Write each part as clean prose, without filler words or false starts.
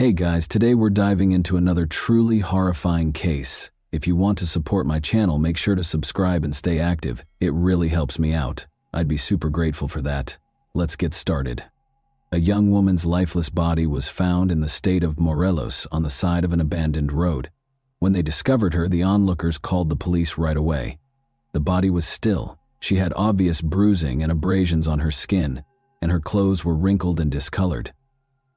Hey guys, today we're diving into another truly horrifying case. If you want to support my channel, make sure to subscribe and stay active. It really helps me out. I'd be super grateful for that. Let's get started. A young woman's lifeless body was found in the state of Morelos on the side of an abandoned road. When they discovered her, the onlookers called the police right away. The body was still. She had obvious bruising and abrasions on her skin, and her clothes were wrinkled and discolored.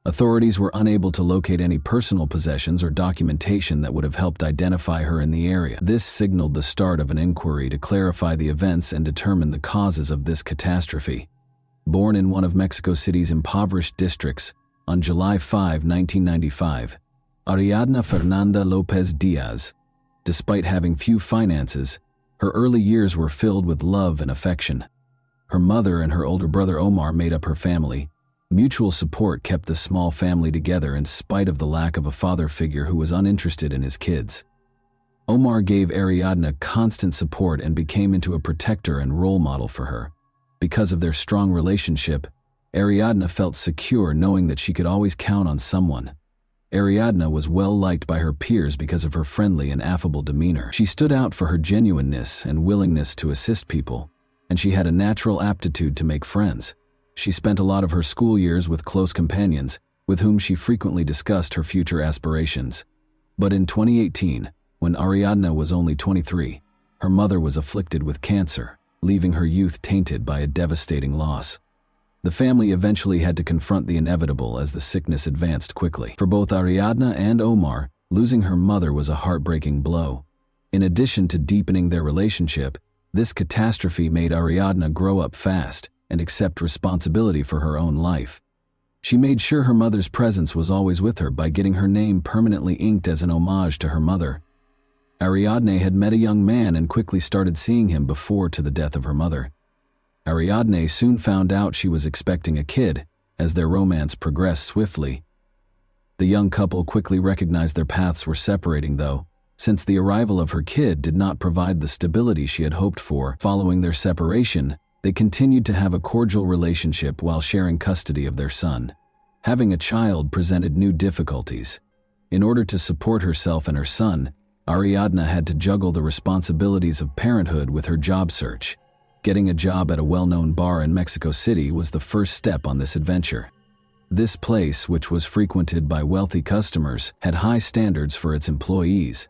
Authorities were unable to locate any personal possessions or documentation that would have helped identify her in the area. This signaled the start of an inquiry to clarify the events and determine the causes of this catastrophe. Born in one of Mexico City's impoverished districts on July 5, 1995, Ariadna Fernanda Lopez Diaz, despite having few finances, her early years were filled with love and affection. Her mother and her older brother Omar made up her family. Mutual support kept the small family together in spite of the lack of a father figure who was uninterested in his kids. Omar gave Ariadna constant support and became into a protector and role model for her. Because of their strong relationship, Ariadna felt secure knowing that she could always count on someone. Ariadna was well liked by her peers because of her friendly and affable demeanor. She stood out for her genuineness and willingness to assist people, and she had a natural aptitude to make friends. She spent a lot of her school years with close companions, with whom she frequently discussed her future aspirations. But in 2018, when Ariadna was only 23, her mother was afflicted with cancer, leaving her youth tainted by a devastating loss. The family eventually had to confront the inevitable as the sickness advanced quickly. For both Ariadna and Omar, losing her mother was a heartbreaking blow. In addition to deepening their relationship, this catastrophe made Ariadna grow up fast and accept responsibility for her own life. She made sure her mother's presence was always with her by getting her name permanently inked as an homage to her mother. Ariadne had met a young man and quickly started seeing him before to the death of her mother. Ariadne soon found out she was expecting a kid, as their romance progressed swiftly. The young couple quickly recognized their paths were separating though, since the arrival of her kid did not provide the stability she had hoped for. Following their separation, they continued to have a cordial relationship while sharing custody of their son. Having a child presented new difficulties. In order to support herself and her son, Ariadna had to juggle the responsibilities of parenthood with her job search. Getting a job at a well-known bar in Mexico City was the first step on this adventure. This place, which was frequented by wealthy customers, had high standards for its employees.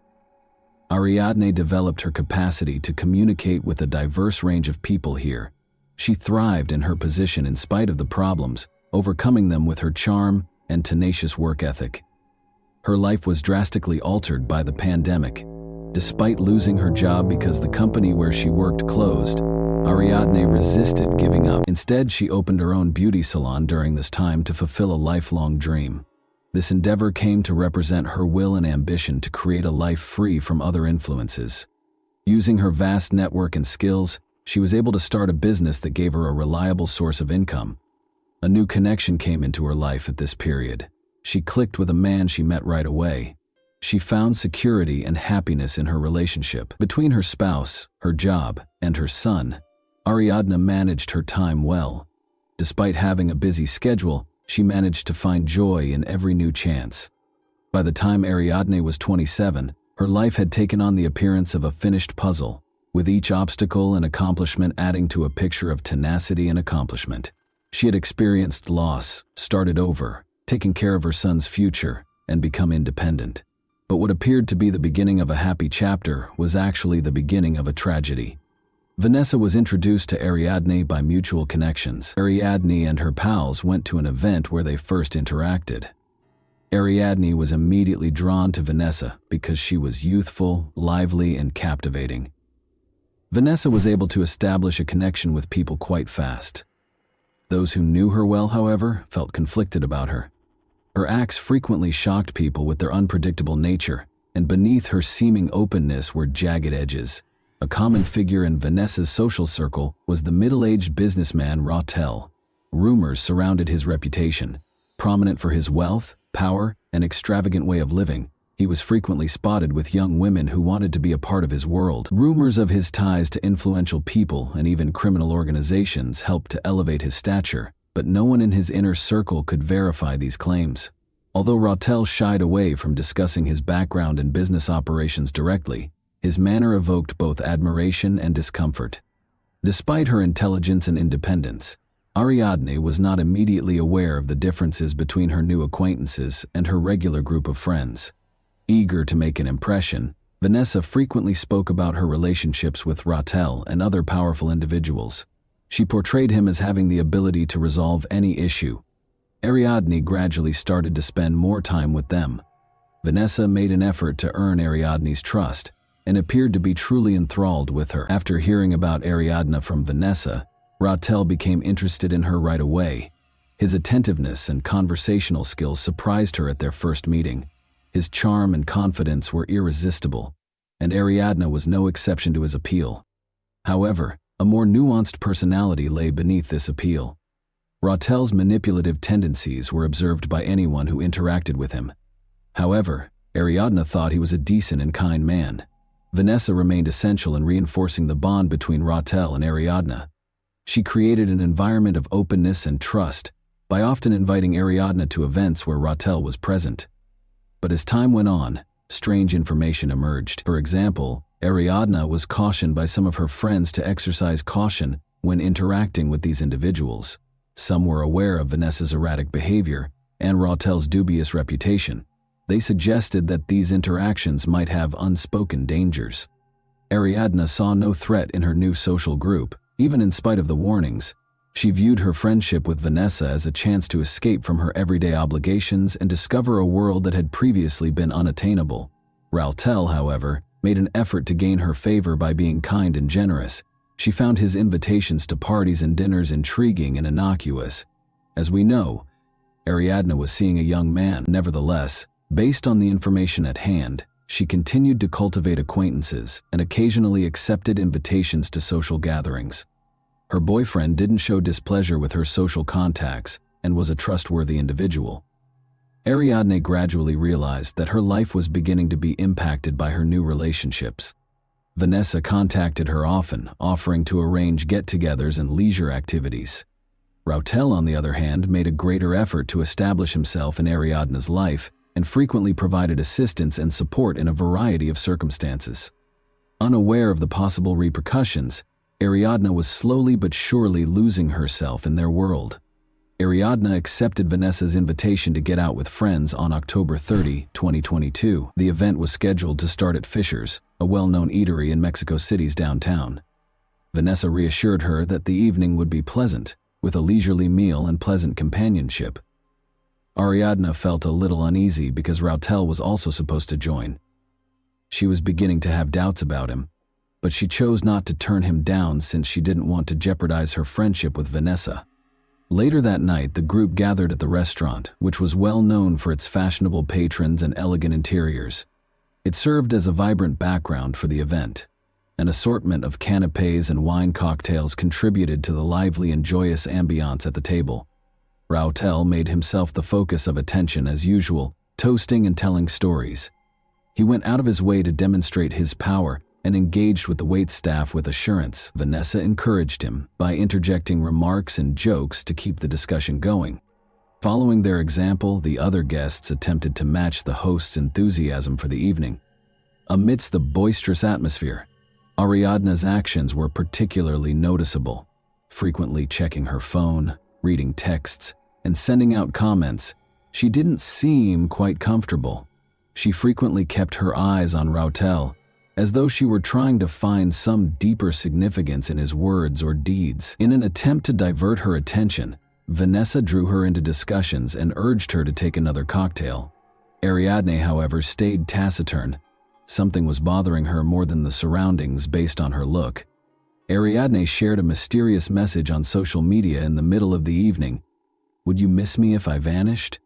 Ariadne developed her capacity to communicate with a diverse range of people here. She thrived in her position in spite of the problems, overcoming them with her charm and tenacious work ethic. Her life was drastically altered by the pandemic. Despite losing her job because the company where she worked closed, Ariadne resisted giving up. Instead, she opened her own beauty salon during this time to fulfill a lifelong dream. This endeavor came to represent her will and ambition to create a life free from other influences. Using her vast network and skills, she was able to start a business that gave her a reliable source of income. A new connection came into her life at this period. She clicked with a man she met right away. She found security and happiness in her relationship. Between her spouse, her job, and her son, Ariadna managed her time well. Despite having a busy schedule, she managed to find joy in every new chance. By the time Ariadne was 27, her life had taken on the appearance of a finished puzzle, with each obstacle and accomplishment adding to a picture of tenacity and accomplishment. She had experienced loss, started over, taken care of her son's future, and become independent. But what appeared to be the beginning of a happy chapter was actually the beginning of a tragedy. Vanessa was introduced to Ariadne by mutual connections. Ariadne and her pals went to an event where they first interacted. Ariadne was immediately drawn to Vanessa because she was youthful, lively, and captivating. Vanessa was able to establish a connection with people quite fast. Those who knew her well, however, felt conflicted about her. Her acts frequently shocked people with their unpredictable nature, and beneath her seeming openness were jagged edges. A common figure in Vanessa's social circle was the middle-aged businessman Rautel. Rumors surrounded his reputation. Prominent for his wealth, power, and extravagant way of living, he was frequently spotted with young women who wanted to be a part of his world. Rumors of his ties to influential people and even criminal organizations helped to elevate his stature, but no one in his inner circle could verify these claims. Although Rautel shied away from discussing his background and business operations directly, his manner evoked both admiration and discomfort. Despite her intelligence and independence, Ariadne was not immediately aware of the differences between her new acquaintances and her regular group of friends. Eager to make an impression, Vanessa frequently spoke about her relationships with Rautel and other powerful individuals. She portrayed him as having the ability to resolve any issue. Ariadne gradually started to spend more time with them. Vanessa made an effort to earn Ariadne's trust and appeared to be truly enthralled with her. After hearing about Ariadne from Vanessa, Rautel became interested in her right away. His attentiveness and conversational skills surprised her at their first meeting. His charm and confidence were irresistible, and Ariadne was no exception to his appeal. However, a more nuanced personality lay beneath this appeal. Rautel's manipulative tendencies were observed by anyone who interacted with him. However, Ariadne thought he was a decent and kind man. Vanessa remained essential in reinforcing the bond between Rautel and Ariadne. She created an environment of openness and trust by often inviting Ariadne to events where Rautel was present. But as time went on, strange information emerged. For example, Ariadne was cautioned by some of her friends to exercise caution when interacting with these individuals. Some were aware of Vanessa's erratic behavior and Rautel's dubious reputation. They suggested that these interactions might have unspoken dangers. Ariadne saw no threat in her new social group, even in spite of the warnings. She viewed her friendship with Vanessa as a chance to escape from her everyday obligations and discover a world that had previously been unattainable. Rautel, however, made an effort to gain her favor by being kind and generous. She found his invitations to parties and dinners intriguing and innocuous. As we know, Ariadne was seeing a young man. Nevertheless, based on the information at hand, she continued to cultivate acquaintances and occasionally accepted invitations to social gatherings. Her boyfriend didn't show displeasure with her social contacts and was a trustworthy individual. Ariadne gradually realized that her life was beginning to be impacted by her new relationships. Vanessa contacted her often, offering to arrange get-togethers and leisure activities. Rautel, on the other hand, made a greater effort to establish himself in Ariadne's life and frequently provided assistance and support in a variety of circumstances. Unaware of the possible repercussions, Ariadne was slowly but surely losing herself in their world. Ariadne accepted Vanessa's invitation to get out with friends on October 30, 2022. The event was scheduled to start at Fisher's, a well-known eatery in Mexico City's downtown. Vanessa reassured her that the evening would be pleasant, with a leisurely meal and pleasant companionship. Ariadne felt a little uneasy because Rautel was also supposed to join. She was beginning to have doubts about him, but she chose not to turn him down since she didn't want to jeopardize her friendship with Vanessa. Later that night, the group gathered at the restaurant, which was well known for its fashionable patrons and elegant interiors. It served as a vibrant background for the event. An assortment of canapés and wine cocktails contributed to the lively and joyous ambiance at the table. Rautel made himself the focus of attention as usual, toasting and telling stories. He went out of his way to demonstrate his power and engaged with the waitstaff with assurance. Vanessa encouraged him by interjecting remarks and jokes to keep the discussion going. Following their example, the other guests attempted to match the host's enthusiasm for the evening. Amidst the boisterous atmosphere, Ariadne's actions were particularly noticeable, frequently checking her phone, reading texts, and sending out comments. She didn't seem quite comfortable. She frequently kept her eyes on Rautel, as though she were trying to find some deeper significance in his words or deeds. In an attempt to divert her attention, Vanessa drew her into discussions and urged her to take another cocktail. Ariadne, however, stayed taciturn. Something was bothering her more than the surroundings based on her look. Ariadne shared a mysterious message on social media in the middle of the evening. "Would you miss me if I vanished?"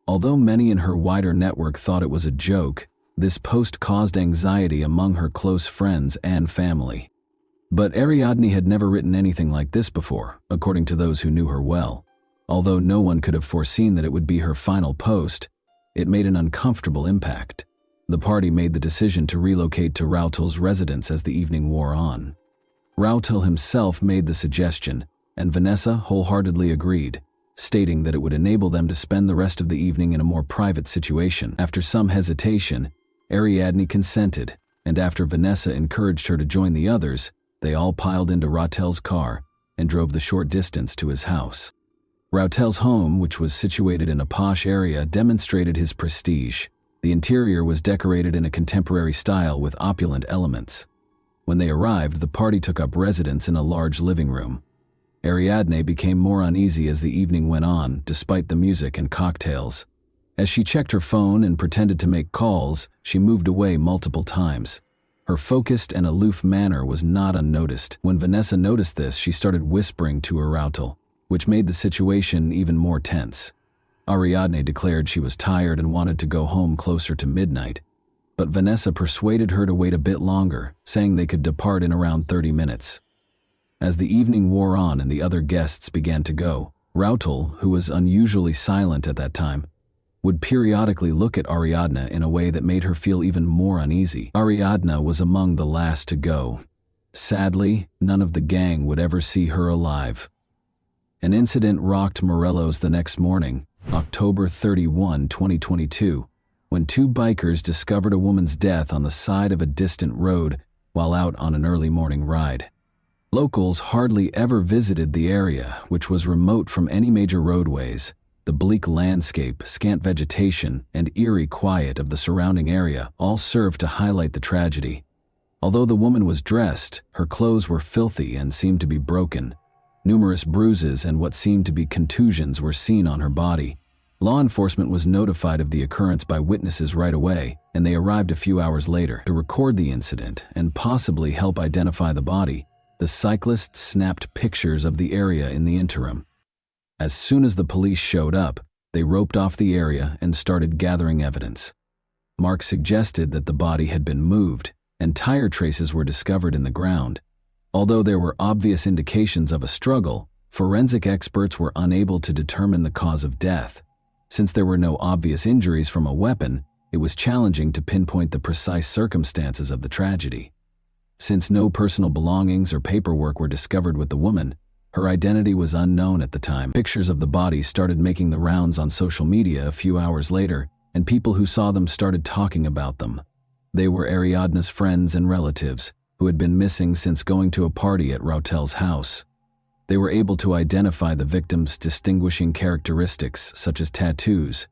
Although many in her wider network thought it was a joke, this post caused anxiety among her close friends and family. But Ariadne had never written anything like this before, according to those who knew her well. Although no one could have foreseen that it would be her final post, it made an uncomfortable impact. The party made the decision to relocate to Rautel's residence as the evening wore on. Rautel himself made the suggestion, and Vanessa wholeheartedly agreed. stating that it would enable them to spend the rest of the evening in a more private situation. After some hesitation, Ariadne consented, and after Vanessa encouraged her to join the others, they all piled into Rautel's car and drove the short distance to his house. Rautel's home, which was situated in a posh area, demonstrated his prestige. The interior was decorated in a contemporary style with opulent elements. When they arrived, the party took up residence in a large living room. Ariadne became more uneasy as the evening went on, despite the music and cocktails. As she checked her phone and pretended to make calls, she moved away multiple times. Her focused and aloof manner was not unnoticed. When Vanessa noticed this, she started whispering to her Rautel, which made the situation even more tense. Ariadne declared she was tired and wanted to go home closer to midnight, but Vanessa persuaded her to wait a bit longer, saying they could depart in around 30 minutes. As the evening wore on and the other guests began to go, Rautel, who was unusually silent at that time, would periodically look at Ariadne in a way that made her feel even more uneasy. Ariadne was among the last to go. Sadly, none of the gang would ever see her alive. An incident rocked Morelos the next morning, October 31, 2022, when two bikers discovered a woman's death on the side of a distant road while out on an early morning ride. Locals hardly ever visited the area, which was remote from any major roadways. The bleak landscape, scant vegetation, and eerie quiet of the surrounding area all served to highlight the tragedy. Although the woman was dressed, her clothes were filthy and seemed to be broken. Numerous bruises and what seemed to be contusions were seen on her body. Law enforcement was notified of the occurrence by witnesses right away, and they arrived a few hours later to record the incident and possibly help identify the body. The cyclists snapped pictures of the area in the interim. As soon as the police showed up, they roped off the area and started gathering evidence. Mark suggested that the body had been moved, and tire traces were discovered in the ground. Although there were obvious indications of a struggle, forensic experts were unable to determine the cause of death. Since there were no obvious injuries from a weapon, it was challenging to pinpoint the precise circumstances of the tragedy. Since no personal belongings or paperwork were discovered with the woman, her identity was unknown at the time. Pictures of the body started making the rounds on social media a few hours later, and people who saw them started talking about them. They were Ariadne's friends and relatives, who had been missing since going to a party at Rautel's house. They were able to identify the victim's distinguishing characteristics, such as tattoos.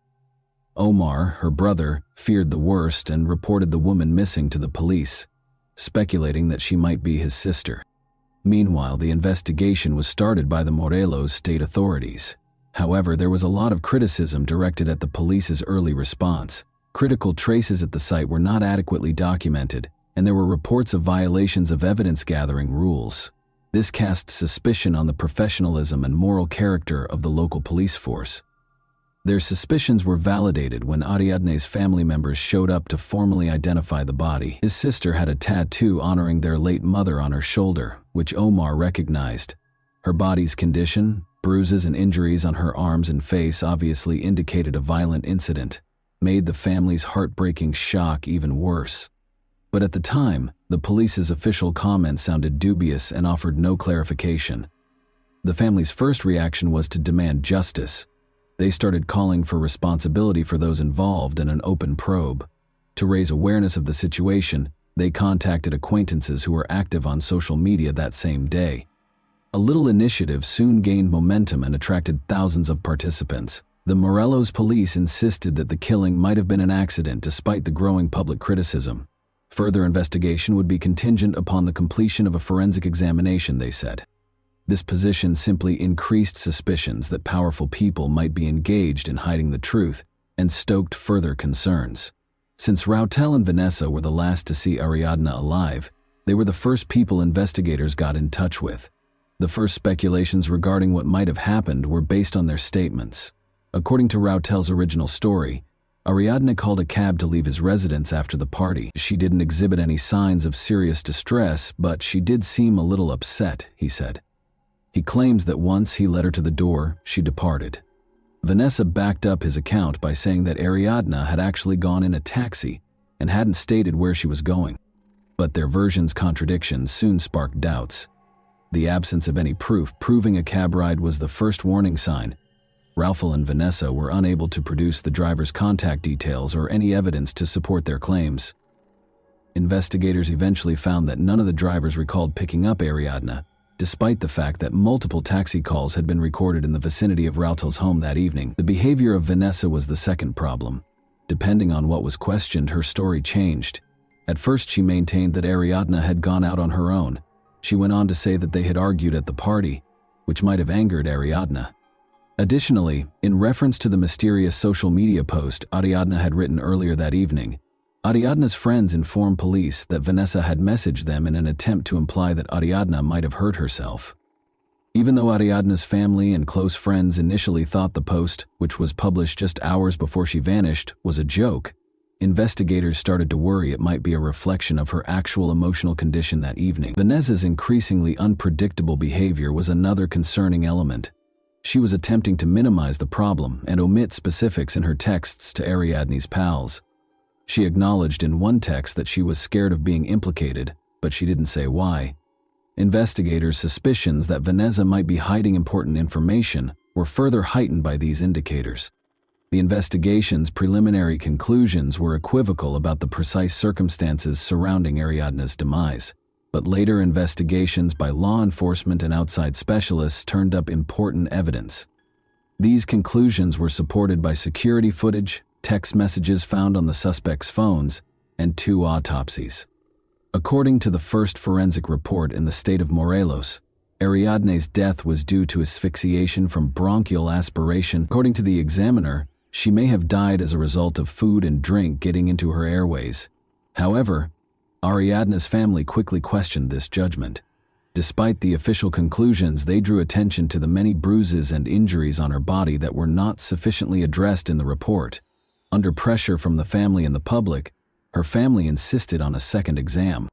Omar, her brother, feared the worst and reported the woman missing to the police, speculating that she might be his sister. Meanwhile, the investigation was started by the Morelos state authorities. However, there was a lot of criticism directed at the police's early response. Critical traces at the site were not adequately documented, and there were reports of violations of evidence-gathering rules. This cast suspicion on the professionalism and moral character of the local police force. Their suspicions were validated when Ariadne's family members showed up to formally identify the body. His sister had a tattoo honoring their late mother on her shoulder, which Omar recognized. Her body's condition, bruises and injuries on her arms and face obviously indicated a violent incident, made the family's heartbreaking shock even worse. But at the time, the police's official comments sounded dubious and offered no clarification. The family's first reaction was to demand justice. They started calling for responsibility for those involved and an open probe. To raise awareness of the situation, they contacted acquaintances who were active on social media that same day. A little initiative soon gained momentum and attracted thousands of participants. The Morelos police insisted that the killing might have been an accident despite the growing public criticism. Further investigation would be contingent upon the completion of a forensic examination, they said. This position simply increased suspicions that powerful people might be engaged in hiding the truth and stoked further concerns. Since Rautel and Vanessa were the last to see Ariadne alive, they were the first people investigators got in touch with. The first speculations regarding what might have happened were based on their statements. According to Rautel's original story, Ariadne called a cab to leave his residence after the party. She didn't exhibit any signs of serious distress, but she did seem a little upset, he said. He claims that once he led her to the door, she departed. Vanessa backed up his account by saying that Ariadne had actually gone in a taxi and hadn't stated where she was going. But their versions' contradictions soon sparked doubts. The absence of any proof proving a cab ride was the first warning sign. Raul and Vanessa were unable to produce the driver's contact details or any evidence to support their claims. Investigators eventually found that none of the drivers recalled picking up Ariadna, despite the fact that multiple taxi calls had been recorded in the vicinity of Raul's home that evening. The behavior of Vanessa was the second problem. Depending on what was questioned, her story changed. At first, she maintained that Ariadna had gone out on her own. She went on to say that they had argued at the party, which might have angered Ariadna. Additionally, in reference to the mysterious social media post Ariadna had written earlier that evening, Ariadna's friends informed police that Vanessa had messaged them in an attempt to imply that Ariadna might have hurt herself. Even though Ariadna's family and close friends initially thought the post, which was published just hours before she vanished, was a joke, investigators started to worry it might be a reflection of her actual emotional condition that evening. Vanessa's increasingly unpredictable behavior was another concerning element. She was attempting to minimize the problem and omit specifics in her texts to Ariadne's pals. She acknowledged in one text that she was scared of being implicated, but she didn't say why. Investigators' suspicions that Vanessa might be hiding important information were further heightened by these indicators. The investigation's preliminary conclusions were equivocal about the precise circumstances surrounding Ariadna's demise, but later investigations by law enforcement and outside specialists turned up important evidence. These conclusions were supported by security footage, text messages found on the suspects' phones, and 2 autopsies. According to the first forensic report in the state of Morelos, Ariadne's death was due to asphyxiation from bronchial aspiration. According to the examiner, she may have died as a result of food and drink getting into her airways. However, Ariadna's family quickly questioned this judgment. Despite the official conclusions, they drew attention to the many bruises and injuries on her body that were not sufficiently addressed in the report. Under pressure from the family and the public, her family insisted on a second exam.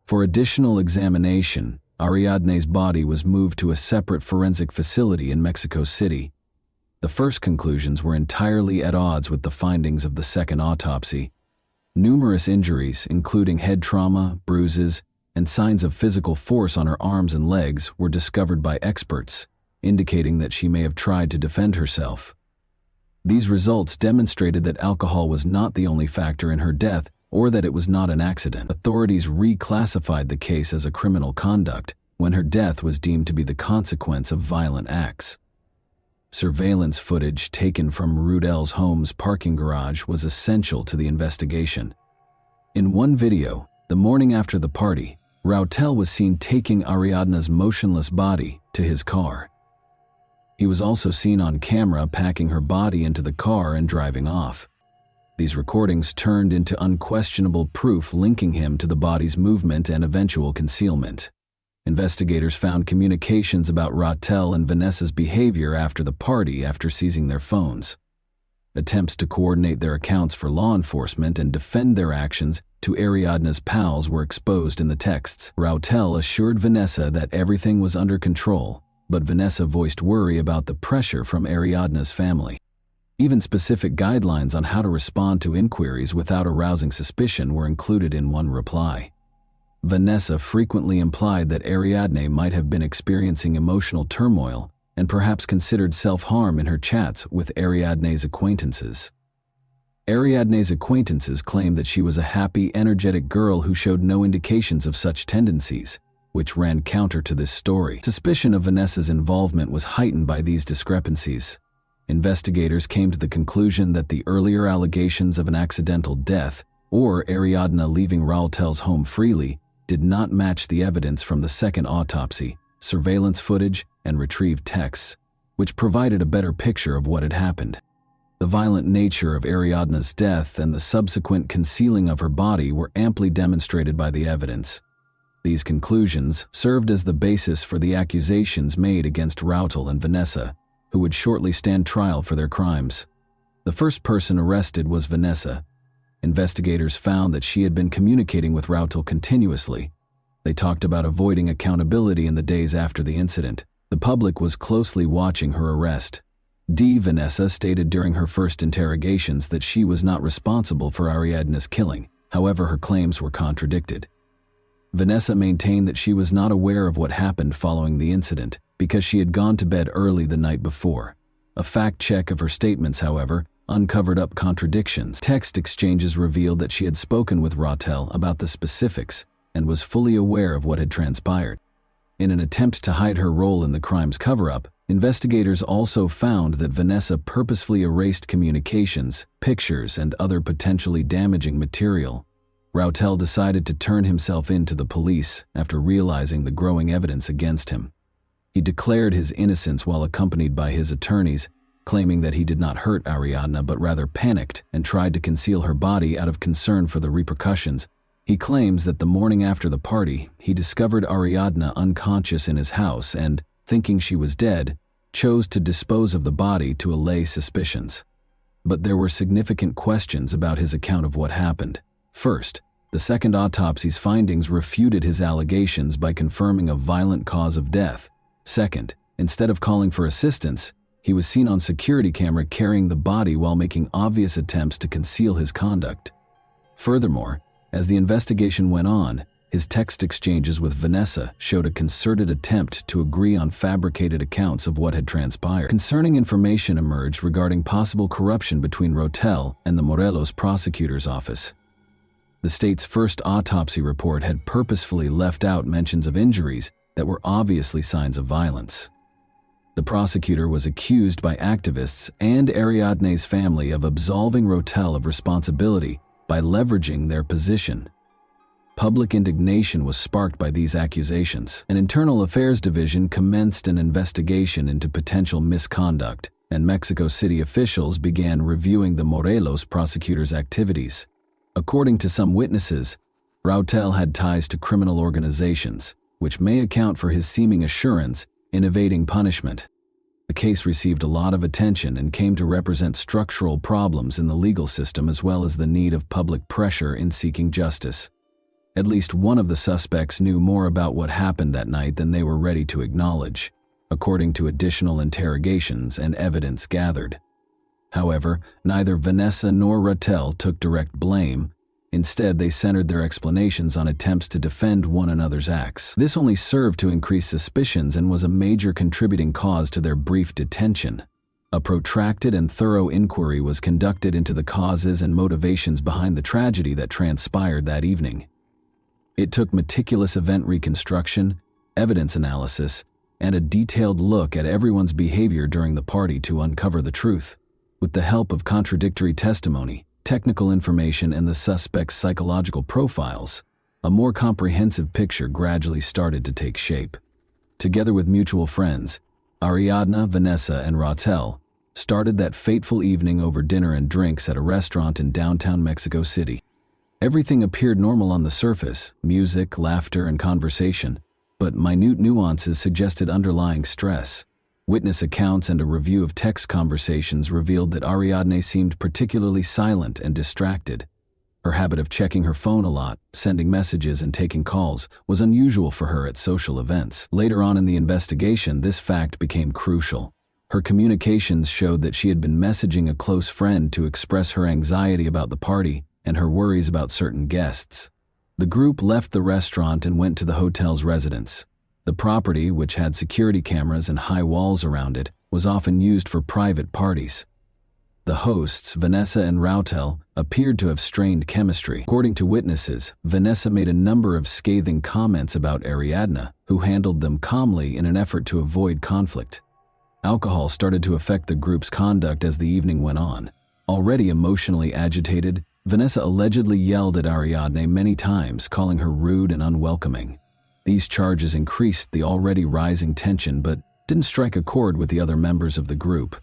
For additional examination, Ariadne's body was moved to a separate forensic facility in Mexico City. The first conclusions were entirely at odds with the findings of the second autopsy. Numerous injuries, including head trauma, bruises, and signs of physical force on her arms and legs, were discovered by experts, indicating that she may have tried to defend herself. These results demonstrated that alcohol was not the only factor in her death, or that it was not an accident. Authorities reclassified the case as a criminal conduct when her death was deemed to be the consequence of violent acts. Surveillance footage taken from Raul's home's parking garage was essential to the investigation. In one video, the morning after the party, Raul was seen taking Ariadna's motionless body to his car. He was also seen on camera packing her body into the car and driving off. These recordings turned into unquestionable proof linking him to the body's movement and eventual concealment. Investigators found communications about Raul and Vanessa's behavior after the party after seizing their phones. Attempts to coordinate their accounts for law enforcement and defend their actions to Ariadna's pals were exposed in the texts. Raul assured Vanessa that everything was under control, but Vanessa voiced worry about the pressure from Ariadna's family. Even specific guidelines on how to respond to inquiries without arousing suspicion were included in one reply. Vanessa frequently implied that Ariadne might have been experiencing emotional turmoil and perhaps considered self-harm in her chats with Ariadne's acquaintances. Ariadne's acquaintances claimed that she was a happy, energetic girl who showed no indications of such tendencies, which ran counter to this story. Suspicion of Vanessa's involvement was heightened by these discrepancies. Investigators came to the conclusion that the earlier allegations of an accidental death or Ariadna leaving Raul's home freely did not match the evidence from the second autopsy, surveillance footage, and retrieved texts, which provided a better picture of what had happened. The violent nature of Ariadna's death and the subsequent concealing of her body were amply demonstrated by the evidence. These conclusions served as the basis for the accusations made against Raul and Vanessa, who would shortly stand trial for their crimes. The first person arrested was Vanessa. Investigators found that she had been communicating with Raul continuously. They talked about avoiding accountability in the days after the incident. The public was closely watching her arrest. Vanessa stated during her first interrogations that she was not responsible for Ariadna's killing. However, her claims were contradicted. Vanessa maintained that she was not aware of what happened following the incident because she had gone to bed early the night before. A fact check of her statements, however, uncovered up contradictions. Text exchanges revealed that she had spoken with Rautel about the specifics and was fully aware of what had transpired. In an attempt to hide her role in the crime's cover-up, investigators also found that Vanessa purposefully erased communications, pictures, and other potentially damaging material. Rautel decided to turn himself in to the police after realizing the growing evidence against him. He declared his innocence while accompanied by his attorneys, claiming that he did not hurt Ariadna but rather panicked and tried to conceal her body out of concern for the repercussions. He claims that the morning after the party, he discovered Ariadna unconscious in his house and, thinking she was dead, chose to dispose of the body to allay suspicions. But there were significant questions about his account of what happened. First, the second autopsy's findings refuted his allegations by confirming a violent cause of death. Second, instead of calling for assistance, he was seen on security camera carrying the body while making obvious attempts to conceal his conduct. Furthermore, as the investigation went on, his text exchanges with Vanessa showed a concerted attempt to agree on fabricated accounts of what had transpired. Concerning information emerged regarding possible corruption between Rautel and the Morelos prosecutor's office. The state's first autopsy report had purposefully left out mentions of injuries that were obviously signs of violence. The prosecutor was accused by activists and Ariadne's family of absolving Rautel of responsibility by leveraging their position. Public indignation was sparked by these accusations. An internal affairs division commenced an investigation into potential misconduct, and Mexico City officials began reviewing the Morelos prosecutor's activities. According to some witnesses, Rautel had ties to criminal organizations, which may account for his seeming assurance in evading punishment. The case received a lot of attention and came to represent structural problems in the legal system as well as the need of public pressure in seeking justice. At least one of the suspects knew more about what happened that night than they were ready to acknowledge, according to additional interrogations and evidence gathered. However, neither Vanessa nor Rautel took direct blame. Instead, they centered their explanations on attempts to defend one another's acts. This only served to increase suspicions and was a major contributing cause to their brief detention. A protracted and thorough inquiry was conducted into the causes and motivations behind the tragedy that transpired that evening. It took meticulous event reconstruction, evidence analysis, and a detailed look at everyone's behavior during the party to uncover the truth. With the help of contradictory testimony, technical information, and the suspect's psychological profiles, a more comprehensive picture gradually started to take shape. Together with mutual friends, Ariadna, Vanessa, and Rautel started that fateful evening over dinner and drinks at a restaurant in downtown Mexico City. Everything appeared normal on the surface: music, laughter, and conversation, but minute nuances suggested underlying stress. Witness accounts and a review of text conversations revealed that Ariadne seemed particularly silent and distracted. Her habit of checking her phone a lot, sending messages, and taking calls was unusual for her at social events. Later on in the investigation, this fact became crucial. Her communications showed that she had been messaging a close friend to express her anxiety about the party and her worries about certain guests. The group left the restaurant and went to the hotel's residence. The property, which had security cameras and high walls around it, was often used for private parties. The hosts, Vanessa and Rautel, appeared to have strained chemistry. According to witnesses, Vanessa made a number of scathing comments about Ariadna, who handled them calmly in an effort to avoid conflict. Alcohol started to affect the group's conduct as the evening went on. Already emotionally agitated, Vanessa allegedly yelled at Ariadne many times, calling her rude and unwelcoming. These charges increased the already rising tension but didn't strike a chord with the other members of the group.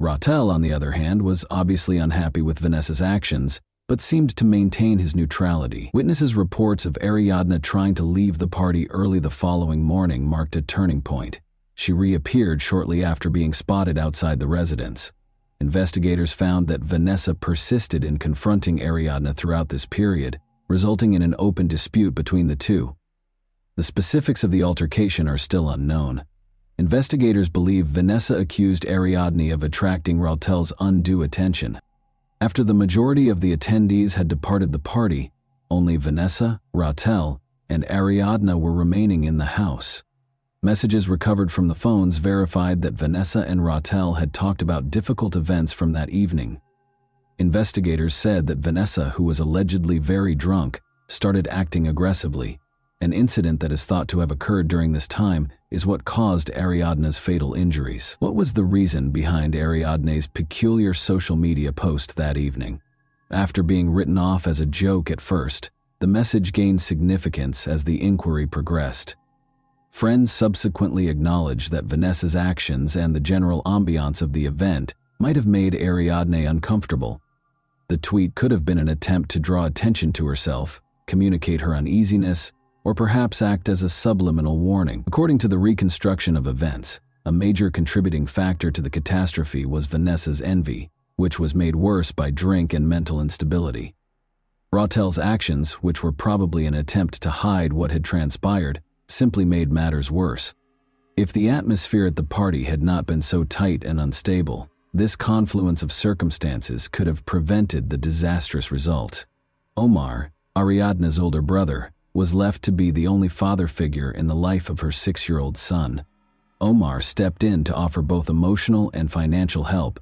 Rautel, on the other hand, was obviously unhappy with Vanessa's actions, but seemed to maintain his neutrality. Witnesses' reports of Ariadna trying to leave the party early the following morning marked a turning point. She reappeared shortly after being spotted outside the residence. Investigators found that Vanessa persisted in confronting Ariadna throughout this period, resulting in an open dispute between the two. The specifics of the altercation are still unknown. Investigators believe Vanessa accused Ariadne of attracting Rautel's undue attention. After the majority of the attendees had departed the party, only Vanessa, Rautel, and Ariadna were remaining in the house. Messages recovered from the phones verified that Vanessa and Rautel had talked about difficult events from that evening. Investigators said that Vanessa, who was allegedly very drunk, started acting aggressively. An incident that is thought to have occurred during this time is what caused Ariadne's fatal injuries. What was the reason behind Ariadne's peculiar social media post that evening? After being written off as a joke at first, the message gained significance as the inquiry progressed. Friends subsequently acknowledged that Vanessa's actions and the general ambiance of the event might have made Ariadne uncomfortable. The tweet could have been an attempt to draw attention to herself, communicate her uneasiness, or perhaps act as a subliminal warning. According to the reconstruction of events, a major contributing factor to the catastrophe was Vanessa's envy, which was made worse by drink and mental instability. Rautel's actions, which were probably an attempt to hide what had transpired, simply made matters worse. If the atmosphere at the party had not been so tight and unstable, this confluence of circumstances could have prevented the disastrous result. Omar, Ariadne's older brother, was left to be the only father figure in the life of her 6-year-old son. Omar stepped in to offer both emotional and financial help.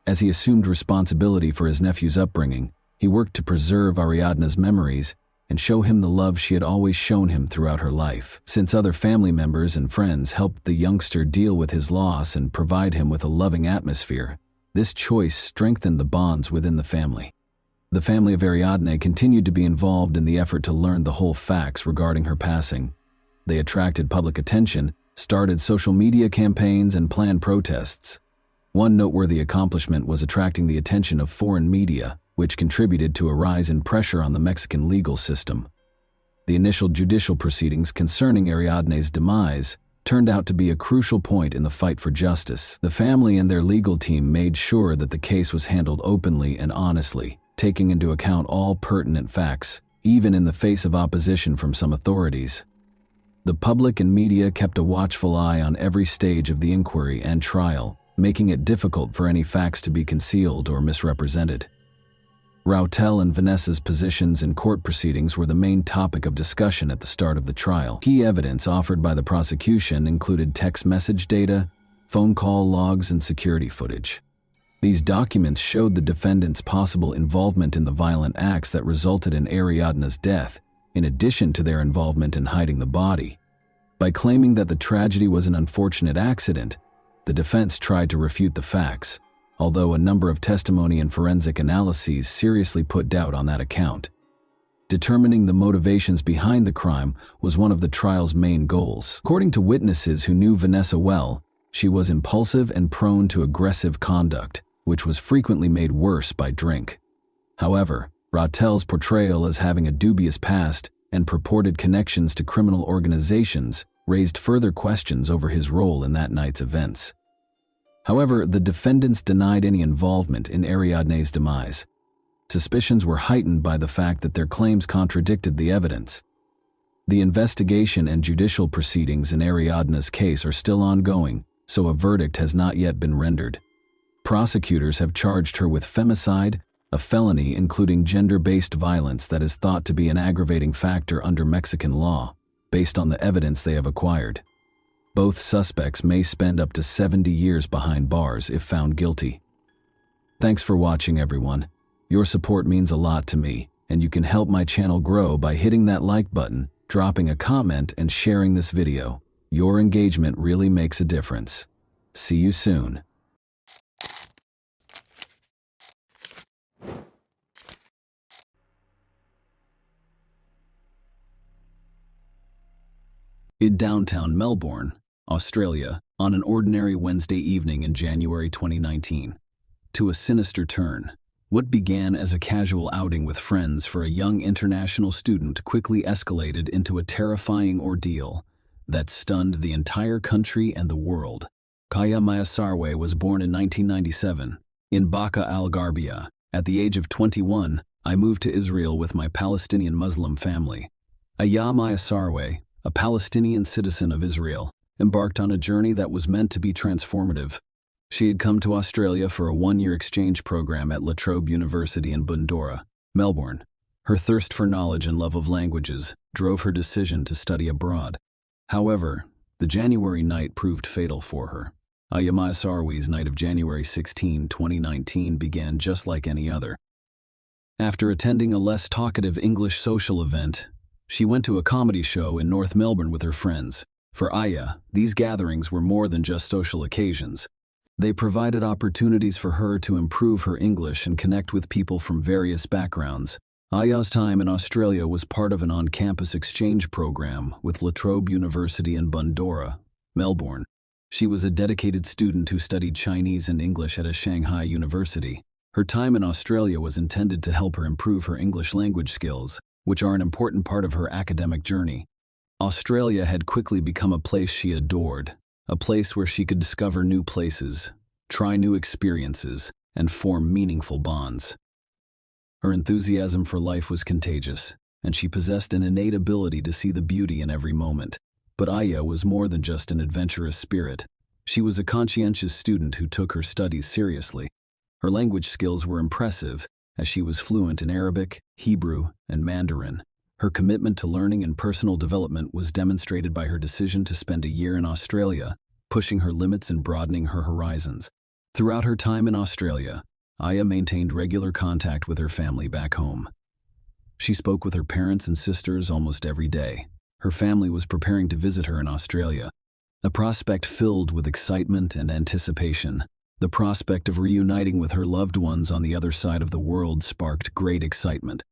As he assumed responsibility for his nephew's upbringing, he worked to preserve Ariadne's memories and show him the love she had always shown him throughout her life. Since other family members and friends helped the youngster deal with his loss and provide him with a loving atmosphere, this choice strengthened the bonds within the family. The family of Ariadne continued to be involved in the effort to learn the whole facts regarding her passing. They attracted public attention, started social media campaigns, and planned protests. One noteworthy accomplishment was attracting the attention of foreign media, which contributed to a rise in pressure on the Mexican legal system. The initial judicial proceedings concerning Ariadne's demise turned out to be a crucial point in the fight for justice. The family and their legal team made sure that the case was handled openly and honestly, taking into account all pertinent facts, even in the face of opposition from some authorities. The public and media kept a watchful eye on every stage of the inquiry and trial, making it difficult for any facts to be concealed or misrepresented. Rautel and Vanessa's positions in court proceedings were the main topic of discussion at the start of the trial. Key evidence offered by the prosecution included text message data, phone call logs, and security footage. These documents showed the defendants' possible involvement in the violent acts that resulted in Ariadne's death, in addition to their involvement in hiding the body. By claiming that the tragedy was an unfortunate accident, the defense tried to refute the facts, although a number of testimony and forensic analyses seriously put doubt on that account. Determining the motivations behind the crime was one of the trial's main goals. According to witnesses who knew Vanessa well, she was impulsive and prone to aggressive conduct, which was frequently made worse by drink. However, Rautel's portrayal as having a dubious past and purported connections to criminal organizations raised further questions over his role in that night's events. However, the defendants denied any involvement in Ariadne's demise. Suspicions were heightened by the fact that their claims contradicted the evidence. The investigation and judicial proceedings in Ariadne's case are still ongoing, so a verdict has not yet been rendered. Prosecutors have charged her with femicide, a felony including gender-based violence that is thought to be an aggravating factor under Mexican law, based on the evidence they have acquired. Both suspects may spend up to 70 years behind bars if found guilty. Thanks for watching, everyone. Your support means a lot to me, and you can help my channel grow by hitting that like button, dropping a comment, and sharing this video. Your engagement really makes a difference. See you soon. In downtown Melbourne, Australia, on an ordinary Wednesday evening in January 2019. To a sinister turn. What began as a casual outing with friends for a young international student quickly escalated into a terrifying ordeal that stunned the entire country and the world. Kaya Mayasarwe was born in 1997 in Baca Al Gharbia. At the age of 21, I moved to Israel with my Palestinian Muslim family. Aya Mayasarwe, a Palestinian citizen of Israel, embarked on a journey that was meant to be transformative. She had come to Australia for a one-year exchange program at La Trobe University in Bundoora, Melbourne. Her thirst for knowledge and love of languages drove her decision to study abroad. However, The January night proved fatal for her. Aya Mayasarwi's night of January 16, 2019 began just like any other. After attending a less talkative English social event, she went to a comedy show in North Melbourne with her friends. For Aya, these gatherings were more than just social occasions. They provided opportunities for her to improve her English and connect with people from various backgrounds. Aya's time in Australia was part of an on-campus exchange program with La Trobe University in Bundoora, Melbourne. She was a dedicated student who studied Chinese and English at a Shanghai university. Her time in Australia was intended to help her improve her English language skills, which are an important part of her academic journey. Australia had quickly become a place she adored, a place where she could discover new places, try new experiences, and form meaningful bonds. Her enthusiasm for life was contagious, and she possessed an innate ability to see the beauty in every moment. But Aya was more than just an adventurous spirit. She was a conscientious student who took her studies seriously. Her language skills were impressive, as she was fluent in Arabic, Hebrew, and Mandarin. Her commitment to learning and personal development was demonstrated by her decision to spend a year in Australia, pushing her limits and broadening her horizons. Throughout her time in Australia, Aya maintained regular contact with her family back home. She spoke with her parents and sisters almost every day. Her family was preparing to visit her in Australia, a prospect filled with excitement and anticipation. The prospect of reuniting with her loved ones on the other side of the world sparked great excitement.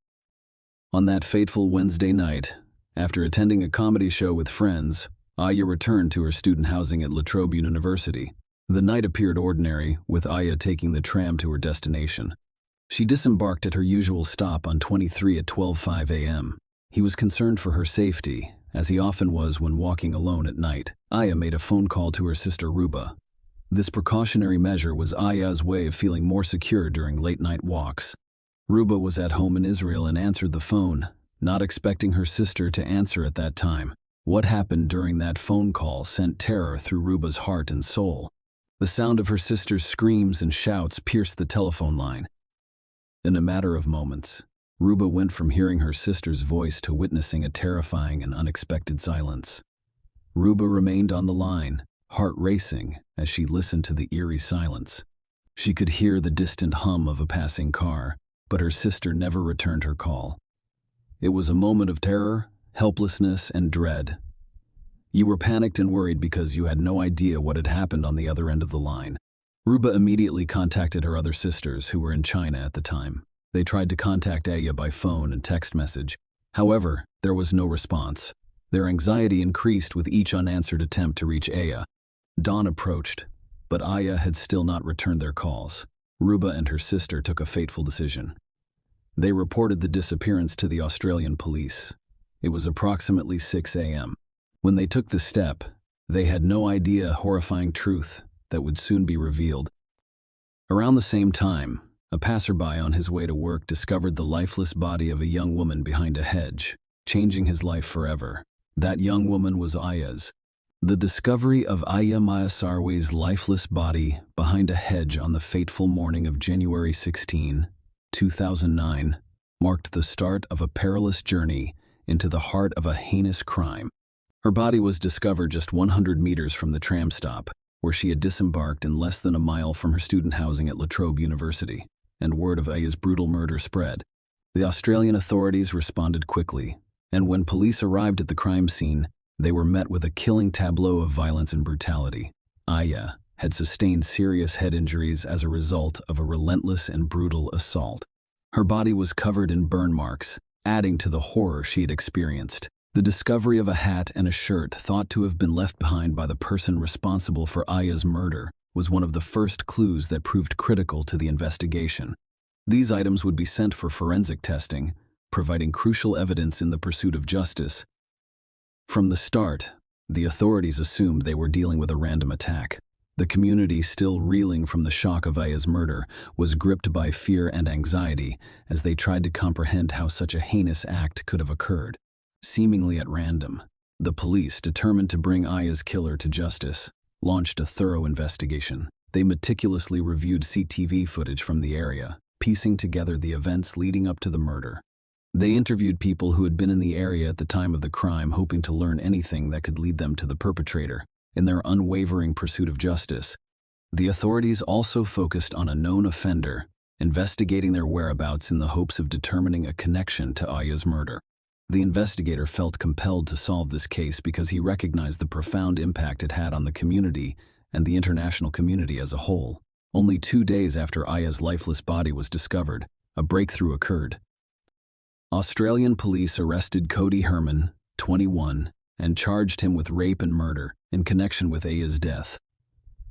On that fateful Wednesday night, after attending a comedy show with friends, Aya returned to her student housing at La Trobe University. The night appeared ordinary, with Aya taking the tram to her destination. She disembarked at her usual stop on 23 at 12:05 a.m. He was concerned for her safety, as he often was when walking alone at night. Aya made a phone call to her sister Ruba. This precautionary measure was Aya's way of feeling more secure during late-night walks. Ruba was at home in Israel and answered the phone, not expecting her sister to answer at that time. What happened during that phone call sent terror through Ruba's heart and soul. The sound of her sister's screams and shouts pierced the telephone line. In a matter of moments, Ruba went from hearing her sister's voice to witnessing a terrifying and unexpected silence. Ruba remained on the line, heart racing, as she listened to the eerie silence. She could hear the distant hum of a passing car, but her sister never returned her call. It was a moment of terror, helplessness, and dread. You were panicked and worried because you had no idea what had happened on the other end of the line. Ruba immediately contacted her other sisters who were in China at the time. They tried to contact Aya by phone and text message. However, there was no response. Their anxiety increased with each unanswered attempt to reach Aya. Dawn approached, but Aya had still not returned their calls. Ruba and her sister took a fateful decision. They reported the disappearance to the Australian police. It was approximately 6 a.m. When they took the step, they had no idea horrifying truth that would soon be revealed. Around the same time, a passerby on his way to work discovered the lifeless body of a young woman behind a hedge, changing his life forever. That young woman was Aya's. The discovery of Aya Mayasarwi's lifeless body behind a hedge on the fateful morning of January 16, 2009, marked the start of a perilous journey into the heart of a heinous crime. Her body was discovered just 100 meters from the tram stop, where she had disembarked and less than a mile from her student housing at La Trobe University, and word of Aya's brutal murder spread. The Australian authorities responded quickly, and when police arrived at the crime scene, they were met with a killing tableau of violence and brutality. Aya had sustained serious head injuries as a result of a relentless and brutal assault. Her body was covered in burn marks, adding to the horror she had experienced. The discovery of a hat and a shirt thought to have been left behind by the person responsible for Aya's murder was one of the first clues that proved critical to the investigation. These items would be sent for forensic testing, providing crucial evidence in the pursuit of justice. From the start, the authorities assumed they were dealing with a random attack. The community, still reeling from the shock of Aya's murder, was gripped by fear and anxiety as they tried to comprehend how such a heinous act could have occurred. Seemingly at random, the police, determined to bring Aya's killer to justice, launched a thorough investigation. They meticulously reviewed CCTV footage from the area, piecing together the events leading up to the murder. They interviewed people who had been in the area at the time of the crime, hoping to learn anything that could lead them to the perpetrator. In their unwavering pursuit of justice, the authorities also focused on a known offender, investigating their whereabouts in the hopes of determining a connection to Aya's murder. The investigator felt compelled to solve this case because he recognized the profound impact it had on the community and the international community as a whole. Only 2 days after Aya's lifeless body was discovered, a breakthrough occurred. Australian police arrested Cody Herman, 21, and charged him with rape and murder in connection with Aya's death.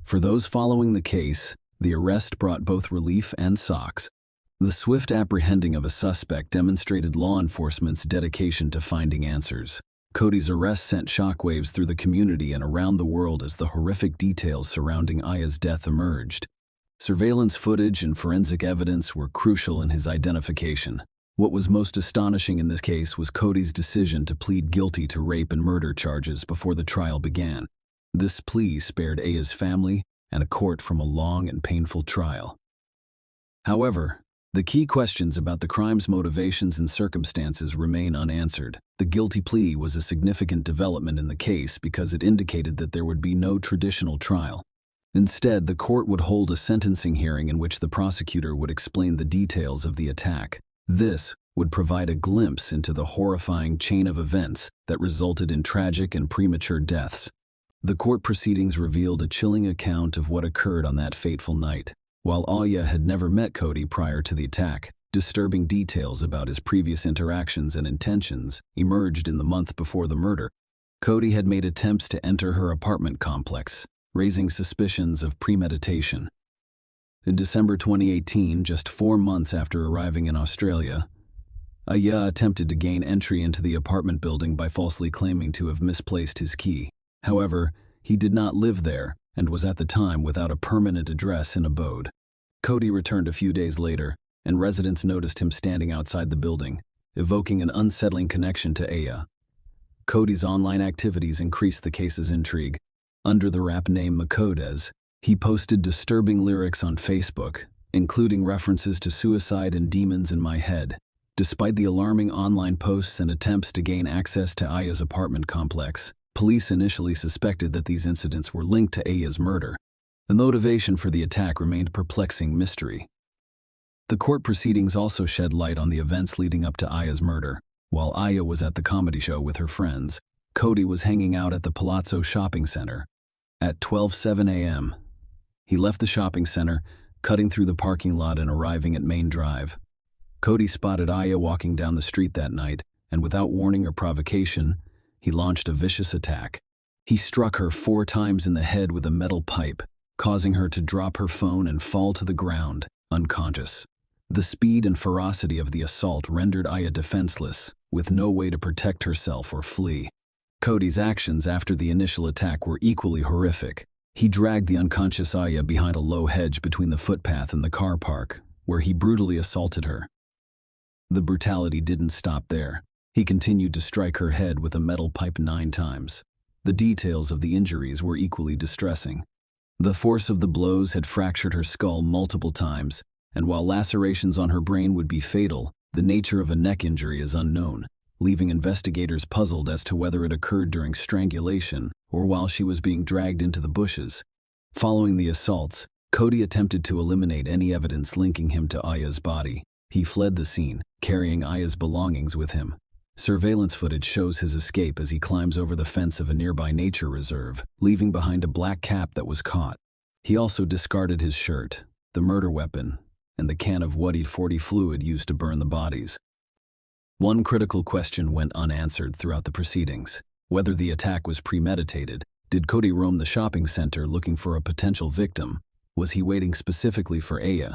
For those following the case, the arrest brought both relief and shocks. The swift apprehending of a suspect demonstrated law enforcement's dedication to finding answers. Cody's arrest sent shockwaves through the community and around the world as the horrific details surrounding Aya's death emerged. Surveillance footage and forensic evidence were crucial in his identification. What was most astonishing in this case was Cody's decision to plead guilty to rape and murder charges before the trial began. This plea spared Aya's family and the court from a long and painful trial. However, the key questions about the crime's motivations and circumstances remain unanswered. The guilty plea was a significant development in the case because it indicated that there would be no traditional trial. Instead, the court would hold a sentencing hearing in which the prosecutor would explain the details of the attack. This would provide a glimpse into the horrifying chain of events that resulted in tragic and premature deaths. The court proceedings revealed a chilling account of what occurred on that fateful night. While Aya had never met Cody prior to the attack, disturbing details about his previous interactions and intentions emerged in the month before the murder. Cody had made attempts to enter her apartment complex, raising suspicions of premeditation. In December 2018, just 4 months after arriving in Australia, Aya attempted to gain entry into the apartment building by falsely claiming to have misplaced his key. However, he did not live there and was at the time without a permanent address and abode. Cody returned a few days later, and residents noticed him standing outside the building, evoking an unsettling connection to Aya. Cody's online activities increased the case's intrigue. Under the rap name Makodes, he posted disturbing lyrics on Facebook, including references to suicide and demons in my head. Despite the alarming online posts and attempts to gain access to Aya's apartment complex, police initially suspected that these incidents were linked to Aya's murder. The motivation for the attack remained perplexing mystery. The court proceedings also shed light on the events leading up to Aya's murder. While Aya was at the comedy show with her friends, Cody was hanging out at the Palazzo shopping center. At 12:07 a.m., he left the shopping center, cutting through the parking lot and arriving at Main Drive. Cody spotted Aya walking down the street that night, and without warning or provocation, he launched a vicious attack. He struck her 4 times in the head with a metal pipe, causing her to drop her phone and fall to the ground, unconscious. The speed and ferocity of the assault rendered Aya defenseless, with no way to protect herself or flee. Cody's actions after the initial attack were equally horrific. He dragged the unconscious Aya behind a low hedge between the footpath and the car park, where he brutally assaulted her. The brutality didn't stop there. He continued to strike her head with a metal pipe 9 times. The details of the injuries were equally distressing. The force of the blows had fractured her skull multiple times, and while lacerations on her brain would be fatal, the nature of a neck injury is unknown, leaving investigators puzzled as to whether it occurred during strangulation or while she was being dragged into the bushes. Following the assaults, Cody attempted to eliminate any evidence linking him to Aya's body. He fled the scene, carrying Aya's belongings with him. Surveillance footage shows his escape as he climbs over the fence of a nearby nature reserve, leaving behind a black cap that was caught. He also discarded his shirt, the murder weapon, and the can of WD-40 fluid used to burn the bodies. One critical question went unanswered throughout the proceedings: whether the attack was premeditated. Did Cody roam the shopping center looking for a potential victim? Was he waiting specifically for Aya?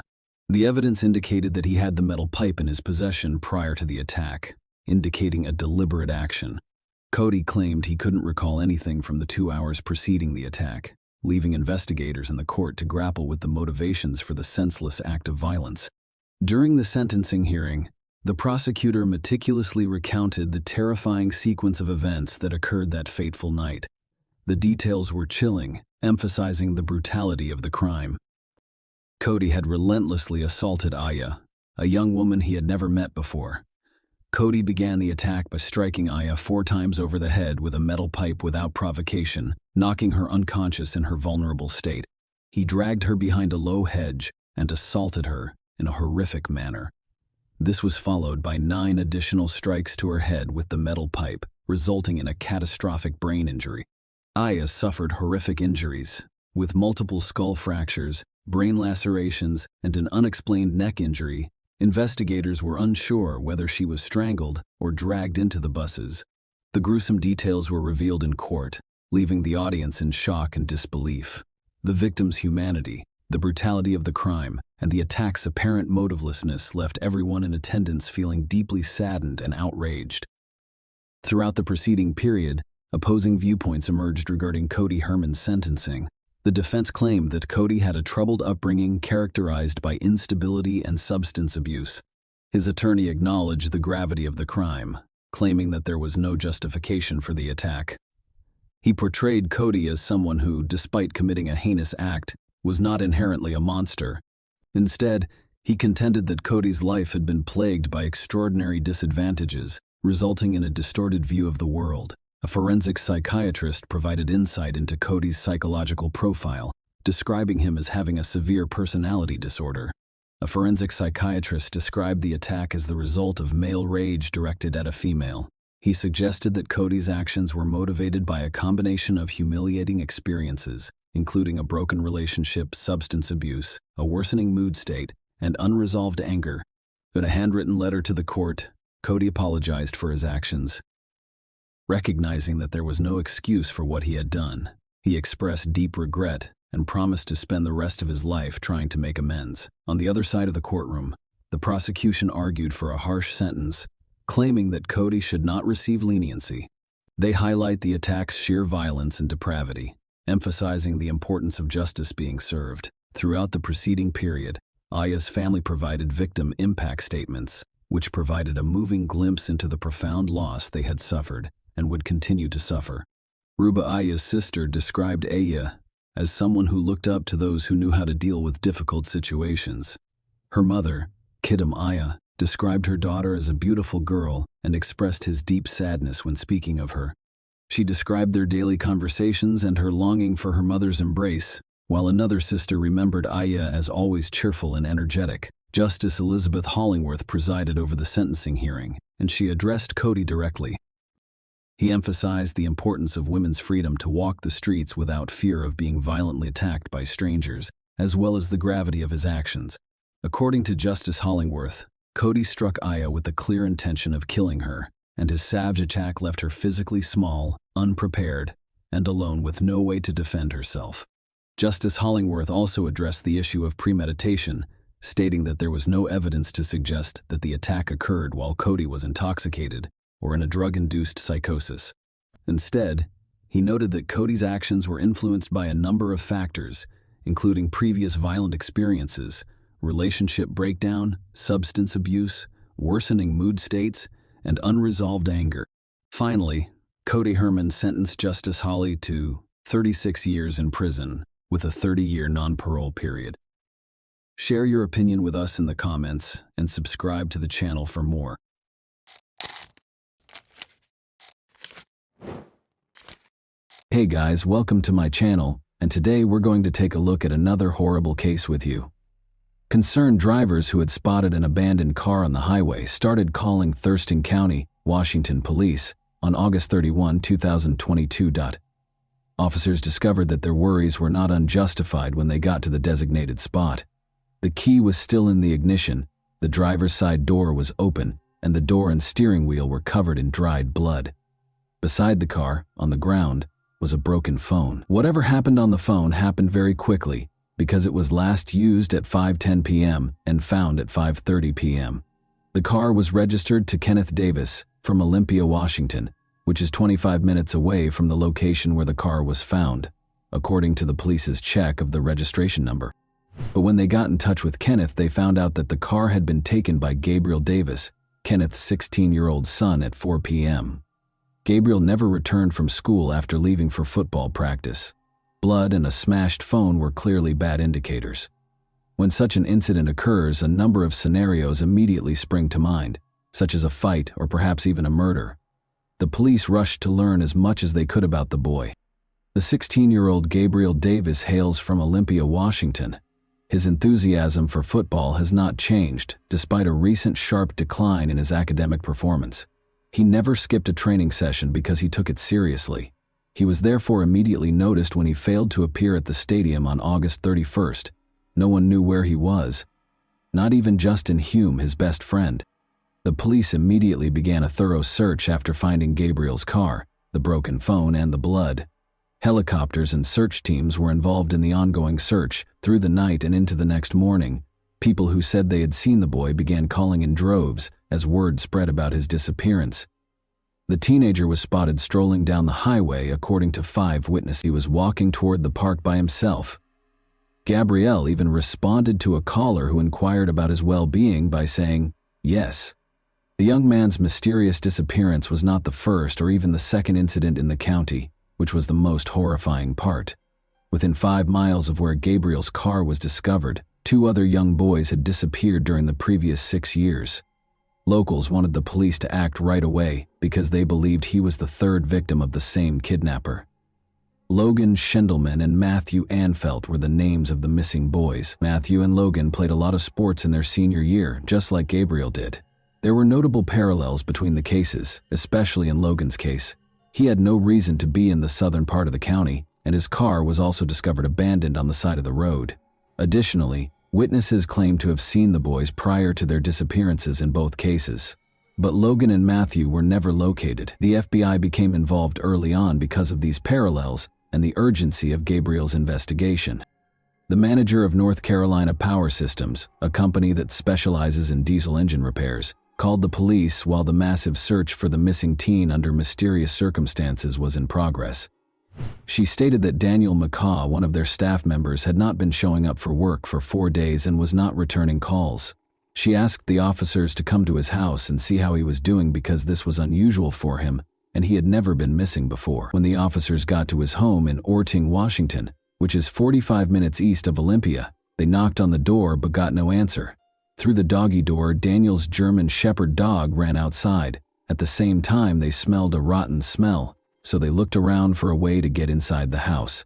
The evidence indicated that he had the metal pipe in his possession prior to the attack, indicating a deliberate action. Cody claimed he couldn't recall anything from the 2 hours preceding the attack, leaving investigators in the court to grapple with the motivations for the senseless act of violence. During the sentencing hearing, the prosecutor meticulously recounted the terrifying sequence of events that occurred that fateful night. The details were chilling, emphasizing the brutality of the crime. Cody had relentlessly assaulted Aya, a young woman he had never met before. Cody began the attack by striking Aya 4 times over the head with a metal pipe without provocation, knocking her unconscious in her vulnerable state. He dragged her behind a low hedge and assaulted her in a horrific manner. This was followed by 9 additional strikes to her head with the metal pipe, resulting in a catastrophic brain injury. Aya suffered horrific injuries, with multiple skull fractures, brain lacerations, and an unexplained neck injury. Investigators were unsure whether she was strangled or dragged into the buses. The gruesome details were revealed in court, leaving the audience in shock and disbelief. The victim's humanity, the brutality of the crime, and the attack's apparent motivelessness left everyone in attendance feeling deeply saddened and outraged. Throughout the preceding period, opposing viewpoints emerged regarding Cody Herman's sentencing. The defense claimed that Cody had a troubled upbringing characterized by instability and substance abuse. His attorney acknowledged the gravity of the crime, claiming that there was no justification for the attack. He portrayed Cody as someone who, despite committing a heinous act, was not inherently a monster. Instead, he contended that Cody's life had been plagued by extraordinary disadvantages, resulting in a distorted view of the world. A forensic psychiatrist provided insight into Cody's psychological profile, describing him as having a severe personality disorder. A forensic psychiatrist described the attack as the result of male rage directed at a female. He suggested that Cody's actions were motivated by a combination of humiliating experiences, including a broken relationship, substance abuse, a worsening mood state, and unresolved anger. In a handwritten letter to the court, Cody apologized for his actions. Recognizing that there was no excuse for what he had done, he expressed deep regret and promised to spend the rest of his life trying to make amends. On the other side of the courtroom, the prosecution argued for a harsh sentence, claiming that Cody should not receive leniency. They highlight the attack's sheer violence and depravity, emphasizing the importance of justice being served. Throughout the preceding period, Aya's family provided victim impact statements, which provided a moving glimpse into the profound loss they had suffered and would continue to suffer. Ruba, Aya's sister, described Aya as someone who looked up to those who knew how to deal with difficult situations. Her mother, Kidam Aya, described her daughter as a beautiful girl and expressed his deep sadness when speaking of her. She described their daily conversations and her longing for her mother's embrace, while another sister remembered Aya as always cheerful and energetic. Justice Elizabeth Hollingworth presided over the sentencing hearing, and she addressed Cody directly. He emphasized the importance of women's freedom to walk the streets without fear of being violently attacked by strangers, as well as the gravity of his actions. According to Justice Hollingworth, Cody struck Aya with the clear intention of killing her, and his savage attack left her physically small, unprepared, and alone with no way to defend herself. Justice Hollingworth also addressed the issue of premeditation, stating that there was no evidence to suggest that the attack occurred while Cody was intoxicated or in a drug-induced psychosis. Instead, he noted that Cody's actions were influenced by a number of factors, including previous violent experiences, relationship breakdown, substance abuse, worsening mood states, and unresolved anger. Finally, Cody Herman sentenced Justice Holly to 36 years in prison with a 30-year non-parole period. Share your opinion with us in the comments and subscribe to the channel for more. Hey guys, welcome to my channel, and today we're going to take a look at another horrible case with you. Concerned drivers who had spotted an abandoned car on the highway started calling Thurston County, Washington police on August 31, 2022. Officers discovered that their worries were not unjustified when they got to the designated spot. The key was still in the ignition, the driver's side door was open, and the door and steering wheel were covered in dried blood. Beside the car, on the ground, was a broken phone. Whatever happened on the phone happened very quickly, because it was last used at 5:10 p.m. and found at 5:30 p.m. The car was registered to Kenneth Davis from Olympia, Washington, which is 25 minutes away from the location where the car was found, according to the police's check of the registration number. But when they got in touch with Kenneth, they found out that the car had been taken by Gabriel Davis, Kenneth's 16-year-old son, at 4 p.m. Gabriel never returned from school after leaving for football practice. Blood and a smashed phone were clearly bad indicators. When such an incident occurs, a number of scenarios immediately spring to mind, such as a fight or perhaps even a murder. The police rushed to learn as much as they could about the boy. The 16-year-old Gabriel Davis hails from Olympia, Washington. His enthusiasm for football has not changed, despite a recent sharp decline in his academic performance. He never skipped a training session because he took it seriously. He was therefore immediately noticed when he failed to appear at the stadium on August 31st. No one knew where he was. Not even Justin Hume, his best friend. The police immediately began a thorough search after finding Gabriel's car, the broken phone, and the blood. Helicopters and search teams were involved in the ongoing search through the night and into the next morning. People who said they had seen the boy began calling in droves as word spread about his disappearance. The teenager was spotted strolling down the highway, according to 5 witnesses. He was walking toward the park by himself. Gabriel even responded to a caller who inquired about his well-being by saying, "Yes." The young man's mysterious disappearance was not the first or even the second incident in the county, which was the most horrifying part. Within 5 miles of where Gabriel's car was discovered, 2 other young boys had disappeared during the previous 6 years. Locals wanted the police to act right away because they believed he was the 3rd victim of the same kidnapper. Logan Schindelman and Matthew Anfelt were the names of the missing boys. Matthew and Logan played a lot of sports in their senior year, just like Gabriel did. There were notable parallels between the cases, especially in Logan's case. He had no reason to be in the southern part of the county, and his car was also discovered abandoned on the side of the road. Additionally, witnesses claimed to have seen the boys prior to their disappearances in both cases. But Logan and Matthew were never located. The FBI became involved early on because of these parallels and the urgency of Gabriel's investigation. The manager of North Carolina Power Systems, a company that specializes in diesel engine repairs, called the police while the massive search for the missing teen under mysterious circumstances was in progress. She stated that Daniel McCaw, one of their staff members, had not been showing up for work for 4 days and was not returning calls. She asked the officers to come to his house and see how he was doing because this was unusual for him and he had never been missing before. When the officers got to his home in Orting, Washington, which is 45 minutes east of Olympia, they knocked on the door but got no answer. Through the doggy door, Daniel's German Shepherd dog ran outside. At the same time, they smelled a rotten smell, so they looked around for a way to get inside the house.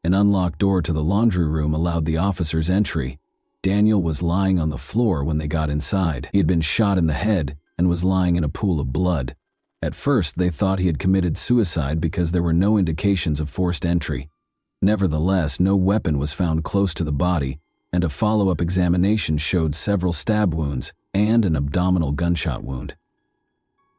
An unlocked door to the laundry room allowed the officers entry. Daniel was lying on the floor when they got inside. He had been shot in the head and was lying in a pool of blood. At first, they thought he had committed suicide because there were no indications of forced entry. Nevertheless, no weapon was found close to the body, and a follow-up examination showed several stab wounds and an abdominal gunshot wound.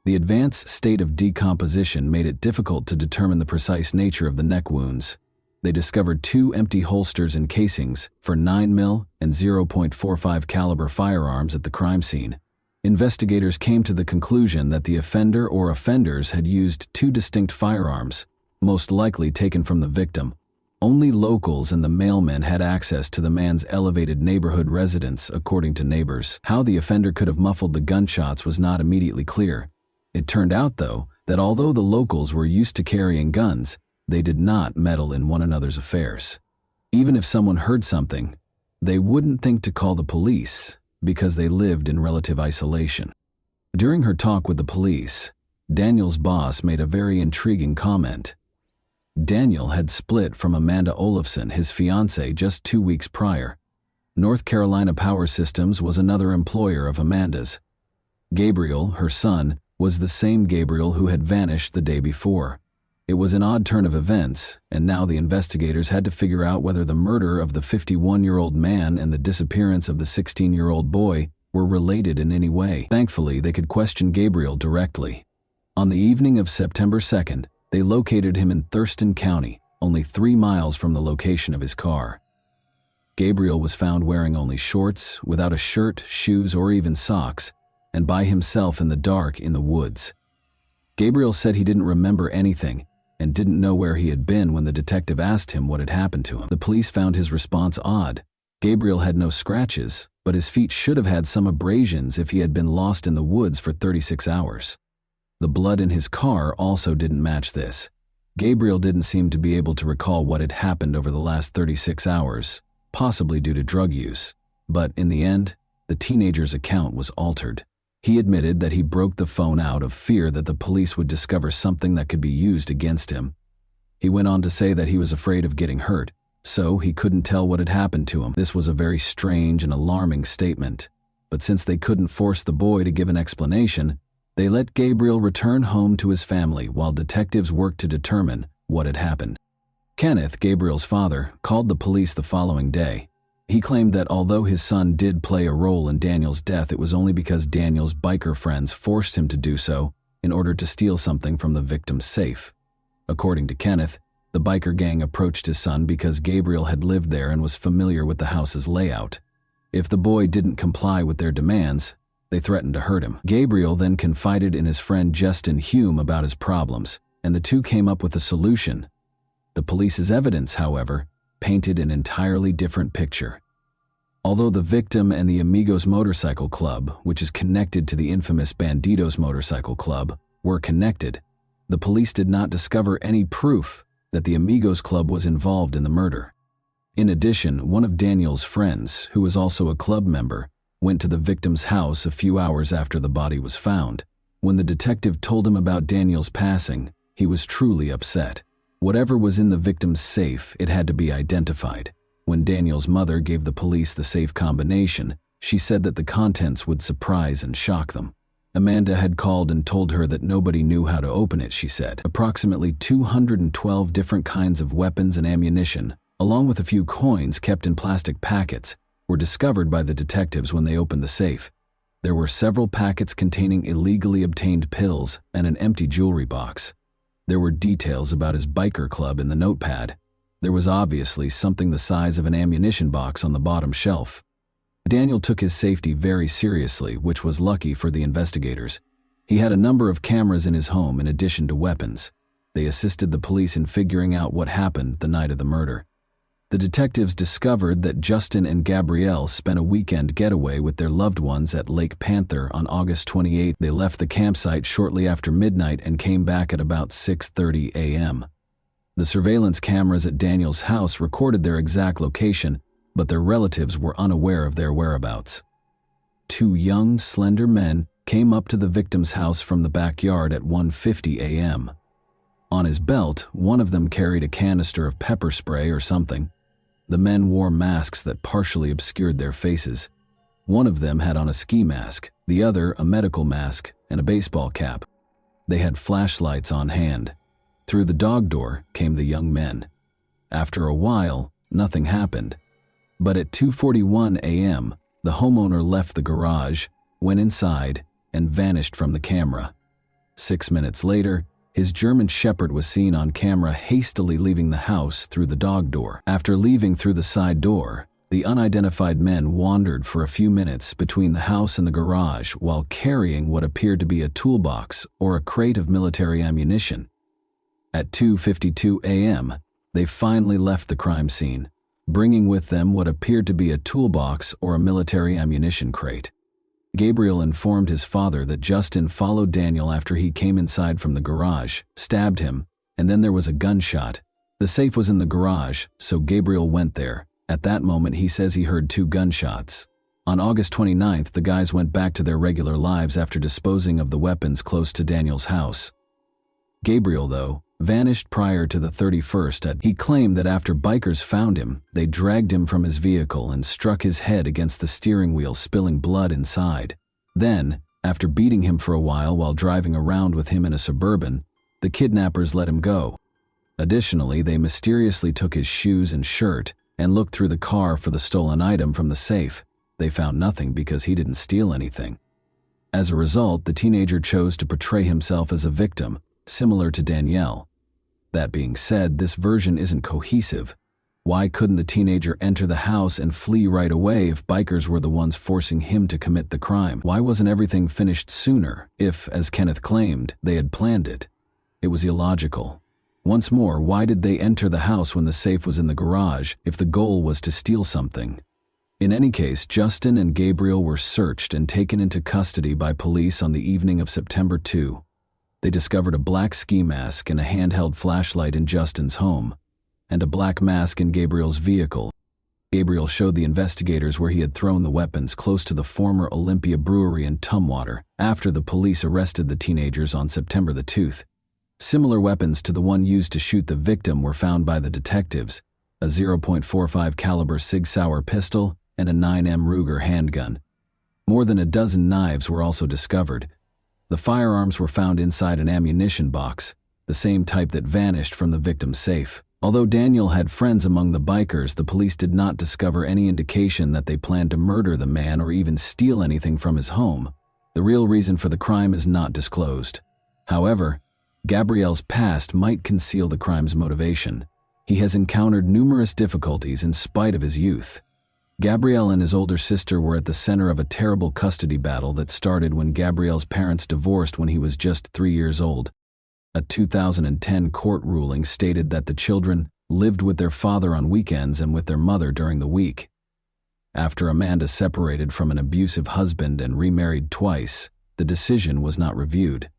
The advanced state of decomposition made it difficult to determine the precise nature of the neck wounds. They discovered 2 empty holsters and casings for 9mm and 0.45 caliber firearms at the crime scene. Investigators came to the conclusion that the offender or offenders had used 2 distinct firearms, most likely taken from the victim. Only locals and the mailmen had access to the man's elevated neighborhood residence, according to neighbors. How the offender could have muffled the gunshots was not immediately clear. It turned out, though, that although the locals were used to carrying guns, they did not meddle in one another's affairs. Even if someone heard something, they wouldn't think to call the police because they lived in relative isolation. During her talk with the police, Daniel's boss made a very intriguing comment. Daniel had split from Amanda Olafson, his fiancée, just 2 weeks prior. North Carolina Power Systems was another employer of Amanda's. Gabriel, her son, was the same Gabriel who had vanished the day before. It was an odd turn of events, and now the investigators had to figure out whether the murder of the 51-year-old man and the disappearance of the 16-year-old boy were related in any way. Thankfully, they could question Gabriel directly. On the evening of September 2nd, they located him in Thurston County, only 3 miles from the location of his car. Gabriel was found wearing only shorts, without a shirt, shoes, or even socks, and by himself in the dark in the woods. Gabriel said he didn't remember anything and didn't know where he had been when the detective asked him what had happened to him. The police found his response odd. Gabriel had no scratches, but his feet should have had some abrasions if he had been lost in the woods for 36 hours. The blood in his car also didn't match this. Gabriel didn't seem to be able to recall what had happened over the last 36 hours, possibly due to drug use. But in the end, the teenager's account was altered. He admitted that he broke the phone out of fear that the police would discover something that could be used against him. He went on to say that he was afraid of getting hurt, so he couldn't tell what had happened to him. This was a very strange and alarming statement, but since they couldn't force the boy to give an explanation, they let Gabriel return home to his family while detectives worked to determine what had happened. Kenneth, Gabriel's father, called the police the following day. He claimed that although his son did play a role in Daniel's death, it was only because Daniel's biker friends forced him to do so in order to steal something from the victim's safe. According to Kenneth, the biker gang approached his son because Gabriel had lived there and was familiar with the house's layout. If the boy didn't comply with their demands, they threatened to hurt him. Gabriel then confided in his friend Justin Hume about his problems, and the two came up with a solution. The police's evidence, however, painted an entirely different picture. Although the victim and the Amigos Motorcycle Club, which is connected to the infamous Bandidos Motorcycle Club, were connected, the police did not discover any proof that the Amigos Club was involved in the murder. In addition, one of Daniel's friends, who was also a club member, went to the victim's house a few hours after the body was found. When the detective told him about Daniel's passing, he was truly upset. Whatever was in the victim's safe, it had to be identified. When Daniel's mother gave the police the safe combination, she said that the contents would surprise and shock them. Amanda had called and told her that nobody knew how to open it, she said. Approximately 212 different kinds of weapons and ammunition, along with a few coins kept in plastic packets, were discovered by the detectives when they opened the safe. There were several packets containing illegally obtained pills and an empty jewelry box. There were details about his biker club in the notepad. There was obviously something the size of an ammunition box on the bottom shelf. Daniel took his safety very seriously, which was lucky for the investigators. He had a number of cameras in his home in addition to weapons. They assisted the police in figuring out what happened the night of the murder. The detectives discovered that Justin and Gabrielle spent a weekend getaway with their loved ones at Lake Panther on August 28. They left the campsite shortly after midnight and came back at about 6:30 a.m. The surveillance cameras at Daniel's house recorded their exact location, but their relatives were unaware of their whereabouts. Two young, slender men came up to the victim's house from the backyard at 1:50 a.m. On his belt, one of them carried a canister of pepper spray or something. The men wore masks that partially obscured their faces. One of them had on a ski mask, the other a medical mask and a baseball cap. They had flashlights on hand. Through the dog door came the young men. After a while, nothing happened. But at 2:41 a.m., the homeowner left the garage, went inside, and vanished from the camera. 6 minutes later, his German Shepherd was seen on camera hastily leaving the house through the dog door. After leaving through the side door, the unidentified men wandered for a few minutes between the house and the garage while carrying what appeared to be a toolbox or a crate of military ammunition. At 2:52 a.m., they finally left the crime scene, bringing with them what appeared to be a toolbox or a military ammunition crate. Gabriel informed his father that Justin followed Daniel after he came inside from the garage, stabbed him, and then there was a gunshot. The safe was in the garage, so Gabriel went there. At that moment, he says he heard 2 gunshots. On August 29th, the guys went back to their regular lives after disposing of the weapons close to Daniel's house. Gabriel, though, vanished prior to the 31st. He claimed that after bikers found him, they dragged him from his vehicle and struck his head against the steering wheel, spilling blood inside. Then, after beating him for a while driving around with him in a Suburban, the kidnappers let him go. Additionally, they mysteriously took his shoes and shirt and looked through the car for the stolen item from the safe. They found nothing because he didn't steal anything. As a result, the teenager chose to portray himself as a victim, similar to Danielle. That being said, this version isn't cohesive. Why couldn't the teenager enter the house and flee right away if bikers were the ones forcing him to commit the crime? Why wasn't everything finished sooner if, as Kenneth claimed, they had planned it? It was illogical. Once more, why did they enter the house when the safe was in the garage if the goal was to steal something? In any case, Justin and Gabriel were searched and taken into custody by police on the evening of September 2. They discovered a black ski mask and a handheld flashlight in Justin's home, and a black mask in Gabriel's vehicle. Gabriel showed the investigators where he had thrown the weapons close to the former Olympia Brewery in Tumwater. after the police arrested the teenagers on September the 2nd. Similar weapons to the one used to shoot the victim were found by the detectives, a .45 caliber Sig Sauer pistol and a 9mm Ruger handgun. More than a dozen knives were also discovered. The firearms were found inside an ammunition box, the same type that vanished from the victim's safe. Although Daniel had friends among the bikers, the police did not discover any indication that they planned to murder the man or even steal anything from his home. The real reason for the crime is not disclosed. However, Gabriel's past might conceal the crime's motivation. He has encountered numerous difficulties in spite of his youth. Gabriel and his older sister were at the center of a terrible custody battle that started when Gabriel's parents divorced when he was just 3 years old. A 2010 court ruling stated that the children lived with their father on weekends and with their mother during the week. After Amanda separated from an abusive husband and remarried twice, the decision was not reviewed.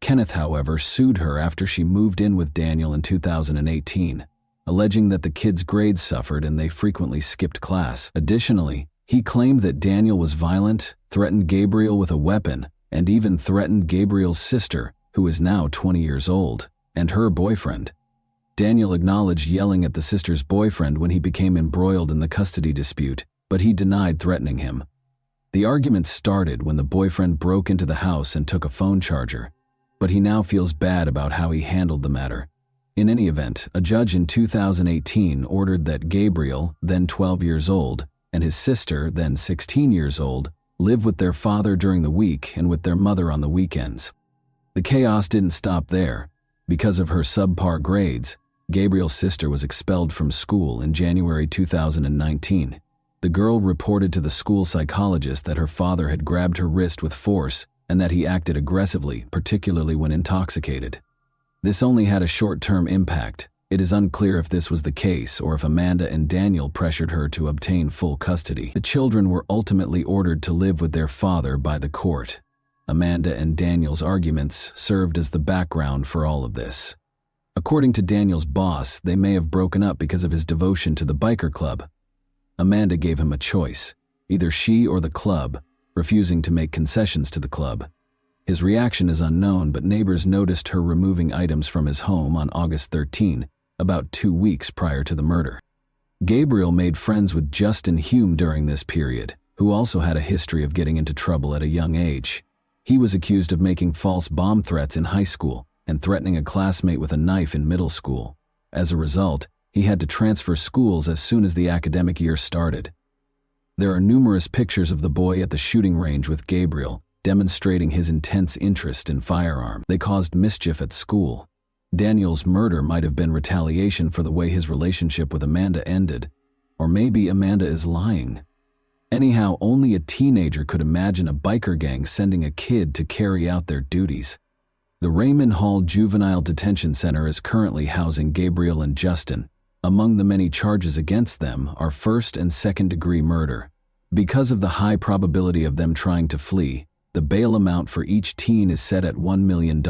Kenneth, however, sued her after she moved in with Daniel in 2018, alleging that the kids' grades suffered and they frequently skipped class. Additionally, he claimed that Daniel was violent, threatened Gabriel with a weapon, and even threatened Gabriel's sister, who is now 20 years old, and her boyfriend. Daniel acknowledged yelling at the sister's boyfriend when he became embroiled in the custody dispute, but he denied threatening him. The argument started when the boyfriend broke into the house and took a phone charger, but he now feels bad about how he handled the matter. In any event, a judge in 2018 ordered that Gabriel, then 12 years old, and his sister, then 16 years old, live with their father during the week and with their mother on the weekends. The chaos didn't stop there. Because of her subpar grades, Gabriel's sister was expelled from school in January 2019. The girl reported to the school psychologist that her father had grabbed her wrist with force and that he acted aggressively, particularly when intoxicated. This only had a short-term impact. It is unclear if this was the case or if Amanda and Daniel pressured her to obtain full custody. The children were ultimately ordered to live with their father by the court. Amanda and Daniel's arguments served as the background for all of this. According to Daniel's boss, they may have broken up because of his devotion to the biker club. Amanda gave him a choice, either she or the club, refusing to make concessions to the club. His reaction is unknown, but neighbors noticed her removing items from his home on August 13, about 2 weeks prior to the murder. Gabriel made friends with Justin Hume during this period, who also had a history of getting into trouble at a young age. He was accused of making false bomb threats in high school and threatening a classmate with a knife in middle school. As a result, he had to transfer schools as soon as the academic year started. There are numerous pictures of the boy at the shooting range with Gabriel, demonstrating his intense interest in firearms. They caused mischief at school. Daniel's murder might have been retaliation for the way his relationship with Amanda ended, or maybe Amanda is lying. Anyhow, only a teenager could imagine a biker gang sending a kid to carry out their duties. The Raymond Hall Juvenile Detention Center is currently housing Gabriel and Justin. Among the many charges against them are first- and second-degree murder. Because of the high probability of them trying to flee, the bail amount for each teen is set at $1 million.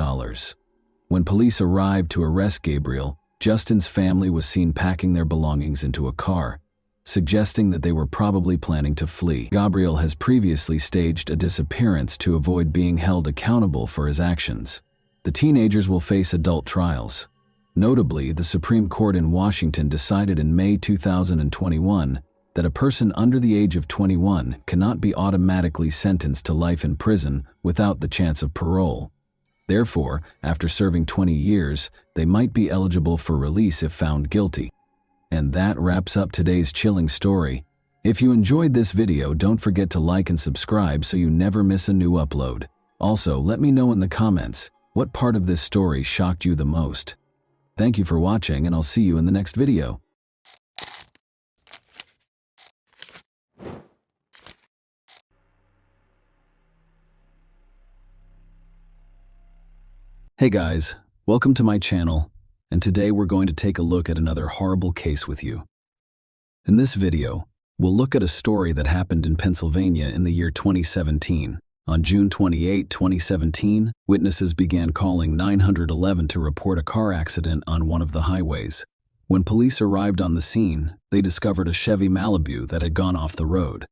When police arrived to arrest Gabriel, Justin's family was seen packing their belongings into a car, suggesting that they were probably planning to flee. Gabriel has previously staged a disappearance to avoid being held accountable for his actions. The teenagers will face adult trials. Notably, the Supreme Court in Washington decided in May 2021 that a person under the age of 21 cannot be automatically sentenced to life in prison without the chance of parole. Therefore, after serving 20 years, they might be eligible for release if found guilty. And that wraps up today's chilling story. If you enjoyed this video, don't forget to like and subscribe so you never miss a new upload. Also, let me know in the comments, what part of this story shocked you the most? Thank you for watching, and I'll see you in the next video. Hey guys, welcome to my channel, and today we're going to take a look at another horrible case with you. In this video, we'll look at a story that happened in Pennsylvania in the year 2017. On June 28, 2017, witnesses began calling 911 to report a car accident on one of the highways. When police arrived on the scene, they discovered a Chevy Malibu that had gone off the road.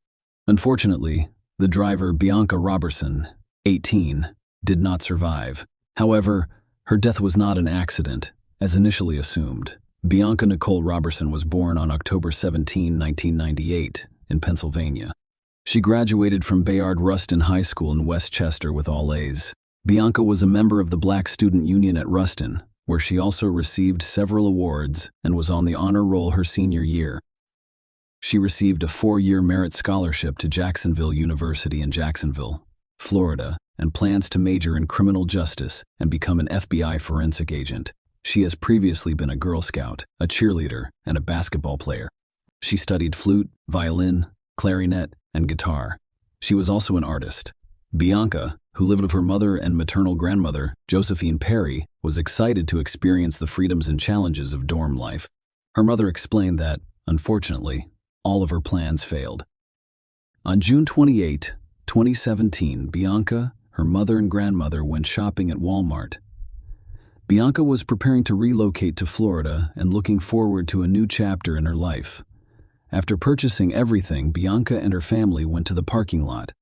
Unfortunately, the driver, Bianca Robertson, 18, did not survive. However, her death was not an accident, as initially assumed. Bianca Nicole Robertson was born on October 17, 1998, in Pennsylvania. She graduated from Bayard Rustin High School in Westchester with all A's. Bianca was a member of the Black Student Union at Rustin, where she also received several awards and was on the honor roll her senior year. She received a 4-year merit scholarship to Jacksonville University in Jacksonville, Florida, and plans to major in criminal justice and become an FBI forensic agent. She has previously been a Girl Scout, a cheerleader, and a basketball player. She studied flute, violin, clarinet, and guitar. She was also an artist. Bianca, who lived with her mother and maternal grandmother, Josephine Perry, was excited to experience the freedoms and challenges of dorm life. Her mother explained that, unfortunately, all of her plans failed. On June 28, 2017, Bianca, her mother and grandmother went shopping at Walmart. Bianca was preparing to relocate to Florida and looking forward to a new chapter in her life. After purchasing everything, Bianca and her family went to the parking lot.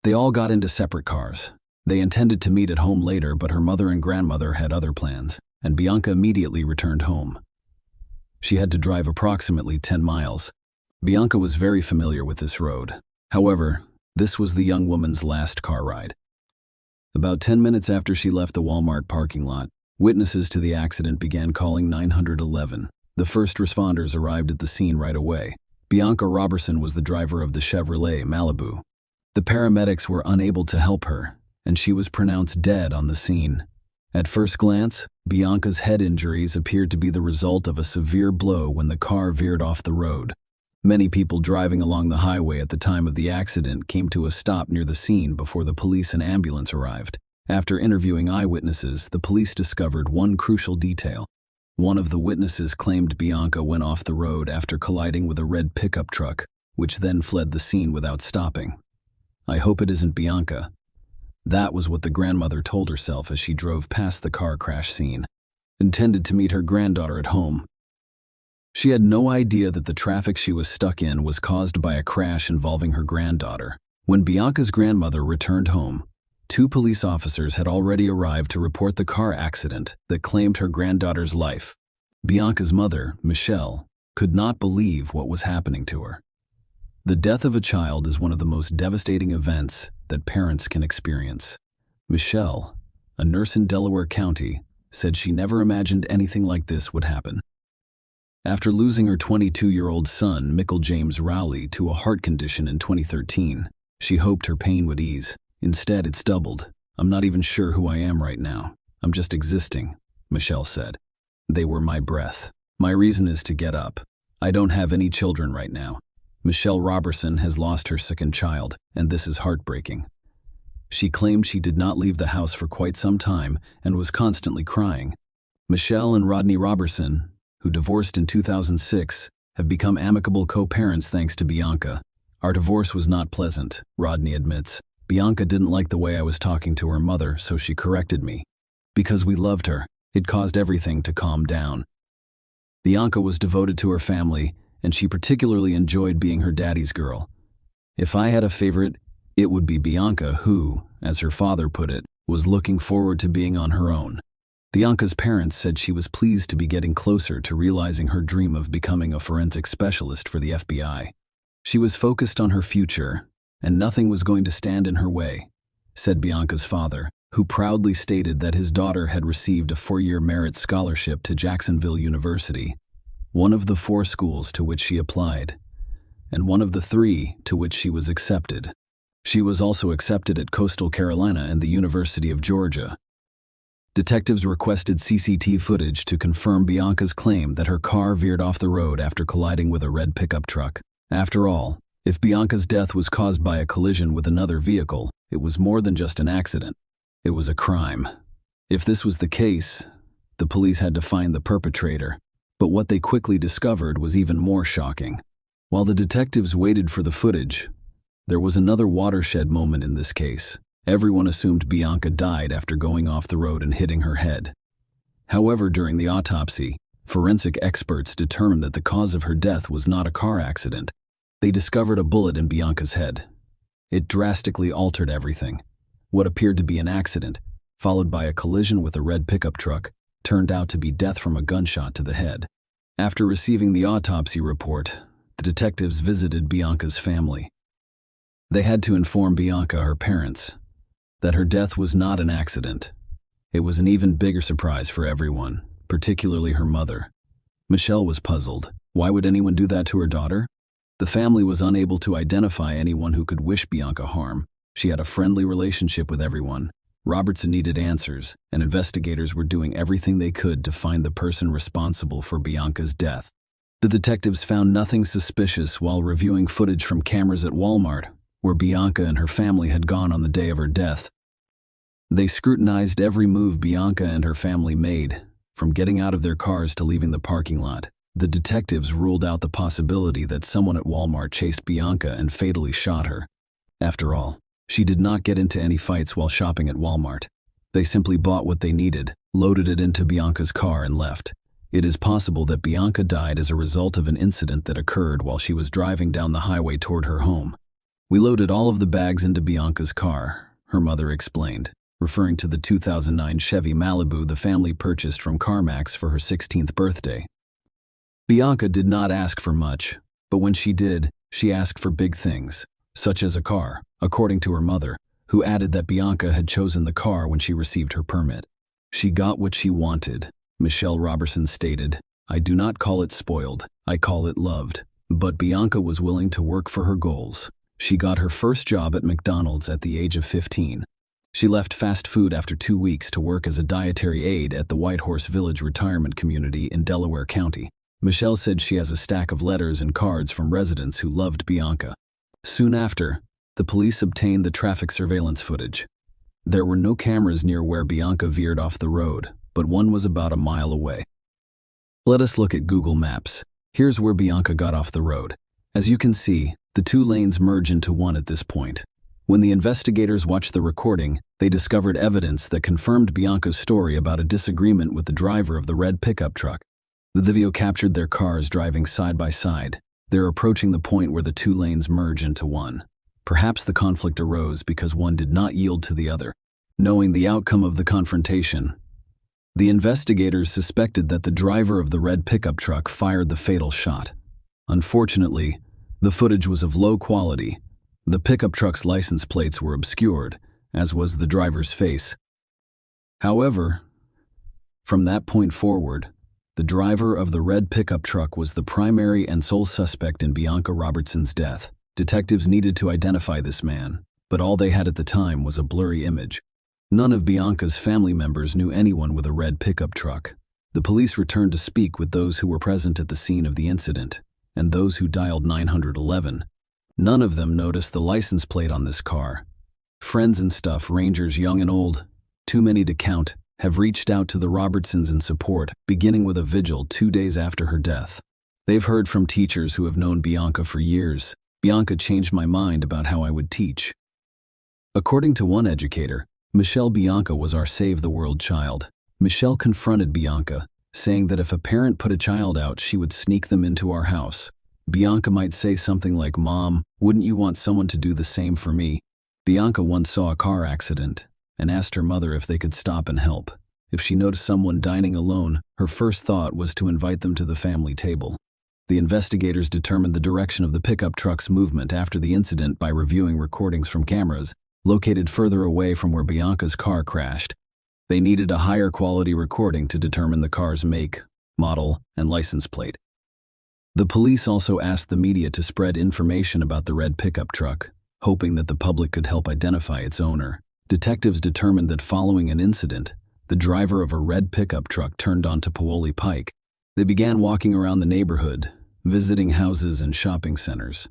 They all got into separate cars. They intended to meet at home later, but her mother and grandmother had other plans, and Bianca immediately returned home. She had to drive approximately 10 miles. Bianca was very familiar with this road. However, this was the young woman's last car ride. About 10 minutes after she left the Walmart parking lot, witnesses to the accident began calling 911. The first responders arrived at the scene right away. Bianca Robertson was the driver of the Chevrolet Malibu. The paramedics were unable to help her, and she was pronounced dead on the scene. At first glance, Bianca's head injuries appeared to be the result of a severe blow when the car veered off the road. Many people driving along the highway at the time of the accident came to a stop near the scene before the police and ambulance arrived. After interviewing eyewitnesses, the police discovered one crucial detail. One of the witnesses claimed Bianca went off the road after colliding with a red pickup truck, which then fled the scene without stopping. "I hope it isn't Bianca." That was what the grandmother told herself as she drove past the car crash scene, intended to meet her granddaughter at home. She had no idea that the traffic she was stuck in was caused by a crash involving her granddaughter. When Bianca's grandmother returned home, 2 police officers had already arrived to report the car accident that claimed her granddaughter's life. Bianca's mother, Michelle, could not believe what was happening to her. The death of a child is one of the most devastating events that parents can experience. Michelle, a nurse in Delaware County, said she never imagined anything like this would happen. After losing her 22-year-old son, Michael James Rowley, to a heart condition in 2013, she hoped her pain would ease. Instead, it's doubled. "I'm not even sure who I am right now. I'm just existing," Michelle said. "They were my breath. My reason is to get up. I don't have any children right now." Michelle Robertson has lost her second child, and this is heartbreaking. She claimed she did not leave the house for quite some time and was constantly crying. Michelle and Rodney Robertson, who divorced in 2006, have become amicable co-parents thanks to Bianca. "Our divorce was not pleasant," Rodney admits. "Bianca didn't like the way I was talking to her mother, so she corrected me. Because we loved her, it caused everything to calm down." Bianca was devoted to her family, and she particularly enjoyed being her daddy's girl. "If I had a favorite, it would be Bianca, who, as her father put it, was looking forward to being on her own." Bianca's parents said she was pleased to be getting closer to realizing her dream of becoming a forensic specialist for the FBI. She was focused on her future, and nothing was going to stand in her way, said Bianca's father, who proudly stated that his daughter had received a 4-year merit scholarship to Jacksonville University, one of the 4 schools to which she applied, and one of the 3 to which she was accepted. She was also accepted at Coastal Carolina and the University of Georgia. Detectives requested CCTV footage to confirm Bianca's claim that her car veered off the road after colliding with a red pickup truck. After all, if Bianca's death was caused by a collision with another vehicle, it was more than just an accident. It was a crime. If this was the case, the police had to find the perpetrator. But what they quickly discovered was even more shocking. While the detectives waited for the footage, there was another watershed moment in this case. Everyone assumed Bianca died after going off the road and hitting her head. However, during the autopsy, forensic experts determined that the cause of her death was not a car accident. They discovered a bullet in Bianca's head. It drastically altered everything. What appeared to be an accident, followed by a collision with a red pickup truck, turned out to be death from a gunshot to the head. After receiving the autopsy report, the detectives visited Bianca's family. They had to inform Bianca, her parents, that her death was not an accident. It was an even bigger surprise for everyone, particularly her mother. Michelle was puzzled. Why would anyone do that to her daughter? The family was unable to identify anyone who could wish Bianca harm. She had a friendly relationship with everyone. Robertson needed answers, and investigators were doing everything they could to find the person responsible for Bianca's death. The detectives found nothing suspicious while reviewing footage from cameras at Walmart, where Bianca and her family had gone on the day of her death. They scrutinized every move Bianca and her family made, from getting out of their cars to leaving the parking lot. The detectives ruled out the possibility that someone at Walmart chased Bianca and fatally shot her. After all, she did not get into any fights while shopping at Walmart. They simply bought what they needed, loaded it into Bianca's car, and left. It is possible that Bianca died as a result of an incident that occurred while she was driving down the highway toward her home. We loaded all of the bags into Bianca's car, her mother explained, referring to the 2009 Chevy Malibu the family purchased from CarMax for her 16th birthday. Bianca did not ask for much, but when she did, she asked for big things, such as a car, according to her mother, who added that Bianca had chosen the car when she received her permit. She got what she wanted, Michelle Robertson stated. I do not call it spoiled, I call it loved. But Bianca was willing to work for her goals. She got her first job at McDonald's at the age of 15. She left fast food after 2 weeks to work as a dietary aide at the Whitehorse Village retirement community in Delaware County. Michelle said she has a stack of letters and cards from residents who loved Bianca. Soon after, the police obtained the traffic surveillance footage. There were no cameras near where Bianca veered off the road, but one was about a mile away. Let us look at Google Maps. Here's where Bianca got off the road. As you can see, the two lanes merge into one at this point. When the investigators watched the recording, they discovered evidence that confirmed Bianca's story about a disagreement with the driver of the red pickup truck. The video captured their cars driving side by side. They're approaching the point where the two lanes merge into one. Perhaps the conflict arose because one did not yield to the other. Knowing the outcome of the confrontation, the investigators suspected that the driver of the red pickup truck fired the fatal shot. Unfortunately, the footage was of low quality. The pickup truck's license plates were obscured, as was the driver's face. However, from that point forward, the driver of the red pickup truck was the primary and sole suspect in Bianca Robertson's death. Detectives needed to identify this man, but all they had at the time was a blurry image. None of Bianca's family members knew anyone with a red pickup truck. The police returned to speak with those who were present at the scene of the incident, and those who dialed 911. None of them noticed the license plate on this car. Friends and stuff, rangers young and old, too many to count, have reached out to the Robertsons in support, beginning with a vigil 2 days after her death. They've heard from teachers who have known Bianca for years. Bianca changed my mind about how I would teach. According to one educator, Michelle Bianca was our Save the World child. Michelle confronted Bianca, saying that if a parent put a child out, she would sneak them into our house. Bianca might say something like, "Mom, wouldn't you want someone to do the same for me?" Bianca once saw a car accident and asked her mother if they could stop and help. If she noticed someone dining alone, her first thought was to invite them to the family table. The investigators determined the direction of the pickup truck's movement after the incident by reviewing recordings from cameras located further away from where Bianca's car crashed. They needed a higher quality recording to determine the car's make, model, and license plate. The police also asked the media to spread information about the red pickup truck, hoping that the public could help identify its owner. Detectives determined that following an incident, the driver of a red pickup truck turned onto Paoli Pike. They began walking around the neighborhood, visiting houses and shopping centers.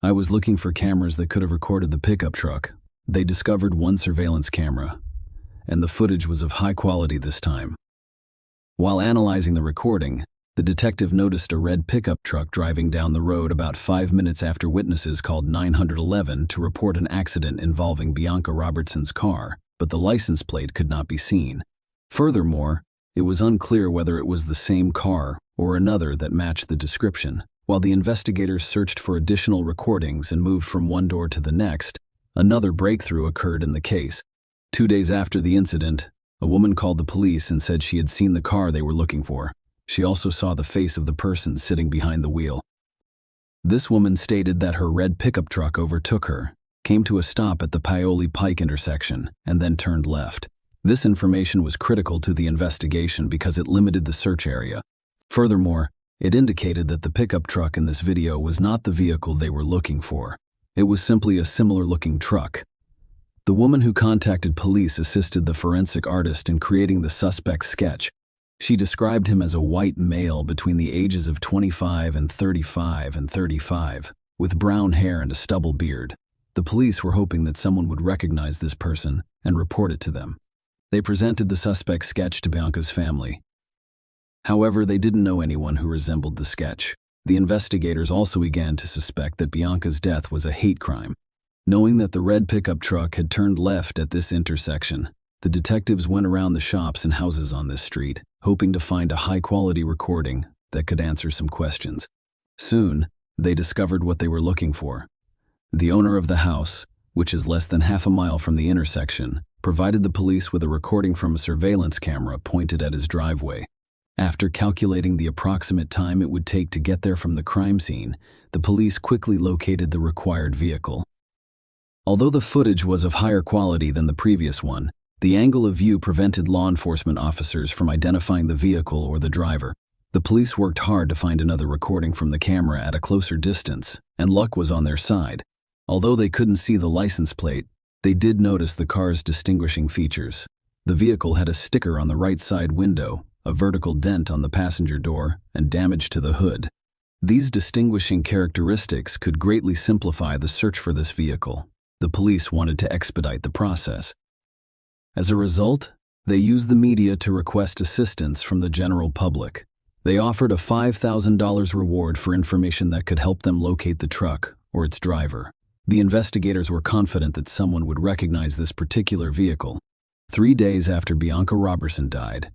I was looking for cameras that could have recorded the pickup truck. They discovered one surveillance camera, and the footage was of high quality this time. While analyzing the recording, the detective noticed a red pickup truck driving down the road about 5 minutes after witnesses called 911 to report an accident involving Bianca Robertson's car, but the license plate could not be seen. Furthermore, it was unclear whether it was the same car or another that matched the description. While the investigators searched for additional recordings and moved from one door to the next, Another breakthrough occurred in the case. 2 days after the incident, a woman called the police and said she had seen the car they were looking for. She also saw the face of the person sitting behind the wheel. This woman stated that her red pickup truck overtook her, came to a stop at the Paoli Pike intersection, and then turned left. This information was critical to the investigation because it limited the search area. Furthermore, it indicated that the pickup truck in this video was not the vehicle they were looking for. It was simply a similar-looking truck. The woman who contacted police assisted the forensic artist in creating the suspect's sketch. She described him as a white male between the ages of 25 and 35, with brown hair and a stubble beard. The police were hoping that someone would recognize this person and report it to them. They presented the suspect's sketch to Bianca's family. However, they didn't know anyone who resembled the sketch. The investigators also began to suspect that Bianca's death was a hate crime. Knowing that the red pickup truck had turned left at this intersection, the detectives went around the shops and houses on this street, hoping to find a high-quality recording that could answer some questions. Soon, they discovered what they were looking for. The owner of the house, which is less than half a mile from the intersection, provided the police with a recording from a surveillance camera pointed at his driveway. After calculating the approximate time it would take to get there from the crime scene, the police quickly located the required vehicle. Although the footage was of higher quality than the previous one, the angle of view prevented law enforcement officers from identifying the vehicle or the driver. The police worked hard to find another recording from the camera at a closer distance, and luck was on their side. Although they couldn't see the license plate, they did notice the car's distinguishing features. The vehicle had a sticker on the right side window, a vertical dent on the passenger door, and damage to the hood. These distinguishing characteristics could greatly simplify the search for this vehicle. The police wanted to expedite the process. As a result, they used the media to request assistance from the general public. They offered a $5,000 reward for information that could help them locate the truck or its driver. The investigators were confident that someone would recognize this particular vehicle. 3 days after Bianca Robertson died,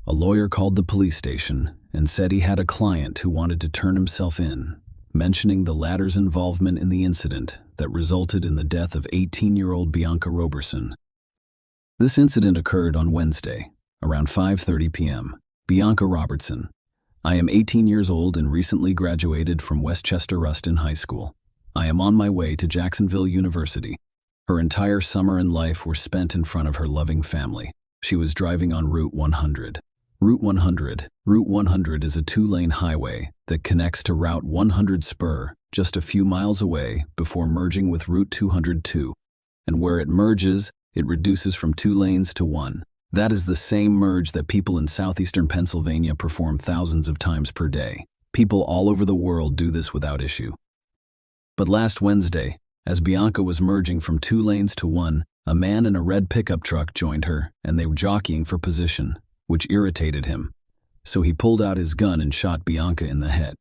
a lawyer called the police station and said he had a client who wanted to turn himself in, mentioning the latter's involvement in the incident that resulted in the death of 18-year-old Bianca Robertson. This incident occurred on Wednesday, around 5:30 p.m. Bianca Robertson. I am 18 years old and recently graduated from Westchester Ruston High School. I am on my way to Jacksonville University. Her entire summer and life were spent in front of her loving family. She was driving on Route 100. Route 100 is a 2-lane highway that connects to Route 100 Spur just a few miles away before merging with Route 202. And where it merges, it reduces from 2 lanes to 1. That is the same merge that people in southeastern Pennsylvania perform thousands of times per day. People all over the world do this without issue. But last Wednesday, as Bianca was merging from 2 lanes to 1, a man in a red pickup truck joined her, and they were jockeying for position, which irritated him. So he pulled out his gun and shot Bianca in the head.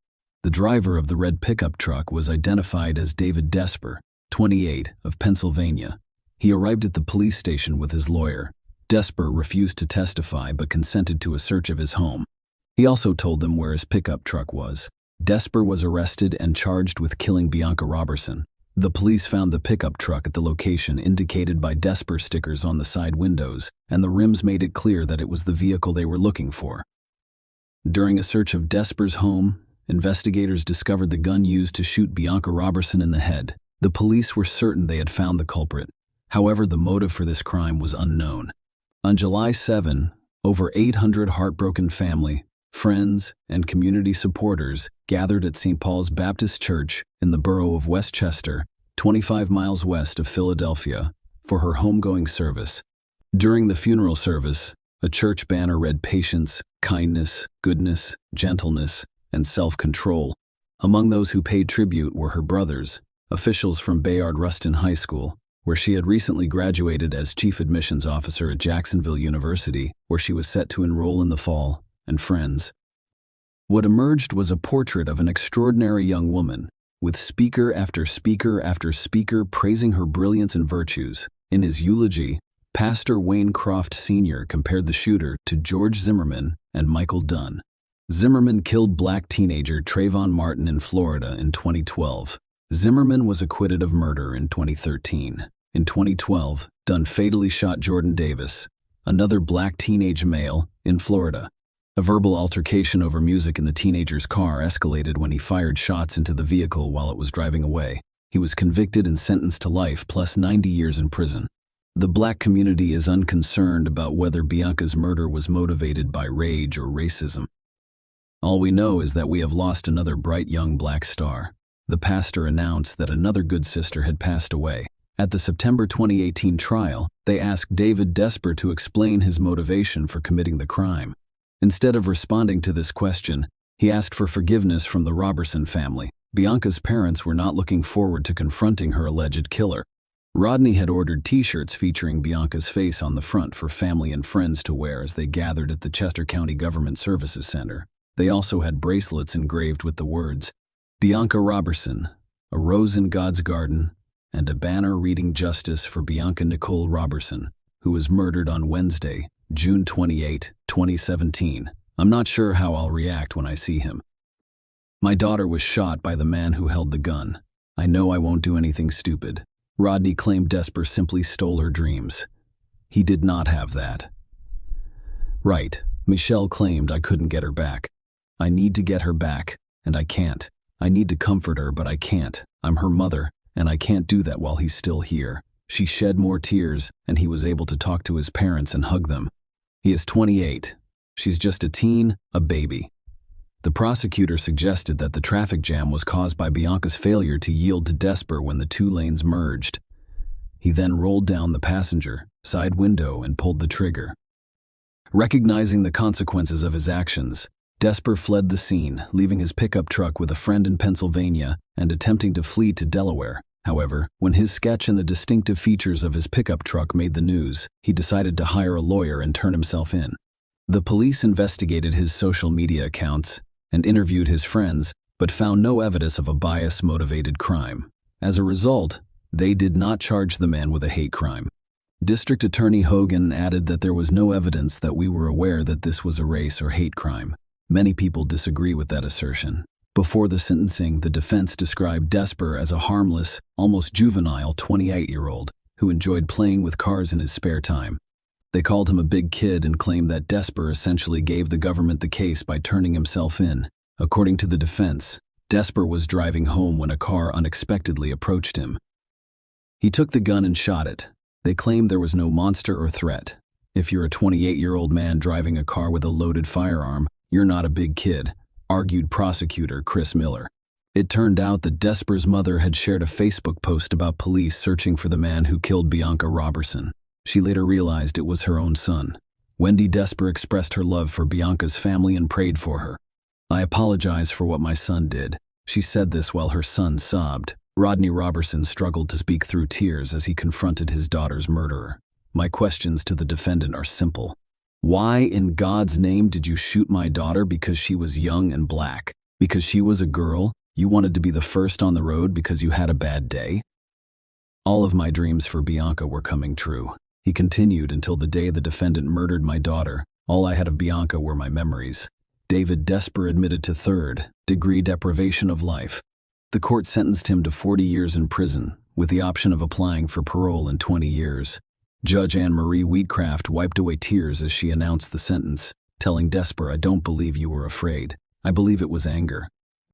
The driver of the red pickup truck was identified as David Desper, 28, of Pennsylvania. He arrived at the police station with his lawyer. Desper refused to testify but consented to a search of his home. He also told them where his pickup truck was. Desper was arrested and charged with killing Bianca Robertson. The police found the pickup truck at the location indicated by Desper stickers on the side windows, and the rims made it clear that it was the vehicle they were looking for. During a search of Desper's home, investigators discovered the gun used to shoot Bianca Robertson in the head. The police were certain they had found the culprit. However, the motive for this crime was unknown. On July 7, over 800 heartbroken family, friends, and community supporters gathered at St. Paul's Baptist Church in the borough of Westchester, 25 miles west of Philadelphia, for her homegoing service. During the funeral service, a church banner read patience, kindness, goodness, gentleness, and self-control. Among those who paid tribute were her brothers, officials from Bayard Rustin High School, where she had recently graduated as chief admissions officer at Jacksonville University, where she was set to enroll in the fall, and friends. What emerged was a portrait of an extraordinary young woman, with speaker after speaker after speaker praising her brilliance and virtues. In his eulogy, Pastor Wayne Croft Sr. compared the shooter to George Zimmerman and Michael Dunn. Zimmerman killed black teenager Trayvon Martin in Florida in 2012. Zimmerman was acquitted of murder in 2013. In 2012, Dunn fatally shot Jordan Davis, another black teenage male, in Florida. A verbal altercation over music in the teenager's car escalated when he fired shots into the vehicle while it was driving away. He was convicted and sentenced to life plus 90 years in prison. The black community is unconcerned about whether Bianca's murder was motivated by rage or racism. All we know is that we have lost another bright young black star. The pastor announced that another good sister had passed away. At the September 2018 trial, they asked David Desper to explain his motivation for committing the crime. Instead of responding to this question, he asked for forgiveness from the Roberson family. Bianca's parents were not looking forward to confronting her alleged killer. Rodney had ordered T-shirts featuring Bianca's face on the front for family and friends to wear as they gathered at the Chester County Government Services Center. They also had bracelets engraved with the words, "Bianca Roberson, a rose in God's garden," and a banner reading "Justice for Bianca Nicole Roberson, who was murdered on Wednesday, June 28, 2017. I'm not sure how I'll react when I see him. My daughter was shot by the man who held the gun. I know I won't do anything stupid. Rodney claimed Desper simply stole her dreams. He did not have that. Right, Michelle claimed I couldn't get her back. I need to get her back, and I can't. I need to comfort her, but I can't. I'm her mother, and I can't do that while he's still here. She shed more tears, and he was able to talk to his parents and hug them. He is 28. She's just a teen, a baby. The prosecutor suggested that the traffic jam was caused by Bianca's failure to yield to Desper when the two lanes merged. He then rolled down the passenger side window and pulled the trigger. Recognizing the consequences of his actions, Desper fled the scene, leaving his pickup truck with a friend in Pennsylvania and attempting to flee to Delaware. However, when his sketch and the distinctive features of his pickup truck made the news, he decided to hire a lawyer and turn himself in. The police investigated his social media accounts and interviewed his friends, but found no evidence of a bias-motivated crime. As a result, they did not charge the man with a hate crime. District Attorney Hogan added that there was no evidence that we were aware that this was a race or hate crime. Many people disagree with that assertion. Before the sentencing, the defense described Desper as a harmless, almost juvenile 28-year-old who enjoyed playing with cars in his spare time. They called him a big kid and claimed that Desper essentially gave the government the case by turning himself in. According to the defense, Desper was driving home when a car unexpectedly approached him. He took the gun and shot it. They claimed there was no monster or threat. If you're a 28-year-old man driving a car with a loaded firearm, you're not a big kid, argued prosecutor Chris Miller. It turned out that Desper's mother had shared a Facebook post about police searching for the man who killed Bianca Roberson. She later realized it was her own son. Wendy Desper expressed her love for Bianca's family and prayed for her. "I apologize for what my son did." She said this while her son sobbed. Rodney Roberson struggled to speak through tears as he confronted his daughter's murderer. "My questions to the defendant are simple. Why in God's name did you shoot my daughter because she was young and black? Because she was a girl? You wanted to be the first on the road because you had a bad day?" "All of my dreams for Bianca were coming true." He continued, "Until the day the defendant murdered my daughter, all I had of Bianca were my memories." David Desper admitted to third-degree deprivation of life. The court sentenced him to 40 years in prison, with the option of applying for parole in 20 years. Judge Anne Marie Wheatcraft wiped away tears as she announced the sentence, telling Desper, "I don't believe you were afraid. I believe it was anger."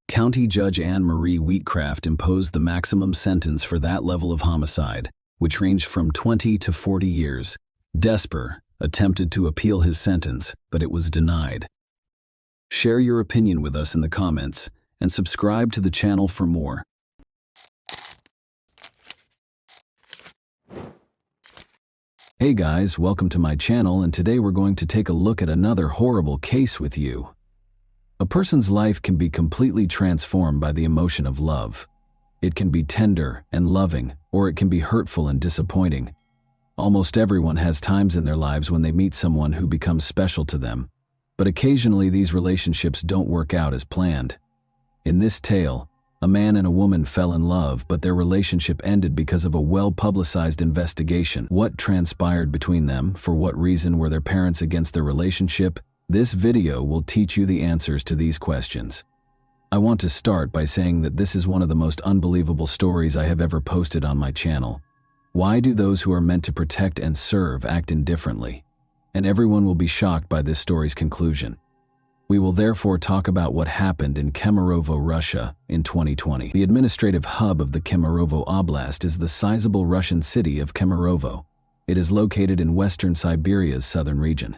County Judge Anne Marie Wheatcraft imposed the maximum sentence for that level of homicide, which ranged from 20 to 40 years. Desper attempted to appeal his sentence, but it was denied. Share your opinion with us in the comments, and subscribe to the channel for more. Hey guys, welcome to my channel, and today we're going to take a look at another horrible case with you. A person's life can be completely transformed by the emotion of love. It can be tender and loving, or it can be hurtful and disappointing. Almost everyone has times in their lives when they meet someone who becomes special to them, but occasionally these relationships don't work out as planned. In this tale, a man and a woman fell in love, but their relationship ended because of a well-publicized investigation. What transpired between them? For what reason were their parents against their relationship? This video will teach you the answers to these questions. I want to start by saying that this is one of the most unbelievable stories I have ever posted on my channel. Why do those who are meant to protect and serve act indifferently? And everyone will be shocked by this story's conclusion. We will therefore talk about what happened in Kemerovo, Russia in 2020. The administrative hub of the Kemerovo Oblast is the sizable Russian city of Kemerovo. It is located in western Siberia's southern region.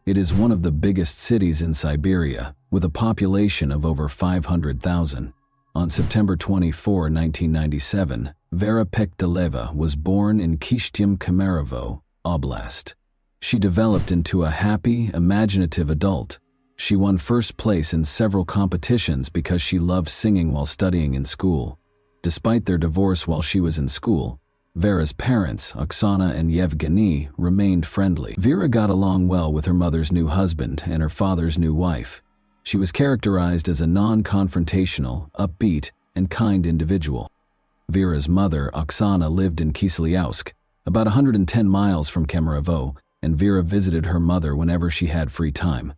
It is one of the biggest cities in Siberia, with a population of over 500,000. On September 24, 1997, Vera Pekdeleva was born in Kishtym, Kemerovo Oblast. She developed into a happy, imaginative adult. She won first place in several competitions because she loved singing while studying in school. Despite their divorce while she was in school, Vera's parents, Oksana and Yevgeny, remained friendly. Vera got along well with her mother's new husband and her father's new wife. She was characterized as a non-confrontational, upbeat, and kind individual. Vera's mother, Oksana, lived in Kiselyovsk, about 110 miles from Kemerovo, and Vera visited her mother whenever she had free time.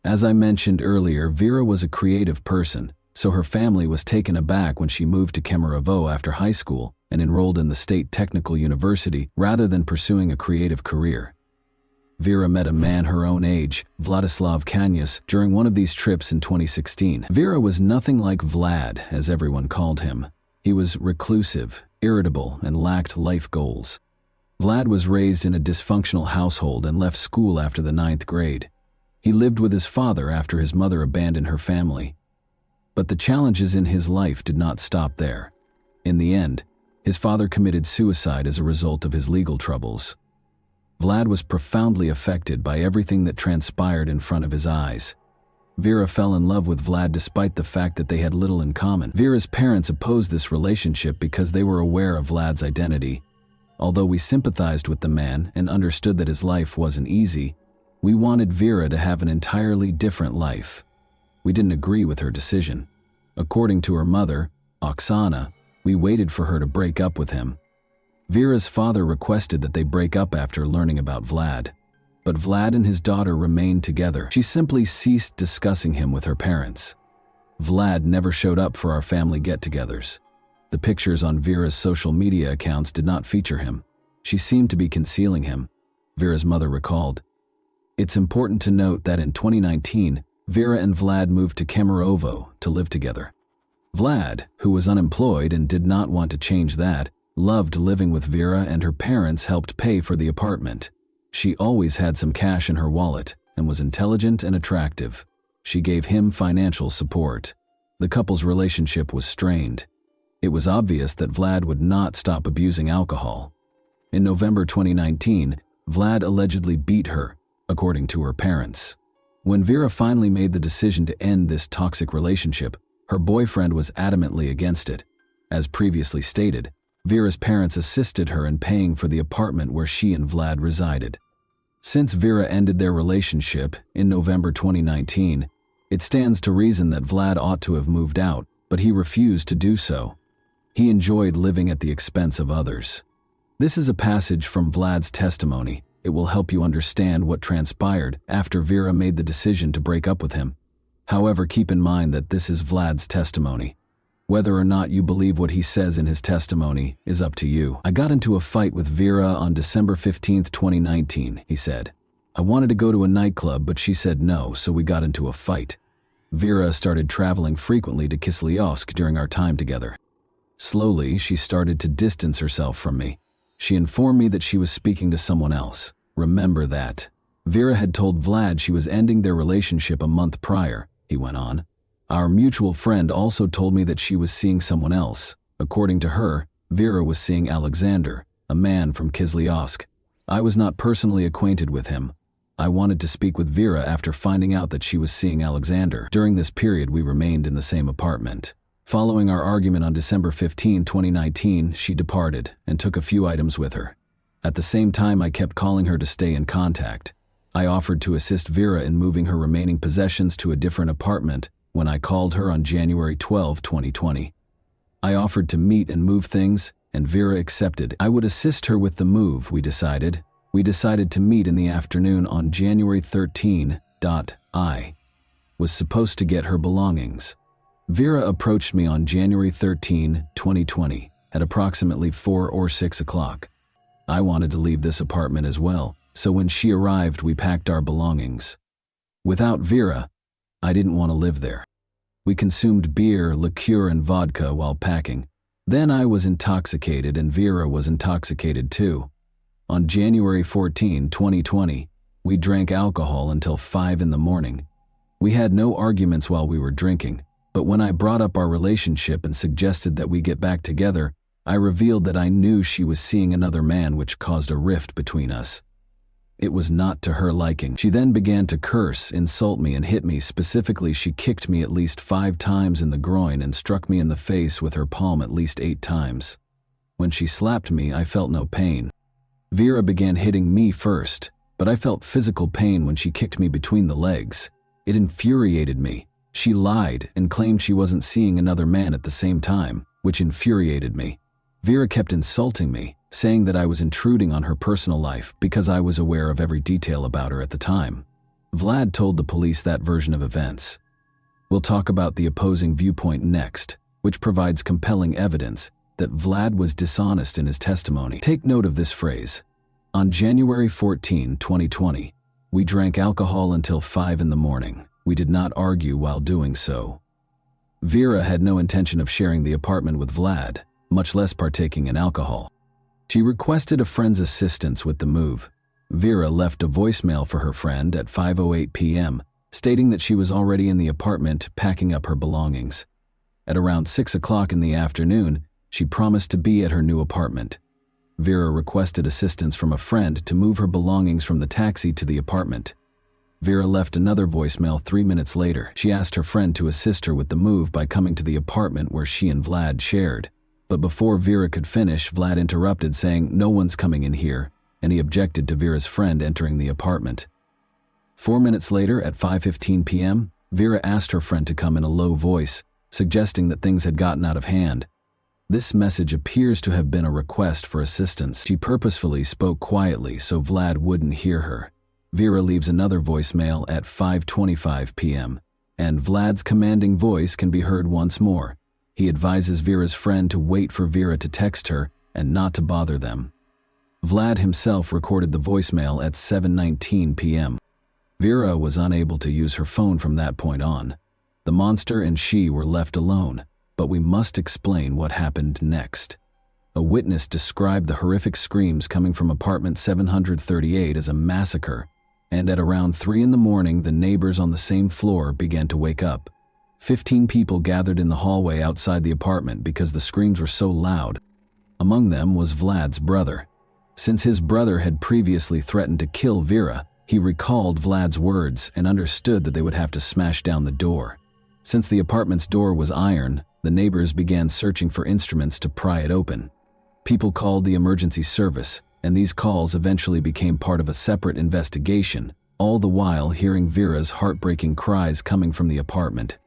As I mentioned earlier, Vera was a creative person, so her family was taken aback when she moved to Kemerovo after high school and enrolled in the State Technical University rather than pursuing a creative career. Vera met a man her own age, Vladislav Kanyas, during one of these trips in 2016. Vera was nothing like Vlad, as everyone called him. He was reclusive, irritable, and lacked life goals. Vlad was raised in a dysfunctional household and left school after the 9th grade. He lived with his father after his mother abandoned her family. But the challenges in his life did not stop there. In the end, his father committed suicide as a result of his legal troubles. Vlad was profoundly affected by everything that transpired in front of his eyes. Vera fell in love with Vlad despite the fact that they had little in common. Vera's parents opposed this relationship because they were aware of Vlad's identity. Although we sympathized with the man and understood that his life wasn't easy, we wanted Vera to have an entirely different life. We didn't agree with her decision. According to her mother, Oksana, we waited for her to break up with him. Vera's father requested that they break up after learning about Vlad. But Vlad and his daughter remained together. She simply ceased discussing him with her parents. Vlad never showed up for our family get-togethers. The pictures on Vera's social media accounts did not feature him. She seemed to be concealing him, Vera's mother recalled. It's important to note that in 2019, Vera and Vlad moved to Kemerovo to live together. Vlad, who was unemployed and did not want to change that, loved living with Vera, and her parents helped pay for the apartment. She always had some cash in her wallet and was intelligent and attractive. She gave him financial support. The couple's relationship was strained. It was obvious that Vlad would not stop abusing alcohol. In November 2019, Vlad allegedly beat her, according to her parents. When Vera finally made the decision to end this toxic relationship, her boyfriend was adamantly against it. As previously stated, Vera's parents assisted her in paying for the apartment where she and Vlad resided. Since Vera ended their relationship in November 2019, it stands to reason that Vlad ought to have moved out, but he refused to do so. He enjoyed living at the expense of others. This is a passage from Vlad's testimony. It will help you understand what transpired after Vera made the decision to break up with him. However, keep in mind that this is Vlad's testimony. Whether or not you believe what he says in his testimony is up to you. I got into a fight with Vera on December 15, 2019, he said. I wanted to go to a nightclub, but she said no, so we got into a fight. Vera started traveling frequently to Kiselyovsk during our time together. Slowly, she started to distance herself from me. She informed me that she was speaking to someone else. Remember that. Vera had told Vlad she was ending their relationship a month prior, he went on. Our mutual friend also told me that she was seeing someone else. According to her, Vera was seeing Alexander, a man from Kiselyovsk. I was not personally acquainted with him. I wanted to speak with Vera after finding out that she was seeing Alexander. During this period, we remained in the same apartment. Following our argument on December 15, 2019, she departed and took a few items with her. At the same time, I kept calling her to stay in contact. I offered to assist Vera in moving her remaining possessions to a different apartment when I called her on January 12, 2020. I offered to meet and move things, and Vera accepted. I would assist her with the move, we decided. We decided to meet in the afternoon on January 13. I was supposed to get her belongings. Vera approached me on January 13, 2020, at approximately 4 or 6 o'clock. I wanted to leave this apartment as well, so when she arrived, we packed our belongings. Without Vera, I didn't want to live there. We consumed beer, liqueur, and vodka while packing. Then I was intoxicated and Vera was intoxicated too. On January 14, 2020, we drank alcohol until 5 in the morning. We had no arguments while we were drinking, but when I brought up our relationship and suggested that we get back together, I revealed that I knew she was seeing another man, which caused a rift between us. It was not to her liking. She then began to curse, insult me, and hit me. Specifically, she kicked me at least 5 times in the groin and struck me in the face with her palm at least 8 times. When she slapped me, I felt no pain. Vera began hitting me first, but I felt physical pain when she kicked me between the legs. It infuriated me. She lied and claimed she wasn't seeing another man at the same time, which infuriated me. Vera kept insulting me, saying that I was intruding on her personal life because I was aware of every detail about her at the time. Vlad told the police that version of events. We'll talk about the opposing viewpoint next, which provides compelling evidence that Vlad was dishonest in his testimony. Take note of this phrase. On January 14, 2020, we drank alcohol until 5 in the morning. We did not argue while doing so. Vera had no intention of sharing the apartment with Vlad, much less partaking in alcohol. She requested a friend's assistance with the move. Vera left a voicemail for her friend at 5:08 p.m., stating that she was already in the apartment packing up her belongings. At around 6 o'clock in the afternoon, she promised to be at her new apartment. Vera requested assistance from a friend to move her belongings from the taxi to the apartment. Vera left another voicemail 3 minutes later. She asked her friend to assist her with the move by coming to the apartment where she and Vlad shared. But before Vera could finish, Vlad interrupted, saying, "No one's coming in here," and he objected to Vera's friend entering the apartment. 4 minutes later, at 5:15 p.m., Vera asked her friend to come in a low voice, suggesting that things had gotten out of hand. This message appears to have been a request for assistance. She purposefully spoke quietly so Vlad wouldn't hear her. Vera leaves another voicemail at 5:25 p.m., and Vlad's commanding voice can be heard once more. He advises Vera's friend to wait for Vera to text her and not to bother them. Vlad himself recorded the voicemail at 7:19 p.m. Vera was unable to use her phone from that point on. The monster and she were left alone, but we must explain what happened next. A witness described the horrific screams coming from apartment 738 as a massacre, and at around 3 in the morning, the neighbors on the same floor began to wake up. 15 people gathered in the hallway outside the apartment because the screams were so loud. Among them was Vlad's brother. Since his brother had previously threatened to kill Vera, he recalled Vlad's words and understood that they would have to smash down the door. Since the apartment's door was iron, the neighbors began searching for instruments to pry it open. People called the emergency service, and these calls eventually became part of a separate investigation, all the while hearing Vera's heartbreaking cries coming from the apartment.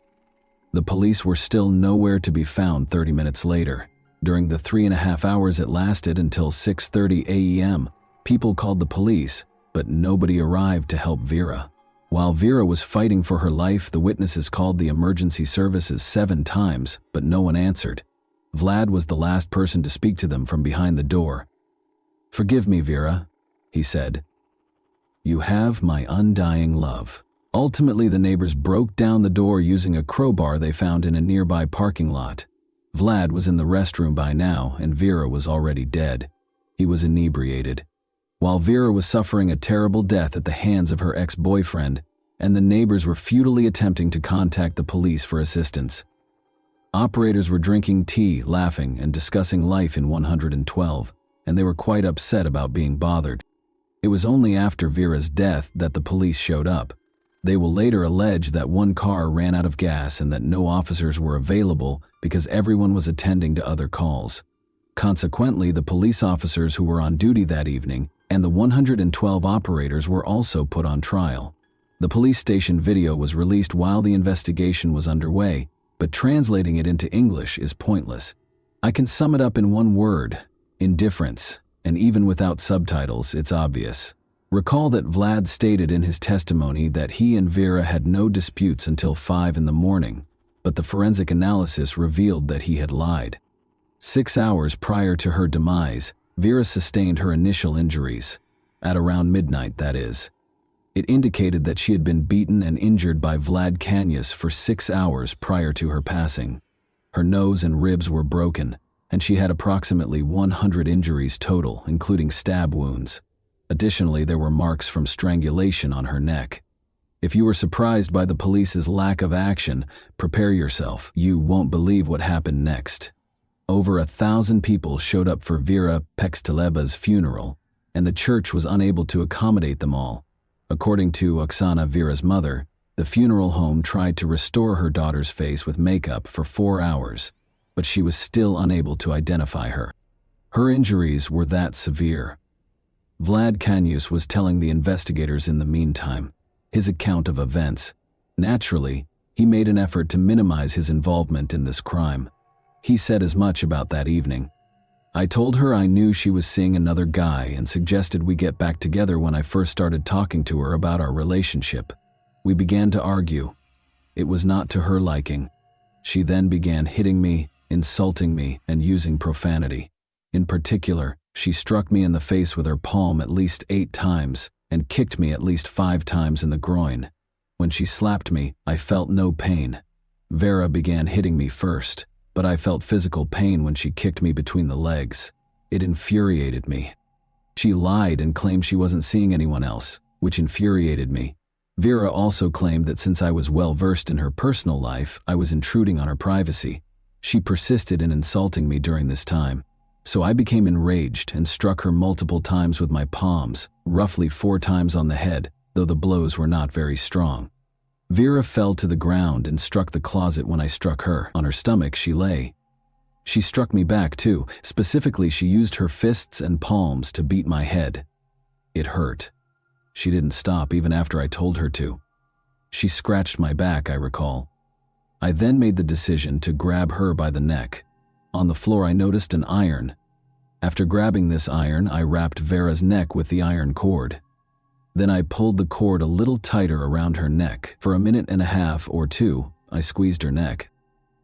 The police were still nowhere to be found 30 minutes later. During the 3.5 hours it lasted until 6:30 a.m., people called the police, but nobody arrived to help Vera. While Vera was fighting for her life, the witnesses called the emergency services 7 times, but no one answered. Vlad was the last person to speak to them from behind the door. "Forgive me, Vera," he said. "You have my undying love." Ultimately, the neighbors broke down the door using a crowbar they found in a nearby parking lot. Vlad was in the restroom by now, and Vera was already dead. He was inebriated. While Vera was suffering a terrible death at the hands of her ex-boyfriend, and the neighbors were futilely attempting to contact the police for assistance. Operators were drinking tea, laughing, and discussing life in 112, and they were quite upset about being bothered. It was only after Vera's death that the police showed up. They will later allege that one car ran out of gas and that no officers were available because everyone was attending to other calls. Consequently, the police officers who were on duty that evening and the 112 operators were also put on trial. The police station video was released while the investigation was underway, but translating it into English is pointless. I can sum it up in one word: indifference, and even without subtitles, it's obvious. Recall that Vlad stated in his testimony that he and Vera had no disputes until 5 in the morning, but the forensic analysis revealed that he had lied. 6 hours prior to her demise, Vera sustained her initial injuries. At around midnight, that is. It indicated that she had been beaten and injured by Vlad Kanyas for 6 hours prior to her passing. Her nose and ribs were broken, and she had approximately 100 injuries total, including stab wounds. Additionally, there were marks from strangulation on her neck. If you were surprised by the police's lack of action, prepare yourself. You won't believe what happened next. Over 1,000 people showed up for Vera Pexteleba's funeral, and the church was unable to accommodate them all. According to Oksana, Vera's mother, the funeral home tried to restore her daughter's face with makeup for 4 hours, but she was still unable to identify her. Her injuries were that severe. Vlad Kanyus was telling the investigators in the meantime his account of events. Naturally, he made an effort to minimize his involvement in this crime. He said as much about that evening. I told her I knew she was seeing another guy and suggested we get back together when I first started talking to her about our relationship. We began to argue. It was not to her liking. She then began hitting me, insulting me, and using profanity. In particular, she struck me in the face with her palm at least 8 times and kicked me at least 5 times in the groin. When she slapped me, I felt no pain. Vera began hitting me first, but I felt physical pain when she kicked me between the legs. It infuriated me. She lied and claimed she wasn't seeing anyone else, which infuriated me. Vera also claimed that since I was well versed in her personal life, I was intruding on her privacy. She persisted in insulting me during this time, so I became enraged and struck her multiple times with my palms, roughly 4 times on the head, though the blows were not very strong. Vera fell to the ground and struck the closet when I struck her. On her stomach, she lay. She struck me back too. Specifically, she used her fists and palms to beat my head. It hurt. She didn't stop even after I told her to. She scratched my back, I recall. I then made the decision to grab her by the neck. On the floor, I noticed an iron. After grabbing this iron, I wrapped Vera's neck with the iron cord. Then I pulled the cord a little tighter around her neck. For 1.5 minutes or 2, I squeezed her neck.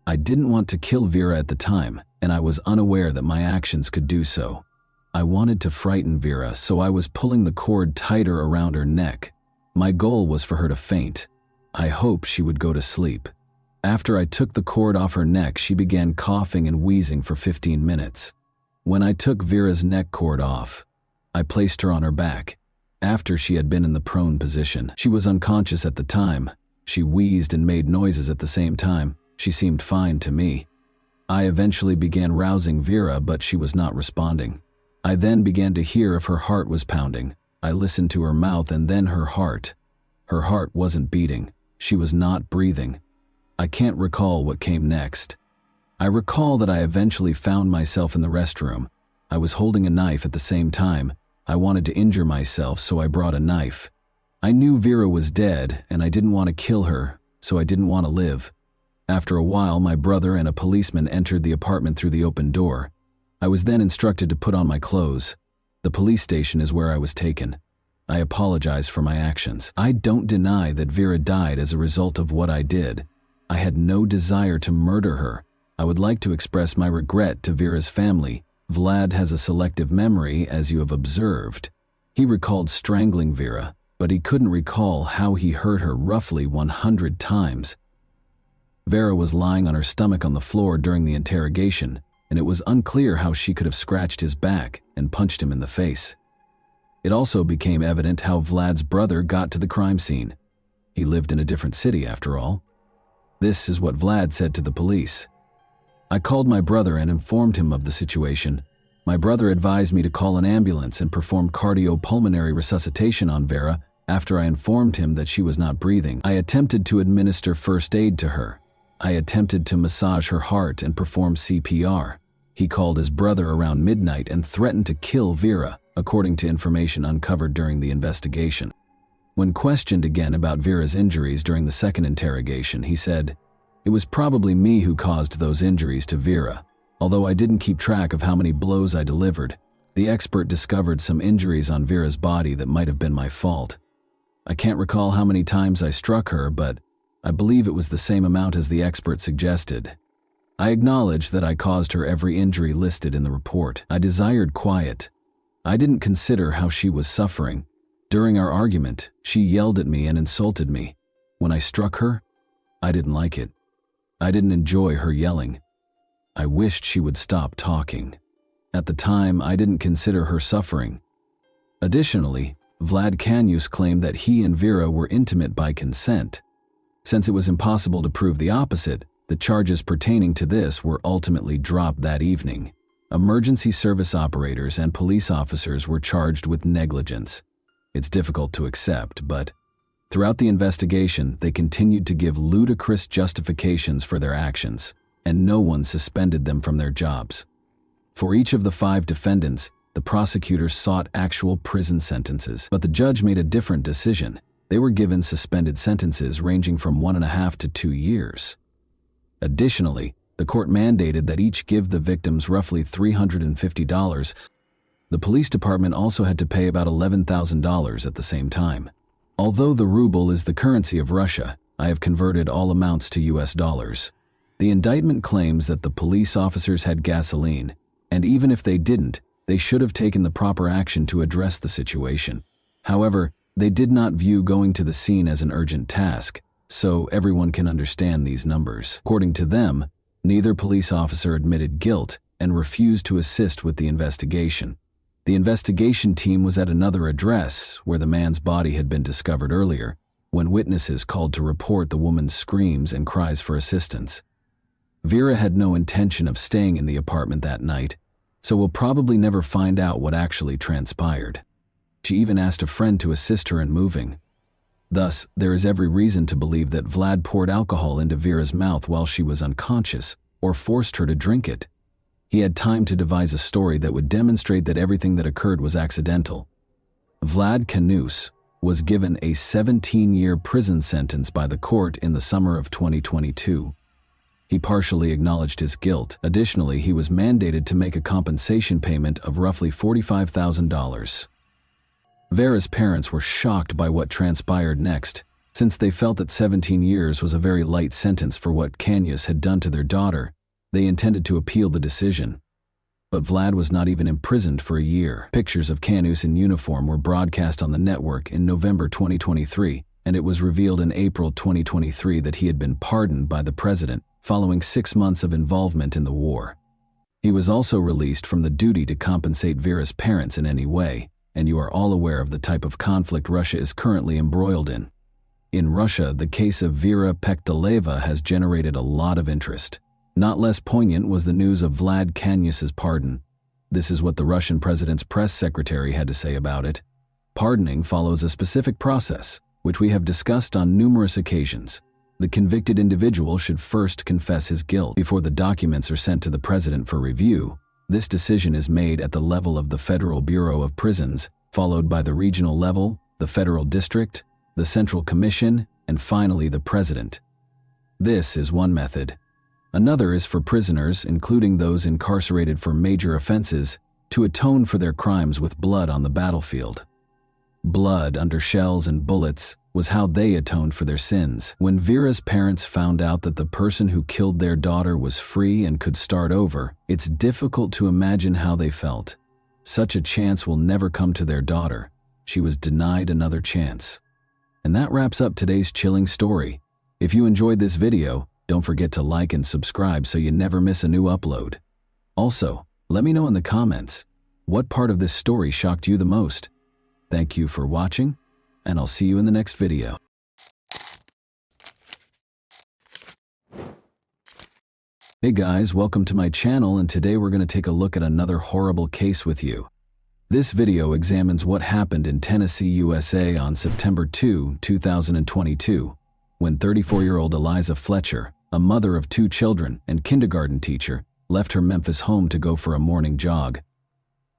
I didn't want to kill Vera at the time, and I was unaware that my actions could do so. I wanted to frighten Vera, so I was pulling the cord tighter around her neck. My goal was for her to faint. I hoped she would go to sleep. After I took the cord off her neck, she began coughing and wheezing for 15 minutes. When I took Vera's neck cord off, I placed her on her back. After she had been in the prone position, she was unconscious at the time. She wheezed and made noises at the same time. She seemed fine to me. I eventually began rousing Vera, but she was not responding. I then began to hear if her heart was pounding. I listened to her mouth and then her heart. Her heart wasn't beating. She was not breathing. I can't recall what came next. I recall that I eventually found myself in the restroom. I was holding a knife at the same time. I wanted to injure myself, so I brought a knife. I knew Vera was dead, and I didn't want to kill her, so I didn't want to live. After a while, my brother and a policeman entered the apartment through the open door. I was then instructed to put on my clothes. The police station is where I was taken. I apologize for my actions. I don't deny that Vera died as a result of what I did. I had no desire to murder her. I would like to express my regret to Vera's family. Vlad has a selective memory, as you have observed. He recalled strangling Vera, but he couldn't recall how he hurt her roughly 100 times. Vera was lying on her stomach on the floor during the interrogation, and it was unclear how she could have scratched his back and punched him in the face. It also became evident how Vlad's brother got to the crime scene. He lived in a different city, after all. This is what Vlad said to the police. I called my brother and informed him of the situation. My brother advised me to call an ambulance and perform cardiopulmonary resuscitation on Vera. After I informed him that she was not breathing, I attempted to administer first aid to her. I attempted to massage her heart and perform CPR. He called his brother around midnight and threatened to kill Vera, according to information uncovered during the investigation. When questioned again about Vera's injuries during the second interrogation, he said, "It was probably me who caused those injuries to Vera. Although I didn't keep track of how many blows I delivered, the expert discovered some injuries on Vera's body that might have been my fault. I can't recall how many times I struck her, but I believe it was the same amount as the expert suggested." I acknowledged that I caused her every injury listed in the report. I desired quiet. I didn't consider how she was suffering. During our argument, she yelled at me and insulted me. When I struck her, I didn't like it. I didn't enjoy her yelling. I wished she would stop talking. At the time, I didn't consider her suffering. Additionally, Vlad Canius claimed that he and Vera were intimate by consent. Since it was impossible to prove the opposite, the charges pertaining to this were ultimately dropped that evening. Emergency service operators and police officers were charged with negligence. It's difficult to accept, but throughout the investigation, they continued to give ludicrous justifications for their actions, and no one suspended them from their jobs. For each of the 5 defendants, the prosecutors sought actual prison sentences, but the judge made a different decision. They were given suspended sentences ranging from 1.5 to 2 years. Additionally, the court mandated that each give the victims roughly $350. The police department also had to pay about $11,000 at the same time. Although the ruble is the currency of Russia, I have converted all amounts to US dollars. The indictment claims that the police officers had gasoline, and even if they didn't, they should have taken the proper action to address the situation. However, they did not view going to the scene as an urgent task, so everyone can understand these numbers. According to them, neither police officer admitted guilt and refused to assist with the investigation. The investigation team was at another address where the man's body had been discovered earlier, when witnesses called to report the woman's screams and cries for assistance. Vera had no intention of staying in the apartment that night, so we'll probably never find out what actually transpired. She even asked a friend to assist her in moving. Thus, there is every reason to believe that Vlad poured alcohol into Vera's mouth while she was unconscious, or forced her to drink it. He had time to devise a story that would demonstrate that everything that occurred was accidental. Vlad Canius was given a 17-year prison sentence by the court in the summer of 2022. He partially acknowledged his guilt. Additionally, he was mandated to make a compensation payment of roughly $45,000. Vera's parents were shocked by what transpired next, since they felt that 17 years was a very light sentence for what Canius had done to their daughter. They intended to appeal the decision. But Vlad was not even imprisoned for a year. Pictures of Canius in uniform were broadcast on the network in November 2023, and it was revealed in April 2023 that he had been pardoned by the president following 6 months of involvement in the war. He was also released from the duty to compensate Vera's parents in any way, and you are all aware of the type of conflict Russia is currently embroiled in. In Russia, the case of Vera Pektaleva has generated a lot of interest. Not less poignant was the news of Vlad Canius's pardon. This is what the Russian president's press secretary had to say about it. Pardoning follows a specific process, which we have discussed on numerous occasions. The convicted individual should first confess his guilt before the documents are sent to the president for review. This decision is made at the level of the Federal Bureau of Prisons, followed by the regional level, the federal district, the Central Commission, and finally the president. This is one method. Another is for prisoners, including those incarcerated for major offenses, to atone for their crimes with blood on the battlefield. Blood under shells and bullets was how they atoned for their sins. When Vera's parents found out that the person who killed their daughter was free and could start over, it's difficult to imagine how they felt. Such a chance will never come to their daughter. She was denied another chance. And that wraps up today's chilling story. If you enjoyed this video, don't forget to like and subscribe so you never miss a new upload. Also, let me know in the comments, what part of this story shocked you the most? Thank you for watching, and I'll see you in the next video. Hey guys, welcome to my channel, and today we're going to take a look at another horrible case with you. This video examines what happened in Tennessee, USA on September 2, 2022, when 34-year-old Eliza Fletcher, a mother of 2 children and kindergarten teacher, left her Memphis home to go for a morning jog.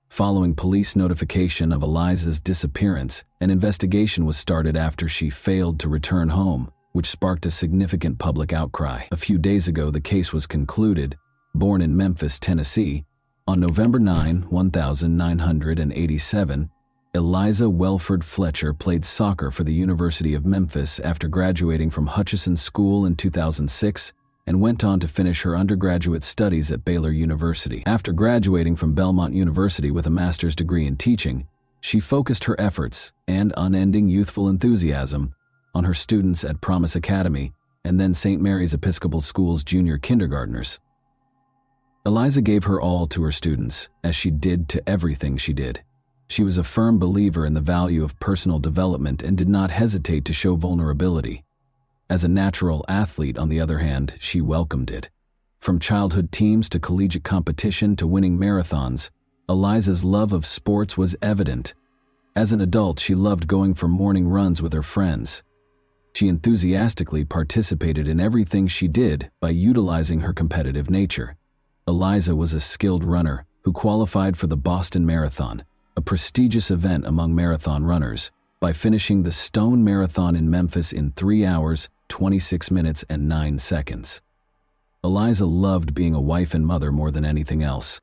Following police notification of Eliza's disappearance, an investigation was started after she failed to return home, which sparked a significant public outcry. A few days ago, the case was concluded. Born in Memphis, Tennessee, on November 9, 1987, Eliza Welford Fletcher played soccer for the University of Memphis after graduating from Hutchinson School in 2006 and went on to finish her undergraduate studies at Baylor University. After graduating from Belmont University with a master's degree in teaching, she focused her efforts and unending youthful enthusiasm on her students at Promise Academy and then St. Mary's Episcopal School's junior kindergartners. Eliza gave her all to her students, as she did to everything she did. She was a firm believer in the value of personal development and did not hesitate to show vulnerability. As a natural athlete, on the other hand, she welcomed it. From childhood teams to collegiate competition to winning marathons, Eliza's love of sports was evident. As an adult, she loved going for morning runs with her friends. She enthusiastically participated in everything she did by utilizing her competitive nature. Eliza was a skilled runner who qualified for the Boston Marathon, a prestigious event among marathon runners, by finishing the Stone Marathon in Memphis in 3 hours, 26 minutes, and 9 seconds. Eliza loved being a wife and mother more than anything else.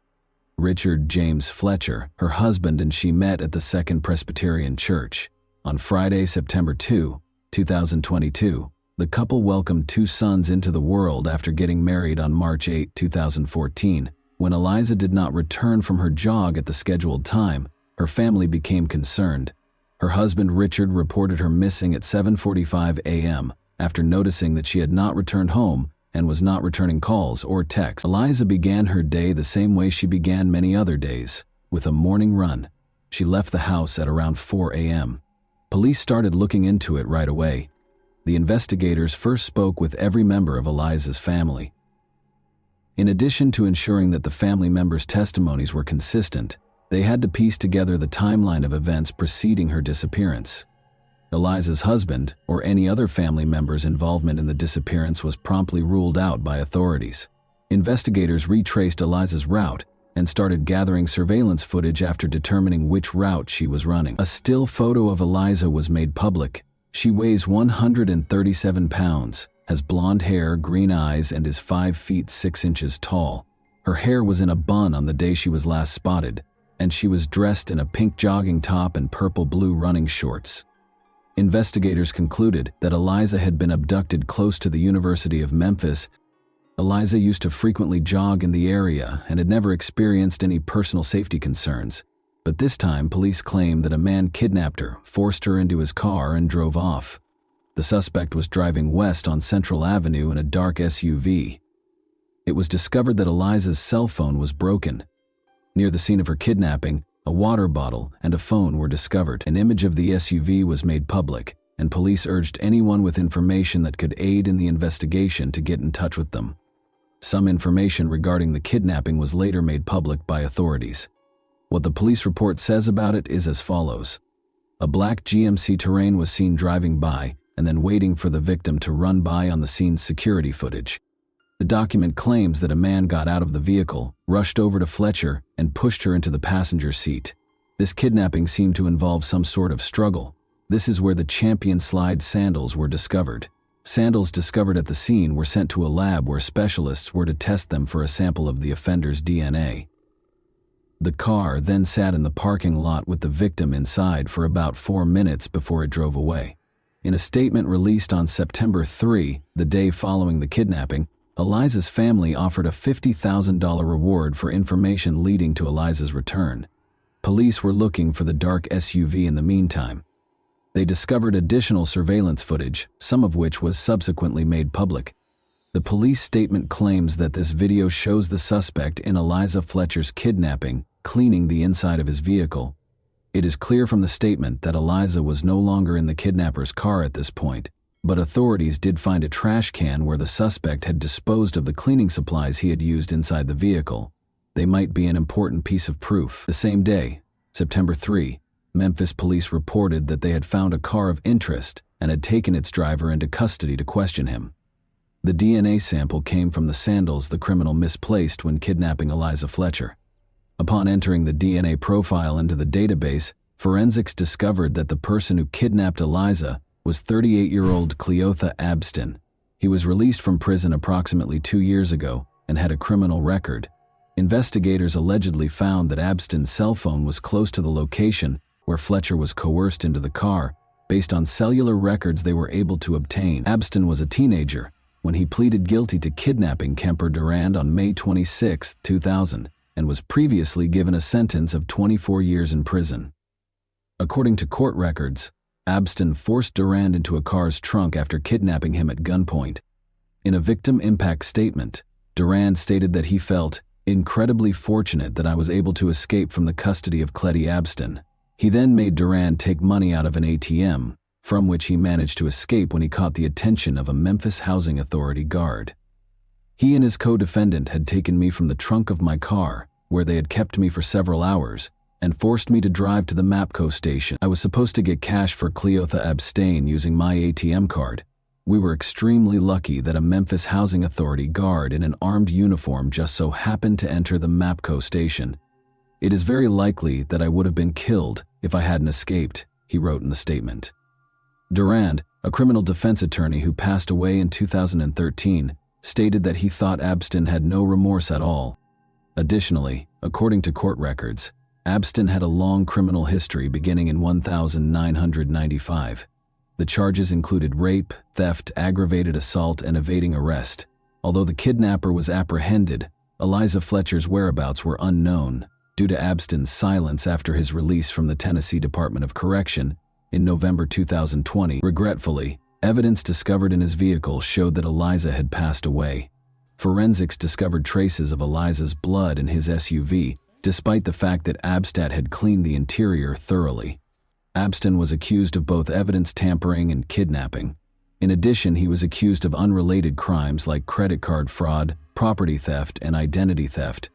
Richard James Fletcher, her husband, and she met at the Second Presbyterian Church. On Friday, September 2, 2022, the couple welcomed 2 sons into the world after getting married on March 8, 2014. When Eliza did not return from her jog at the scheduled time, her family became concerned. Her husband Richard reported her missing at 7:45 a.m. after noticing that she had not returned home and was not returning calls or texts. Eliza began her day the same way she began many other days, with a morning run. She left the house at around 4 a.m. Police started looking into it right away. The investigators first spoke with every member of Eliza's family. In addition to ensuring that the family members' testimonies were consistent, they had to piece together the timeline of events preceding her disappearance. Eliza's husband, or any other family member's involvement in the disappearance, was promptly ruled out by authorities. Investigators retraced Eliza's route and started gathering surveillance footage after determining which route she was running. A still photo of Eliza was made public. She weighs 137 pounds, has blonde hair, green eyes, and is 5 feet 6 inches tall. Her hair was in a bun on the day she was last spotted, and she was dressed in a pink jogging top and purple-blue running shorts. Investigators concluded that Eliza had been abducted close to the University of Memphis. Eliza used to frequently jog in the area and had never experienced any personal safety concerns. But this time, police claimed that a man kidnapped her, forced her into his car, and drove off. The suspect was driving west on Central Avenue in a dark SUV. It was discovered that Eliza's cell phone was broken. Near the scene of her kidnapping, a water bottle and a phone were discovered. An image of the SUV was made public, and police urged anyone with information that could aid in the investigation to get in touch with them. Some information regarding the kidnapping was later made public by authorities. What the police report says about it is as follows. A black GMC Terrain was seen driving by and then waiting for the victim to run by on the scene's security footage. The document claims that a man got out of the vehicle, rushed over to Fletcher, and pushed her into the passenger seat. This kidnapping seemed to involve some sort of struggle. This is where the Champion Slide sandals were discovered. Sandals discovered at the scene were sent to a lab where specialists were to test them for a sample of the offender's DNA. The car then sat in the parking lot with the victim inside for about 4 minutes before it drove away. In a statement released on September 3, the day following the kidnapping, Eliza's family offered a $50,000 reward for information leading to Eliza's return. Police were looking for the dark SUV in the meantime. They discovered additional surveillance footage, some of which was subsequently made public. The police statement claims that this video shows the suspect in Eliza Fletcher's kidnapping cleaning the inside of his vehicle. It is clear from the statement that Eliza was no longer in the kidnapper's car at this point, but authorities did find a trash can where the suspect had disposed of the cleaning supplies he had used inside the vehicle. They might be an important piece of proof. The same day, September 3, Memphis police reported that they had found a car of interest and had taken its driver into custody to question him. The DNA sample came from the sandals the criminal misplaced when kidnapping Eliza Fletcher. Upon entering the DNA profile into the database, forensics discovered that the person who kidnapped Eliza was 38-year-old Cleotha Abston. He was released from prison approximately 2 years ago and had a criminal record. Investigators allegedly found that Abston's cell phone was close to the location where Fletcher was coerced into the car, based on cellular records they were able to obtain. Abston was a teenager, when he pleaded guilty to kidnapping Kemper Durand on May 26, 2000, and was previously given a sentence of 24 years in prison. According to court records, Abston forced Durand into a car's trunk after kidnapping him at gunpoint. In a victim impact statement, Durand stated that he felt incredibly fortunate that I was able to escape from the custody of Cletty Abston. He then made Durand take money out of an ATM, from which he managed to escape when he caught the attention of a Memphis Housing Authority guard. He and his co-defendant had taken me from the trunk of my car, where they had kept me for several hours, and forced me to drive to the MAPCO station. I was supposed to get cash for Cleotha Abstain using my ATM card. We were extremely lucky that a Memphis Housing Authority guard in an armed uniform just so happened to enter the MAPCO station. It is very likely that I would have been killed if I hadn't escaped, he wrote in the statement. Durand, a criminal defense attorney who passed away in 2013, stated that he thought Abston had no remorse at all. Additionally, according to court records, Abston had a long criminal history beginning in 1995. The charges included rape, theft, aggravated assault, and evading arrest. Although the kidnapper was apprehended, Eliza Fletcher's whereabouts were unknown due to Abston's silence after his release from the Tennessee Department of Correction in November 2020. Regretfully, evidence discovered in his vehicle showed that Eliza had passed away. Forensics discovered traces of Eliza's blood in his SUV, despite the fact that Abstat had cleaned the interior thoroughly. Abston was accused of both evidence tampering and kidnapping. In addition, he was accused of unrelated crimes like credit card fraud, property theft, and identity theft.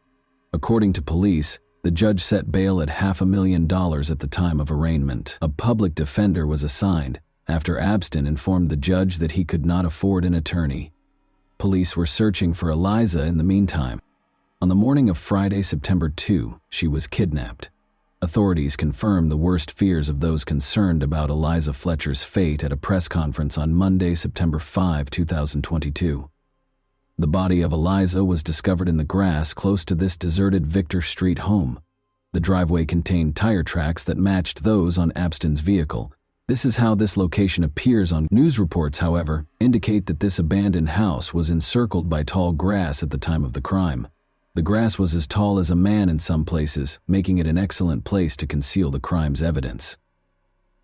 According to police, the judge set bail at $500,000 at the time of arraignment. A public defender was assigned after Abston informed the judge that he could not afford an attorney. Police were searching for Eliza in the meantime. On the morning of Friday, September 2, she was kidnapped. Authorities confirmed the worst fears of those concerned about Eliza Fletcher's fate at a press conference on Monday, September 5, 2022. The body of Eliza was discovered in the grass close to this deserted Victor Street home. The driveway contained tire tracks that matched those on Abston's vehicle. This is how this location appears on news reports, however, indicate that this abandoned house was encircled by tall grass at the time of the crime. The grass was as tall as a man in some places, making it an excellent place to conceal the crime's evidence.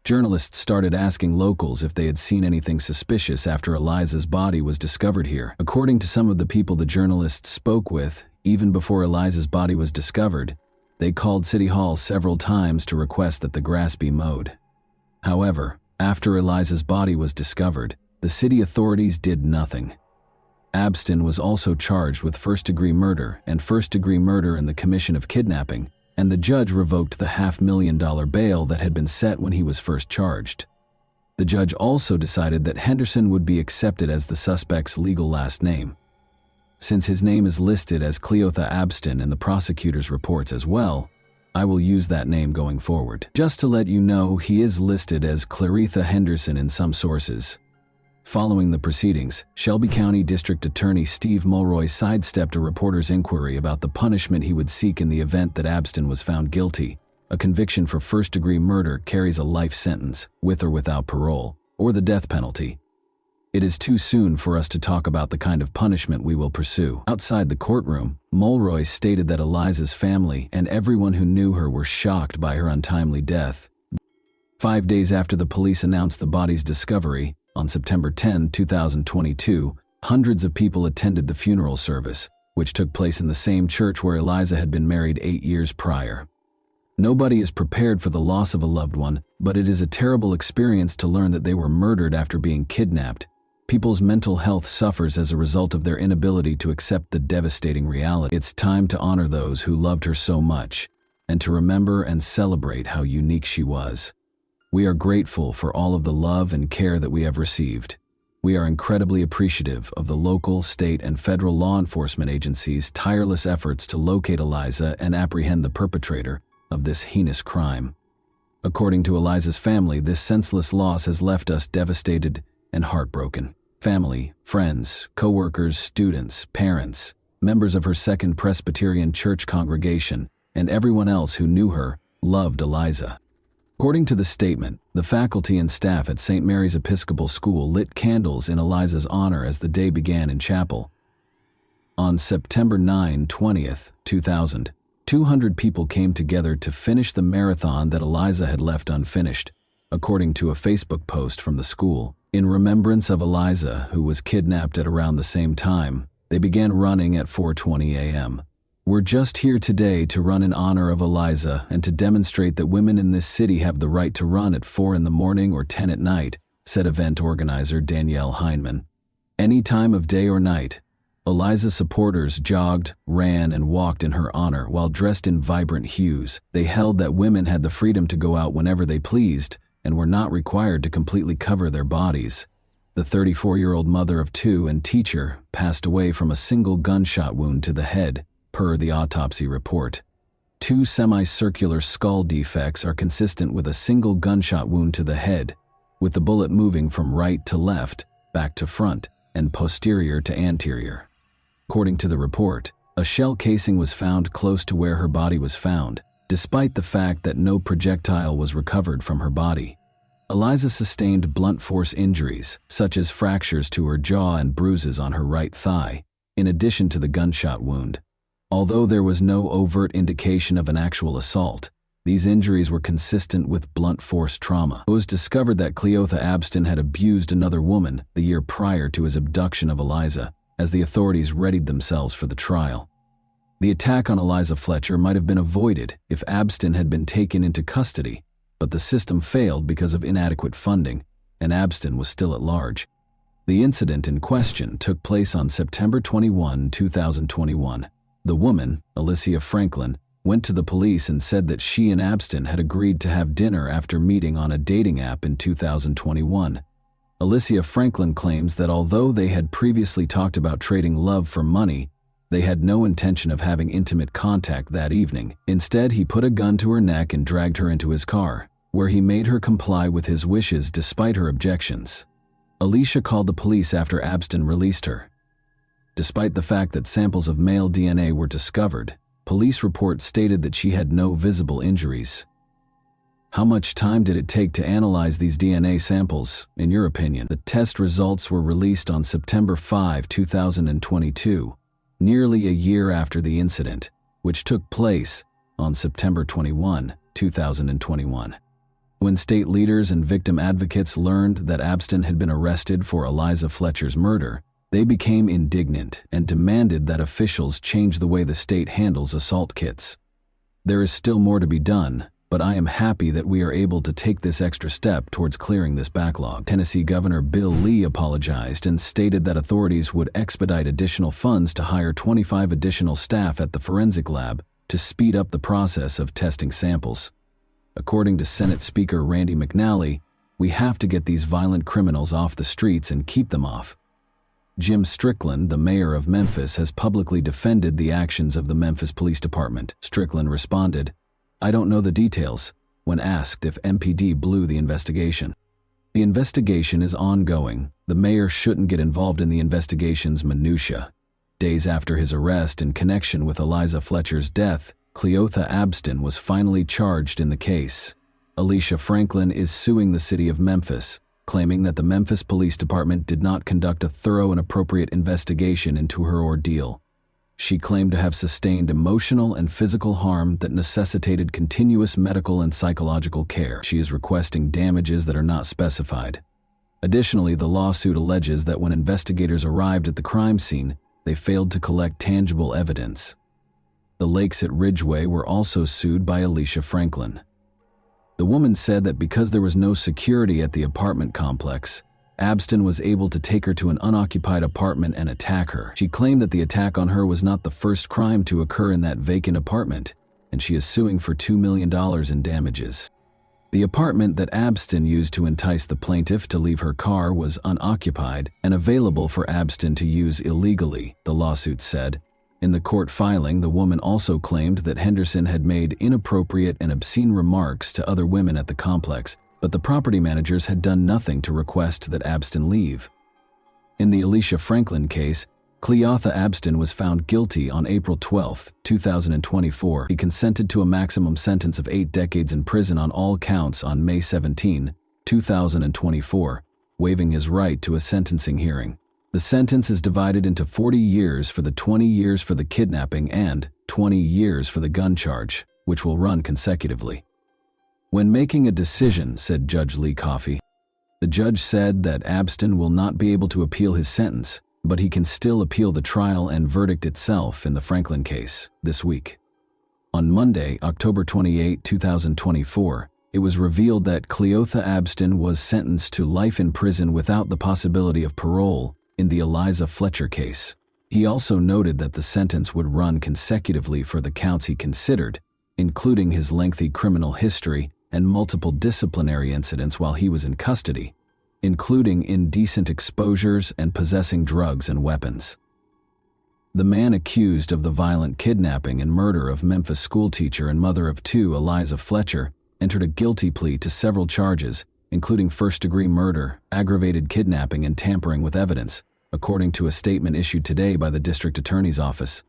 Journalists started asking locals if they had seen anything suspicious after Eliza's body was discovered here. According to some of the people the journalists spoke with, even before Eliza's body was discovered, they called City Hall several times to request that the grass be mowed. However, after Eliza's body was discovered, the city authorities did nothing. Abston was also charged with first-degree murder and first-degree murder in the commission of kidnapping, and the judge revoked the $500,000 bail that had been set when he was first charged. The judge also decided that Henderson would be accepted as the suspect's legal last name. Since his name is listed as Cleotha Abston in the prosecutor's reports as well, I will use that name going forward. Just to let you know, he is listed as Claretha Henderson in some sources. Following the proceedings, Shelby County District Attorney Steve Mulroy sidestepped a reporter's inquiry about the punishment he would seek in the event that Abston was found guilty. A conviction for first-degree murder carries a life sentence, with or without parole, or the death penalty. It is too soon for us to talk about the kind of punishment we will pursue. Outside the courtroom, Mulroy stated that Eliza's family and everyone who knew her were shocked by her untimely death. 5 days after the police announced the body's discovery, on September 10, 2022, hundreds of people attended the funeral service, which took place in the same church where Eliza had been married 8 years prior. Nobody is prepared for the loss of a loved one, but it is a terrible experience to learn that they were murdered after being kidnapped. People's mental health suffers as a result of their inability to accept the devastating reality. It's time to honor those who loved her so much, and to remember and celebrate how unique she was. We are grateful for all of the love and care that we have received. We are incredibly appreciative of the local, state, and federal law enforcement agencies' tireless efforts to locate Eliza and apprehend the perpetrator of this heinous crime. According to Eliza's family, this senseless loss has left us devastated and heartbroken. Family, friends, co-workers, students, parents, members of her Second Presbyterian Church congregation, and everyone else who knew her loved Eliza. According to the statement, the faculty and staff at St. Mary's Episcopal School lit candles in Eliza's honor as the day began in chapel. On September 9, 20th, 2000, 200 people came together to finish the marathon that Eliza had left unfinished, according to a Facebook post from the school. In remembrance of Eliza, who was kidnapped at around the same time, they began running at 4:20 a.m. "We're just here today to run in honor of Eliza and to demonstrate that women in this city have the right to run at 4 in the morning or 10 at night," said event organizer Danielle Heineman. "Any time of day or night, Eliza's supporters jogged, ran, and walked in her honor while dressed in vibrant hues. They held that women had the freedom to go out whenever they pleased and were not required to completely cover their bodies." The 34-year-old mother of two and teacher passed away from a single gunshot wound to the head, per the autopsy report. Two semicircular skull defects are consistent with a single gunshot wound to the head, with the bullet moving from right to left, back to front, and posterior to anterior. According to the report, a shell casing was found close to where her body was found, despite the fact that no projectile was recovered from her body. Eliza sustained blunt force injuries, such as fractures to her jaw and bruises on her right thigh, in addition to the gunshot wound. Although there was no overt indication of an actual assault, these injuries were consistent with blunt force trauma. It was discovered that Cleotha Abston had abused another woman the year prior to his abduction of Eliza, as the authorities readied themselves for the trial. The attack on Eliza Fletcher might have been avoided if Abston had been taken into custody, but the system failed because of inadequate funding, and Abston was still at large. The incident in question took place on September 21, 2021. The woman, Alicia Franklin, went to the police and said that she and Abston had agreed to have dinner after meeting on a dating app in 2021. Alicia Franklin claims that although they had previously talked about trading love for money, they had no intention of having intimate contact that evening. Instead, he put a gun to her neck and dragged her into his car, where he made her comply with his wishes despite her objections. Alicia called the police after Abston released her. Despite the fact that samples of male DNA were discovered, police reports stated that she had no visible injuries. How much time did it take to analyze these DNA samples, in your opinion? The test results were released on September 5, 2022, nearly a year after the incident, which took place on September 21, 2021. When state leaders and victim advocates learned that Abston had been arrested for Eliza Fletcher's murder, they became indignant and demanded that officials change the way the state handles assault kits. There is still more to be done, but I am happy that we are able to take this extra step towards clearing this backlog. Tennessee Governor Bill Lee apologized and stated that authorities would expedite additional funds to hire 25 additional staff at the forensic lab to speed up the process of testing samples. According to Senate Speaker Randy McNally, we have to get these violent criminals off the streets and keep them off. Jim Strickland, the mayor of Memphis, has publicly defended the actions of the Memphis Police Department. Strickland responded, "I don't know the details," when asked if MPD blew the investigation. "The investigation is ongoing. The mayor shouldn't get involved in the investigation's minutiae." Days after his arrest in connection with Eliza Fletcher's death, Cleotha Abston was finally charged in the case. Alicia Franklin is suing the city of Memphis, claiming that the Memphis Police Department did not conduct a thorough and appropriate investigation into her ordeal. She claimed to have sustained emotional and physical harm that necessitated continuous medical and psychological care. She is requesting damages that are not specified. Additionally, the lawsuit alleges that when investigators arrived at the crime scene, they failed to collect tangible evidence. The Lakes at Ridgeway were also sued by Alicia Franklin. The woman said that because there was no security at the apartment complex, Abston was able to take her to an unoccupied apartment and attack her. She claimed that the attack on her was not the first crime to occur in that vacant apartment, and she is suing for $2 million in damages. The apartment that Abston used to entice the plaintiff to leave her car was unoccupied and available for Abston to use illegally, the lawsuit said. In the court filing, the woman also claimed that Henderson had made inappropriate and obscene remarks to other women at the complex, but the property managers had done nothing to request that Abston leave. In the Alicia Franklin case, Cleotha Abston was found guilty on April 12, 2024. He consented to a maximum sentence of 8 decades in prison on all counts on May 17, 2024, waiving his right to a sentencing hearing. The sentence is divided into 40 years for the 20 years for the kidnapping and 20 years for the gun charge, which will run consecutively. When making a decision, said Judge Lee Coffey, the judge said that Abston will not be able to appeal his sentence, but he can still appeal the trial and verdict itself in the Franklin case this week. On Monday, October 28, 2024, it was revealed that Cleotha Abston was sentenced to life in prison without the possibility of parole in the Eliza Fletcher case. He also noted that the sentence would run consecutively for the counts he considered, including his lengthy criminal history and multiple disciplinary incidents while he was in custody, including indecent exposures and possessing drugs and weapons. The man accused of the violent kidnapping and murder of Memphis schoolteacher and mother of 2, Eliza Fletcher, entered a guilty plea to several charges, including first-degree murder, aggravated kidnapping, and tampering with evidence, according to a statement issued today by the district attorney's office.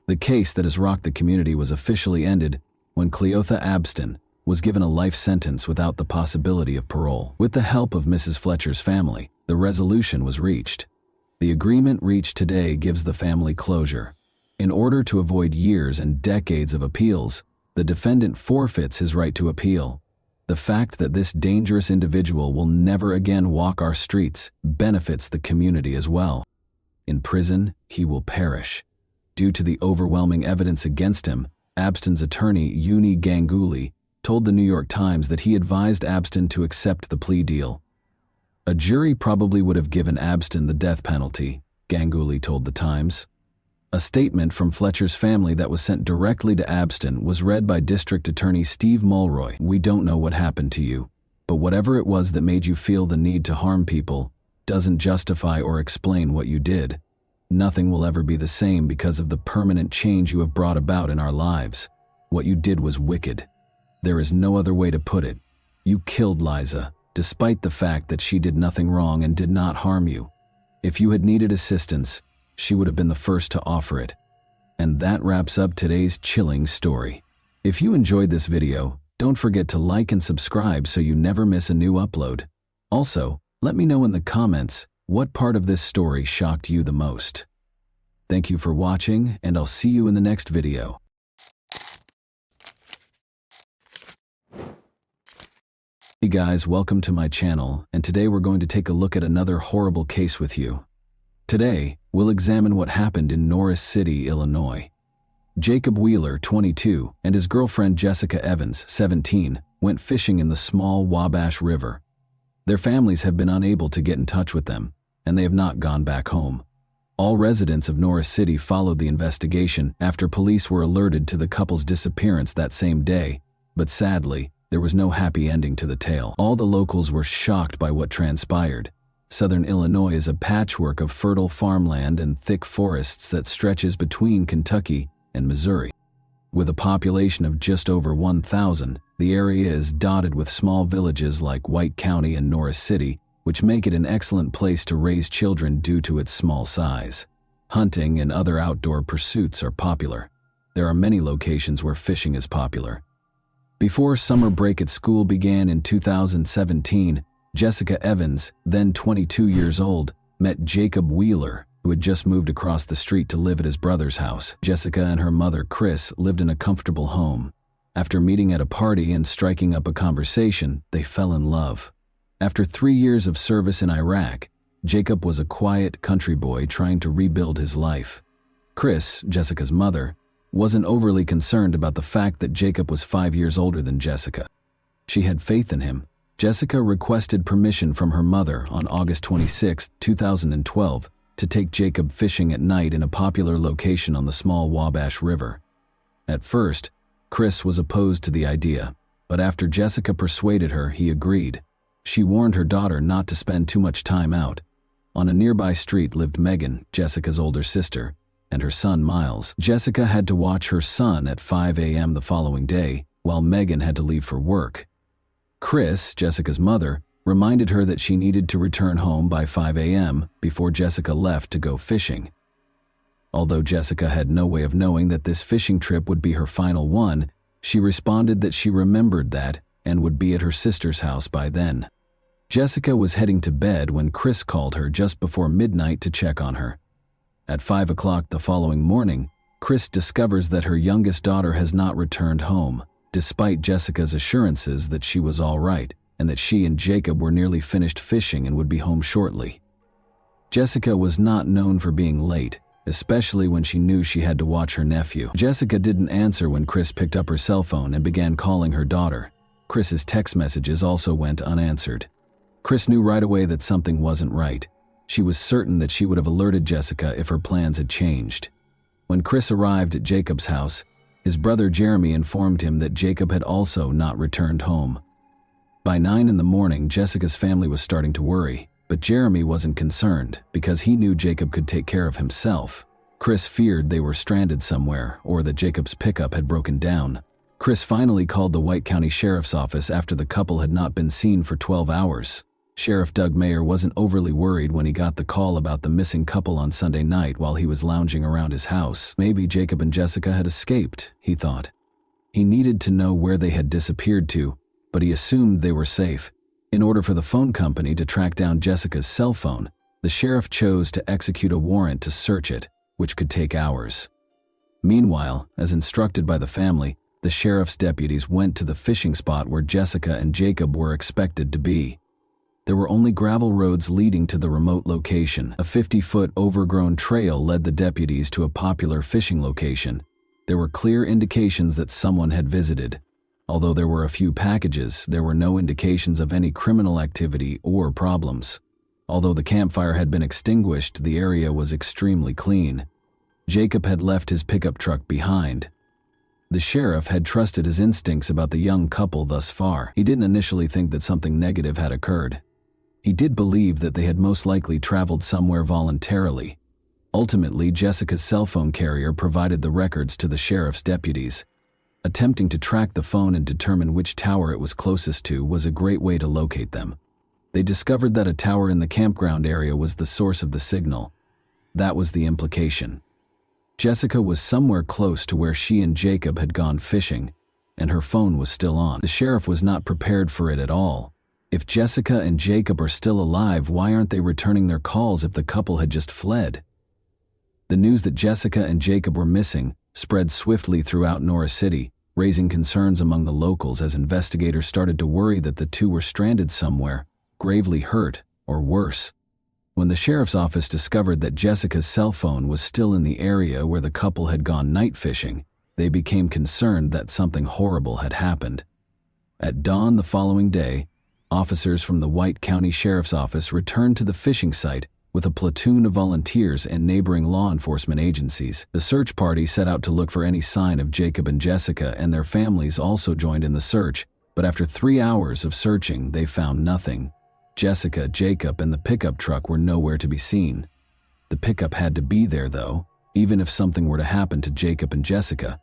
The case that has rocked the community was officially ended when Cleotha Abston was given a life sentence without the possibility of parole. With the help of Mrs. Fletcher's family, the resolution was reached. The agreement reached today gives the family closure. In order to avoid years and decades of appeals, the defendant forfeits his right to appeal. The fact that this dangerous individual will never again walk our streets benefits the community as well. In prison, he will perish. Due to the overwhelming evidence against him, Abston's attorney, Uni Ganguly, told the New York Times that he advised Abston to accept the plea deal. A jury probably would have given Abston the death penalty, Ganguly told the Times. A statement from Fletcher's family that was sent directly to Abston was read by District Attorney Steve Mulroy. We don't know what happened to you, but whatever it was that made you feel the need to harm people doesn't justify or explain what you did. Nothing will ever be the same because of the permanent change you have brought about in our lives. What you did was wicked. There is no other way to put it. You killed Liza, despite the fact that she did nothing wrong and did not harm you. If you had needed assistance, she would have been the first to offer it. And that wraps up today's chilling story. If you enjoyed this video, don't forget to like and subscribe so you never miss a new upload. Also, let me know in the comments what part of this story shocked you the most. Thank you for watching, and I'll see you in the next video. Hey guys, welcome to my channel, and today we're going to take a look at another horrible case with you. Today, we'll examine what happened in Norris City, Illinois. Jacob Wheeler, 22, and his girlfriend Jessica Evans, 17, went fishing in the small Wabash River. Their families have been unable to get in touch with them, and they have not gone back home. All residents of Norris City followed the investigation after police were alerted to the couple's disappearance that same day, but sadly, there was no happy ending to the tale. All the locals were shocked by what transpired. Southern Illinois is a patchwork of fertile farmland and thick forests that stretches between Kentucky and Missouri. With a population of just over 1,000, the area is dotted with small villages like White County and Norris City, which make it an excellent place to raise children due to its small size. Hunting and other outdoor pursuits are popular. There are many locations where fishing is popular. Before summer break at school began in 2017, Jessica Evans, then 22 years old, met Jacob Wheeler, who had just moved across the street to live at his brother's house. Jessica and her mother, Chris, lived in a comfortable home. After meeting at a party and striking up a conversation, they fell in love. After 3 years of service in Iraq, Jacob was a quiet country boy trying to rebuild his life. Chris, Jessica's mother, wasn't overly concerned about the fact that Jacob was 5 years older than Jessica. She had faith in him. Jessica requested permission from her mother on August 26, 2012, to take Jacob fishing at night in a popular location on the small Wabash River. At first, Chris was opposed to the idea, but after Jessica persuaded her, he agreed. She warned her daughter not to spend too much time out. On a nearby street lived Megan, Jessica's older sister, and her son Miles. Jessica had to watch her son at 5 a.m. the following day, while Megan had to leave for work. Chris, Jessica's mother, reminded her that she needed to return home by 5 a.m. before Jessica left to go fishing. Although Jessica had no way of knowing that this fishing trip would be her final one, she responded that she remembered that and would be at her sister's house by then. Jessica was heading to bed when Chris called her just before midnight to check on her. At 5 o'clock the following morning, Chris discovers that her youngest daughter has not returned home, despite Jessica's assurances that she was all right and that she and Jacob were nearly finished fishing and would be home shortly. Jessica was not known for being late, especially when she knew she had to watch her nephew. Jessica didn't answer when Chris picked up her cell phone and began calling her daughter. Chris's text messages also went unanswered. Chris knew right away that something wasn't right. She was certain that she would have alerted Jessica if her plans had changed. When Chris arrived at Jacob's house, his brother Jeremy informed him that Jacob had also not returned home. By 9 in the morning, Jessica's family was starting to worry, but Jeremy wasn't concerned because he knew Jacob could take care of himself. Chris feared they were stranded somewhere or that Jacob's pickup had broken down. Chris finally called the White County Sheriff's Office after the couple had not been seen for 12 hours. Sheriff Doug Mayer wasn't overly worried when he got the call about the missing couple on Sunday night while he was lounging around his house. Maybe Jacob and Jessica had escaped, he thought. He needed to know where they had disappeared to, but he assumed they were safe. In order for the phone company to track down Jessica's cell phone, the sheriff chose to execute a warrant to search it, which could take hours. Meanwhile, as instructed by the family, the sheriff's deputies went to the fishing spot where Jessica and Jacob were expected to be. There were only gravel roads leading to the remote location. A 50-foot overgrown trail led the deputies to a popular fishing location. There were clear indications that someone had visited. Although there were a few packages, there were no indications of any criminal activity or problems. Although the campfire had been extinguished, the area was extremely clean. Jacob had left his pickup truck behind. The sheriff had trusted his instincts about the young couple thus far. He didn't initially think that something negative had occurred. He did believe that they had most likely traveled somewhere voluntarily. Ultimately, Jessica's cell phone carrier provided the records to the sheriff's deputies. Attempting to track the phone and determine which tower it was closest to was a great way to locate them. They discovered that a tower in the campground area was the source of the signal. That was the implication. Jessica was somewhere close to where she and Jacob had gone fishing, and her phone was still on. The sheriff was not prepared for it at all. If Jessica and Jacob are still alive, why aren't they returning their calls if the couple had just fled? The news that Jessica and Jacob were missing spread swiftly throughout Norris City, raising concerns among the locals as investigators started to worry that the two were stranded somewhere, gravely hurt, or worse. When the sheriff's office discovered that Jessica's cell phone was still in the area where the couple had gone night fishing, they became concerned that something horrible had happened. At dawn the following day, officers from the White County Sheriff's Office returned to the fishing site with a platoon of volunteers and neighboring law enforcement agencies. The search party set out to look for any sign of Jacob and Jessica, and their families also joined in the search, but after 3 hours of searching, they found nothing. Jessica, Jacob, and the pickup truck were nowhere to be seen. The pickup had to be there, though, even if something were to happen to Jacob and Jessica.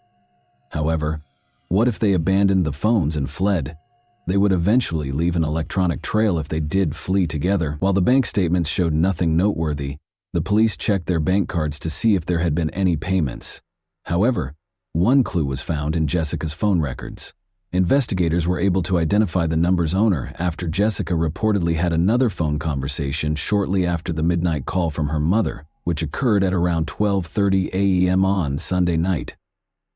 However, what if they abandoned the phones and fled? They would eventually leave an electronic trail if they did flee together. While the bank statements showed nothing noteworthy, the police checked their bank cards to see if there had been any payments. However, one clue was found in Jessica's phone records. Investigators were able to identify the number's owner after Jessica reportedly had another phone conversation shortly after the midnight call from her mother, which occurred at around 12:30 a.m. on Sunday night.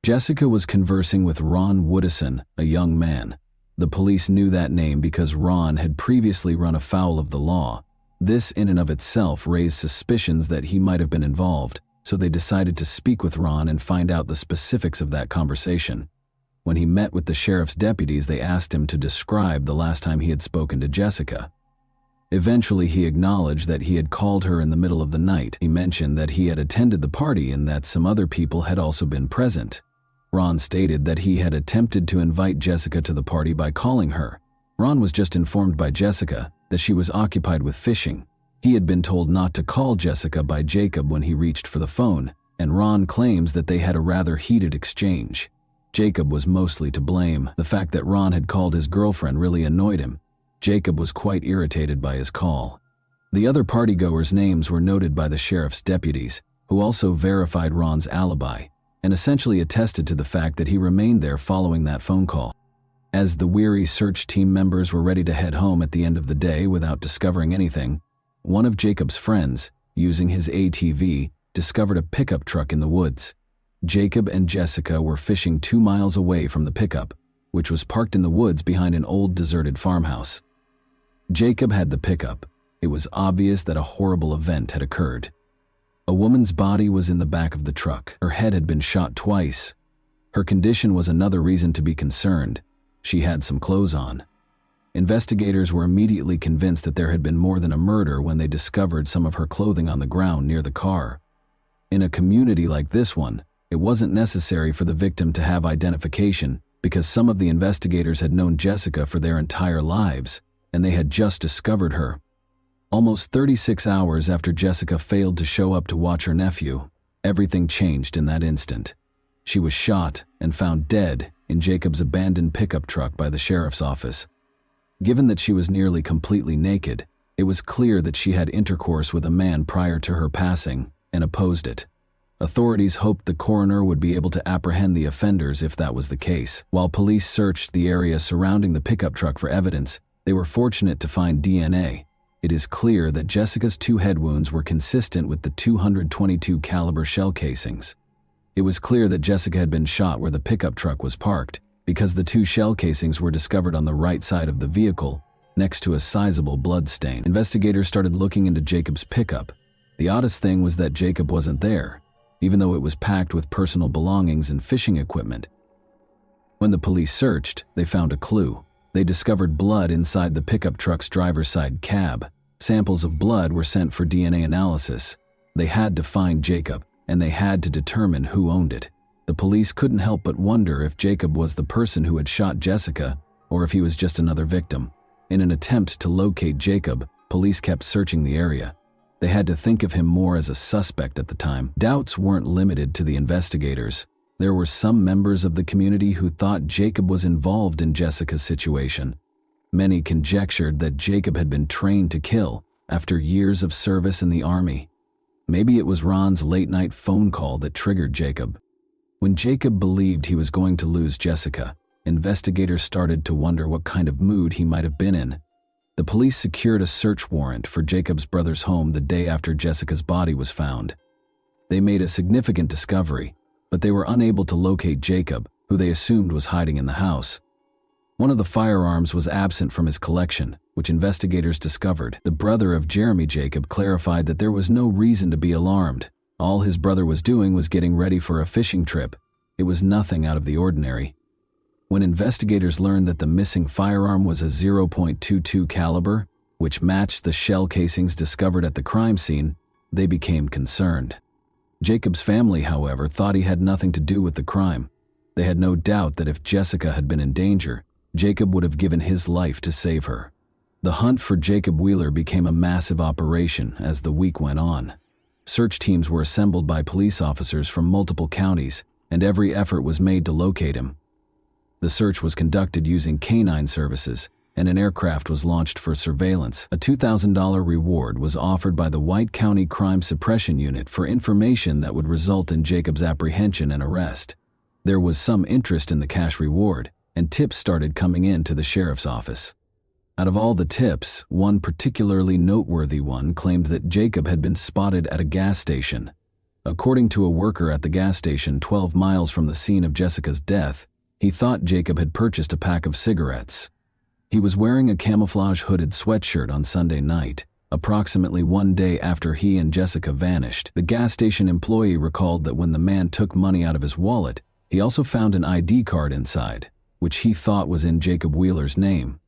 Jessica was conversing with Ron Woodison, a young man. The police knew that name because Ron had previously run afoul of the law. This in and of itself raised suspicions that he might have been involved, so they decided to speak with Ron and find out the specifics of that conversation. When he met with the sheriff's deputies, they asked him to describe the last time he had spoken to Jessica. Eventually, he acknowledged that he had called her in the middle of the night. He mentioned that he had attended the party and that some other people had also been present. Ron stated that he had attempted to invite Jessica to the party by calling her. Ron was just informed by Jessica that she was occupied with fishing. He had been told not to call Jessica by Jacob when he reached for the phone, and Ron claims that they had a rather heated exchange. Jacob was mostly to blame. The fact that Ron had called his girlfriend really annoyed him. Jacob was quite irritated by his call. The other partygoers' names were noted by the sheriff's deputies, who who also verified Ron's alibi and essentially attested to the fact that he remained there following that phone call. As the weary search team members were ready to head home at the end of the day without discovering anything, one of Jacob's friends, using his ATV, discovered a pickup truck in the woods. Jacob and Jessica were fishing 2 miles away from the pickup, which was parked in the woods behind an old deserted farmhouse. Jacob had the pickup. It was obvious that a horrible event had occurred. A woman's body was in the back of the truck. Her head had been shot twice. Her condition was another reason to be concerned. She had some clothes on. Investigators were immediately convinced that there had been more than a murder when they discovered some of her clothing on the ground near the car. In a community like this one, it wasn't necessary for the victim to have identification because some of the investigators had known Jessica for their entire lives, and they had just discovered her. Almost 36 hours after Jessica failed to show up to watch her nephew, everything changed in that instant. She was shot and found dead in Jacob's abandoned pickup truck by the sheriff's office. Given that she was nearly completely naked, it was clear that she had intercourse with a man prior to her passing and opposed it. Authorities hoped the coroner would be able to apprehend the offenders if that was the case. While police searched the area surrounding the pickup truck for evidence, they were fortunate to find DNA. It is clear that Jessica's 2 head wounds were consistent with the .222 caliber shell casings. It was clear that Jessica had been shot where the pickup truck was parked, because the 2 shell casings were discovered on the right side of the vehicle, next to a sizable blood stain. Investigators started looking into Jacob's pickup. The oddest thing was that Jacob wasn't there, even though it was packed with personal belongings and fishing equipment. When the police searched, they found a clue. They discovered blood inside the pickup truck's driver's side cab. Samples of blood were sent for DNA analysis. They had to find Jacob, and they had to determine who owned it. The police couldn't help but wonder if Jacob was the person who had shot Jessica, or if he was just another victim. In an attempt to locate Jacob, police kept searching the area. They had to think of him more as a suspect at the time. Doubts weren't limited to the investigators. There were some members of the community who thought Jacob was involved in Jessica's situation. Many conjectured that Jacob had been trained to kill after years of service in the army. Maybe it was Ron's late-night phone call that triggered Jacob. When Jacob believed he was going to lose Jessica, investigators started to wonder what kind of mood he might have been in. The police secured a search warrant for Jacob's brother's home the day after Jessica's body was found. They made a significant discovery, but they were unable to locate Jacob, who they assumed was hiding in the house. One of the firearms was absent from his collection, which investigators discovered. The brother of Jeremy Jacob clarified that there was no reason to be alarmed. All his brother was doing was getting ready for a fishing trip. It was nothing out of the ordinary. When investigators learned that the missing firearm was a .22 caliber, which matched the shell casings discovered at the crime scene, they became concerned. Jacob's family, however, thought he had nothing to do with the crime. They had no doubt that if Jessica had been in danger, Jacob would have given his life to save her. The hunt for Jacob Wheeler became a massive operation as the week went on. Search teams were assembled by police officers from multiple counties, and every effort was made to locate him. The search was conducted using canine services, and an aircraft was launched for surveillance. A $2,000 reward was offered by the White County Crime Suppression Unit for information that would result in Jacob's apprehension and arrest. There was some interest in the cash reward, and tips started coming in to the sheriff's office. Out of all the tips, one particularly noteworthy one claimed that Jacob had been spotted at a gas station. According to a worker at the gas station 12 miles from the scene of Jessica's death, he thought Jacob had purchased a pack of cigarettes. He was wearing a camouflage hooded sweatshirt on Sunday night, approximately 1 day after he and Jessica vanished. The gas station employee recalled that when the man took money out of his wallet, he also found an ID card inside, which he thought was in Jacob Wheeler's name.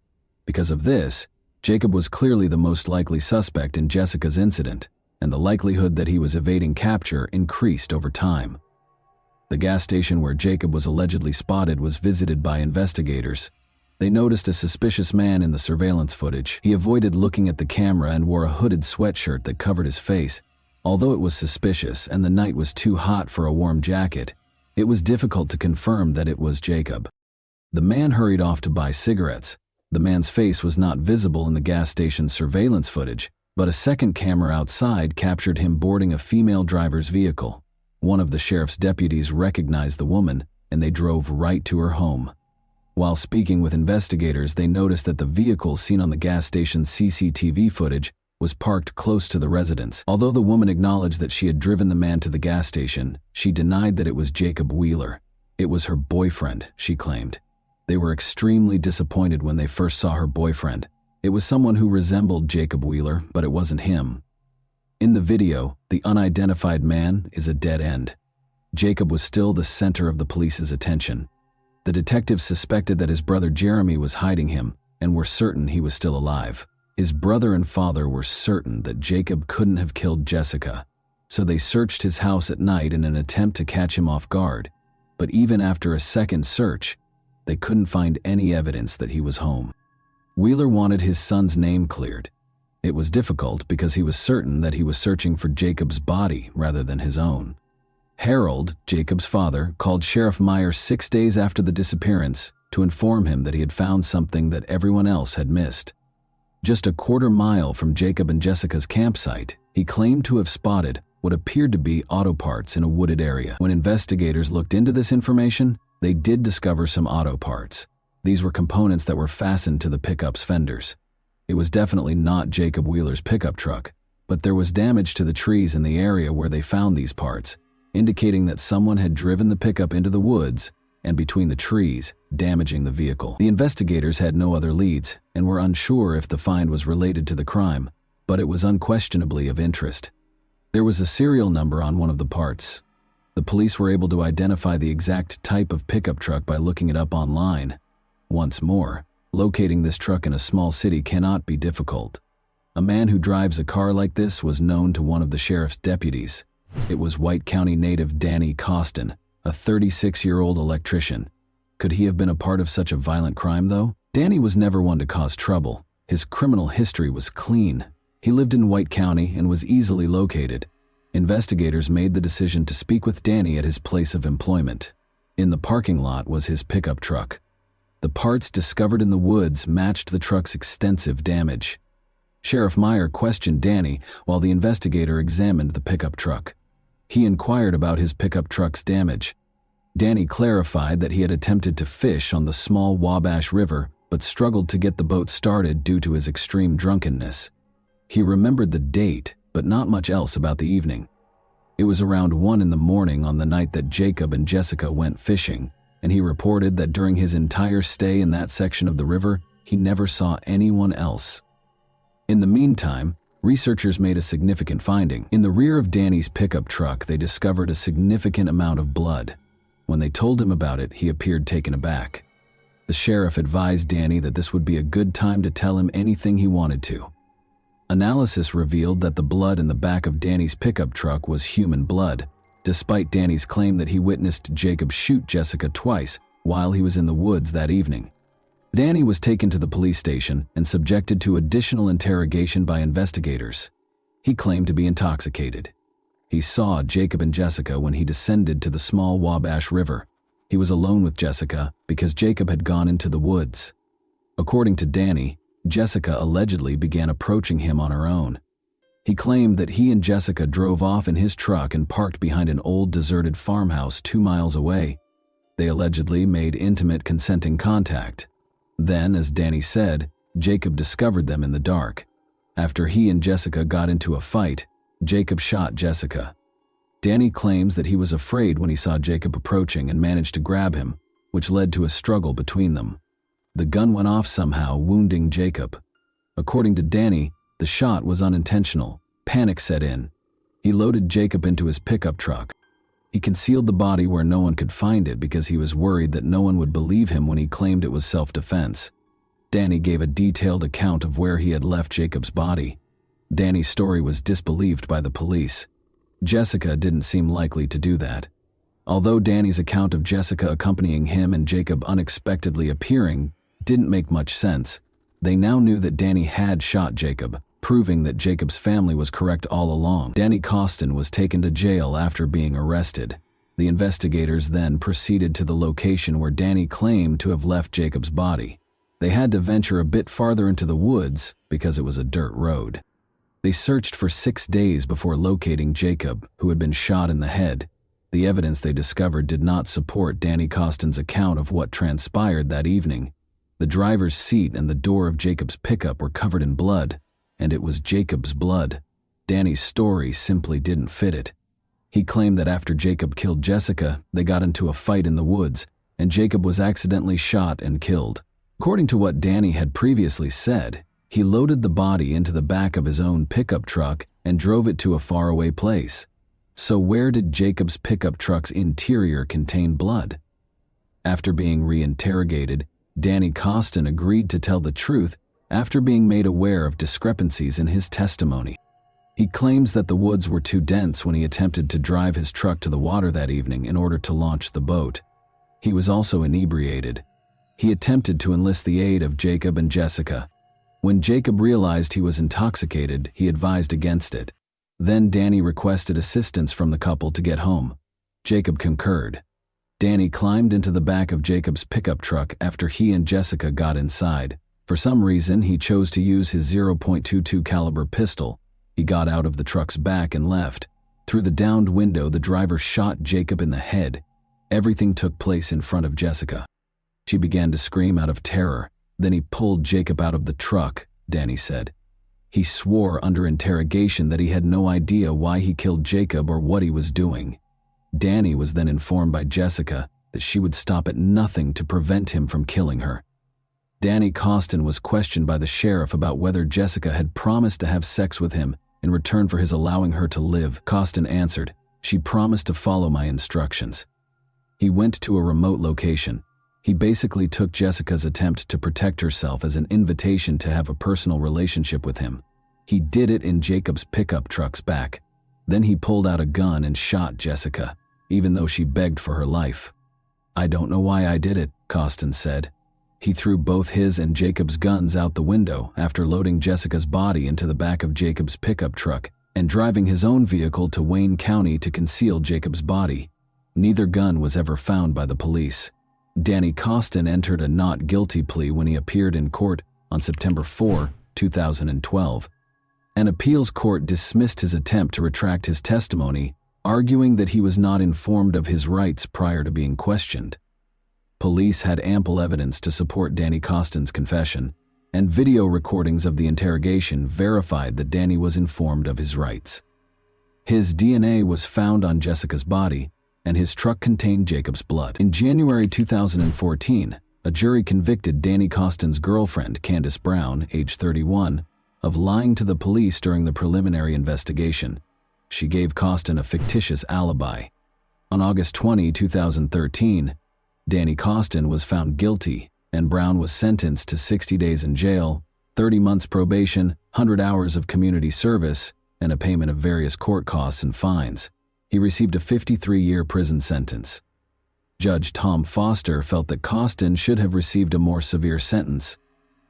Because of this, Jacob was clearly the most likely suspect in Jessica's incident, and the likelihood that he was evading capture increased over time. The gas station where Jacob was allegedly spotted was visited by investigators. They noticed a suspicious man in the surveillance footage. He avoided looking at the camera and wore a hooded sweatshirt that covered his face. Although it was suspicious and the night was too hot for a warm jacket, it was difficult to confirm that it was Jacob. The man hurried off to buy cigarettes. The man's face was not visible in the gas station's surveillance footage, But a second camera outside captured him boarding a female driver's vehicle. One of the sheriff's deputies recognized the woman, and they drove right to her home. While speaking with investigators, they noticed that the vehicle seen on the gas station's CCTV footage was parked close to the residence. Although the woman acknowledged that she had driven the man to the gas station, she denied that it was Jacob Wheeler. It was her boyfriend, she claimed. They were extremely disappointed when they first saw her boyfriend. It was someone who resembled Jacob Wheeler, but it wasn't him. In the video, the unidentified man is a dead end. Jacob was still the center of the police's attention. The detectives suspected that his brother Jeremy was hiding him and were certain he was still alive. His brother and father were certain that Jacob couldn't have killed Jessica, so they searched his house at night in an attempt to catch him off guard. But even after a second search, they couldn't find any evidence that he was home. Wheeler wanted his son's name cleared. It was difficult because he was certain that he was searching for Jacob's body rather than his own. Harold, Jacob's father, called Sheriff Meyer 6 days after the disappearance to inform him that he had found something that everyone else had missed. Just a quarter-mile from Jacob and Jessica's campsite, he claimed to have spotted what appeared to be auto parts in a wooded area. When investigators looked into this information, they did discover some auto parts. These were components that were fastened to the pickup's fenders. It was definitely not Jacob Wheeler's pickup truck, but there was damage to the trees in the area where they found these parts, indicating that someone had driven the pickup into the woods and between the trees, damaging the vehicle. The investigators had no other leads and were unsure if the find was related to the crime, but it was unquestionably of interest. There was a serial number on one of the parts. The police were able to identify the exact type of pickup truck by looking it up online. Once more, locating this truck in a small city cannot be difficult. A man who drives a car like this was known to one of the sheriff's deputies. It was White County native Danny Costin, a 36-year-old electrician. Could he have been a part of such a violent crime, though? Danny was never one to cause trouble. His criminal history was clean. He lived in White County and was easily located. Investigators made the decision to speak with Danny at his place of employment. In the parking lot was his pickup truck. The parts discovered in the woods matched the truck's extensive damage. Sheriff Meyer questioned Danny while the investigator examined the pickup truck. He inquired about his pickup truck's damage. Danny clarified that he had attempted to fish on the small Wabash River but struggled to get the boat started due to his extreme drunkenness. He remembered the date, but not much else about the evening. It was around 1 in the morning on the night that Jacob and Jessica went fishing, and he reported that during his entire stay in that section of the river, he never saw anyone else. In the meantime, researchers made a significant finding. In the rear of Danny's pickup truck, they discovered a significant amount of blood. When they told him about it, he appeared taken aback. The sheriff advised Danny that this would be a good time to tell him anything he wanted to. Analysis revealed that the blood in the back of Danny's pickup truck was human blood, despite Danny's claim that he witnessed Jacob shoot Jessica twice while he was in the woods that evening. Danny was taken to the police station and subjected to additional interrogation by investigators. He claimed to be intoxicated. He saw Jacob and Jessica when he descended to the small Wabash River. He was alone with Jessica because Jacob had gone into the woods. According to Danny, Jessica allegedly began approaching him on her own. He claimed that he and Jessica drove off in his truck and parked behind an old deserted farmhouse 2 miles away. They allegedly made intimate consenting contact. Then, as Danny said, Jacob discovered them in the dark. After he and Jessica got into a fight, Jacob shot Jessica. Danny claims that he was afraid when he saw Jacob approaching and managed to grab him, which led to a struggle between them. The gun went off somehow, wounding Jacob. According to Danny, the shot was unintentional. Panic set in. He loaded Jacob into his pickup truck. He concealed the body where no one could find it because he was worried that no one would believe him when he claimed it was self-defense. Danny gave a detailed account of where he had left Jacob's body. Danny's story was disbelieved by the police. Jessica didn't seem likely to do that. Although Danny's account of Jessica accompanying him and Jacob unexpectedly appearing didn't make much sense, they now knew that Danny had shot Jacob, proving that Jacob's family was correct all along. Danny Costin was taken to jail after being arrested. The investigators then proceeded to the location where Danny claimed to have left Jacob's body. They had to venture a bit farther into the woods because it was a dirt road. They searched for 6 days before locating Jacob, who had been shot in the head. The evidence they discovered did not support Danny Costin's account of what transpired that evening. The driver's seat and the door of Jacob's pickup were covered in blood, and it was Jacob's blood. Danny's story simply didn't fit it. He claimed that after Jacob killed Jessica, they got into a fight in the woods, and Jacob was accidentally shot and killed. According to what Danny had previously said, he loaded the body into the back of his own pickup truck and drove it to a faraway place. So where did Jacob's pickup truck's interior contain blood? After being reinterrogated, Danny Costin agreed to tell the truth after being made aware of discrepancies in his testimony. He claims that the woods were too dense when he attempted to drive his truck to the water that evening in order to launch the boat. He was also inebriated. He attempted to enlist the aid of Jacob and Jessica. When Jacob realized he was intoxicated, he advised against it. Then Danny requested assistance from the couple to get home. Jacob concurred. Danny climbed into the back of Jacob's pickup truck after he and Jessica got inside. For some reason, he chose to use his .22 caliber pistol. He got out of the truck's back and left. Through the downed window, the driver shot Jacob in the head. Everything took place in front of Jessica. She began to scream out of terror. Then he pulled Jacob out of the truck, Danny said. He swore under interrogation that he had no idea why he killed Jacob or what he was doing. Danny was then informed by Jessica that she would stop at nothing to prevent him from killing her. Danny Costin was questioned by the sheriff about whether Jessica had promised to have sex with him in return for his allowing her to live. Costin answered, "She promised to follow my instructions." He went to a remote location. He basically took Jessica's attempt to protect herself as an invitation to have a personal relationship with him. He did it in Jacob's pickup truck's back. Then he pulled out a gun and shot Jessica, even though she begged for her life. "I don't know why I did it," Costin said. He threw both his and Jacob's guns out the window after loading Jessica's body into the back of Jacob's pickup truck and driving his own vehicle to Wayne County to conceal Jacob's body. Neither gun was ever found by the police. Danny Costin entered a not guilty plea when he appeared in court on September 4, 2012. An appeals court dismissed his attempt to retract his testimony, arguing that he was not informed of his rights prior to being questioned. Police had ample evidence to support Danny Costin's confession, and video recordings of the interrogation verified that Danny was informed of his rights. His DNA was found on Jessica's body, and his truck contained Jacob's blood. In January 2014, a jury convicted Danny Costin's girlfriend, Candace Brown, age 31, of lying to the police during the preliminary investigation. She gave Costin a fictitious alibi. On August 20, 2013, Danny Costin was found guilty, and Brown was sentenced to 60 days in jail, 30 months probation, 100 hours of community service, and a payment of various court costs and fines. He received a 53-year prison sentence. Judge Tom Foster felt that Costin should have received a more severe sentence,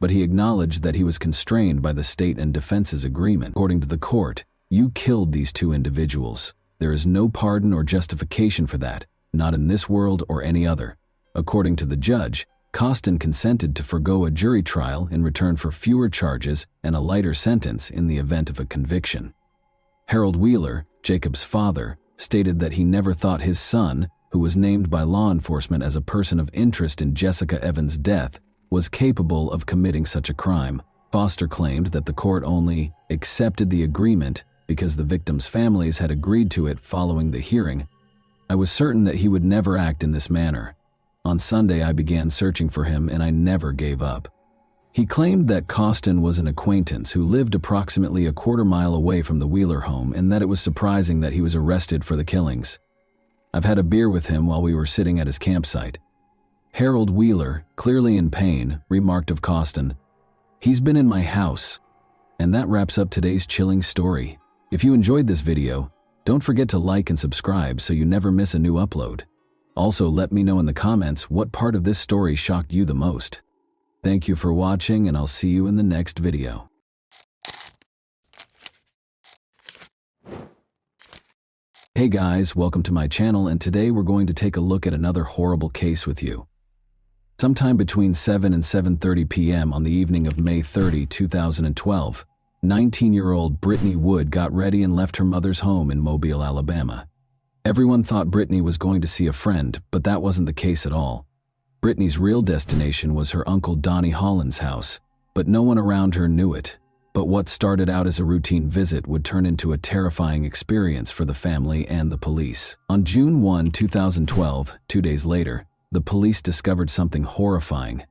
but he acknowledged that he was constrained by the state and defense's agreement. According to the court, "You killed these two individuals. There is no pardon or justification for that, not in this world or any other." According to the judge, Costin consented to forgo a jury trial in return for fewer charges and a lighter sentence in the event of a conviction. Harold Wheeler, Jacob's father, stated that he never thought his son, who was named by law enforcement as a person of interest in Jessica Evans' death, was capable of committing such a crime. Foster claimed that the court only accepted the agreement because the victims' families had agreed to it following the hearing. "I was certain that he would never act in this manner. On Sunday, I began searching for him and I never gave up." He claimed that Costin was an acquaintance who lived approximately a quarter-mile away from the Wheeler home and that it was surprising that he was arrested for the killings. "I've had a beer with him while we were sitting at his campsite." Harold Wheeler, clearly in pain, remarked of Costin, "He's been in my house." And that wraps up today's chilling story. If you enjoyed this video, don't forget to like and subscribe so you never miss a new upload. Also, let me know in the comments what part of this story shocked you the most. Thank you for watching, and I'll see you in the next video. Hey guys, welcome to my channel, and today we're going to take a look at another horrible case with you. Sometime between 7 and 7:30 p.m. on the evening of May 30, 2012, 19-year-old Brittany Wood got ready and left her mother's home in Mobile, Alabama. Everyone thought Brittany was going to see a friend, but that wasn't the case at all. Brittany's real destination was her uncle Donnie Holland's house, but no one around her knew it. But what started out as a routine visit would turn into a terrifying experience for the family and the police. On June 1, 2012, 2 days later, the police discovered something horrifying.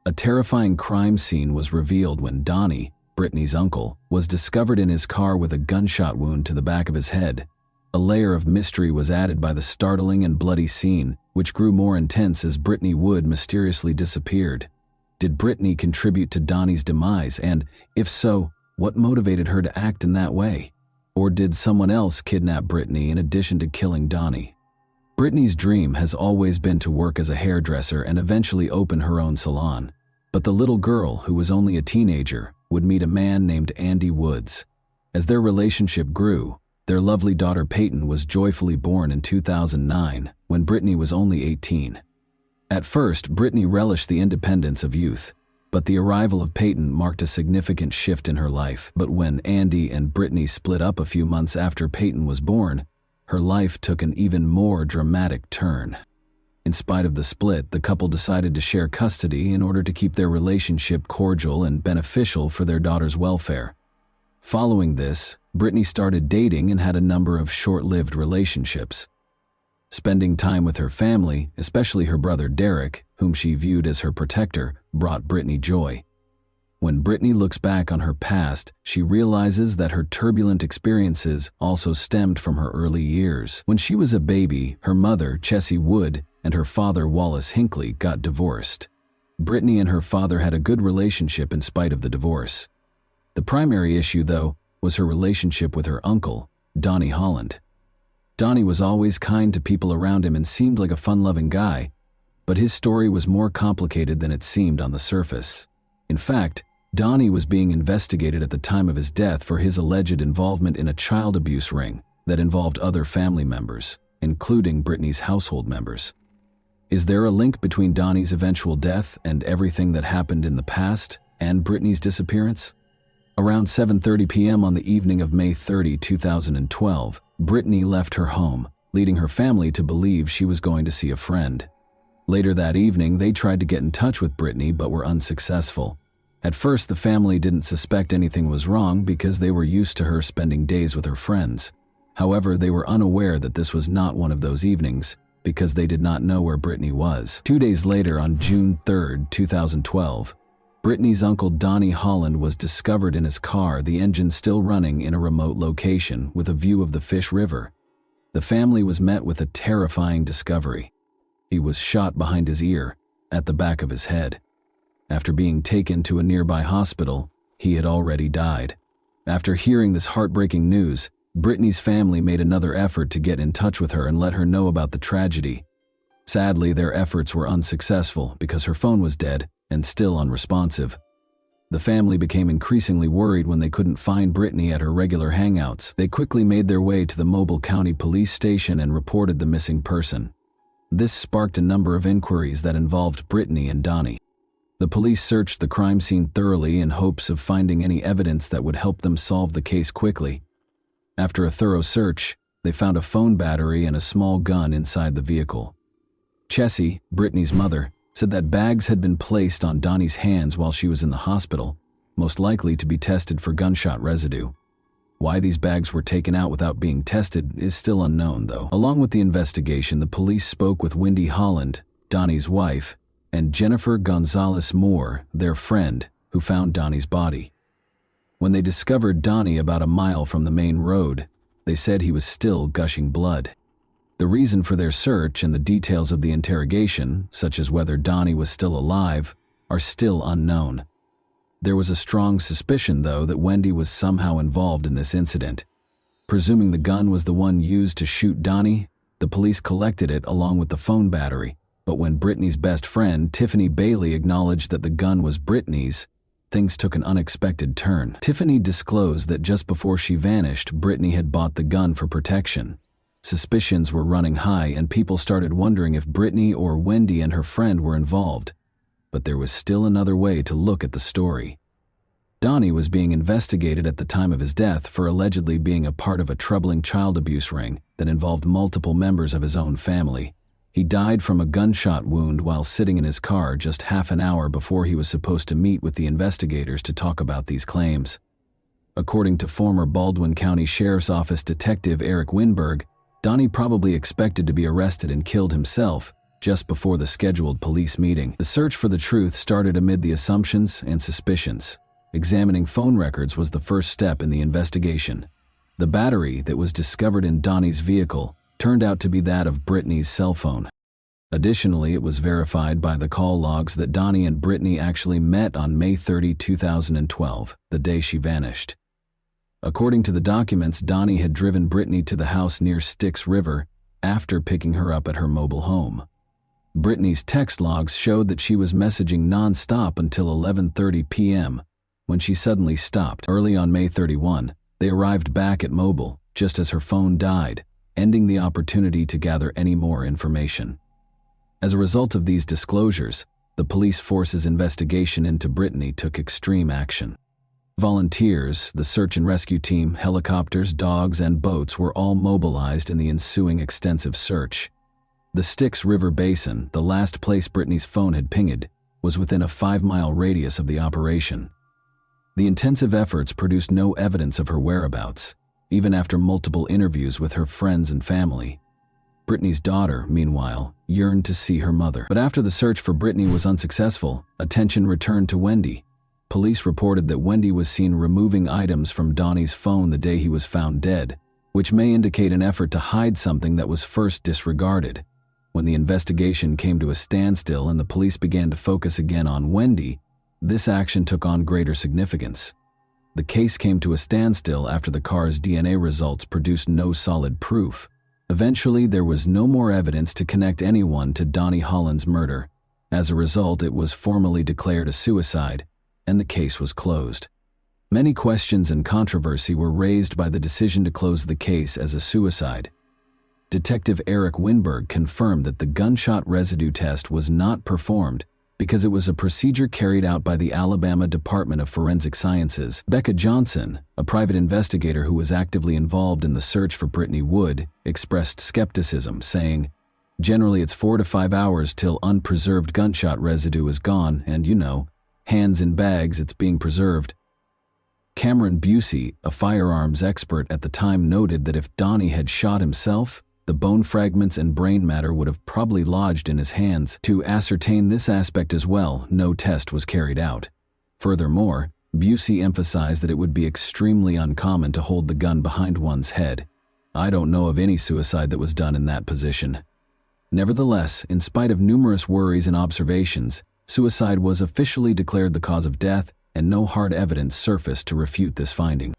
A terrifying crime scene was revealed when Donnie, Brittany's uncle, was discovered in his car with a gunshot wound to the back of his head. A layer of mystery was added by the startling and bloody scene, which grew more intense as Brittany Wood mysteriously disappeared. Did Brittany contribute to Donnie's demise, and, if so, what motivated her to act in that way? Or did someone else kidnap Brittany in addition to killing Donnie? Brittany's dream has always been to work as a hairdresser and eventually open her own salon. But the little girl, who was only a teenager, would meet a man named Andy Woods. As their relationship grew, their lovely daughter Peyton was joyfully born in 2009, when Brittany was only 18. At first, Brittany relished the independence of youth, but the arrival of Peyton marked a significant shift in her life. But when Andy and Brittany split up a few months after Peyton was born, her life took an even more dramatic turn. In spite of the split, the couple decided to share custody in order to keep their relationship cordial and beneficial for their daughter's welfare. Following this, Brittany started dating and had a number of short-lived relationships. Spending time with her family, especially her brother Derek, whom she viewed as her protector, brought Brittany joy. When Brittany looks back on her past, she realizes that her turbulent experiences also stemmed from her early years. When she was a baby, her mother, Chessie Wood, and her father, Wallace Hinckley, got divorced. Brittany and her father had a good relationship in spite of the divorce. The primary issue, though, was her relationship with her uncle, Donnie Holland. Donnie was always kind to people around him and seemed like a fun-loving guy, but his story was more complicated than it seemed on the surface. In fact, Donnie was being investigated at the time of his death for his alleged involvement in a child abuse ring that involved other family members, including Brittany's household members. Is there a link between Donnie's eventual death and everything that happened in the past and Brittany's disappearance? Around 7:30 p.m. on the evening of May 30, 2012, Brittany left her home, leading her family to believe she was going to see a friend. Later that evening, they tried to get in touch with Brittany but were unsuccessful. At first, the family didn't suspect anything was wrong because they were used to her spending days with her friends. However, they were unaware that this was not one of those evenings because they did not know where Brittany was. 2 days later, on June 3, 2012, Brittany's uncle Donnie Holland was discovered in his car, the engine still running, in a remote location with a view of the Fish River. The family was met with a terrifying discovery. He was shot behind his ear, at the back of his head. After being taken to a nearby hospital, he had already died. After hearing this heartbreaking news, Brittany's family made another effort to get in touch with her and let her know about the tragedy. Sadly, their efforts were unsuccessful because her phone was dead and still unresponsive. The family became increasingly worried when they couldn't find Brittany at her regular hangouts. They quickly made their way to the Mobile County Police Station and reported the missing person. This sparked a number of inquiries that involved Brittany and Donnie. The police searched the crime scene thoroughly in hopes of finding any evidence that would help them solve the case quickly. After a thorough search, they found a phone battery and a small gun inside the vehicle. Chessie, Brittany's mother, said that bags had been placed on Donnie's hands while she was in the hospital, most likely to be tested for gunshot residue. Why these bags were taken out without being tested is still unknown, though. Along with the investigation, the police spoke with Wendy Holland, Donnie's wife, and Jennifer Gonzalez Moore, their friend, who found Donnie's body. When they discovered Donnie about a mile from the main road, they said he was still gushing blood. The reason for their search and the details of the interrogation, such as whether Donnie was still alive, are still unknown. There was a strong suspicion, though, that Wendy was somehow involved in this incident. Presuming the gun was the one used to shoot Donnie, the police collected it along with the phone battery, but when Brittany's best friend, Tiffany Bailey, acknowledged that the gun was Brittany's, things took an unexpected turn. Tiffany disclosed that just before she vanished, Brittany had bought the gun for protection. Suspicions were running high and people started wondering if Brittany or Wendy and her friend were involved. But there was still another way to look at the story. Donnie was being investigated at the time of his death for allegedly being a part of a troubling child abuse ring that involved multiple members of his own family. He died from a gunshot wound while sitting in his car just half an hour before he was supposed to meet with the investigators to talk about these claims. According to former Baldwin County Sheriff's Office Detective Eric Winberg, Donnie probably expected to be arrested and killed himself just before the scheduled police meeting. The search for the truth started amid the assumptions and suspicions. Examining phone records was the first step in the investigation. The battery that was discovered in Donnie's vehicle turned out to be that of Brittany's cell phone. Additionally, it was verified by the call logs that Donnie and Brittany actually met on May 30, 2012, the day she vanished. According to the documents, Donnie had driven Brittany to the house near Styx River after picking her up at her mobile home. Brittany's text logs showed that she was messaging non-stop until 11:30 p.m., when she suddenly stopped. Early on May 31, they arrived back at Mobile, just as her phone died, ending the opportunity to gather any more information. As a result of these disclosures, the police force's investigation into Brittany took extreme action. Volunteers, the search and rescue team, helicopters, dogs, and boats were all mobilized in the ensuing extensive search. The Styx River Basin, the last place Brittany's phone had pinged, was within a 5-mile radius of the operation. The intensive efforts produced no evidence of her whereabouts, even after multiple interviews with her friends and family. Brittany's daughter, meanwhile, yearned to see her mother. But after the search for Brittany was unsuccessful, attention returned to Wendy. Police reported that Wendy was seen removing items from Donnie's phone the day he was found dead, which may indicate an effort to hide something that was first disregarded. When the investigation came to a standstill and the police began to focus again on Wendy, this action took on greater significance. The case came to a standstill after the car's DNA results produced no solid proof. Eventually, there was no more evidence to connect anyone to Donnie Holland's murder. As a result, it was formally declared a suicide, and the case was closed. Many questions and controversy were raised by the decision to close the case as a suicide. Detective Eric Winberg confirmed that the gunshot residue test was not performed because it was a procedure carried out by the Alabama Department of Forensic Sciences. Becca Johnson, a private investigator who was actively involved in the search for Brittany Wood, expressed skepticism, saying, "Generally it's 4 to 5 hours till unpreserved gunshot residue is gone and, hands in bags, it's being preserved." Cameron Busey, a firearms expert at the time, noted that if Donnie had shot himself, the bone fragments and brain matter would have probably lodged in his hands. To ascertain this aspect as well, no test was carried out. Furthermore, Busey emphasized that it would be extremely uncommon to hold the gun behind one's head. "I don't know of any suicide that was done in that position." Nevertheless, in spite of numerous worries and observations, suicide was officially declared the cause of death, and no hard evidence surfaced to refute this finding.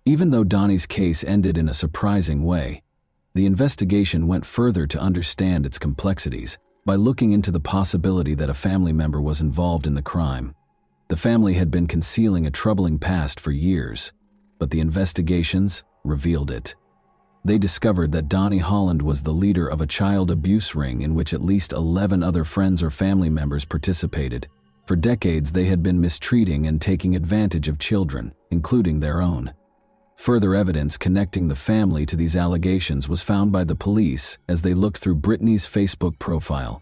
Even though Donnie's case ended in a surprising way, the investigation went further to understand its complexities by looking into the possibility that a family member was involved in the crime. The family had been concealing a troubling past for years, but the investigations revealed it. They discovered that Donnie Holland was the leader of a child abuse ring in which at least 11 other friends or family members participated. For decades, they had been mistreating and taking advantage of children, including their own. Further evidence connecting the family to these allegations was found by the police as they looked through Brittany's Facebook profile.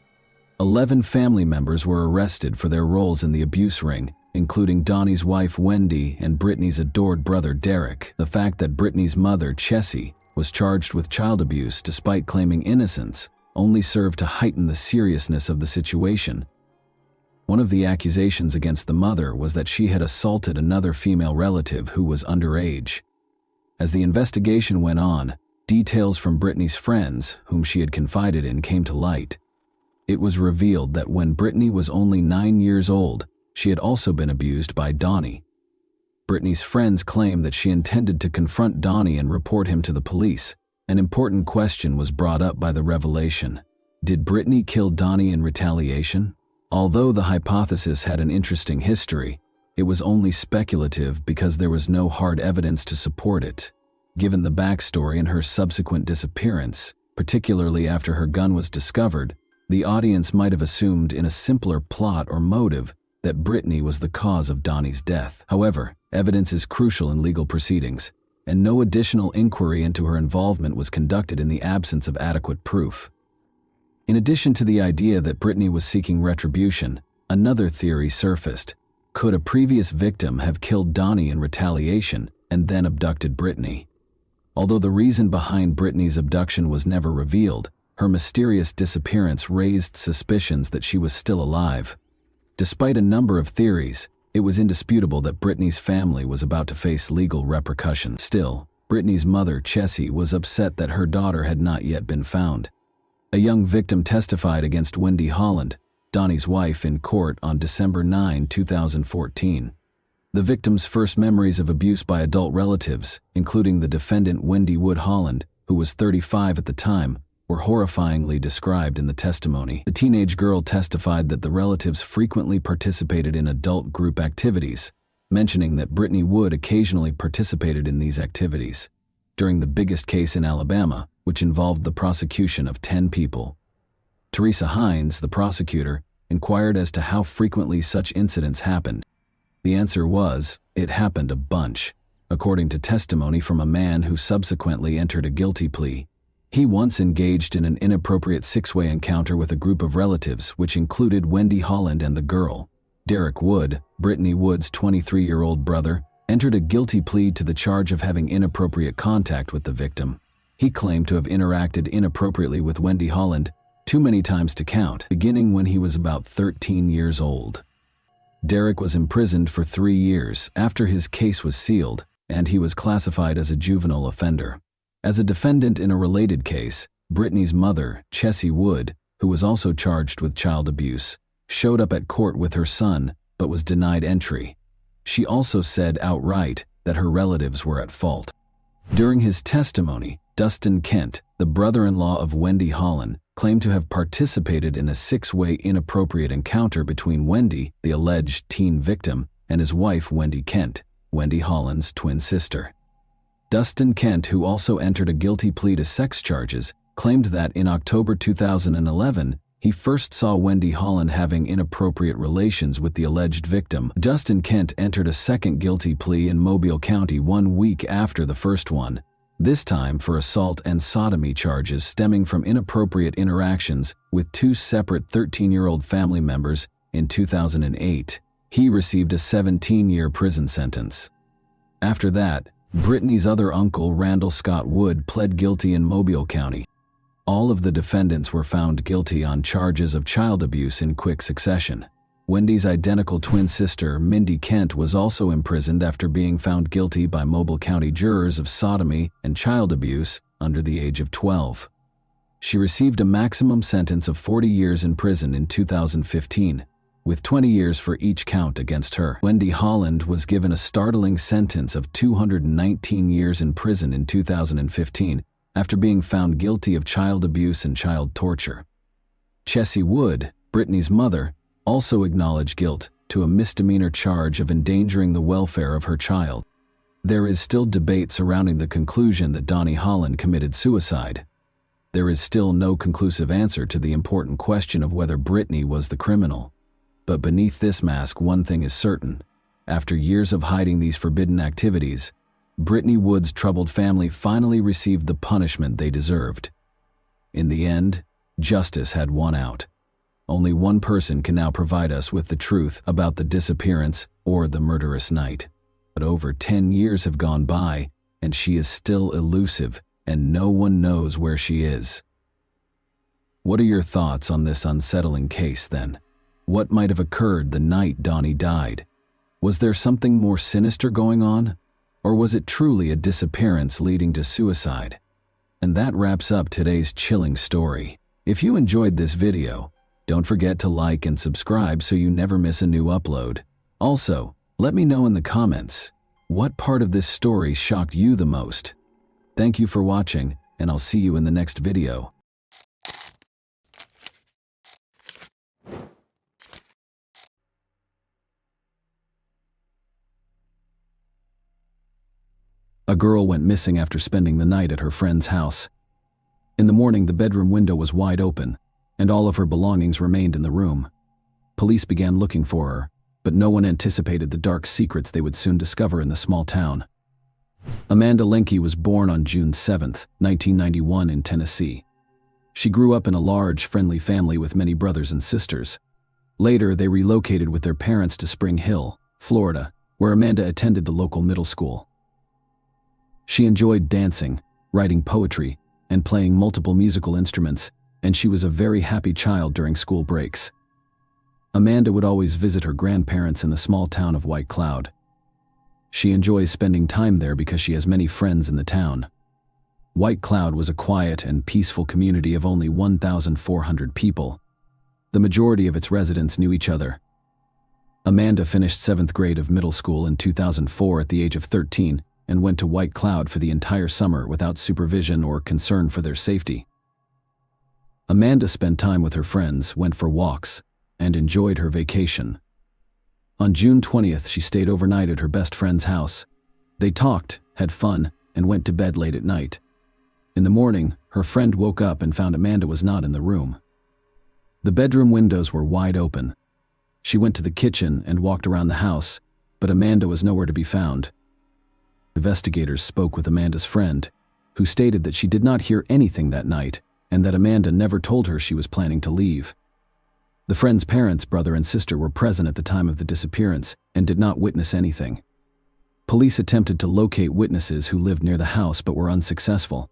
11 family members were arrested for their roles in the abuse ring, including Donnie's wife Wendy and Brittany's adored brother Derek. The fact that Brittany's mother, Chessie, was charged with child abuse despite claiming innocence only served to heighten the seriousness of the situation. One of the accusations against the mother was that she had assaulted another female relative who was underage. As the investigation went on, details from Brittany's friends, whom she had confided in, came to light. It was revealed that when Brittany was only 9 years old, she had also been abused by Donnie. Brittany's friends claimed that she intended to confront Donnie and report him to the police. An important question was brought up by the revelation. Did Brittany kill Donnie in retaliation? Although the hypothesis had an interesting history, it was only speculative because there was no hard evidence to support it. Given the backstory and her subsequent disappearance, particularly after her gun was discovered, the audience might have assumed in a simpler plot or motive that Brittany was the cause of Donnie's death. However, Evidence is crucial in legal proceedings, and no additional inquiry into her involvement was conducted in the absence of adequate proof. In addition to the idea that Brittany was seeking retribution, another theory surfaced. Could a previous victim have killed Donnie in retaliation and then abducted Brittany? Although the reason behind Brittany's abduction was never revealed, her mysterious disappearance raised suspicions that she was still alive. Despite a number of theories, it was indisputable that Brittany's family was about to face legal repercussions. Still, Brittany's mother, Chessie, was upset that her daughter had not yet been found. A young victim testified against Wendy Holland, Donnie's wife, in court on December 9, 2014. The victim's first memories of abuse by adult relatives, including the defendant Wendy Wood Holland, who was 35 at the time, were horrifyingly described in the testimony. The teenage girl testified that the relatives frequently participated in adult group activities, mentioning that Brittany Wood occasionally participated in these activities. During the biggest case in Alabama, which involved the prosecution of 10 people. Teresa Hines, the prosecutor, inquired as to how frequently such incidents happened. The answer was, it happened a bunch, according to testimony from a man who subsequently entered a guilty plea. He once engaged in an inappropriate six-way encounter with a group of relatives, which included Wendy Holland and the girl. Derek Wood, Brittany Wood's 23-year-old brother, entered a guilty plea to the charge of having inappropriate contact with the victim. He claimed to have interacted inappropriately with Wendy Holland too many times to count, beginning when he was about 13 years old. Derek was imprisoned for 3 years after his case was sealed, and he was classified as a juvenile offender. As a defendant in a related case, Brittany's mother, Chessie Wood, who was also charged with child abuse, showed up at court with her son but was denied entry. She also said outright that her relatives were at fault. During his testimony, Dustin Kent, the brother-in-law of Wendy Holland, claimed to have participated in a six-way inappropriate encounter between Wendy, the alleged teen victim, and his wife Wendy Kent, Wendy Holland's twin sister. Dustin Kent, who also entered a guilty plea to sex charges, claimed that in October 2011, he first saw Wendy Holland having inappropriate relations with the alleged victim. Dustin Kent entered a second guilty plea in Mobile County 1 week after the first one, this time for assault and sodomy charges stemming from inappropriate interactions with 2 separate 13-year-old family members in 2008. He received a 17-year prison sentence. After that, Brittany's other uncle, Randall Scott Wood, pled guilty in Mobile County. All of the defendants were found guilty on charges of child abuse in quick succession. Wendy's identical twin sister, Mindy Kent, was also imprisoned after being found guilty by Mobile County jurors of sodomy and child abuse under the age of 12. She received a maximum sentence of 40 years in prison in 2015, with 20 years for each count against her. Wendy Holland was given a startling sentence of 219 years in prison in 2015 after being found guilty of child abuse and child torture. Chessie Wood, Brittany's mother, also acknowledged guilt to a misdemeanor charge of endangering the welfare of her child. There is still debate surrounding the conclusion that Donnie Holland committed suicide. There is still no conclusive answer to the important question of whether Brittany was the criminal. But beneath this mask, one thing is certain. After years of hiding these forbidden activities, Brittany Wood's troubled family finally received the punishment they deserved. In the end, justice had won out. Only one person can now provide us with the truth about the disappearance or the murderous night. But over 10 years have gone by, and she is still elusive, and no one knows where she is. What are your thoughts on this unsettling case, then? What might have occurred the night Donnie died? Was there something more sinister going on? Or was it truly a disappearance leading to suicide? And that wraps up today's chilling story. If you enjoyed this video, don't forget to like and subscribe so you never miss a new upload. Also, let me know in the comments, what part of this story shocked you the most? Thank you for watching, and I'll see you in the next video. A girl went missing after spending the night at her friend's house. In the morning, the bedroom window was wide open, and all of her belongings remained in the room. Police began looking for her, but no one anticipated the dark secrets they would soon discover in the small town. Amanda Lenke was born on June 7, 1991 in Tennessee. She grew up in a large, friendly family with many brothers and sisters. Later, they relocated with their parents to Spring Hill, Florida, where Amanda attended the local middle school. She enjoyed dancing, writing poetry, and playing multiple musical instruments, and she was a very happy child during school breaks. Amanda would always visit her grandparents in the small town of White Cloud. She enjoys spending time there because she has many friends in the town. White Cloud was a quiet and peaceful community of only 1,400 people. The majority of its residents knew each other. Amanda finished 7th grade of middle school in 2004 at the age of 13 and went to White Cloud for the entire summer without supervision or concern for their safety. Amanda spent time with her friends, went for walks, and enjoyed her vacation. On June 20th, she stayed overnight at her best friend's house. They talked, had fun, and went to bed late at night. In the morning, her friend woke up and found Amanda was not in the room. The bedroom windows were wide open. She went to the kitchen and walked around the house, but Amanda was nowhere to be found. Investigators spoke with Amanda's friend, who stated that she did not hear anything that night and that Amanda never told her she was planning to leave. The friend's parents, brother and sister, were present at the time of the disappearance and did not witness anything. Police attempted to locate witnesses who lived near the house but were unsuccessful.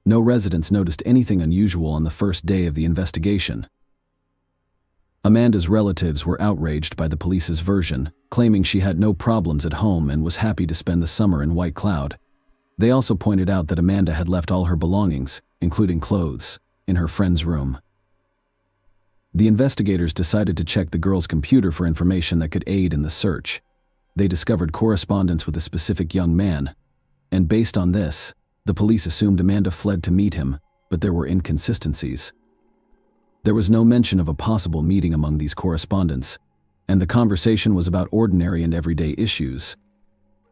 No residents noticed anything unusual on the first day of the investigation. Amanda's relatives were outraged by the police's version, claiming she had no problems at home and was happy to spend the summer in White Cloud. They also pointed out that Amanda had left all her belongings, including clothes, in her friend's room. The investigators decided to check the girl's computer for information that could aid in the search. They discovered correspondence with a specific young man, and based on this, the police assumed Amanda fled to meet him, but there were inconsistencies. There was no mention of a possible meeting among these correspondents, and the conversation was about ordinary and everyday issues.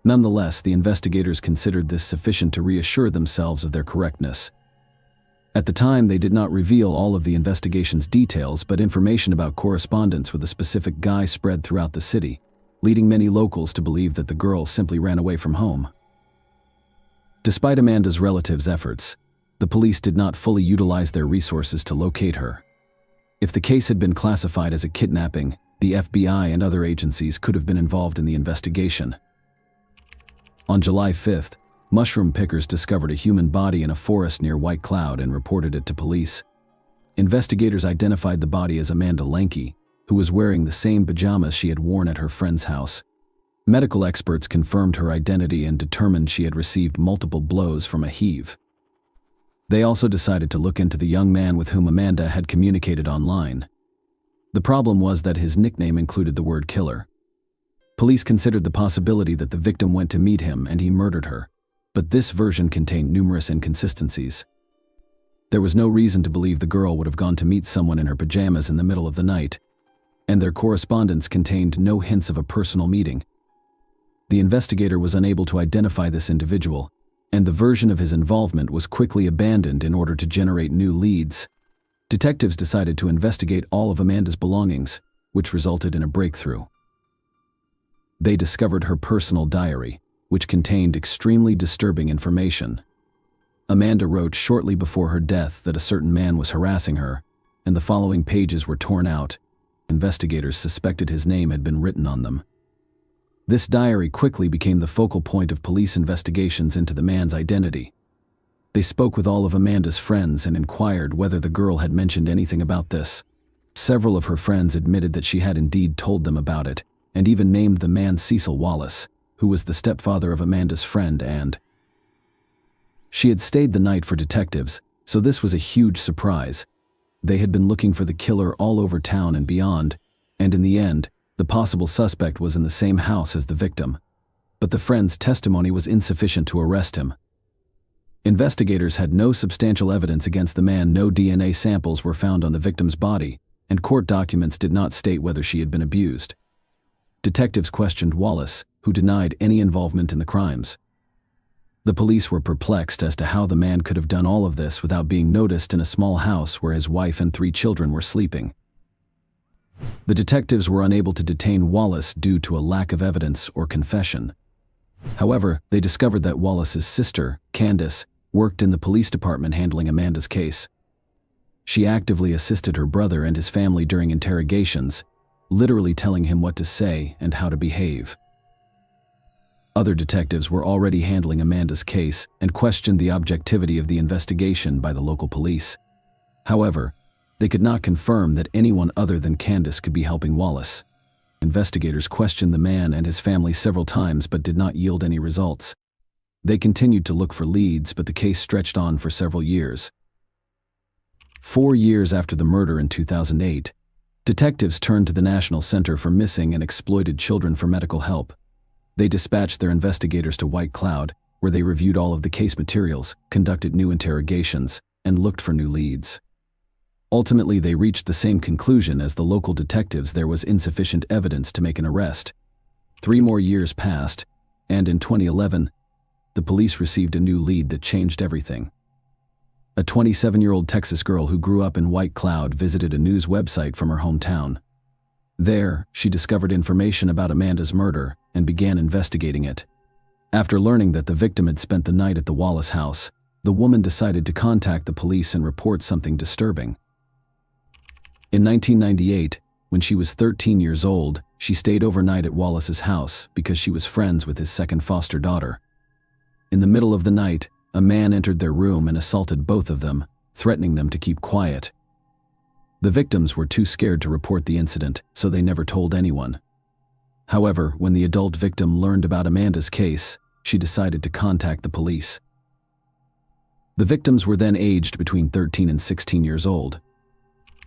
Nonetheless, the investigators considered this sufficient to reassure themselves of their correctness. At the time, they did not reveal all of the investigation's details, but information about correspondence with a specific guy spread throughout the city, leading many locals to believe that the girl simply ran away from home. Despite Amanda's relatives' efforts, the police did not fully utilize their resources to locate her. If the case had been classified as a kidnapping, the FBI and other agencies could have been involved in the investigation. On July 5th, mushroom pickers discovered a human body in a forest near White Cloud and reported it to police. Investigators identified the body as Amanda Lenke, who was wearing the same pajamas she had worn at her friend's house. Medical experts confirmed her identity and determined she had received multiple blows from a heave. They also decided to look into the young man with whom Amanda had communicated online. The problem was that his nickname included the word killer. Police considered the possibility that the victim went to meet him and he murdered her, but this version contained numerous inconsistencies. There was no reason to believe the girl would have gone to meet someone in her pajamas in the middle of the night, and their correspondence contained no hints of a personal meeting. The investigator was unable to identify this individual, and the version of his involvement was quickly abandoned in order to generate new leads. Detectives decided to investigate all of Amanda's belongings, which resulted in a breakthrough. They discovered her personal diary, which contained extremely disturbing information. Amanda wrote shortly before her death that a certain man was harassing her, and the following pages were torn out. Investigators suspected his name had been written on them. This diary quickly became the focal point of police investigations into the man's identity. They spoke with all of Amanda's friends and inquired whether the girl had mentioned anything about this. Several of her friends admitted that she had indeed told them about it, and even named the man Cecil Wallace, who was the stepfather of Amanda's friend, and she had stayed the night for detectives, so this was a huge surprise. They had been looking for the killer all over town and beyond, and in the end, the possible suspect was in the same house as the victim. But the friend's testimony was insufficient to arrest him. Investigators had no substantial evidence against the man. No DNA samples were found on the victim's body, and court documents did not state whether she had been abused. Detectives questioned Wallace, who denied any involvement in the crimes. The police were perplexed as to how the man could have done all of this without being noticed in a small house where his wife and 3 children were sleeping. The detectives were unable to detain Wallace due to a lack of evidence or confession. However, they discovered that Wallace's sister, Candace, worked in the police department handling Amanda's case. She actively assisted her brother and his family during interrogations, literally telling him what to say and how to behave. Other detectives were already handling Amanda's case and questioned the objectivity of the investigation by the local police. However, they could not confirm that anyone other than Candace could be helping Wallace. Investigators questioned the man and his family several times but did not yield any results. They continued to look for leads, but the case stretched on for several years. 4 years after the murder in 2008, detectives turned to the National Center for Missing and Exploited Children for medical help. They dispatched their investigators to White Cloud, where they reviewed all of the case materials, conducted new interrogations, and looked for new leads. Ultimately, they reached the same conclusion as the local detectives: there was insufficient evidence to make an arrest. 3 more years passed, and in 2011, the police received a new lead that changed everything. A 27-year-old Texas girl who grew up in White Cloud visited a news website from her hometown. There, she discovered information about Amanda's murder and began investigating it. After learning that the victim had spent the night at the Wallace house, the woman decided to contact the police and report something disturbing. In 1998, when she was 13 years old, she stayed overnight at Wallace's house because she was friends with his second foster daughter. In the middle of the night, a man entered their room and assaulted both of them, threatening them to keep quiet. The victims were too scared to report the incident, so they never told anyone. However, when the adult victim learned about Amanda's case, she decided to contact the police. The victims were then aged between 13 and 16 years old.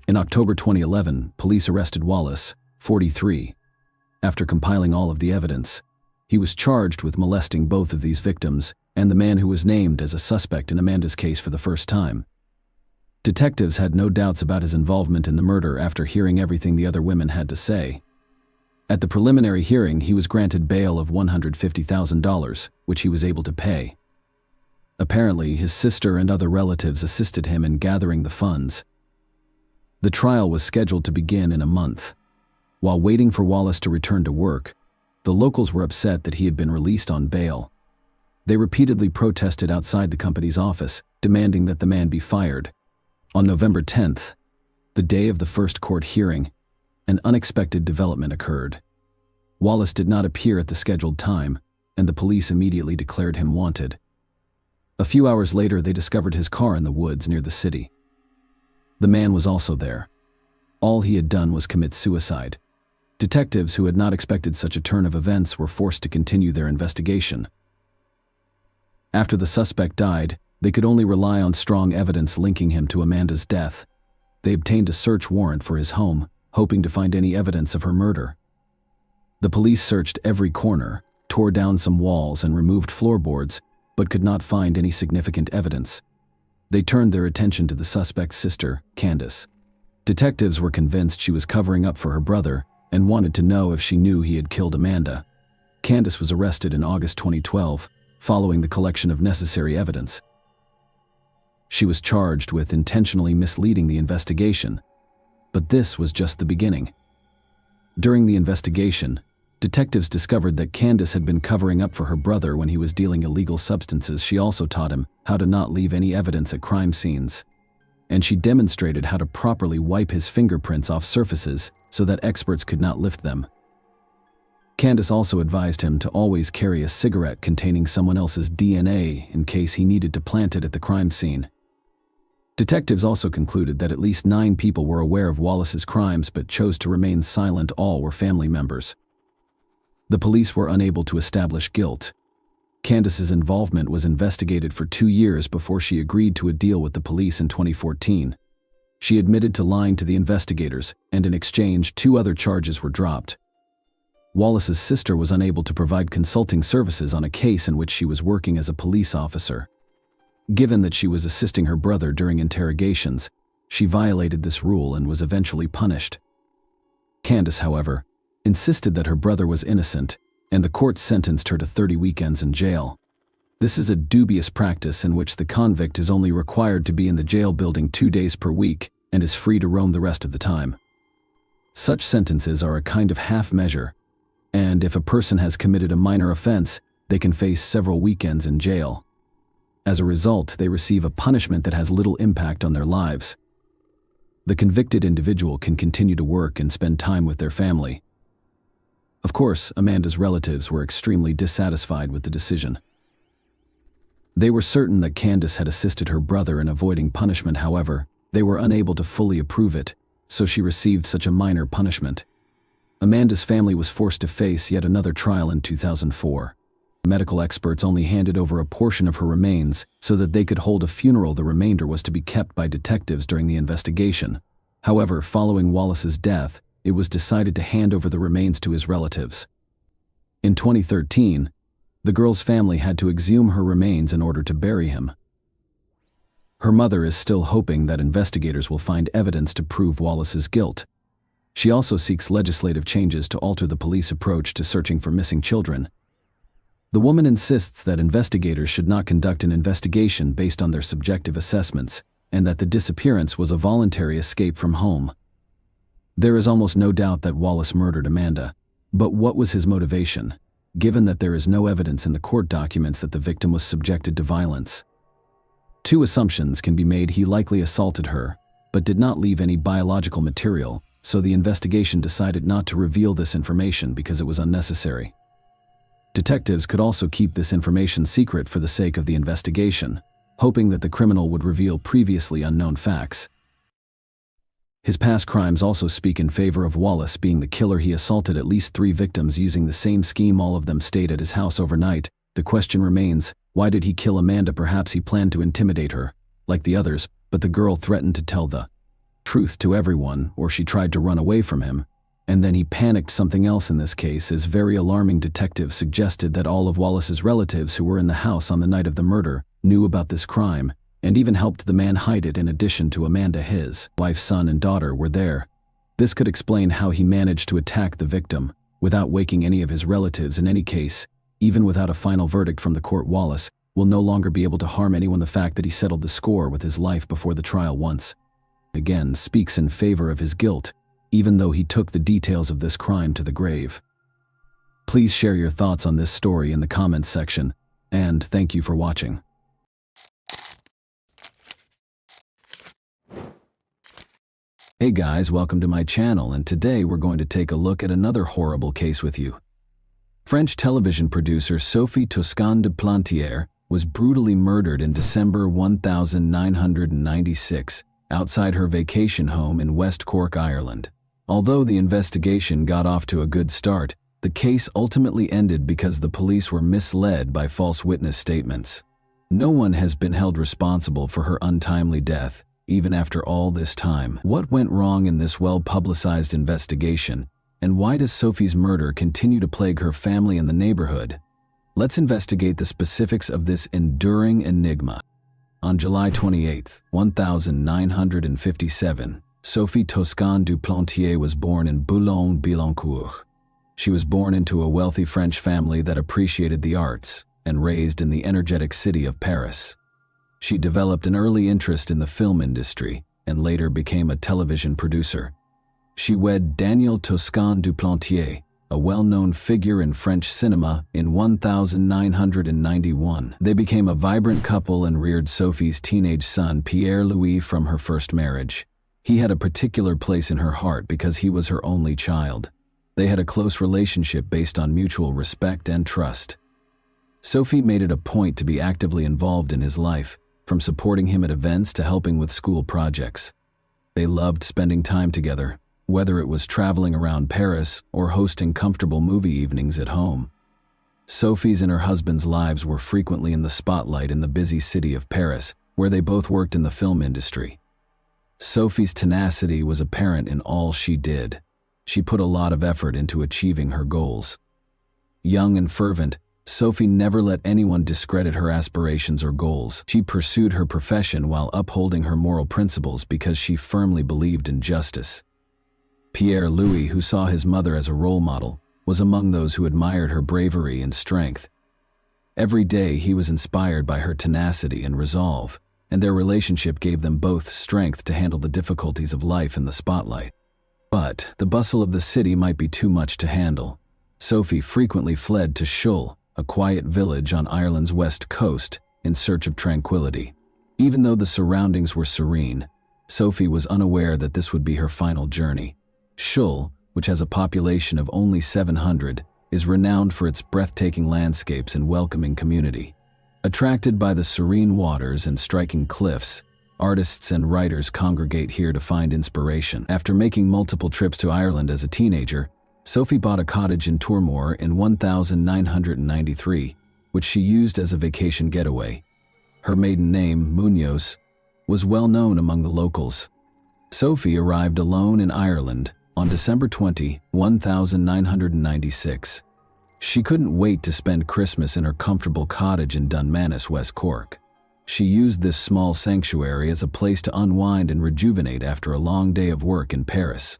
In October 2011, police arrested Wallace, 43. After compiling all of the evidence, he was charged with molesting both of these victims and the man who was named as a suspect in Amanda's case for the first time. Detectives had no doubts about his involvement in the murder after hearing everything the other women had to say. At the preliminary hearing, he was granted bail of $150,000, which he was able to pay. Apparently, his sister and other relatives assisted him in gathering the funds. The trial was scheduled to begin in a month. While waiting for Wallace to return to work, the locals were upset that he had been released on bail. They repeatedly protested outside the company's office, demanding that the man be fired. On November 10th, the day of the first court hearing, an unexpected development occurred. Wallace did not appear at the scheduled time, and the police immediately declared him wanted. A few hours later, they discovered his car in the woods near the city. The man was also there. All he had done was commit suicide. Detectives who had not expected such a turn of events were forced to continue their investigation. After the suspect died, they could only rely on strong evidence linking him to Amanda's death. They obtained a search warrant for his home, hoping to find any evidence of her murder. The police searched every corner, tore down some walls and removed floorboards, but could not find any significant evidence. They turned their attention to the suspect's sister, Candace. Detectives were convinced she was covering up for her brother and wanted to know if she knew he had killed Amanda. Candace was arrested in August 2012, following the collection of necessary evidence. She was charged with intentionally misleading the investigation, but this was just the beginning. During the investigation, detectives discovered that Candace had been covering up for her brother when he was dealing illegal substances. She also taught him how to not leave any evidence at crime scenes, and she demonstrated how to properly wipe his fingerprints off surfaces so that experts could not lift them. Candace also advised him to always carry a cigarette containing someone else's DNA in case he needed to plant it at the crime scene. Detectives also concluded that at least 9 people were aware of Wallace's crimes but chose to remain silent. All were family members. The police were unable to establish guilt. Candace's involvement was investigated for 2 years before she agreed to a deal with the police in 2014. She admitted to lying to the investigators, and in exchange, 2 other charges were dropped. Wallace's sister was unable to provide consulting services on a case in which she was working as a police officer. Given that she was assisting her brother during interrogations, she violated this rule and was eventually punished. Candace, however, insisted that her brother was innocent, and the court sentenced her to 30 weekends in jail. This is a dubious practice in which the convict is only required to be in the jail building 2 days per week and is free to roam the rest of the time. Such sentences are a kind of half measure, and if a person has committed a minor offense, they can face several weekends in jail. As a result, they receive a punishment that has little impact on their lives. The convicted individual can continue to work and spend time with their family. Of course, Amanda's relatives were extremely dissatisfied with the decision. They were certain that Candace had assisted her brother in avoiding punishment. However, they were unable to fully approve it, so she received such a minor punishment. Amanda's family was forced to face yet another trial in 2004. Medical experts only handed over a portion of her remains so that they could hold a funeral. The remainder was to be kept by detectives during the investigation. However, following Wallace's death, it was decided to hand over the remains to his relatives. In 2013, the girl's family had to exhume her remains in order to bury him. Her mother is still hoping that investigators will find evidence to prove Wallace's guilt. She also seeks legislative changes to alter the police approach to searching for missing children. The woman insists that investigators should not conduct an investigation based on their subjective assessments, and that the disappearance was a voluntary escape from home. There is almost no doubt that Wallace murdered Amanda, but what was his motivation, given that there is no evidence in the court documents that the victim was subjected to violence? Two assumptions can be made. He likely assaulted her, but did not leave any biological material, so the investigation decided not to reveal this information because it was unnecessary. Detectives could also keep this information secret for the sake of the investigation, hoping that the criminal would reveal previously unknown facts. His past crimes also speak in favor of Wallace being the killer. He assaulted at least 3 victims using the same scheme. All of them stayed at his house overnight. The question remains, why did he kill Amanda? Perhaps he planned to intimidate her, like the others, but the girl threatened to tell the truth to everyone, or she tried to run away from him. And then he panicked. Something else in this case is very alarming. Detectives suggested that all of Wallace's relatives who were in the house on the night of the murder knew about this crime, and even helped the man hide it. In addition to Amanda, his wife, son, and daughter were there. This could explain how he managed to attack the victim without waking any of his relatives. In any case, even without a final verdict from the court, Wallace will no longer be able to harm anyone. The fact that he settled the score with his life before the trial once again speaks in favor of his guilt, even though he took the details of this crime to the grave. Please share your thoughts on this story in the comments section, and thank you for watching. Hey guys, welcome to my channel, and today we're going to take a look at another horrible case with you. French television producer Sophie Toscan de Plantier was brutally murdered in December 1996 outside her vacation home in West Cork, Ireland. Although the investigation got off to a good start, the case ultimately ended because the police were misled by false witness statements. No one has been held responsible for her untimely death, even after all this time. What went wrong in this well-publicized investigation, and why does Sophie's murder continue to plague her family and the neighborhood? Let's investigate the specifics of this enduring enigma. On July 28, 1957, Sophie Toscan du Plantier was born in Boulogne-Billancourt. She was born into a wealthy French family that appreciated the arts and raised in the energetic city of Paris. She developed an early interest in the film industry and later became a television producer. She wed Daniel Toscan du Plantier, a well-known figure in French cinema, in 1991. They became a vibrant couple and reared Sophie's teenage son Pierre-Louis from her first marriage. He had a particular place in her heart because he was her only child. They had a close relationship based on mutual respect and trust. Sophie made it a point to be actively involved in his life, from supporting him at events to helping with school projects. They loved spending time together, whether it was traveling around Paris or hosting comfortable movie evenings at home. Sophie's and her husband's lives were frequently in the spotlight in the busy city of Paris, where they both worked in the film industry. Sophie's tenacity was apparent in all she did. She put a lot of effort into achieving her goals. Young and fervent, Sophie never let anyone discredit her aspirations or goals. She pursued her profession while upholding her moral principles because she firmly believed in justice. Pierre-Louis, who saw his mother as a role model, was among those who admired her bravery and strength. Every day he was inspired by her tenacity and resolve, and their relationship gave them both strength to handle the difficulties of life in the spotlight. But the bustle of the city might be too much to handle. Sophie frequently fled to Shull, a quiet village on Ireland's west coast, in search of tranquility. Even though the surroundings were serene, Sophie was unaware that this would be her final journey. Shull, which has a population of only 700, is renowned for its breathtaking landscapes and welcoming community. Attracted by the serene waters and striking cliffs, artists and writers congregate here to find inspiration. After making multiple trips to Ireland as a teenager, Sophie bought a cottage in Toormore in 1993, which she used as a vacation getaway. Her maiden name, Munoz, was well known among the locals. Sophie arrived alone in Ireland on December 20, 1996. She couldn't wait to spend Christmas in her comfortable cottage in Dunmanus, West Cork. She used this small sanctuary as a place to unwind and rejuvenate after a long day of work in Paris.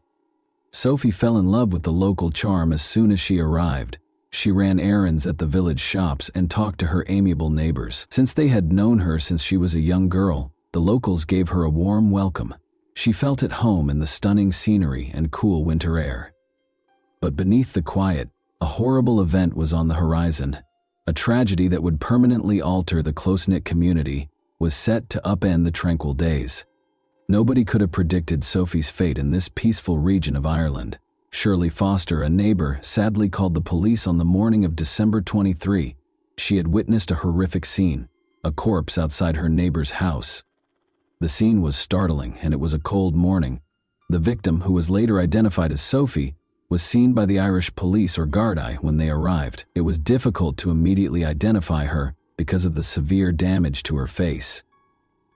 Sophie fell in love with the local charm as soon as she arrived. She ran errands at the village shops and talked to her amiable neighbors. Since they had known her since she was a young girl, the locals gave her a warm welcome. She felt at home in the stunning scenery and cool winter air. But beneath the quiet, a horrible event was on the horizon. A tragedy that would permanently alter the close-knit community was set to upend the tranquil days. Nobody could have predicted Sophie's fate in this peaceful region of Ireland. Shirley Foster, a neighbor, sadly called the police on the morning of December 23. She had witnessed a horrific scene, a corpse outside her neighbor's house. The scene was startling, and it was a cold morning. The victim, who was later identified as Sophie, was seen by the Irish police or Gardaí when they arrived. It was difficult to immediately identify her because of the severe damage to her face.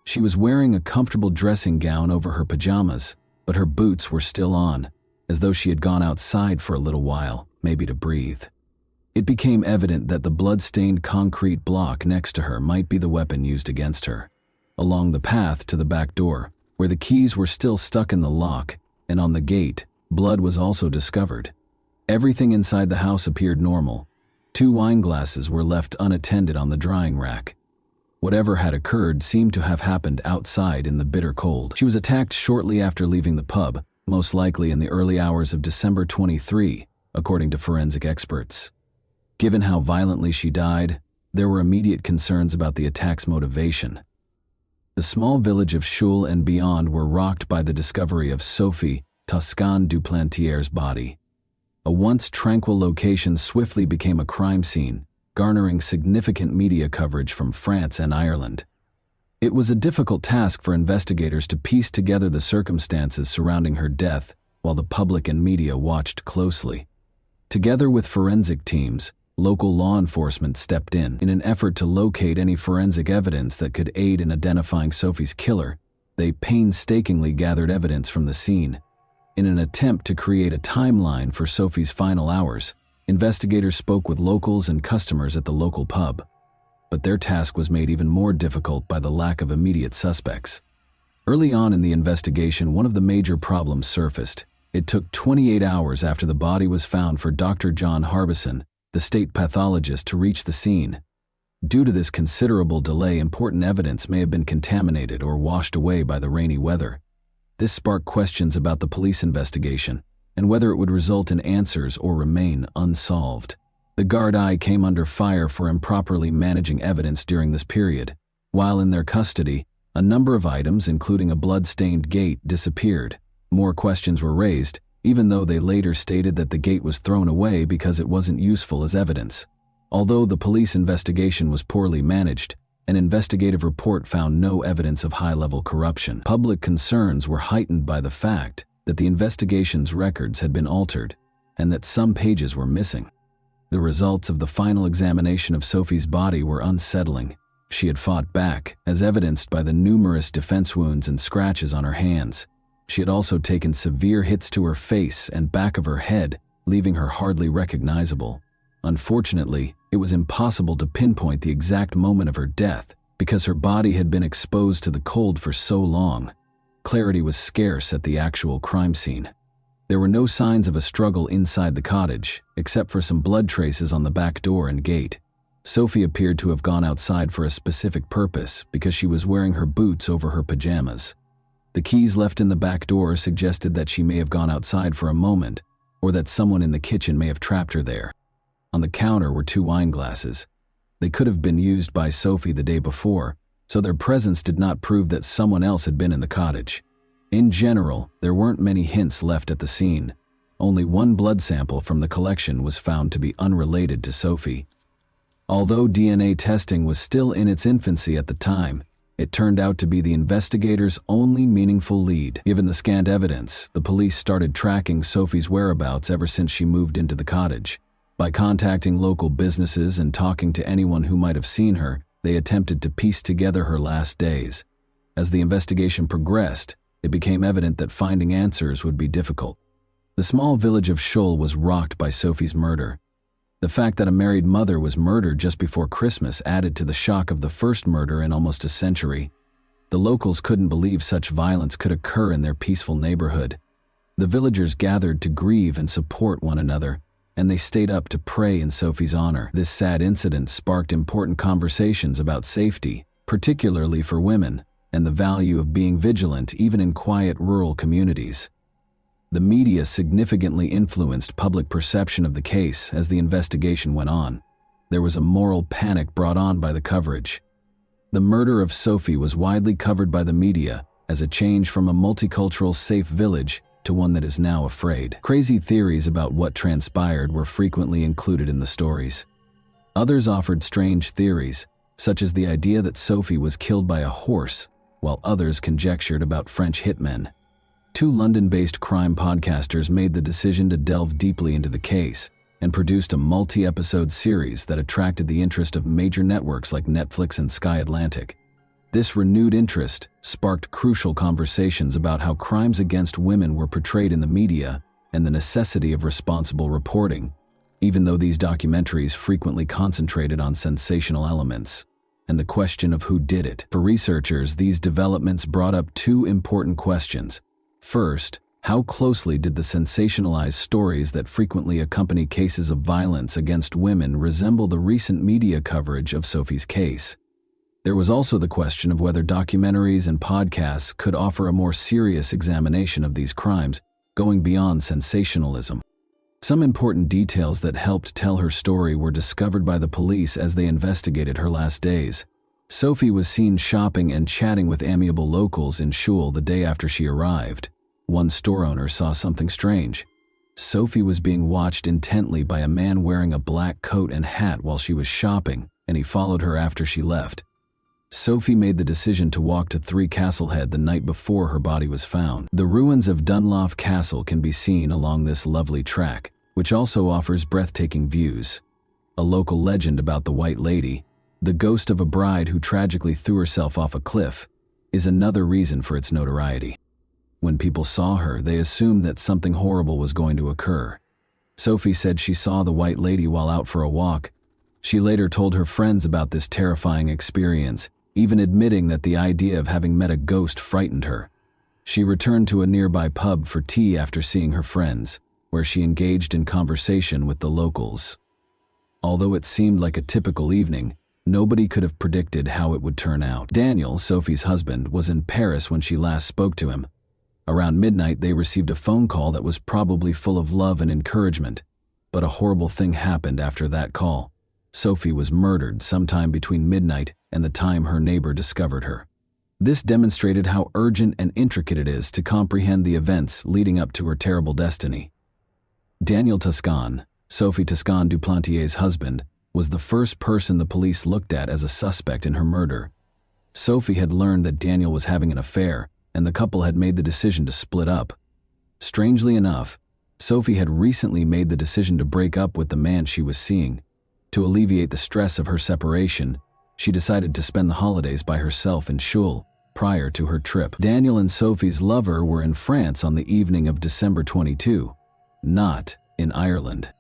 She was wearing a comfortable dressing gown over her pajamas, but her boots were still on, as though she had gone outside for a little while, maybe to breathe. It became evident that the blood-stained concrete block next to her might be the weapon used against her. Along the path to the back door, where the keys were still stuck in the lock, and on the gate, blood was also discovered. Everything inside the house appeared normal. 2 wine glasses were left unattended on the drying rack. Whatever had occurred seemed to have happened outside in the bitter cold. She was attacked shortly after leaving the pub, most likely in the early hours of December 23, according to forensic experts. Given how violently she died, there were immediate concerns about the attack's motivation. The small village of Shull and beyond were rocked by the discovery of Sophie Toscan Duplantier's body. A once tranquil location swiftly became a crime scene, garnering significant media coverage from France and Ireland. It was a difficult task for investigators to piece together the circumstances surrounding her death while the public and media watched closely. Together with forensic teams, local law enforcement stepped in an effort to locate any forensic evidence that could aid in identifying Sophie's killer. They painstakingly gathered evidence from the scene. In an attempt to create a timeline for Sophie's final hours, investigators spoke with locals and customers at the local pub. But their task was made even more difficult by the lack of immediate suspects. Early on in the investigation, one of the major problems surfaced. It took 28 hours after the body was found for Dr. John Harbison, the state pathologist, to reach the scene. Due to this considerable delay, important evidence may have been contaminated or washed away by the rainy weather. This sparked questions about the police investigation and whether it would result in answers or remain unsolved. The Gardaí came under fire for improperly managing evidence during this period. While in their custody, a number of items, including a blood-stained gate, disappeared. More questions were raised, even though they later stated that the gate was thrown away because it wasn't useful as evidence. Although the police investigation was poorly managed, an investigative report found no evidence of high-level corruption. Public concerns were heightened by the fact that the investigation's records had been altered and that some pages were missing. The results of the final examination of Sophie's body were unsettling. She had fought back, as evidenced by the numerous defense wounds and scratches on her hands. She had also taken severe hits to her face and back of her head, leaving her hardly recognizable. Unfortunately, it was impossible to pinpoint the exact moment of her death because her body had been exposed to the cold for so long. Clarity was scarce at the actual crime scene. There were no signs of a struggle inside the cottage, except for some blood traces on the back door and gate. Sophie appeared to have gone outside for a specific purpose because she was wearing her boots over her pajamas. The keys left in the back door suggested that she may have gone outside for a moment, or that someone in the kitchen may have trapped her there. On the counter were 2 wine glasses. They could have been used by Sophie the day before, so their presence did not prove that someone else had been in the cottage. In general, there weren't many hints left at the scene. Only one blood sample from the collection was found to be unrelated to Sophie. Although DNA testing was still in its infancy at the time, it turned out to be the investigators' only meaningful lead. Given the scant evidence, the police started tracking Sophie's whereabouts ever since she moved into the cottage. By contacting local businesses and talking to anyone who might have seen her, they attempted to piece together her last days. As the investigation progressed, it became evident that finding answers would be difficult. The small village of Schull was rocked by Sophie's murder. The fact that a married mother was murdered just before Christmas added to the shock of the first murder in almost a century. The locals couldn't believe such violence could occur in their peaceful neighborhood. The villagers gathered to grieve and support one another, and they stayed up to pray in Sophie's honor. This sad incident sparked important conversations about safety, particularly for women, and the value of being vigilant even in quiet rural communities. The media significantly influenced public perception of the case as the investigation went on. There was a moral panic brought on by the coverage. The murder of Sophie was widely covered by the media as a change from a multicultural safe village to one that is now afraid. Crazy theories about what transpired were frequently included in the stories. Others offered strange theories, such as the idea that Sophie was killed by a horse, while others conjectured about French hitmen. 2 London-based crime podcasters made the decision to delve deeply into the case and produced a multi-episode series that attracted the interest of major networks like Netflix and Sky Atlantic. This renewed interest sparked crucial conversations about how crimes against women were portrayed in the media and the necessity of responsible reporting, even though these documentaries frequently concentrated on sensational elements and the question of who did it. For researchers, these developments brought up 2 important questions. First, how closely did the sensationalized stories that frequently accompany cases of violence against women resemble the recent media coverage of Sophie's case? There was also the question of whether documentaries and podcasts could offer a more serious examination of these crimes, going beyond sensationalism. Some important details that helped tell her story were discovered by the police as they investigated her last days. Sophie was seen shopping and chatting with amiable locals in Schull the day after she arrived. One store owner saw something strange. Sophie was being watched intently by a man wearing a black coat and hat while she was shopping, and he followed her after she left. Sophie made the decision to walk to 3 Castlehead the night before her body was found. The ruins of Dunlough Castle can be seen along this lovely track, which also offers breathtaking views. A local legend about the White Lady, the ghost of a bride who tragically threw herself off a cliff, is another reason for its notoriety. When people saw her, they assumed that something horrible was going to occur. Sophie said she saw the White Lady while out for a walk. She later told her friends about this terrifying experience, even admitting that the idea of having met a ghost frightened her. She returned to a nearby pub for tea after seeing her friends, where she engaged in conversation with the locals. Although it seemed like a typical evening, nobody could have predicted how it would turn out. Daniel, Sophie's husband, was in Paris when she last spoke to him. Around midnight, they received a phone call that was probably full of love and encouragement, but a horrible thing happened after that call. Sophie was murdered sometime between midnight and the time her neighbor discovered her. This demonstrated how urgent and intricate it is to comprehend the events leading up to her terrible destiny. Daniel Toscan, Sophie Toscan Duplantier's husband, was the first person the police looked at as a suspect in her murder. Sophie had learned that Daniel was having an affair, and the couple had made the decision to split up. Strangely enough, Sophie had recently made the decision to break up with the man she was seeing. To alleviate the stress of her separation, she decided to spend the holidays by herself in Schull prior to her trip. Daniel and Sophie's lover were in France on the evening of December 22, not in Ireland.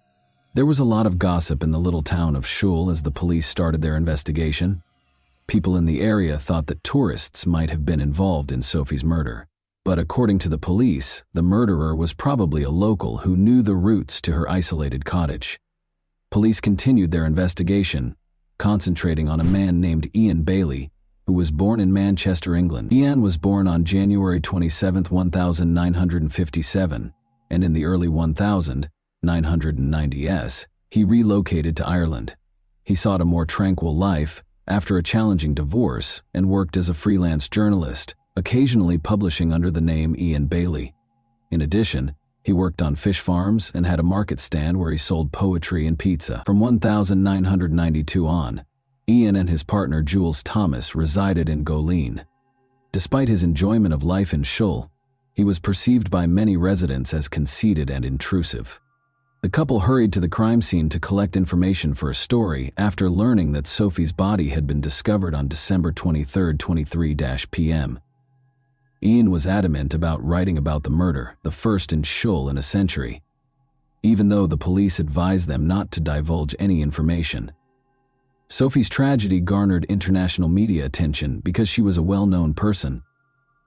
There was a lot of gossip in the little town of Schull as the police started their investigation. People in the area thought that tourists might have been involved in Sophie's murder. But according to the police, the murderer was probably a local who knew the routes to her isolated cottage. Police continued their investigation, concentrating on a man named Ian Bailey, who was born in Manchester, England. Ian was born on January 27, 1957, and in the early 1990s, he relocated to Ireland. He sought a more tranquil life after a challenging divorce and worked as a freelance journalist, occasionally publishing under the name Ian Bailey. In addition, he worked on fish farms and had a market stand where he sold poetry and pizza. From 1992 on, Ian and his partner Jules Thomas resided in Goleen. Despite his enjoyment of life in Shull, he was perceived by many residents as conceited and intrusive. The couple hurried to the crime scene to collect information for a story after learning that Sophie's body had been discovered on December 23, 23 p.m. Ian was adamant about writing about the murder, the first in Shull in a century, even though the police advised them not to divulge any information. Sophie's tragedy garnered international media attention because she was a well-known person.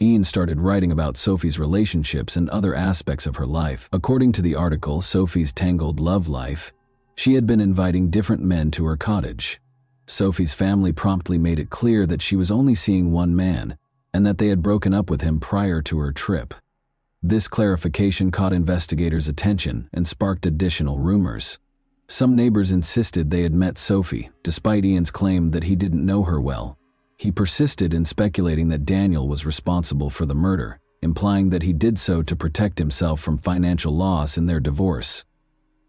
Ian started writing about Sophie's relationships and other aspects of her life. According to the article Sophie's Tangled Love Life, she had been inviting different men to her cottage. Sophie's family promptly made it clear that she was only seeing one man, and that they had broken up with him prior to her trip. This clarification caught investigators' attention and sparked additional rumors. Some neighbors insisted they had met Sophie, despite Ian's claim that he didn't know her well. He persisted in speculating that Daniel was responsible for the murder, implying that he did so to protect himself from financial loss in their divorce.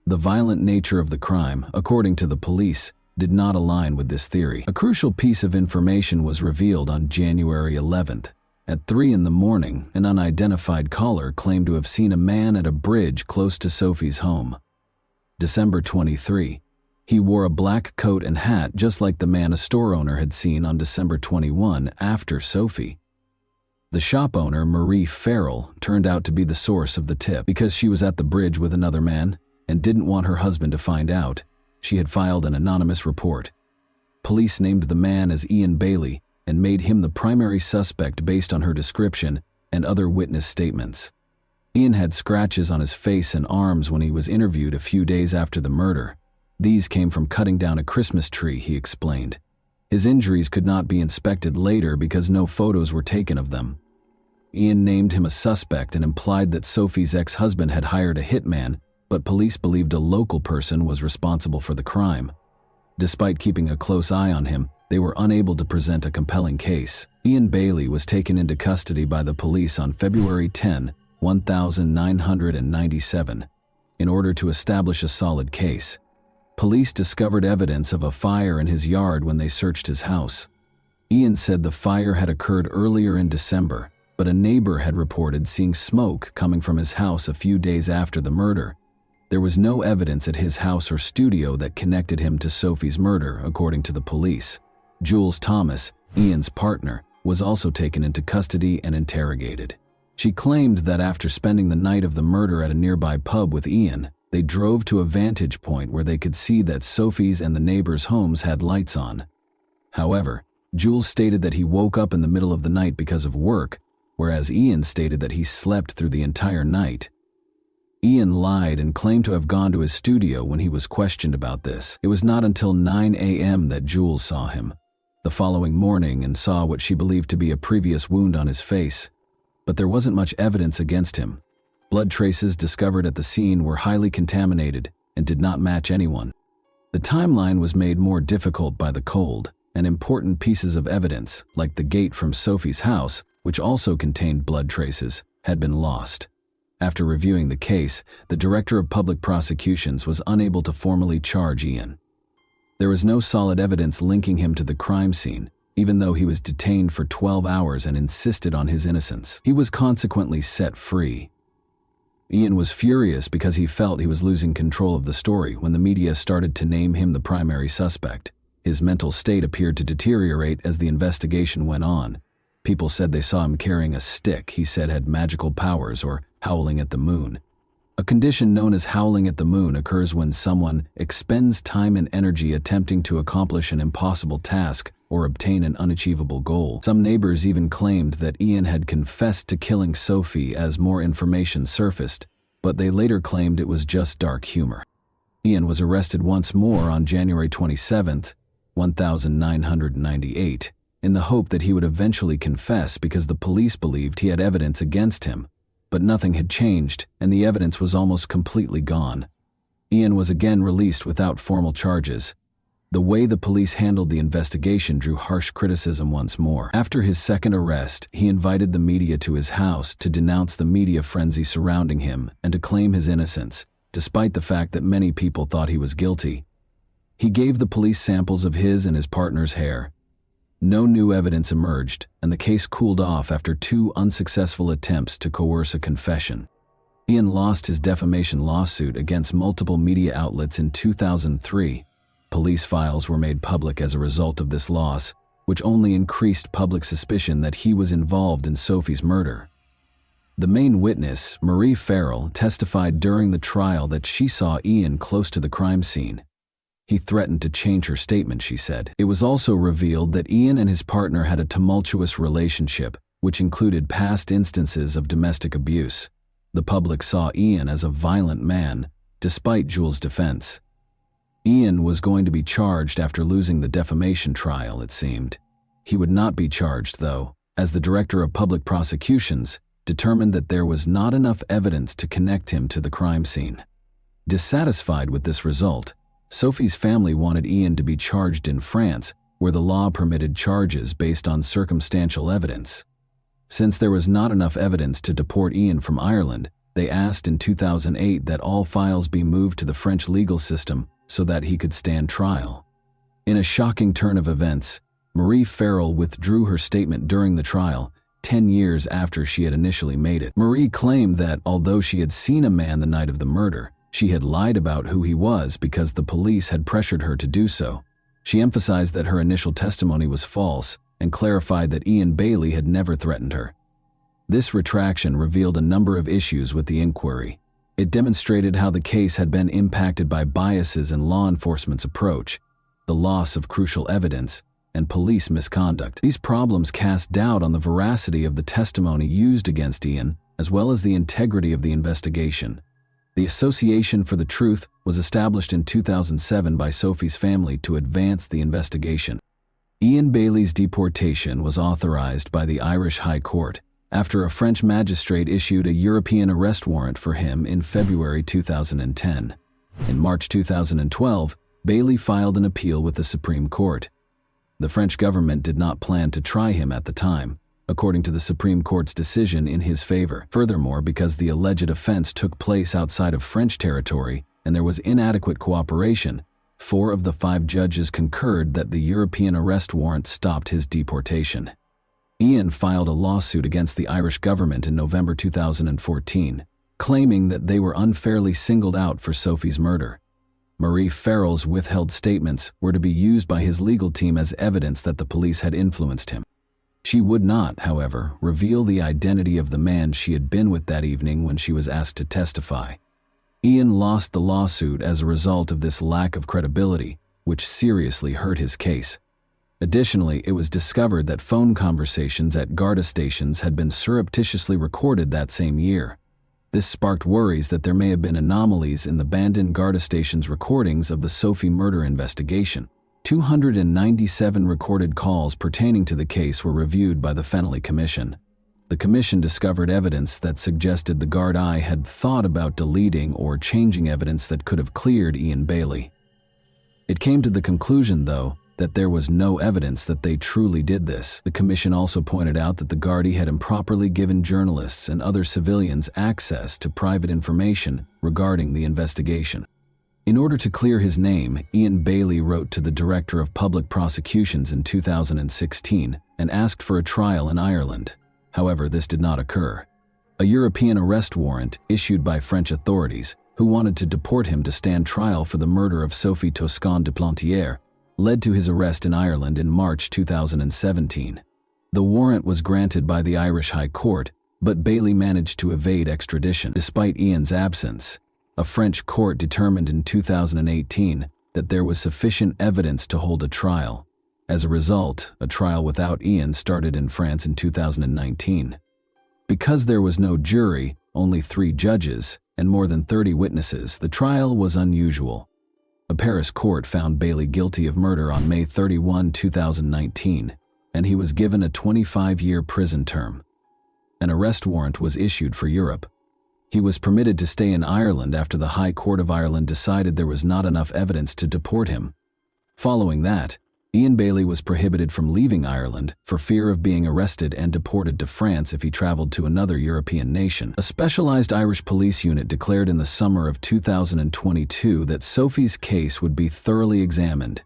The violent nature of the crime, according to the police, did not align with this theory. A crucial piece of information was revealed on January 11th. At 3 in the morning, an unidentified caller claimed to have seen a man at a bridge close to Sophie's home. December 23. He wore a black coat and hat just like the man a store owner had seen on December 21 after Sophie. The shop owner, Marie Farrell, turned out to be the source of the tip. Because she was at the bridge with another man and didn't want her husband to find out, she had filed an anonymous report. Police named the man as Ian Bailey and made him the primary suspect based on her description and other witness statements. Ian had scratches on his face and arms when he was interviewed a few days after the murder. These came from cutting down a Christmas tree, he explained. His injuries could not be inspected later because no photos were taken of them. Ian named him a suspect and implied that Sophie's ex-husband had hired a hitman, but police believed a local person was responsible for the crime. Despite keeping a close eye on him, they were unable to present a compelling case. Ian Bailey was taken into custody by the police on February 10, 1997, in order to establish a solid case. Police discovered evidence of a fire in his yard when they searched his house. Ian said the fire had occurred earlier in December, but a neighbor had reported seeing smoke coming from his house a few days after the murder. There was no evidence at his house or studio that connected him to Sophie's murder, according to the police. Jules Thomas, Ian's partner, was also taken into custody and interrogated. She claimed that after spending the night of the murder at a nearby pub with Ian, they drove to a vantage point where they could see that Sophie's and the neighbors' homes had lights on. However, Jules stated that he woke up in the middle of the night because of work, whereas Ian stated that he slept through the entire night. Ian lied and claimed to have gone to his studio when he was questioned about this. It was not until 9 a.m. that Jules saw him the following morning and saw what she believed to be a previous wound on his face. But there wasn't much evidence against him. Blood traces discovered at the scene were highly contaminated and did not match anyone. The timeline was made more difficult by the cold, and important pieces of evidence, like the gate from Sophie's house, which also contained blood traces, had been lost. After reviewing the case, the Director of Public Prosecutions was unable to formally charge Ian. There was no solid evidence linking him to the crime scene, even though he was detained for 12 hours and insisted on his innocence. He was consequently set free. Ian was furious because he felt he was losing control of the story when the media started to name him the primary suspect. His mental state appeared to deteriorate as the investigation went on. People said they saw him carrying a stick he said had magical powers, or howling at the moon. A condition known as howling at the moon occurs when someone expends time and energy attempting to accomplish an impossible task or obtain an unachievable goal. Some neighbors even claimed that Ian had confessed to killing Sophie as more information surfaced, but they later claimed it was just dark humor. Ian was arrested once more on January 27, 1998, in the hope that he would eventually confess because the police believed he had evidence against him. But nothing had changed, and the evidence was almost completely gone. Ian was again released without formal charges. The way the police handled the investigation drew harsh criticism once more. After his second arrest, he invited the media to his house to denounce the media frenzy surrounding him and to claim his innocence, despite the fact that many people thought he was guilty. He gave the police samples of his and his partner's hair. No new evidence emerged, and the case cooled off after 2 unsuccessful attempts to coerce a confession. Ian lost his defamation lawsuit against multiple media outlets in 2003. Police files were made public as a result of this loss, which only increased public suspicion that he was involved in Sophie's murder. The main witness, Marie Farrell, testified during the trial that she saw Ian close to the crime scene. He threatened to change her statement, she said. It was also revealed that Ian and his partner had a tumultuous relationship, which included past instances of domestic abuse. The public saw Ian as a violent man, despite Jules' defense. Ian was going to be charged after losing the defamation trial, it seemed. He would not be charged, though, as the director of public prosecutions determined that there was not enough evidence to connect him to the crime scene. Dissatisfied with this result, Sophie's family wanted Ian to be charged in France, where the law permitted charges based on circumstantial evidence. Since there was not enough evidence to deport Ian from Ireland, they asked in 2008 that all files be moved to the French legal system so that he could stand trial. In a shocking turn of events, Marie Farrell withdrew her statement during the trial, 10 years after she had initially made it. Marie claimed that although she had seen a man the night of the murder, she had lied about who he was because the police had pressured her to do so. She emphasized that her initial testimony was false and clarified that Ian Bailey had never threatened her. This retraction revealed a number of issues with the inquiry. It demonstrated how the case had been impacted by biases in law enforcement's approach, the loss of crucial evidence, and police misconduct. These problems cast doubt on the veracity of the testimony used against Ian, as well as the integrity of the investigation. The Association for the Truth was established in 2007 by Sophie's family to advance the investigation. Ian Bailey's deportation was authorized by the Irish High Court after a French magistrate issued a European arrest warrant for him in February 2010. In March 2012, Bailey filed an appeal with the Supreme Court. The French government did not plan to try him at the time, according to the Supreme Court's decision in his favor. Furthermore, because the alleged offense took place outside of French territory and there was inadequate cooperation, 4 of the 5 judges concurred that the European arrest warrant stopped his deportation. Ian filed a lawsuit against the Irish government in November 2014, claiming that they were unfairly singled out for Sophie's murder. Marie Farrell's withheld statements were to be used by his legal team as evidence that the police had influenced him. She would not, however, reveal the identity of the man she had been with that evening when she was asked to testify. Ian lost the lawsuit as a result of this lack of credibility, which seriously hurt his case. Additionally, it was discovered that phone conversations at Garda stations had been surreptitiously recorded that same year. This sparked worries that there may have been anomalies in the abandoned Garda station's recordings of the Sophie murder investigation. 297 recorded calls pertaining to the case were reviewed by the Fennelly Commission. The commission discovered evidence that suggested the Gardaí had thought about deleting or changing evidence that could have cleared Ian Bailey. It came to the conclusion, though, that there was no evidence that they truly did this. The commission also pointed out that the Gardaí had improperly given journalists and other civilians access to private information regarding the investigation. In order to clear his name, Ian Bailey wrote to the Director of Public Prosecutions in 2016 and asked for a trial in Ireland. However, this did not occur. A European arrest warrant issued by French authorities, who wanted to deport him to stand trial for the murder of Sophie Toscan de Plantier, led to his arrest in Ireland in March 2017. The warrant was granted by the Irish High Court, but Bailey managed to evade extradition. Despite Ian's absence, a French court determined in 2018 that there was sufficient evidence to hold a trial. As a result, a trial without Ian started in France in 2019. Because there was no jury, only 3 judges, and more than 30 witnesses, the trial was unusual. A Paris court found Bailey guilty of murder on May 31, 2019. and he was given a 25-year prison term. An arrest warrant was issued for Europe. He was permitted to stay in Ireland after the High Court of Ireland decided there was not enough evidence to deport him. Following that, Ian Bailey was prohibited from leaving Ireland for fear of being arrested and deported to France if he traveled to another European nation. A specialized Irish police unit declared in the summer of 2022 that Sophie's case would be thoroughly examined.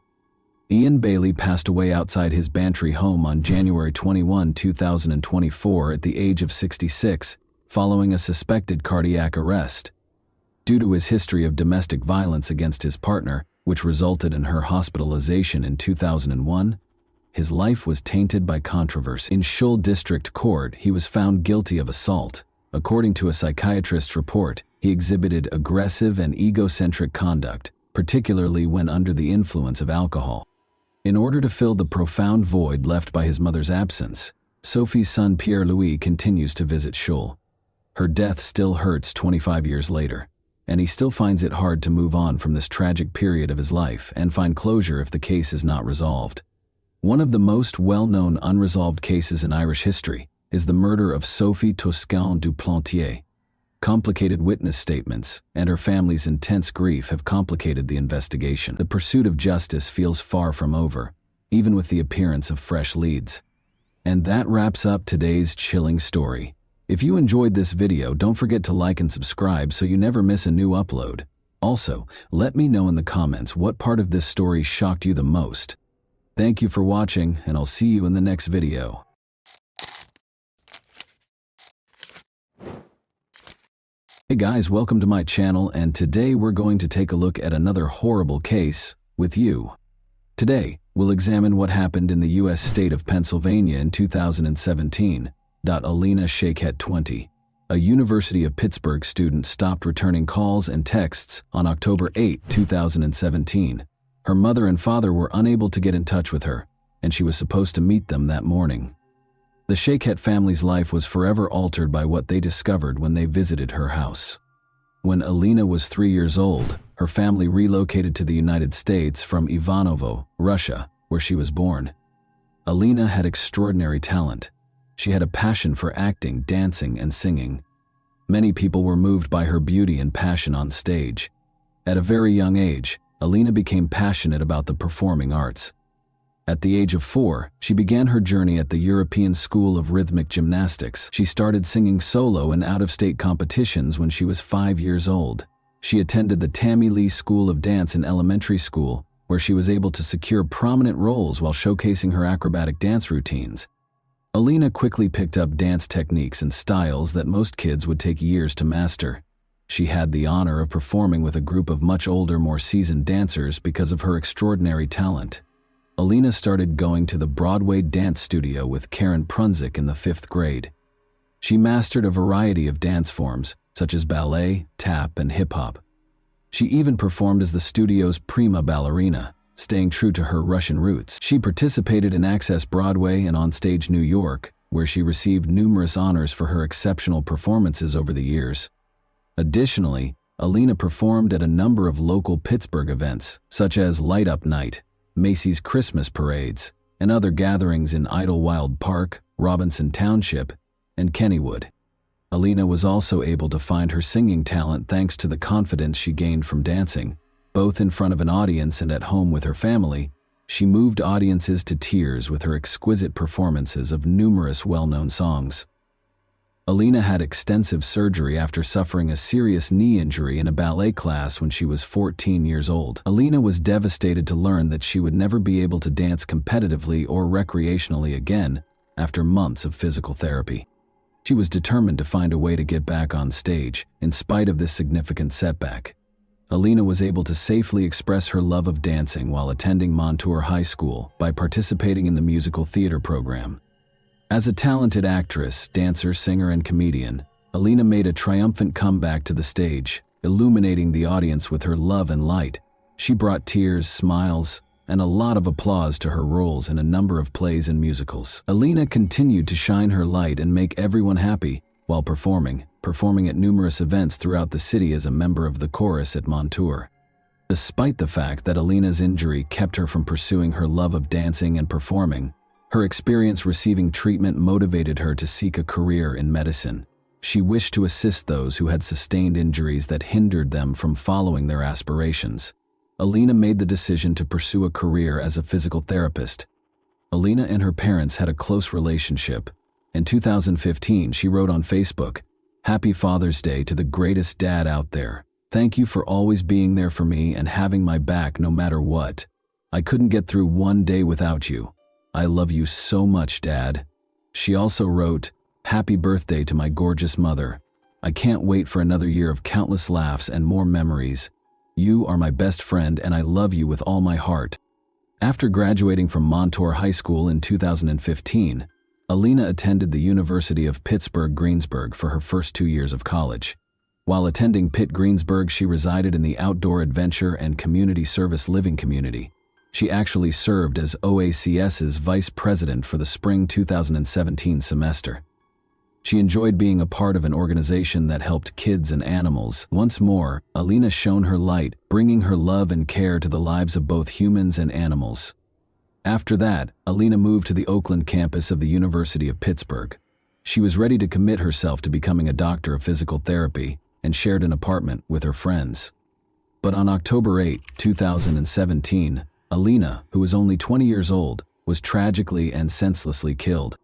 Ian Bailey passed away outside his Bantry home on January 21, 2024 at the age of 66, following a suspected cardiac arrest. Due to his history of domestic violence against his partner, which resulted in her hospitalization in 2001, his life was tainted by controversy. In Shull District Court, he was found guilty of assault. According to a psychiatrist's report, he exhibited aggressive and egocentric conduct, particularly when under the influence of alcohol. In order to fill the profound void left by his mother's absence, Sophie's son Pierre-Louis continues to visit Shull. Her death still hurts 25 years later, and he still finds it hard to move on from this tragic period of his life and find closure if the case is not resolved. One of the most well-known unresolved cases in Irish history is the murder of Sophie Toscan du Plantier. Complicated witness statements and her family's intense grief have complicated the investigation. The pursuit of justice feels far from over, even with the appearance of fresh leads. And that wraps up today's chilling story. If you enjoyed this video, don't forget to like and subscribe so you never miss a new upload. Also, let me know in the comments what part of this story shocked you the most. Thank you for watching, and I'll see you in the next video. Hey guys, welcome to my channel, and today we're going to take a look at another horrible case with you. Today, we'll examine what happened in the U.S. state of Pennsylvania in 2017. Alina Shaykhet, 20, a University of Pittsburgh student, stopped returning calls and texts on October 8, 2017. Her mother and father were unable to get in touch with her, and she was supposed to meet them that morning. The Shaykhet family's life was forever altered by what they discovered when they visited her house. When Alina was 3 years old, her family relocated to the United States from Ivanovo, Russia, where she was born. Alina had extraordinary talent. She had a passion for acting, dancing, and singing. Many people were moved by her beauty and passion on stage. At a very young age, Alina became passionate about the performing arts. At the age of 4, she began her journey at the European School of Rhythmic Gymnastics. She started singing solo in out-of-state competitions when she was 5 years old. She attended the Tammy Lee School of Dance in elementary school, where she was able to secure prominent roles while showcasing her acrobatic dance routines. Alina quickly picked up dance techniques and styles that most kids would take years to master. She had the honor of performing with a group of much older, more seasoned dancers because of her extraordinary talent. Alina started going to the Broadway dance studio with Karen Prunzik in the 5th grade. She mastered a variety of dance forms, such as ballet, tap, and hip-hop. She even performed as the studio's prima ballerina, staying true to her Russian roots. She participated in Access Broadway and Onstage New York, where she received numerous honors for her exceptional performances over the years. Additionally, Alina performed at a number of local Pittsburgh events, such as Light Up Night, Macy's Christmas parades, and other gatherings in Idlewild Park, Robinson Township, and Kennywood. Alina was also able to find her singing talent thanks to the confidence she gained from dancing. Both in front of an audience and at home with her family, she moved audiences to tears with her exquisite performances of numerous well-known songs. Alina had extensive surgery after suffering a serious knee injury in a ballet class when she was 14 years old. Alina was devastated to learn that she would never be able to dance competitively or recreationally again after months of physical therapy. She was determined to find a way to get back on stage, in spite of this significant setback. Alina was able to safely express her love of dancing while attending Montour High School by participating in the musical theater program. As a talented actress, dancer, singer, and comedian, Alina made a triumphant comeback to the stage, illuminating the audience with her love and light. She brought tears, smiles, and a lot of applause to her roles in a number of plays and musicals. Alina continued to shine her light and make everyone happy while performing at numerous events throughout the city as a member of the chorus at Montour. Despite the fact that Alina's injury kept her from pursuing her love of dancing and performing, Her experience receiving treatment motivated her to seek a career in medicine. She wished to assist those who had sustained injuries that hindered them from following their aspirations. Alina made the decision to pursue a career as a physical therapist. Alina and her parents had a close relationship. In 2015, she wrote on Facebook, "Happy Father's Day to the greatest dad out there. Thank you for always being there for me and having my back no matter what. I couldn't get through one day without you. I love you so much, Dad." She also wrote, "Happy birthday to my gorgeous mother. I can't wait for another year of countless laughs and more memories. You are my best friend and I love you with all my heart." After graduating from Montour High School in 2015, Alina attended the University of Pittsburgh-Greensburg for her first 2 years of college. While attending Pitt-Greensburg, she resided in the Outdoor Adventure and Community Service Living Community. She actually served as OACS's vice president for the spring 2017 semester. She enjoyed being a part of an organization that helped kids and animals. Once more, Alina shone her light, bringing her love and care to the lives of both humans and animals. After that, Alina moved to the Oakland campus of the University of Pittsburgh. She was ready to commit herself to becoming a doctor of physical therapy and shared an apartment with her friends. But on October 8, 2017, Alina, who was only 20 years old, was tragically and senselessly killed.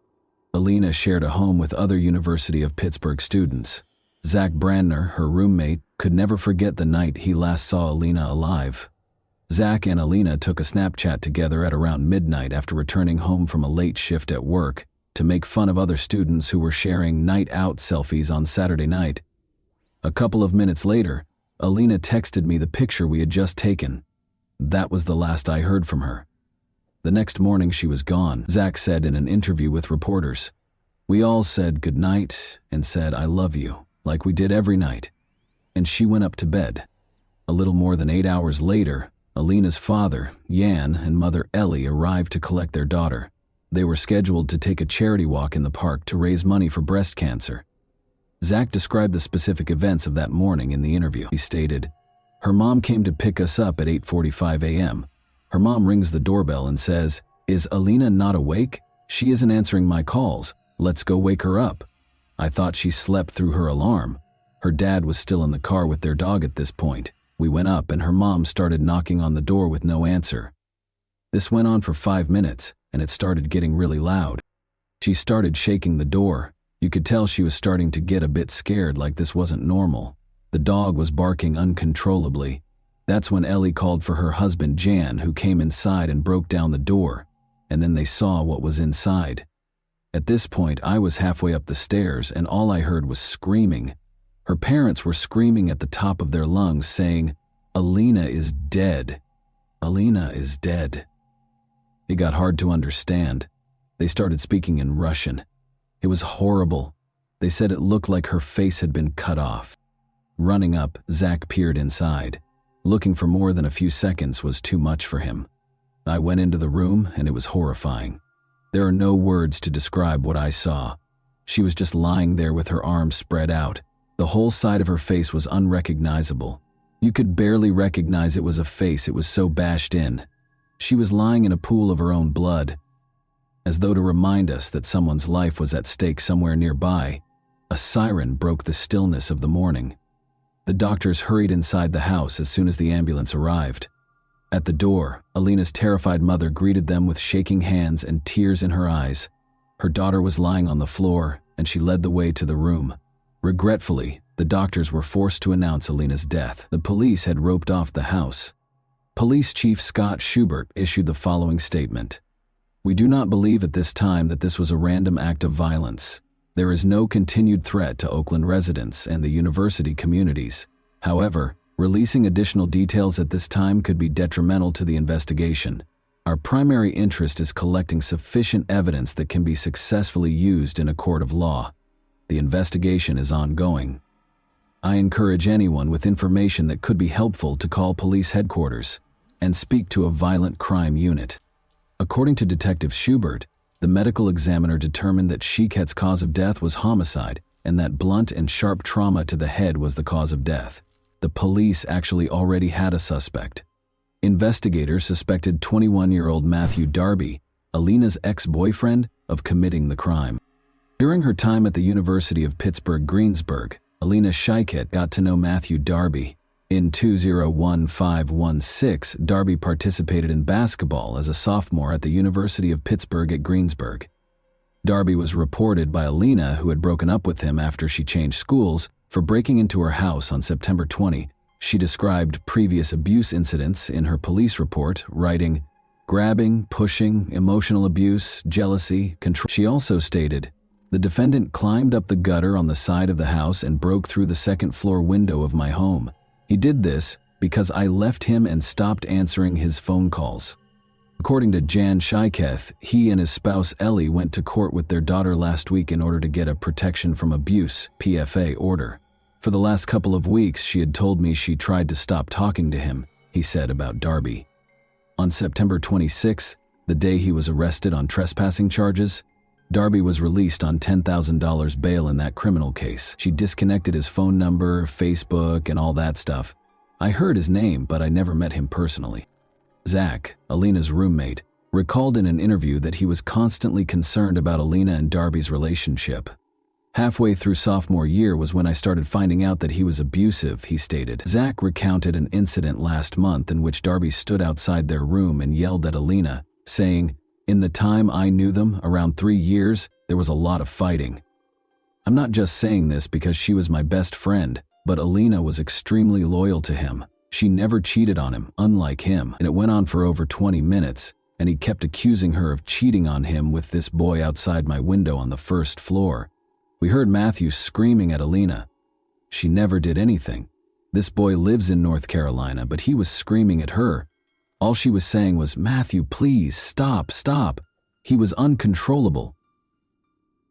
Alina shared a home with other University of Pittsburgh students. Zach Brandner, her roommate, could never forget the night he last saw Alina alive. Zach and Alina took a Snapchat together at around midnight after returning home from a late shift at work to make fun of other students who were sharing night out selfies on Saturday night. A couple of minutes later, Alina texted me the picture we had just taken. That was the last I heard from her. The next morning she was gone, Zach said in an interview with reporters. "We all said goodnight and said I love you, like we did every night. And she went up to bed." A little more than 8 hours later, Alina's father, Jan, and mother Ellie arrived to collect their daughter. They were scheduled to take a charity walk in the park to raise money for breast cancer. Zach described the specific events of that morning in the interview. He stated, "Her mom came to pick us up at 8:45 a.m. Her mom rings the doorbell and says, 'Is Alina not awake? She isn't answering my calls. Let's go wake her up.' I thought she slept through her alarm. Her dad was still in the car with their dog at this point. We went up and her mom started knocking on the door with no answer. This went on for 5 minutes and it started getting really loud. She started shaking the door. You could tell she was starting to get a bit scared, like this wasn't normal. The dog was barking uncontrollably. That's when Ellie called for her husband Jan, who came inside and broke down the door, and then they saw what was inside. At this point, I was halfway up the stairs and all I heard was screaming. Her parents were screaming at the top of their lungs, saying, 'Alina is dead. Alina is dead.' It got hard to understand. They started speaking in Russian. It was horrible. They said it looked like her face had been cut off. Running up, Zach peered inside. Looking for more than a few seconds was too much for him. I went into the room and it was horrifying. There are no words to describe what I saw. She was just lying there with her arms spread out. The whole side of her face was unrecognizable. You could barely recognize it was a face, it was so bashed in. She was lying in a pool of her own blood. As though to remind us that someone's life was at stake somewhere nearby, a siren broke the stillness of the morning. The doctors hurried inside the house as soon as the ambulance arrived. At the door, Alina's terrified mother greeted them with shaking hands and tears in her eyes. Her daughter was lying on the floor, and she led the way to the room. Regretfully, the doctors were forced to announce Alina's death. The police had roped off the house. Police Chief Scott Schubert issued the following statement. "We do not believe at this time that this was a random act of violence. There is no continued threat to Oakland residents and the university communities. However, releasing additional details at this time could be detrimental to the investigation. Our primary interest is collecting sufficient evidence that can be successfully used in a court of law. The investigation is ongoing. I encourage anyone with information that could be helpful to call police headquarters and speak to a violent crime unit." According to Detective Schubert, the medical examiner determined that Shiket's cause of death was homicide and that blunt and sharp trauma to the head was the cause of death. The police actually already had a suspect. Investigators suspected 21-year-old Matthew Darby, Alina's ex-boyfriend, of committing the crime. During her time at the University of Pittsburgh-Greensburg, Alina Scheiket got to know Matthew Darby. In 2015-16, Darby participated in basketball as a sophomore at the University of Pittsburgh at Greensburg. Darby was reported by Alina, who had broken up with him after she changed schools, for breaking into her house on September 20. She described previous abuse incidents in her police report, writing, "Grabbing, pushing, emotional abuse, jealousy, control." She also stated, "The defendant climbed up the gutter on the side of the house and broke through the second-floor window of my home. He did this because I left him and stopped answering his phone calls." According to Jan Scheiketh, he and his spouse Ellie went to court with their daughter last week in order to get a protection from abuse (PFA) order. "For the last couple of weeks, she had told me she tried to stop talking to him," he said about Darby. On September 26, the day he was arrested on trespassing charges, Darby was released on $10,000 bail in that criminal case. She disconnected his phone number, Facebook, and all that stuff. "I heard his name, but I never met him personally." Zach, Alina's roommate, recalled in an interview that he was constantly concerned about Alina and Darby's relationship. "Halfway through sophomore year was when I started finding out that he was abusive," he stated. Zach recounted an incident last month in which Darby stood outside their room and yelled at Alina, saying, "In the time I knew them, around 3 years, there was a lot of fighting. I'm not just saying this because she was my best friend, but Alina was extremely loyal to him. She never cheated on him, unlike him, and it went on for over 20 minutes, and he kept accusing her of cheating on him with this boy outside my window on the first floor. We heard Matthew screaming at Alina. She never did anything. This boy lives in North Carolina, but he was screaming at her. All she was saying was, 'Matthew, please, stop, stop.' He was uncontrollable."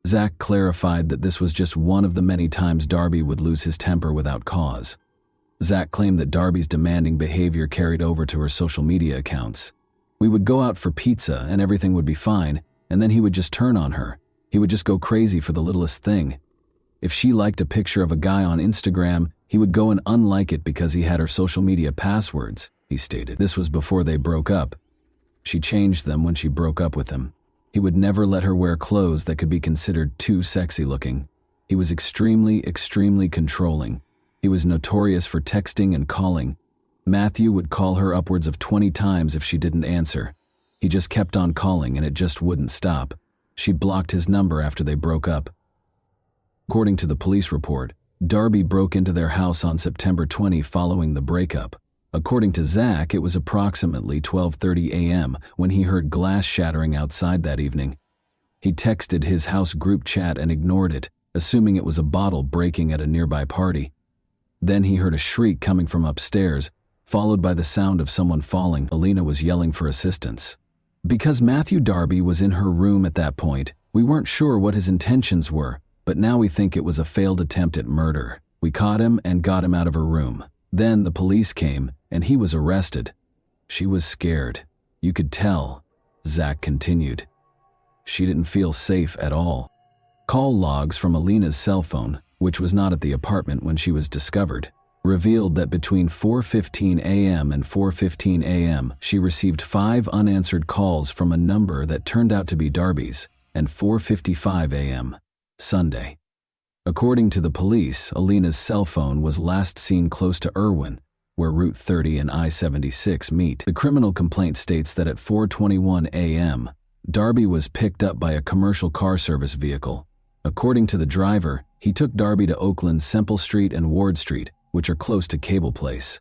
Zach clarified that this was just one of the many times Darby would lose his temper without cause. Zach claimed that Darby's demanding behavior carried over to her social media accounts. "We would go out for pizza and everything would be fine, and then he would just turn on her. He would just go crazy for the littlest thing. If she liked a picture of a guy on Instagram, he would go and unlike it because he had her social media passwords," he stated. This was before they broke up. She changed them when she broke up with him. He would never let her wear clothes that could be considered too sexy looking. He was extremely controlling. He was notorious for texting and calling. Matthew would call her upwards of 20 times if she didn't answer. He just kept on calling and it just wouldn't stop. She blocked his number after they broke up. According to the police report, Darby broke into their house on September 20 following the breakup. According to Zach, it was approximately 12:30 a.m. when he heard glass shattering outside that evening. He texted his house group chat and ignored it, assuming it was a bottle breaking at a nearby party. Then he heard a shriek coming from upstairs, followed by the sound of someone falling. Alina was yelling for assistance. Because Matthew Darby was in her room at that point, we weren't sure what his intentions were, but now we think it was a failed attempt at murder. We caught him and got him out of her room. Then the police came, and he was arrested. She was scared. You could tell, Zach continued. She didn't feel safe at all. Call logs from Alina's cell phone, which was not at the apartment when she was discovered, revealed that between 4:15 a.m. and 4:15 a.m., she received 5 unanswered calls from a number that turned out to be Darby's, and 4:55 a.m., Sunday. According to the police, Alina's cell phone was last seen close to Irwin, where Route 30 and I-76 meet. The criminal complaint states that at 4:21 a.m., Darby was picked up by a commercial car service vehicle. According to the driver, he took Darby to Oakland's Semple Street and Ward Street, which are close to Cable Place.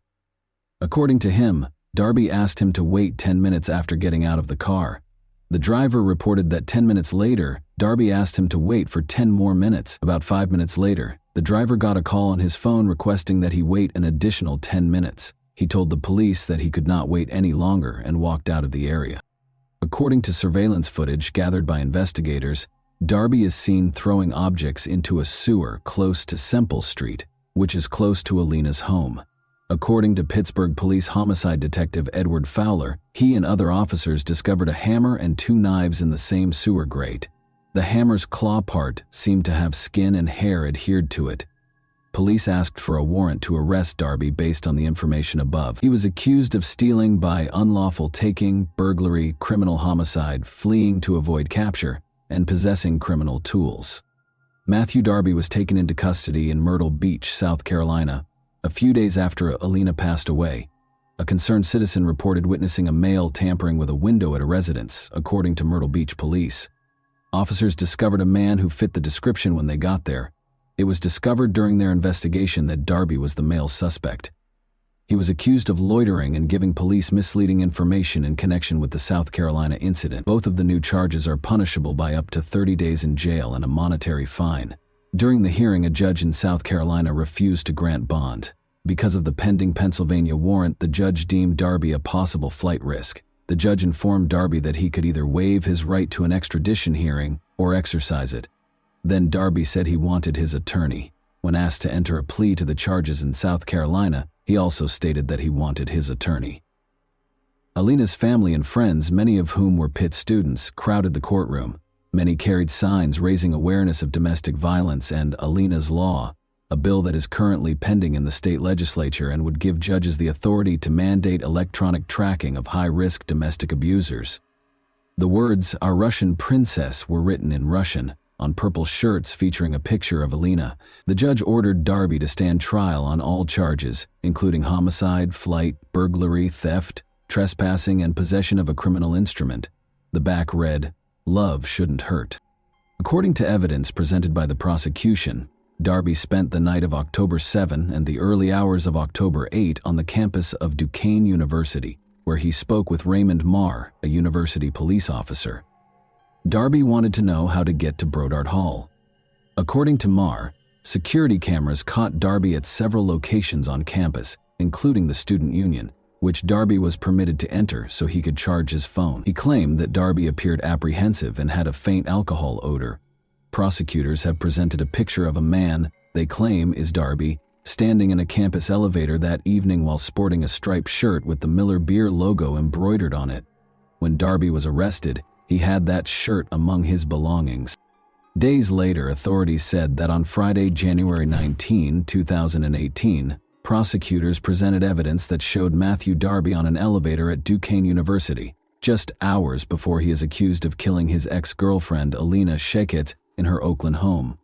According to him, Darby asked him to wait 10 minutes after getting out of the car. The driver reported that 10 minutes later, Darby asked him to wait for 10 more minutes. About 5 minutes later, the driver got a call on his phone requesting that he wait an additional 10 minutes. He told the police that he could not wait any longer and walked out of the area. According to surveillance footage gathered by investigators, Darby is seen throwing objects into a sewer close to Semple Street, which is close to Alina's home. According to Pittsburgh Police Homicide Detective Edward Fowler, he and other officers discovered a hammer and 2 knives in the same sewer grate. The hammer's claw part seemed to have skin and hair adhered to it. Police asked for a warrant to arrest Darby based on the information above. He was accused of stealing by unlawful taking, burglary, criminal homicide, fleeing to avoid capture, and possessing criminal tools. Matthew Darby was taken into custody in Myrtle Beach, South Carolina, a few days after Alina passed away. A concerned citizen reported witnessing a male tampering with a window at a residence, according to Myrtle Beach police. Officers discovered a man who fit the description when they got there. It was discovered during their investigation that Darby was the male suspect. He was accused of loitering and giving police misleading information in connection with the South Carolina incident. Both of the new charges are punishable by up to 30 days in jail and a monetary fine. During the hearing, a judge in South Carolina refused to grant bond. Because of the pending Pennsylvania warrant, the judge deemed Darby a possible flight risk. The judge informed Darby that he could either waive his right to an extradition hearing or exercise it. Then Darby said he wanted his attorney. When asked to enter a plea to the charges in South Carolina, he also stated that he wanted his attorney. Alina's family and friends, many of whom were Pitt students, crowded the courtroom. Many carried signs raising awareness of domestic violence and Alina's Law, a bill that is currently pending in the state legislature and would give judges the authority to mandate electronic tracking of high-risk domestic abusers. The words, "Our Russian Princess," were written in Russian on purple shirts featuring a picture of Alina. The judge ordered Darby to stand trial on all charges, including homicide, flight, burglary, theft, trespassing, and possession of a criminal instrument. The back read, "Love shouldn't hurt." According to evidence presented by the prosecution, Darby spent the night of October 7 and the early hours of October 8 on the campus of Duquesne University, where he spoke with Raymond Marr, a university police officer. Darby wanted to know how to get to Brodart Hall. According to Marr, security cameras caught Darby at several locations on campus, including the student union, which Darby was permitted to enter so he could charge his phone. He claimed that Darby appeared apprehensive and had a faint alcohol odor. Prosecutors have presented a picture of a man they claim is Darby standing in a campus elevator that evening while sporting a striped shirt with the Miller Beer logo embroidered on it. When Darby was arrested, he had that shirt among his belongings. Days later, authorities said that on Friday, January 19, 2018, prosecutors presented evidence that showed Matthew Darby on an elevator at Duquesne University, just hours before he is accused of killing his ex-girlfriend Alina Sheket in her Oakland home.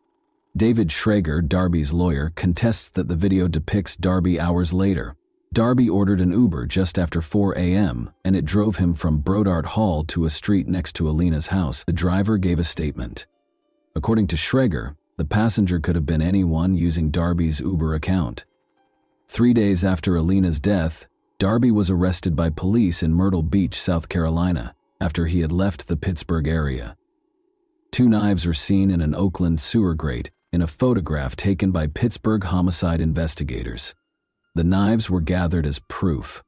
David Schrager, Darby's lawyer, contests that the video depicts Darby hours later. Darby ordered an Uber just after 4 a.m., and it drove him from Brodart Hall to a street next to Alina's house. The driver gave a statement. According to Schrager, the passenger could have been anyone using Darby's Uber account. 3 days after Alina's death, Darby was arrested by police in Myrtle Beach, South Carolina, after he had left the Pittsburgh area. 2 knives were seen in an Oakland sewer grate in a photograph taken by Pittsburgh homicide investigators. The knives were gathered as proof.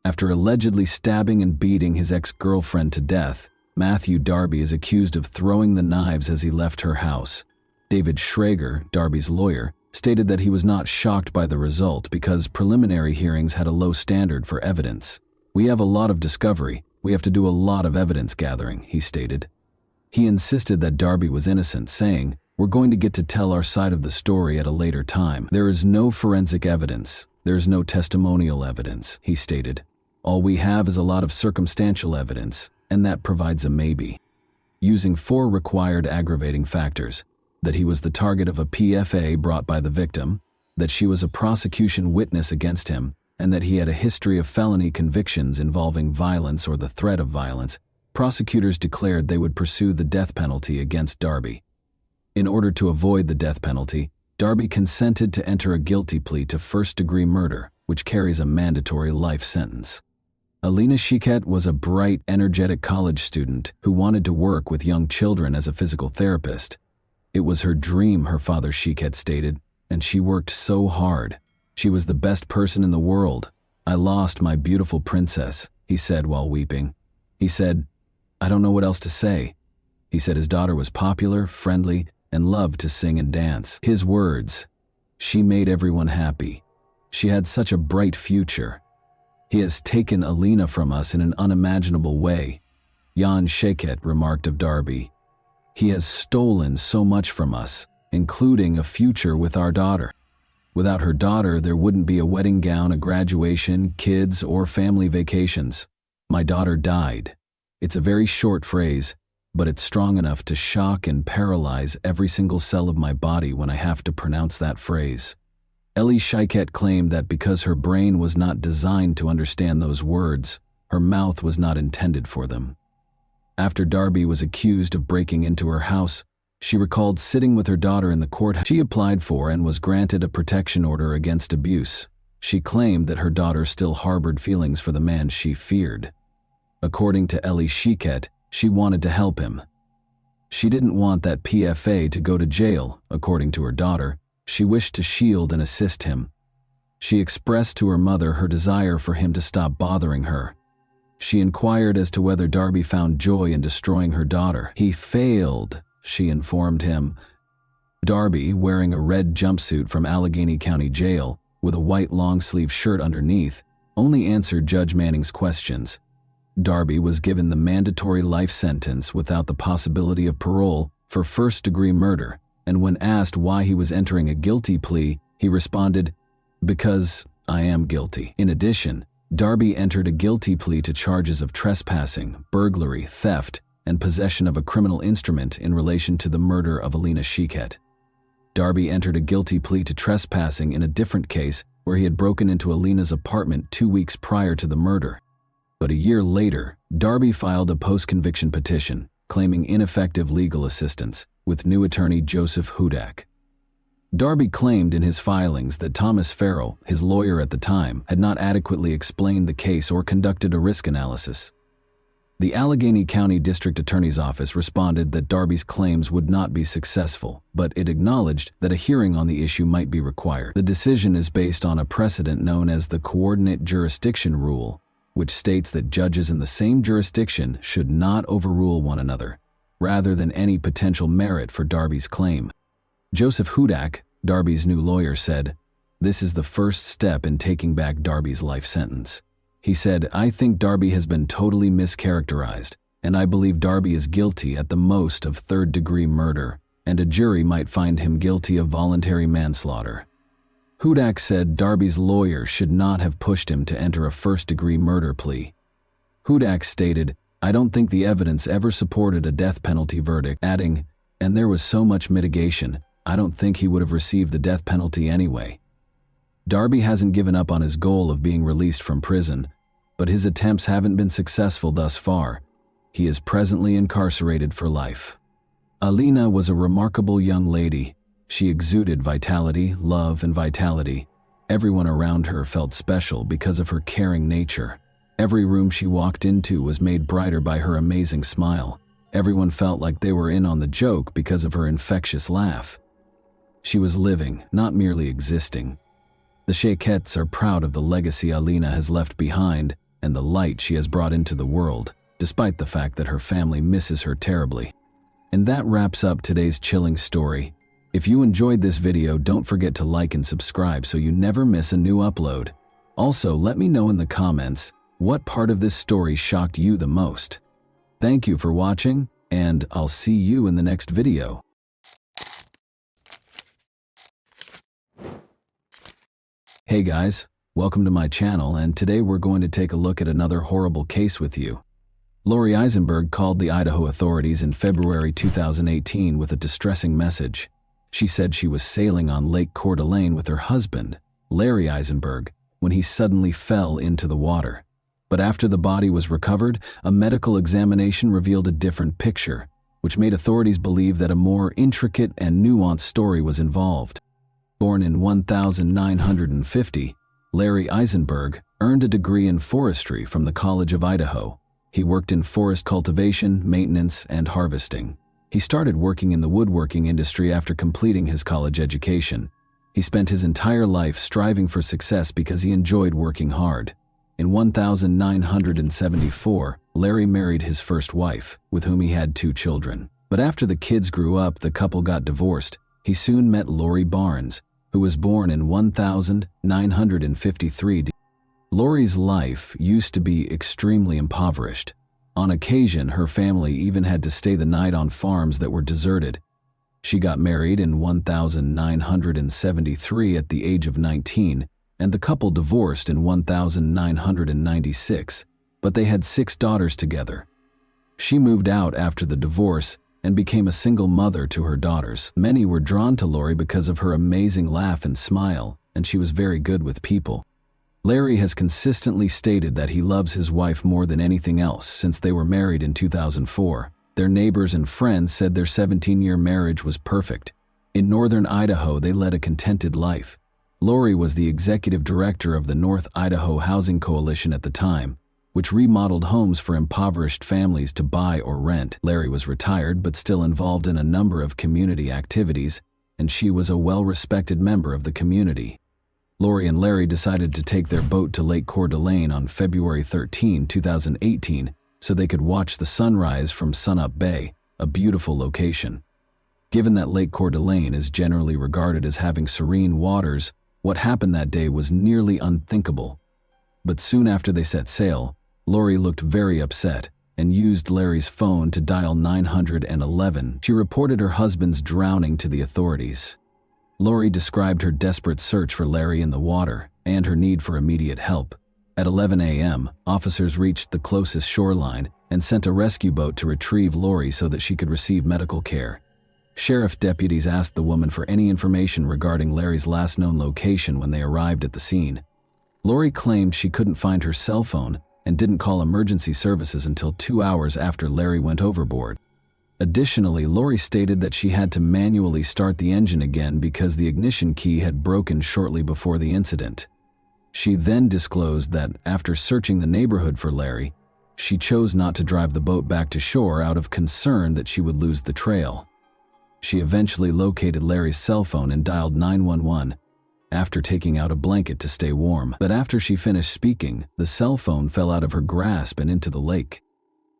After allegedly stabbing and beating his ex-girlfriend to death, Matthew Darby is accused of throwing the knives as he left her house. David Schrager, Darby's lawyer, stated that he was not shocked by the result because preliminary hearings had a low standard for evidence. "We have a lot of discovery. We have to do a lot of evidence gathering," he stated. He insisted that Darby was innocent, saying, "We're going to get to tell our side of the story at a later time. There is no forensic evidence. There's no testimonial evidence," he stated. "All we have is a lot of circumstantial evidence, and that provides a maybe." Using 4 required aggravating factors: that he was the target of a PFA brought by the victim, that she was a prosecution witness against him, and that he had a history of felony convictions involving violence or the threat of violence, prosecutors declared they would pursue the death penalty against Darby. In order to avoid the death penalty, Darby consented to enter a guilty plea to first-degree murder, which carries a mandatory life sentence. Alina Sheket was a bright, energetic college student who wanted to work with young children as a physical therapist. It was her dream, her father Sheket stated, and she worked so hard. She was the best person in the world. "I lost my beautiful princess," he said while weeping. He said, "I don't know what else to say." He said his daughter was popular, friendly, and loved to sing and dance. His words, "She made everyone happy. She had such a bright future. He has taken Alina from us in an unimaginable way," Jan Sheket remarked of Darby. "He has stolen so much from us, including a future with our daughter." Without her daughter, there wouldn't be a wedding gown, a graduation, kids, or family vacations. My daughter died. It's a very short phrase, but it's strong enough to shock and paralyze every single cell of my body when I have to pronounce that phrase. Ellie Shiket claimed that because her brain was not designed to understand those words, her mouth was not intended for them. After Darby was accused of breaking into her house, she recalled sitting with her daughter in the courthouse. She applied for and was granted a protection order against abuse. She claimed that her daughter still harbored feelings for the man she feared. According to Ellie Shiket, she wanted to help him. She didn't want that PFA to go to jail, according to her daughter. She wished to shield and assist him. She expressed to her mother her desire for him to stop bothering her. She inquired as to whether Darby found joy in destroying her daughter. He failed, she informed him. Darby, wearing a red jumpsuit from Allegheny County Jail with a white long-sleeve shirt underneath, only answered Judge Manning's questions. Darby was given the mandatory life sentence without the possibility of parole for first-degree murder, and when asked why he was entering a guilty plea, he responded, "Because I am guilty." In addition, Darby entered a guilty plea to charges of trespassing, burglary, theft, and possession of a criminal instrument in relation to the murder of Alina Shiket. Darby entered a guilty plea to trespassing in a different case where he had broken into Alina's apartment 2 weeks prior to the murder. But a year later, Darby filed a post-conviction petition claiming ineffective legal assistance with new attorney Joseph Hudak. Darby claimed in his filings that Thomas Farrell, his lawyer at the time, had not adequately explained the case or conducted a risk analysis. The Allegheny County District Attorney's Office responded that Darby's claims would not be successful, but it acknowledged that a hearing on the issue might be required. The decision is based on a precedent known as the Coordinate Jurisdiction Rule, which states that judges in the same jurisdiction should not overrule one another, rather than any potential merit for Darby's claim. Joseph Hudak, Darby's new lawyer, said, "This is the first step in taking back Darby's life sentence." He said, "I think Darby has been totally mischaracterized, and I believe Darby is guilty at the most of third-degree murder, and a jury might find him guilty of voluntary manslaughter." Hudak said Darby's lawyer should not have pushed him to enter a first-degree murder plea. Hudak stated, "I don't think the evidence ever supported a death penalty verdict," adding, "And there was so much mitigation, I don't think he would have received the death penalty anyway." Darby hasn't given up on his goal of being released from prison, but his attempts haven't been successful thus far. He is presently incarcerated for life. Alina was a remarkable young lady. She exuded vitality, love, and vitality. Everyone around her felt special because of her caring nature. Every room she walked into was made brighter by her amazing smile. Everyone felt like they were in on the joke because of her infectious laugh. She was living, not merely existing. The Shakets are proud of the legacy Alina has left behind and the light she has brought into the world, despite the fact that her family misses her terribly. And that wraps up today's chilling story. If you enjoyed this video, don't forget to like and subscribe so you never miss a new upload. Also, let me know in the comments what part of this story shocked you the most. Thank you for watching, and I'll see you in the next video. Hey guys, welcome to my channel, and today we're going to take a look at another horrible case with you. Lori Eisenberg called the Idaho authorities in February 2018 with a distressing message. She said she was sailing on Lake Coeur d'Alene with her husband, Larry Eisenberg, when he suddenly fell into the water. But after the body was recovered, a medical examination revealed a different picture, which made authorities believe that a more intricate and nuanced story was involved. Born in 1950, Larry Eisenberg earned a degree in forestry from the College of Idaho. He worked in forest cultivation, maintenance, and harvesting. He started working in the woodworking industry after completing his college education. He spent his entire life striving for success because he enjoyed working hard. In 1974, Larry married his first wife, with whom he had 2 children. But after the kids grew up, the couple got divorced. He soon met Lori Barnes, who was born in 1953. Lori's life used to be extremely impoverished. On occasion, her family even had to stay the night on farms that were deserted. She got married in 1973 at the age of 19, and the couple divorced in 1996, but they had 6 daughters together. She moved out after the divorce and became a single mother to her daughters. Many were drawn to Lori because of her amazing laugh and smile, and she was very good with people. Larry has consistently stated that he loves his wife more than anything else since they were married in 2004. Their neighbors and friends said their 17-year marriage was perfect. In northern Idaho, they led a contented life. Lori was the executive director of the North Idaho Housing Coalition at the time, which remodeled homes for impoverished families to buy or rent. Larry was retired but still involved in a number of community activities, and she was a well-respected member of the community. Lori and Larry decided to take their boat to Lake Coeur d'Alene on February 13, 2018, so they could watch the sunrise from Sunup Bay, a beautiful location. Given that Lake Coeur d'Alene is generally regarded as having serene waters, what happened that day was nearly unthinkable. But soon after they set sail, Lori looked very upset and used Larry's phone to dial 911. She reported her husband's drowning to the authorities. Lori described her desperate search for Larry in the water and her need for immediate help. At 11 a.m., officers reached the closest shoreline and sent a rescue boat to retrieve Lori so that she could receive medical care. Sheriff deputies asked the woman for any information regarding Larry's last known location when they arrived at the scene. Lori claimed she couldn't find her cell phone and didn't call emergency services until 2 hours after Larry went overboard. Additionally, Lori stated that she had to manually start the engine again because the ignition key had broken shortly before the incident. She then disclosed that after searching the neighborhood for Larry, she chose not to drive the boat back to shore out of concern that she would lose the trail. She eventually located Larry's cell phone and dialed 911 after taking out a blanket to stay warm. But after she finished speaking, the cell phone fell out of her grasp and into the lake.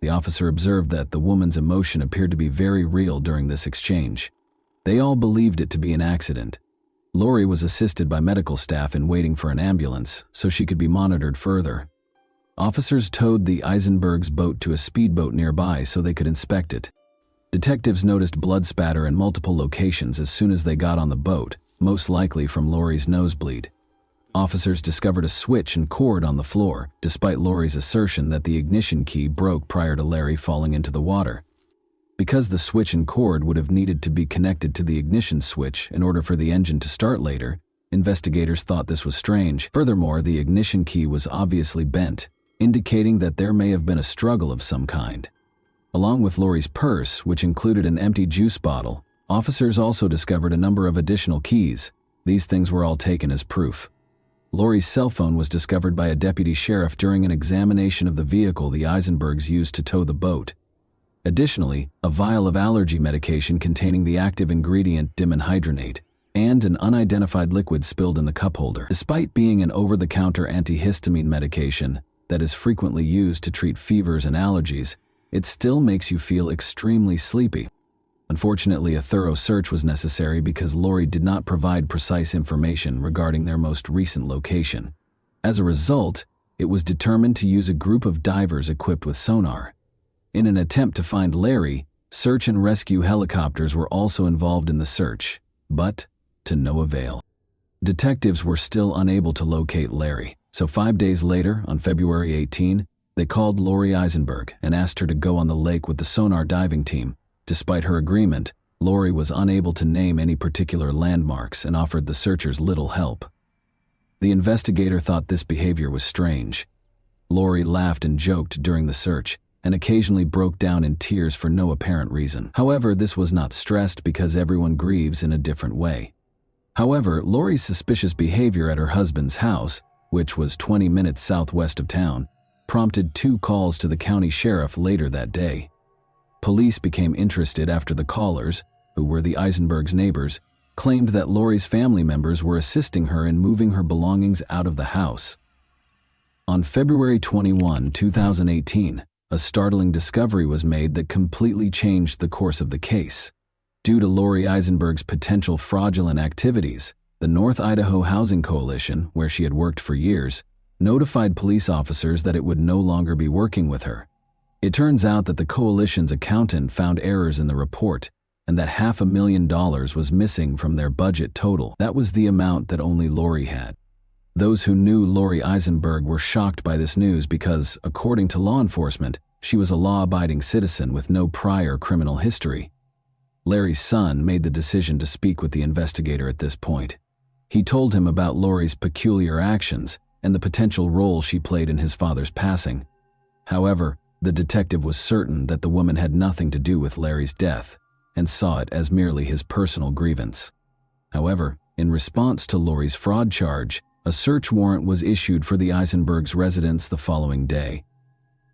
The officer observed that the woman's emotion appeared to be very real during this exchange. They all believed it to be an accident. Lori was assisted by medical staff in waiting for an ambulance so she could be monitored further. Officers towed the Eisenbergs' boat to a speedboat nearby so they could inspect it. Detectives noticed blood spatter in multiple locations as soon as they got on the boat, most likely from Lori's nosebleed. Officers discovered a switch and cord on the floor, despite Lori's assertion that the ignition key broke prior to Larry falling into the water. Because the switch and cord would have needed to be connected to the ignition switch in order for the engine to start later, investigators thought this was strange. Furthermore, the ignition key was obviously bent, indicating that there may have been a struggle of some kind. Along with Lori's purse, which included an empty juice bottle, officers also discovered a number of additional keys. These things were all taken as proof. Lori's cell phone was discovered by a deputy sheriff during an examination of the vehicle the Eisenbergs used to tow the boat. Additionally, a vial of allergy medication containing the active ingredient dimenhydrinate and an unidentified liquid spilled in the cup holder. Despite being an over-the-counter antihistamine medication that is frequently used to treat fevers and allergies, it still makes you feel extremely sleepy. Unfortunately, a thorough search was necessary because Lori did not provide precise information regarding their most recent location. As a result, it was determined to use a group of divers equipped with sonar. In an attempt to find Larry, search and rescue helicopters were also involved in the search, but to no avail. Detectives were still unable to locate Larry, so 5 days later, on February 18, they called Lori Eisenberg and asked her to go on the lake with the sonar diving team. Despite her agreement, Lori was unable to name any particular landmarks and offered the searchers little help. The investigator thought this behavior was strange. Lori laughed and joked during the search and occasionally broke down in tears for no apparent reason. However, this was not stressed because everyone grieves in a different way. However, Lori's suspicious behavior at her husband's house, which was 20 minutes southwest of town, prompted 2 calls to the county sheriff later that day. Police became interested after the callers, who were the Eisenbergs' neighbors, claimed that Lori's family members were assisting her in moving her belongings out of the house. On February 21, 2018, a startling discovery was made that completely changed the course of the case. Due to Lori Eisenberg's potential fraudulent activities, the North Idaho Housing Coalition, where she had worked for years, notified police officers that it would no longer be working with her. It turns out that the coalition's accountant found errors in the report, and that $500,000 was missing from their budget total. That was the amount that only Lori had. Those who knew Lori Eisenberg were shocked by this news because, according to law enforcement, she was a law-abiding citizen with no prior criminal history. Larry's son made the decision to speak with the investigator at this point. He told him about Lori's peculiar actions and the potential role she played in his father's passing. However, the detective was certain that the woman had nothing to do with Larry's death and saw it as merely his personal grievance. However, in response to Lori's fraud charge, a search warrant was issued for the Eisenbergs' residence the following day.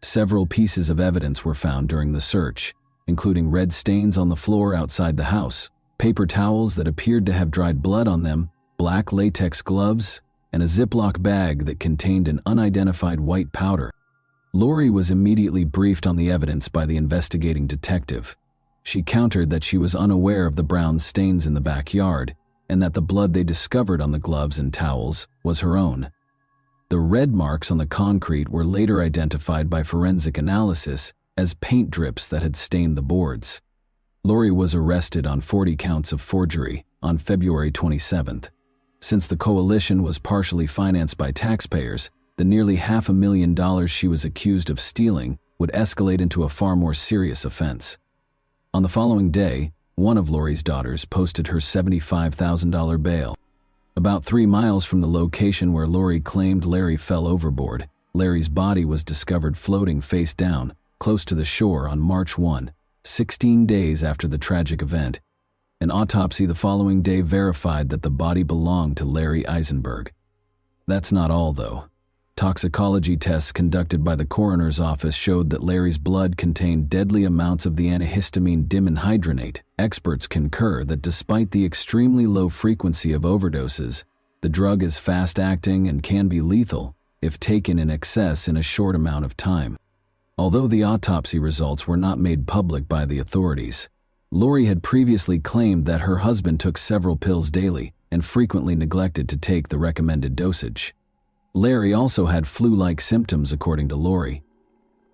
Several pieces of evidence were found during the search, including red stains on the floor outside the house, paper towels that appeared to have dried blood on them, black latex gloves, and a Ziploc bag that contained an unidentified white powder. Lori was immediately briefed on the evidence by the investigating detective. She countered that she was unaware of the brown stains in the backyard and that the blood they discovered on the gloves and towels was her own. The red marks on the concrete were later identified by forensic analysis as paint drips that had stained the boards. Lori was arrested on 40 counts of forgery on February 27th. Since the coalition was partially financed by taxpayers, the nearly $500,000 she was accused of stealing would escalate into a far more serious offense. On the following day, one of Lori's daughters posted her $75,000 bail. About 3 miles from the location where Lori claimed Larry fell overboard, Larry's body was discovered floating face down, close to the shore on March 1, 16 days after the tragic event. An autopsy the following day verified that the body belonged to Larry Eisenberg. That's not all, though. Toxicology tests conducted by the coroner's office showed that Larry's blood contained deadly amounts of the antihistamine dimenhydrinate. Experts concur that despite the extremely low frequency of overdoses, the drug is fast-acting and can be lethal if taken in excess in a short amount of time. Although the autopsy results were not made public by the authorities, Lori had previously claimed that her husband took several pills daily and frequently neglected to take the recommended dosage. Larry also had flu-like symptoms, according to Lori.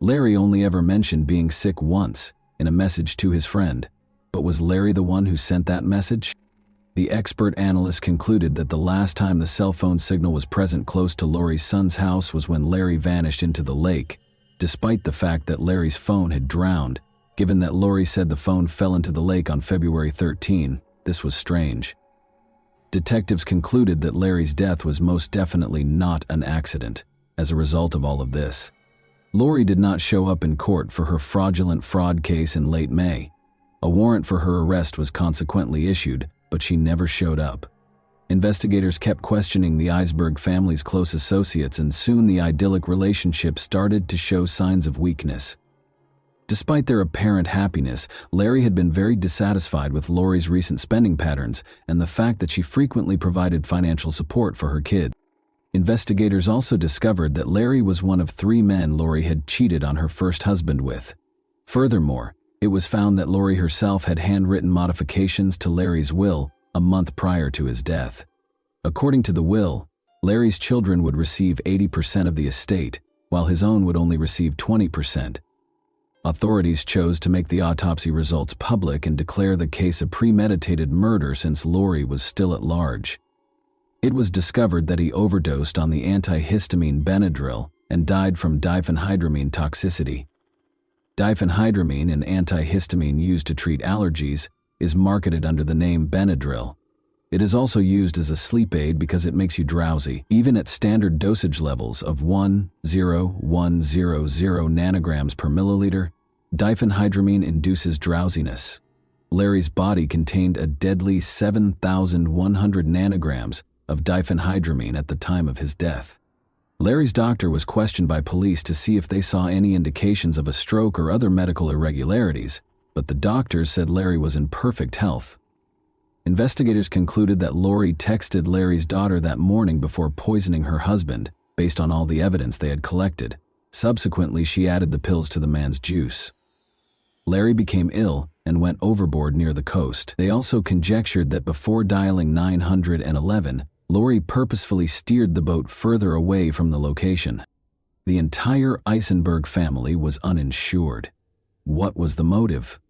Larry only ever mentioned being sick once, in a message to his friend. But was Larry the one who sent that message? The expert analyst concluded that the last time the cell phone signal was present close to Lori's son's house was when Larry vanished into the lake, despite the fact that Larry's phone had drowned. Given that Lori said the phone fell into the lake on February 13, this was strange. Detectives concluded that Larry's death was most definitely not an accident. As a result of all of this, Lori did not show up in court for her fraudulent fraud case in late May. A warrant for her arrest was consequently issued, but she never showed up. Investigators kept questioning the Eisenberg family's close associates, and soon the idyllic relationship started to show signs of weakness. Despite their apparent happiness, Larry had been very dissatisfied with Lori's recent spending patterns and the fact that she frequently provided financial support for her kids. Investigators also discovered that Larry was one of 3 men Lori had cheated on her first husband with. Furthermore, it was found that Lori herself had handwritten modifications to Larry's will a month prior to his death. According to the will, Larry's children would receive 80% of the estate, while his own would only receive 20%. Authorities chose to make the autopsy results public and declare the case a premeditated murder since Lori was still at large. It was discovered that he overdosed on the antihistamine Benadryl and died from diphenhydramine toxicity. Diphenhydramine, an antihistamine used to treat allergies, is marketed under the name Benadryl. It is also used as a sleep aid because it makes you drowsy. Even at standard dosage levels of 1,0,100 nanograms per milliliter, diphenhydramine induces drowsiness. Larry's body contained a deadly 7,100 nanograms of diphenhydramine at the time of his death. Larry's doctor was questioned by police to see if they saw any indications of a stroke or other medical irregularities, but the doctors said Larry was in perfect health. Investigators concluded that Lori texted Larry's daughter that morning before poisoning her husband, based on all the evidence they had collected. Subsequently, she added the pills to the man's juice. Larry became ill and went overboard near the coast. They also conjectured that before dialing 911, Lori purposefully steered the boat further away from the location. The entire Eisenberg family was uninsured. What was the motive?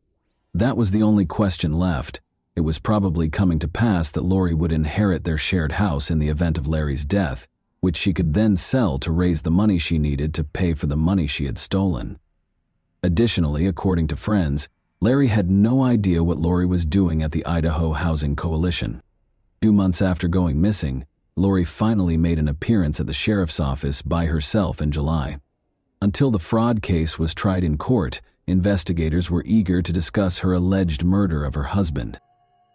That was the only question left. It was probably coming to pass that Lori would inherit their shared house in the event of Larry's death, which she could then sell to raise the money she needed to pay for the money she had stolen. Additionally, according to friends, Larry had no idea what Lori was doing at the Idaho Housing Coalition. 2 months after going missing, Lori finally made an appearance at the sheriff's office by herself in July. Until the fraud case was tried in court, investigators were eager to discuss her alleged murder of her husband.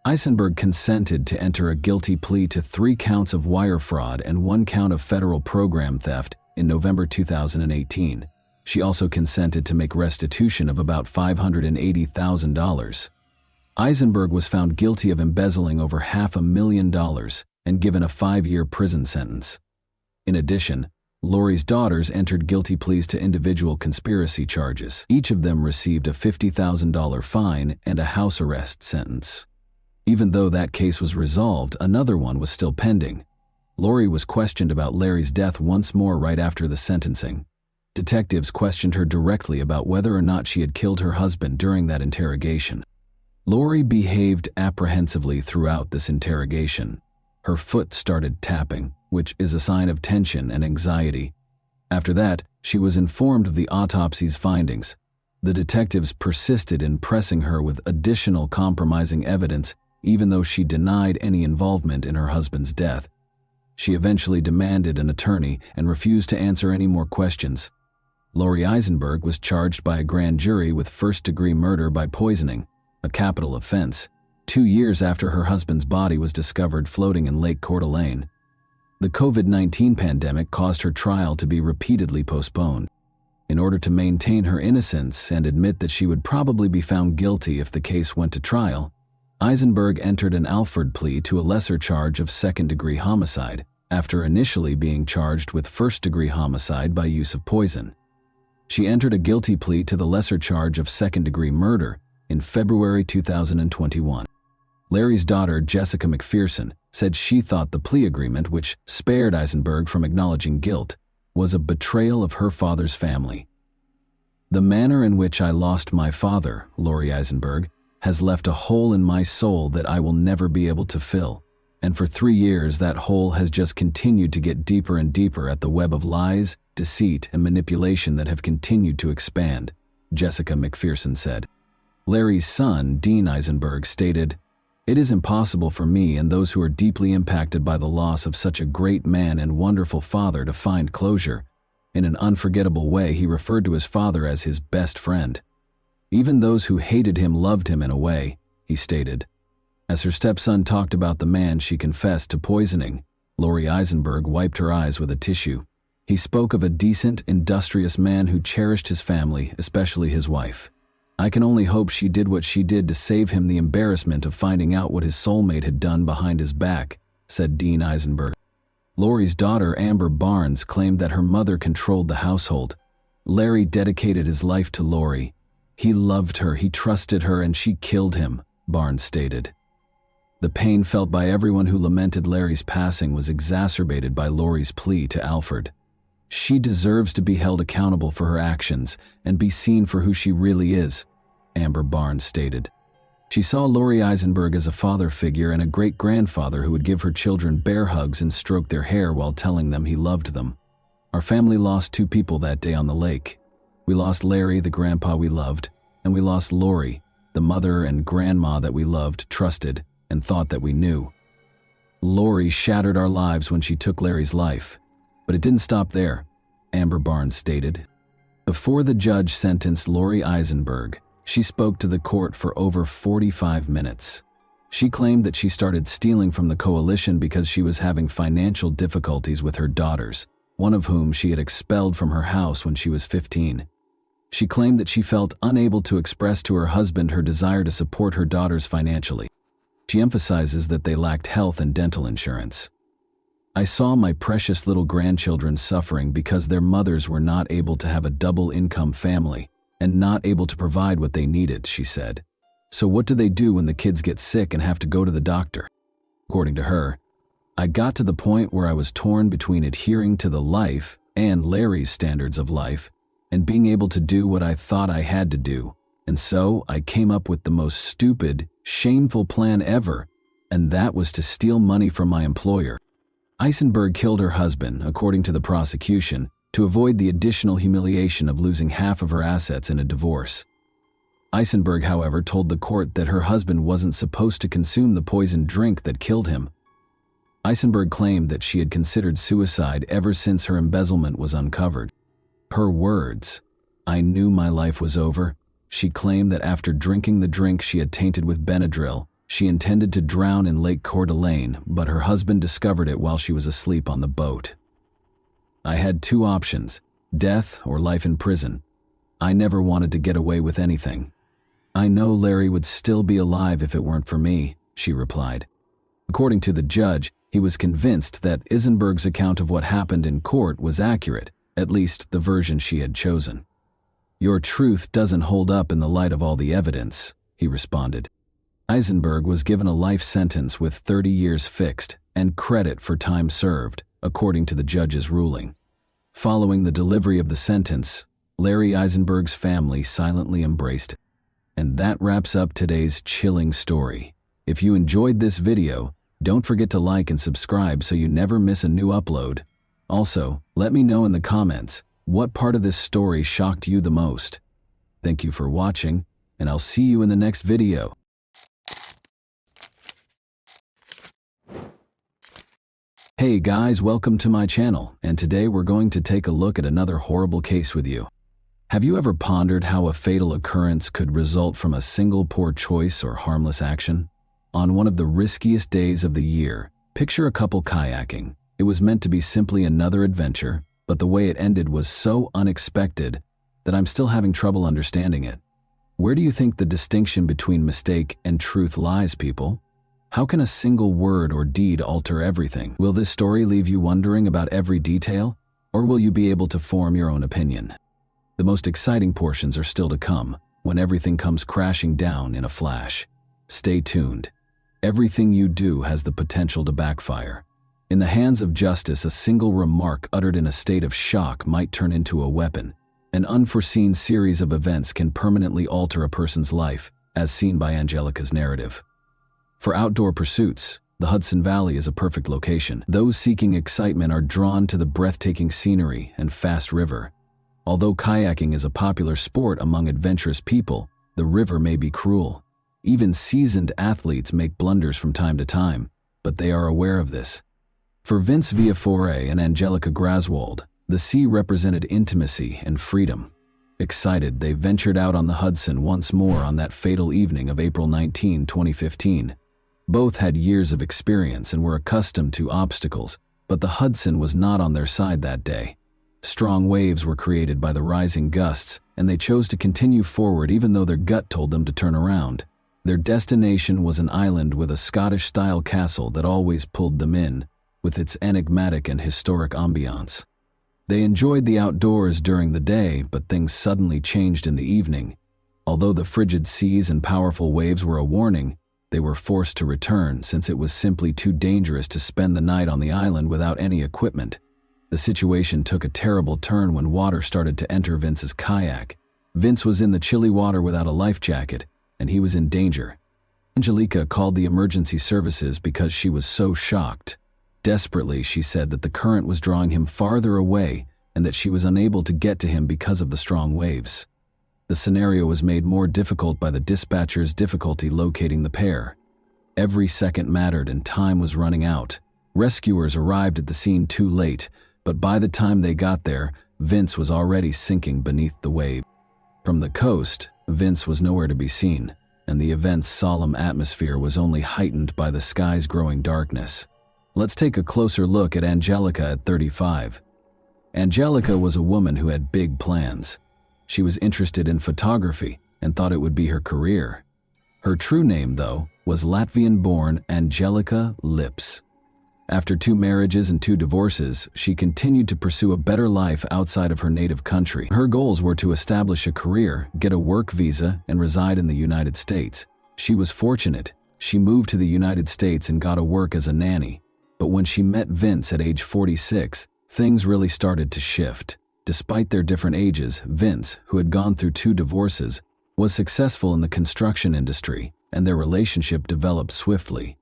Eisenberg consented to enter a guilty plea to 3 counts of wire fraud and 1 count of federal program theft in November 2018. She also consented to make restitution of about $580,000. Eisenberg was found guilty of embezzling over $500,000 and given a 5-year prison sentence. In addition, Lori's daughters entered guilty pleas to individual conspiracy charges. Each of them received a $50,000 fine and a house arrest sentence. Even though that case was resolved, another one was still pending. Lori was questioned about Larry's death once more right after the sentencing. Detectives questioned her directly about whether or not she had killed her husband during that interrogation. Lori behaved apprehensively throughout this interrogation. Her foot started tapping, which is a sign of tension and anxiety. After that, she was informed of the autopsy's findings. The detectives persisted in pressing her with additional compromising evidence, even though she denied any involvement in her husband's death. She eventually demanded an attorney and refused to answer any more questions. Lori Eisenberg was charged by a grand jury with first-degree murder by poisoning, a capital offense, 2 years after her husband's body was discovered floating in Lake Coeur d'Alene. The COVID-19 pandemic caused her trial to be repeatedly postponed. In order to maintain her innocence and admit that she would probably be found guilty if the case went to trial, Eisenberg entered an Alford plea to a lesser charge of second-degree homicide, after initially being charged with first-degree homicide by use of poison. She entered a guilty plea to the lesser charge of second-degree murder in February 2021. Larry's daughter, Jessica McPherson, said she thought the plea agreement, which spared Eisenberg from acknowledging guilt, was a betrayal of her father's family. "The manner in which I lost my father," Lori Eisenberg, "has left a hole in my soul that I will never be able to fill. And for 3 years, that hole has just continued to get deeper and deeper at the web of lies, deceit, and manipulation that have continued to expand," Jessica McPherson said. Larry's son, Dean Eisenberg, stated, "It is impossible for me and those who are deeply impacted by the loss of such a great man and wonderful father to find closure." In an unforgettable way, he referred to his father as his best friend. "Even those who hated him loved him in a way," he stated. As her stepson talked about the man she confessed to poisoning, Lori Eisenberg wiped her eyes with a tissue. He spoke of a decent, industrious man who cherished his family, especially his wife. "I can only hope she did what she did to save him the embarrassment of finding out what his soulmate had done behind his back," said Dean Eisenberg. Lori's daughter, Amber Barnes, claimed that her mother controlled the household. "Larry dedicated his life to Lori. He loved her, he trusted her, and she killed him," Barnes stated. The pain felt by everyone who lamented Larry's passing was exacerbated by Lori's plea to Alford. "She deserves to be held accountable for her actions and be seen for who she really is," Amber Barnes stated. She saw Lori Eisenberg as a father figure and a great-grandfather who would give her children bear hugs and stroke their hair while telling them he loved them. "Our family lost 2 people that day on the lake. We lost Larry, the grandpa we loved, and we lost Lori, the mother and grandma that we loved, trusted, and thought that we knew. Lori shattered our lives when she took Larry's life. But it didn't stop there," Amber Barnes stated. Before the judge sentenced Lori Eisenberg, she spoke to the court for over 45 minutes. She claimed that she started stealing from the coalition because she was having financial difficulties with her daughters, one of whom she had expelled from her house when she was 15. She claimed that she felt unable to express to her husband her desire to support her daughters financially. She emphasizes that they lacked health and dental insurance. "I saw my precious little grandchildren suffering because their mothers were not able to have a double-income family and not able to provide what they needed," she said. "So what do they do when the kids get sick and have to go to the doctor?" According to her, "I got to the point where I was torn between adhering to the life and Larry's standards of life and being able to do what I thought I had to do And so I came up with the most stupid, shameful plan ever, and that was to steal money from my employer. Eisenberg killed her husband, according to the prosecution, to avoid the additional humiliation of losing half of her assets in a divorce. Eisenberg, however, told the court that her husband wasn't supposed to consume the poisoned drink that killed him. Eisenberg claimed that she had considered suicide ever since her embezzlement was uncovered. Her words, "I knew my life was over." She claimed that after drinking the drink she had tainted with Benadryl, she intended to drown in Lake Coeur d'Alene, but her husband discovered it while she was asleep on the boat. "I had two options, death or life in prison. I never wanted to get away with anything. I know Larry would still be alive if it weren't for me," she replied. According to the judge, he was convinced that Eisenberg's account of what happened in court was accurate, at least the version she had chosen. "Your truth doesn't hold up in the light of all the evidence," he responded. Eisenberg was given a life sentence with 30 years fixed and credit for time served, according to the judge's ruling. Following the delivery of the sentence, Larry Eisenberg's family silently embraced it. And that wraps up today's chilling story. If you enjoyed this video, don't forget to like and subscribe so you never miss a new upload. Also, let me know in the comments what part of this story shocked you the most. Thank you for watching, and I'll see you in the next video. Hey guys, welcome to my channel, and today we're going to take a look at another horrible case with you. Have you ever pondered how a fatal occurrence could result from a single poor choice or harmless action? On one of the riskiest days of the year, picture a couple kayaking. It was meant to be simply another adventure, but the way it ended was so unexpected that I'm still having trouble understanding it. Where do you think the distinction between mistake and truth lies, people? How can a single word or deed alter everything? Will this story leave you wondering about every detail, or will you be able to form your own opinion? The most exciting portions are still to come, when everything comes crashing down in a flash. Stay tuned. Everything you do has the potential to backfire. In the hands of justice, a single remark uttered in a state of shock might turn into a weapon. An unforeseen series of events can permanently alter a person's life, as seen by Angelica's narrative. For outdoor pursuits, the Hudson Valley is a perfect location. Those seeking excitement are drawn to the breathtaking scenery and fast river. Although kayaking is a popular sport among adventurous people, the river may be cruel. Even seasoned athletes make blunders from time to time, but they are aware of this. For Vince Viafore and Angelica Graswald, the sea represented intimacy and freedom. Excited, they ventured out on the Hudson once more on that fatal evening of April 19, 2015. Both had years of experience and were accustomed to obstacles, but the Hudson was not on their side that day. Strong waves were created by the rising gusts, and they chose to continue forward even though their gut told them to turn around. Their destination was an island with a Scottish-style castle that always pulled them in, with its enigmatic and historic ambiance. They enjoyed the outdoors during the day, but things suddenly changed in the evening. Although the frigid seas and powerful waves were a warning, they were forced to return since it was simply too dangerous to spend the night on the island without any equipment. The situation took a terrible turn when water started to enter Vince's kayak. Vince was in the chilly water without a life jacket, and he was in danger. Angelica called the emergency services because she was so shocked. Desperately, she said that the current was drawing him farther away and that she was unable to get to him because of the strong waves. The scenario was made more difficult by the dispatcher's difficulty locating the pair. Every second mattered and time was running out. Rescuers arrived at the scene too late, but by the time they got there, Vince was already sinking beneath the wave. From the coast, Vince was nowhere to be seen, and the event's solemn atmosphere was only heightened by the sky's growing darkness. Let's take a closer look at Angelica at 35. Angelica was a woman who had big plans. She was interested in photography and thought it would be her career. Her true name, though, was Latvian-born Angelica Lips. After 2 marriages and 2 divorces, she continued to pursue a better life outside of her native country. Her goals were to establish a career, get a work visa, and reside in the United States. She was fortunate. She moved to the United States and got a work as a nanny. But when she met Vince at age 46, things really started to shift. Despite their different ages, Vince, who had gone through 2 divorces, was successful in the construction industry, and their relationship developed swiftly.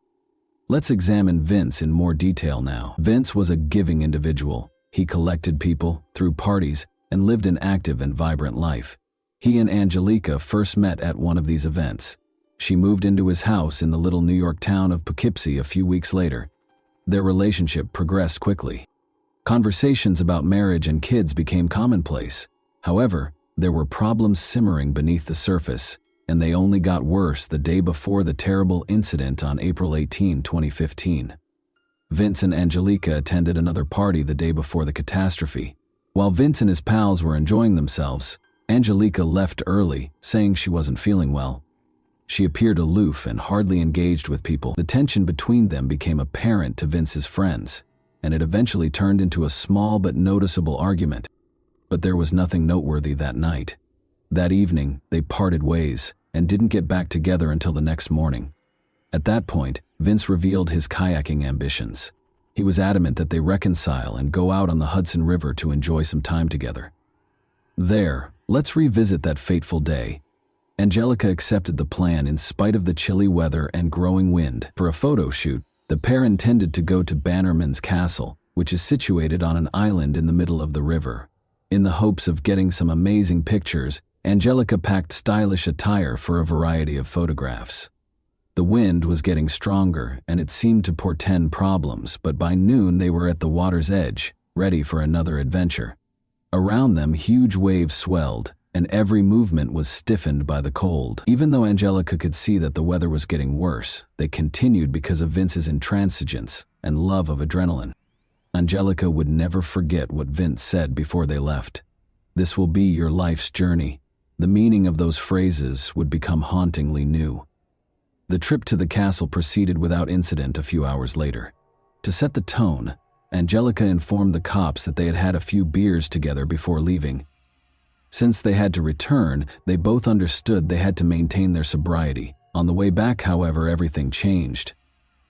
Let's examine Vince in more detail now. Vince was a giving individual. He collected people, threw parties, and lived an active and vibrant life. He and Angelica first met at one of these events. She moved into his house in the little New York town of Poughkeepsie a few weeks later. Their relationship progressed quickly. Conversations about marriage and kids became commonplace. However, there were problems simmering beneath the surface, and they only got worse the day before the terrible incident on April 18, 2015. Vince and Angelica attended another party the day before the catastrophe. While Vince and his pals were enjoying themselves, Angelica left early, saying she wasn't feeling well. She appeared aloof and hardly engaged with people. The tension between them became apparent to Vince's friends, and it eventually turned into a small but noticeable argument. But there was nothing noteworthy that night. That evening, they parted ways and didn't get back together until the next morning. At that point, Vince revealed his kayaking ambitions. He was adamant that they reconcile and go out on the Hudson River to enjoy some time together. Let's revisit that fateful day. Angelica accepted the plan in spite of the chilly weather and growing wind. For a photo shoot, the pair intended to go to Bannerman's Castle, which is situated on an island in the middle of the river. In the hopes of getting some amazing pictures, Angelica packed stylish attire for a variety of photographs. The wind was getting stronger, and it seemed to portend problems, but by noon they were at the water's edge, ready for another adventure. Around them, huge waves swelled, and every movement was stiffened by the cold. Even though Angelica could see that the weather was getting worse, they continued because of Vince's intransigence and love of adrenaline. Angelica would never forget what Vince said before they left. "This will be your life's journey." The meaning of those phrases would become hauntingly new. The trip to the castle proceeded without incident a few hours later. To set the tone, Angelica informed the cops that they had had a few beers together before leaving. Since they had to return, they both understood they had to maintain their sobriety. On the way back, however, everything changed.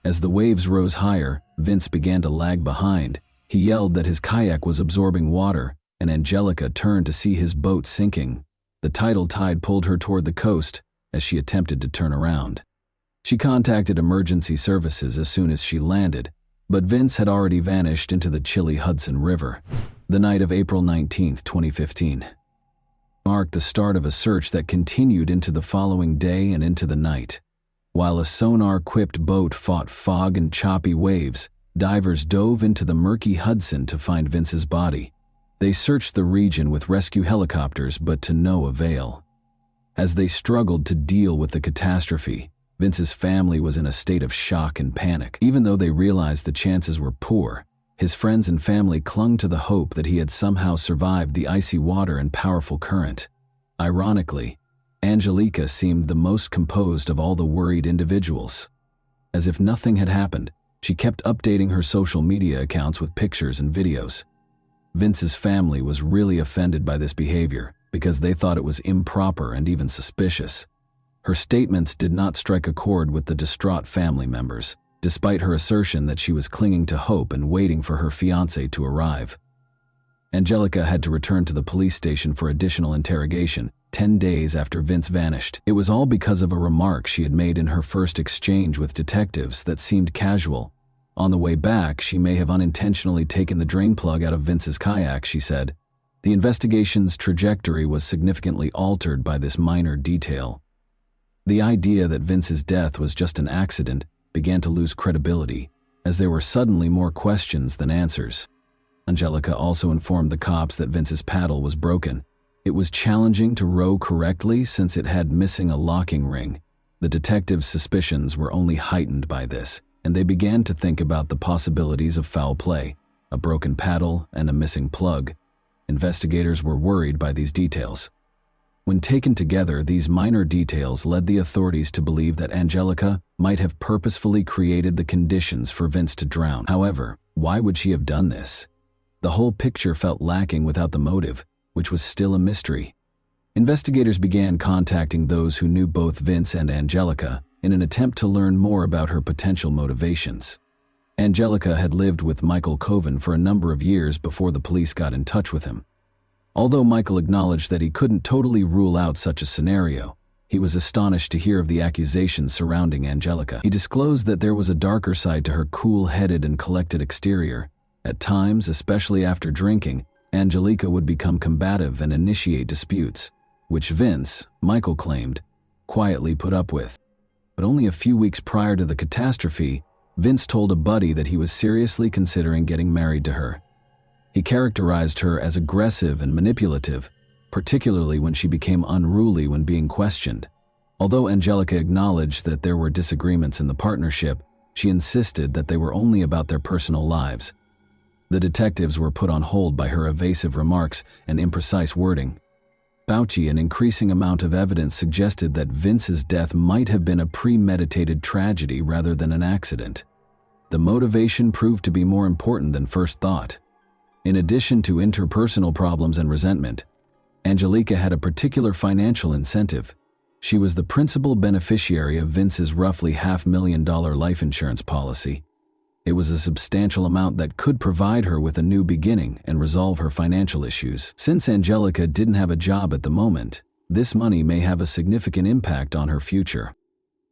As the waves rose higher, Vince began to lag behind. He yelled that his kayak was absorbing water, and Angelica turned to see his boat sinking. The tidal tide pulled her toward the coast as she attempted to turn around. She contacted emergency services as soon as she landed, but Vince had already vanished into the chilly Hudson River. The night of April 19, 2015. Marked the start of a search that continued into the following day and into the night. While a sonar-equipped boat fought fog and choppy waves, divers dove into the murky Hudson to find Vince's body. They searched the region with rescue helicopters, but to no avail. As they struggled to deal with the catastrophe, Vince's family was in a state of shock and panic. Even though they realized the chances were poor, his friends and family clung to the hope that he had somehow survived the icy water and powerful current. Ironically, Angelica seemed the most composed of all the worried individuals. As if nothing had happened, she kept updating her social media accounts with pictures and videos. Vince's family was really offended by this behavior because they thought it was improper and even suspicious. Her statements did not strike a chord with the distraught family members, despite her assertion that she was clinging to hope and waiting for her fiancé to arrive. Angelica had to return to the police station for additional interrogation 10 days after Vince vanished. It was all because of a remark she had made in her first exchange with detectives that seemed casual. On the way back, she may have unintentionally taken the drain plug out of Vince's kayak, she said. The investigation's trajectory was significantly altered by this minor detail. The idea that Vince's death was just an accident began to lose credibility, as there were suddenly more questions than answers. Angelica also informed the cops that Vince's paddle was broken. It was challenging to row correctly since it had missing a locking ring. The detectives' suspicions were only heightened by this, and they began to think about the possibilities of foul play, a broken paddle, and a missing plug. Investigators were worried by these details. When taken together, these minor details led the authorities to believe that Angelica might have purposefully created the conditions for Vince to drown. However, why would she have done this? The whole picture felt lacking without the motive, which was still a mystery. Investigators began contacting those who knew both Vince and Angelica in an attempt to learn more about her potential motivations. Angelica had lived with Michael Coven for a number of years before the police got in touch with him. Although Michael acknowledged that he couldn't totally rule out such a scenario, He was astonished to hear of the accusations surrounding Angelica. He disclosed that there was a darker side to her cool-headed and collected exterior. At times, especially after drinking, Angelica would become combative and initiate disputes, which Vince, Michael claimed, quietly put up with. But only a few weeks prior to the catastrophe, Vince told a buddy that he was seriously considering getting married to her. He characterized her as aggressive and manipulative, particularly when she became unruly when being questioned. Although Angelica acknowledged that there were disagreements in the partnership, she insisted that they were only about their personal lives. The detectives were put on hold by her evasive remarks and imprecise wording. Fauci, an increasing amount of evidence suggested that Vince's death might have been a premeditated tragedy rather than an accident. The motivation proved to be more important than first thought. In addition to interpersonal problems and resentment, Angelica had a particular financial incentive. She was the principal beneficiary of Vince's roughly $500,000 life insurance policy. It was a substantial amount that could provide her with a new beginning and resolve her financial issues. Since Angelica didn't have a job at the moment, this money may have a significant impact on her future.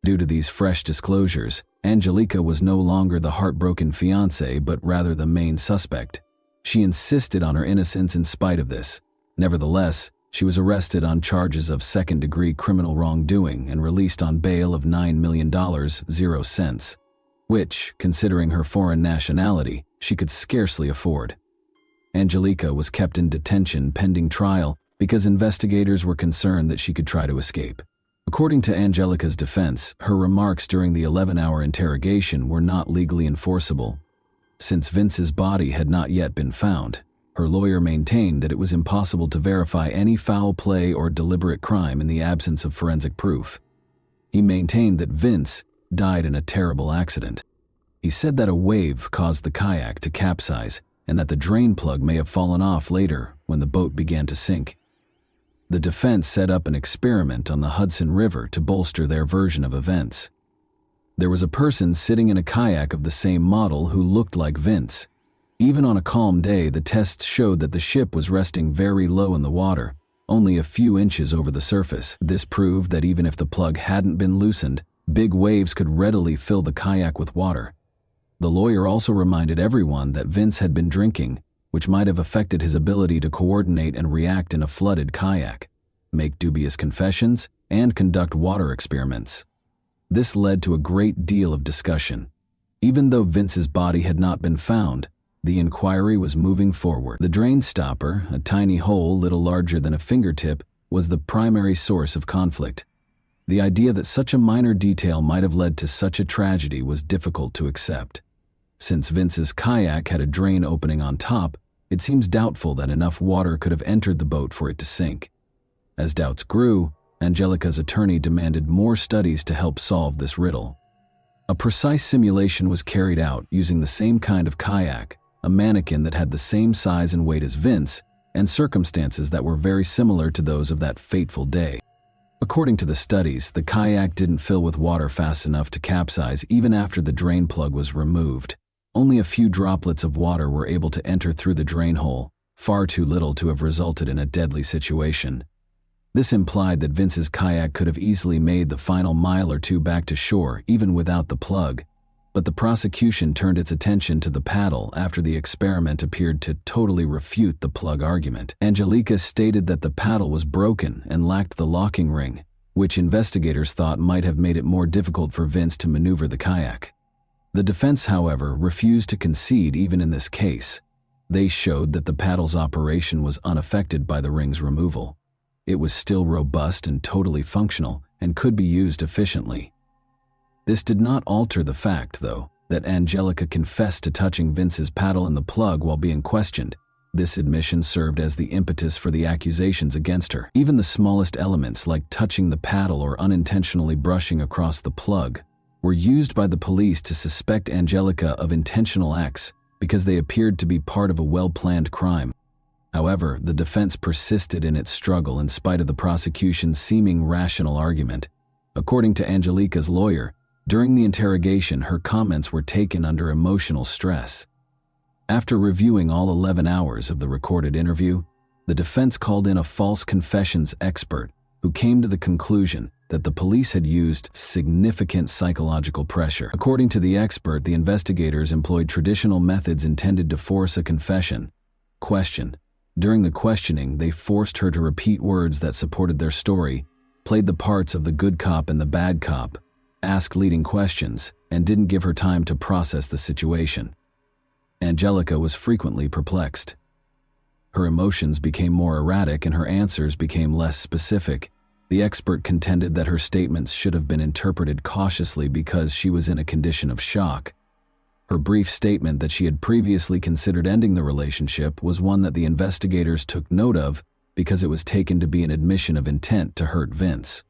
Due to these fresh disclosures, Angelica was no longer the heartbroken fiancé but rather the main suspect. She insisted on her innocence in spite of this. Nevertheless, she was arrested on charges of second-degree criminal wrongdoing and released on bail of $9 million, 0 cents, which, considering her foreign nationality, she could scarcely afford. Angelica was kept in detention pending trial because investigators were concerned that she could try to escape. According to Angelica's defense, her remarks during the 11-hour interrogation were not legally enforceable. Since Vince's body had not yet been found, her lawyer maintained that it was impossible to verify any foul play or deliberate crime in the absence of forensic proof. He maintained that Vince died in a terrible accident. He said that a wave caused the kayak to capsize and that the drain plug may have fallen off later when the boat began to sink. The defense set up an experiment on the Hudson River to bolster their version of events. There was a person sitting in a kayak of the same model who looked like Vince. Even on a calm day, the tests showed that the ship was resting very low in the water, only a few inches over the surface. This proved that even if the plug hadn't been loosened, big waves could readily fill the kayak with water. The lawyer also reminded everyone that Vince had been drinking, which might have affected his ability to coordinate and react in a flooded kayak, make dubious confessions, and conduct water experiments. This led to a great deal of discussion. Even though Vince's body had not been found, the inquiry was moving forward. The drain stopper, a tiny hole little larger than a fingertip, was the primary source of conflict. The idea that such a minor detail might have led to such a tragedy was difficult to accept. Since Vince's kayak had a drain opening on top, it seems doubtful that enough water could have entered the boat for it to sink. As doubts grew, Angelica's attorney demanded more studies to help solve this riddle. A precise simulation was carried out using the same kind of kayak, a mannequin that had the same size and weight as Vince, and circumstances that were very similar to those of that fateful day. According to the studies, the kayak didn't fill with water fast enough to capsize even after the drain plug was removed. Only a few droplets of water were able to enter through the drain hole, far too little to have resulted in a deadly situation. This implied that Vince's kayak could have easily made the final mile or two back to shore even without the plug. But the prosecution turned its attention to the paddle after the experiment appeared to totally refute the plug argument. Angelica stated that the paddle was broken and lacked the locking ring, which investigators thought might have made it more difficult for Vince to maneuver the kayak. The defense, however, refused to concede even in this case. They showed that the paddle's operation was unaffected by the ring's removal. It was still robust and totally functional and could be used efficiently. This did not alter the fact, though, that Angelica confessed to touching Vince's paddle and the plug while being questioned. This admission served as the impetus for the accusations against her. Even the smallest elements, like touching the paddle or unintentionally brushing across the plug, were used by the police to suspect Angelica of intentional acts because they appeared to be part of a well-planned crime. However, the defense persisted in its struggle in spite of the prosecution's seeming rational argument. According to Angelica's lawyer, during the interrogation, her comments were taken under emotional stress. After reviewing all 11 hours of the recorded interview, the defense called in a false confessions expert who came to the conclusion that the police had used significant psychological pressure. According to the expert, the investigators employed traditional methods intended to force a confession. Question. During the questioning, they forced her to repeat words that supported their story, played the parts of the good cop and the bad cop, asked leading questions, and didn't give her time to process the situation. Angelica was frequently perplexed. Her emotions became more erratic and her answers became less specific. The expert contended that her statements should have been interpreted cautiously because she was in a condition of shock. Her brief statement that she had previously considered ending the relationship was one that the investigators took note of because it was taken to be an admission of intent to hurt Vince.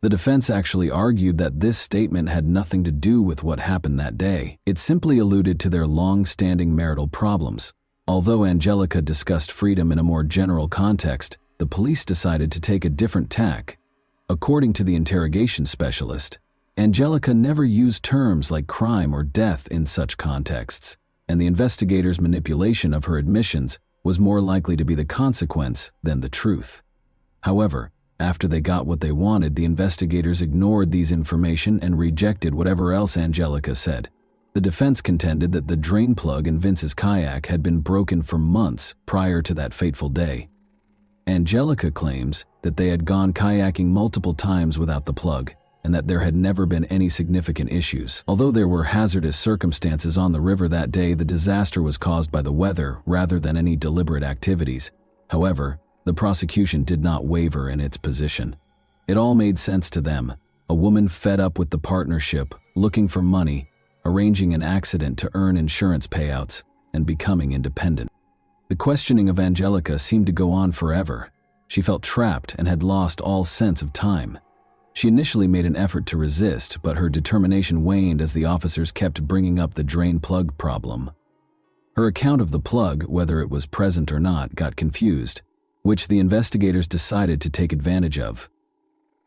The defense actually argued that this statement had nothing to do with what happened that day. It simply alluded to their long-standing marital problems. Although Angelica discussed freedom in a more general context, the police decided to take a different tack. According to the interrogation specialist, Angelica never used terms like crime or death in such contexts, and the investigators' manipulation of her admissions was more likely to be the consequence than the truth. However, after they got what they wanted, the investigators ignored these information and rejected whatever else Angelica said. The defense contended that the drain plug in Vince's kayak had been broken for months prior to that fateful day. Angelica claims that they had gone kayaking multiple times without the plug, and that there had never been any significant issues. Although there were hazardous circumstances on the river that day, the disaster was caused by the weather rather than any deliberate activities. However, the prosecution did not waver in its position. It all made sense to them. A woman fed up with the partnership, looking for money, arranging an accident to earn insurance payouts, and becoming independent. The questioning of Angelica seemed to go on forever. She felt trapped and had lost all sense of time. She initially made an effort to resist, but her determination waned as the officers kept bringing up the drain plug problem. Her account of the plug, whether it was present or not, got confused, which the investigators decided to take advantage of.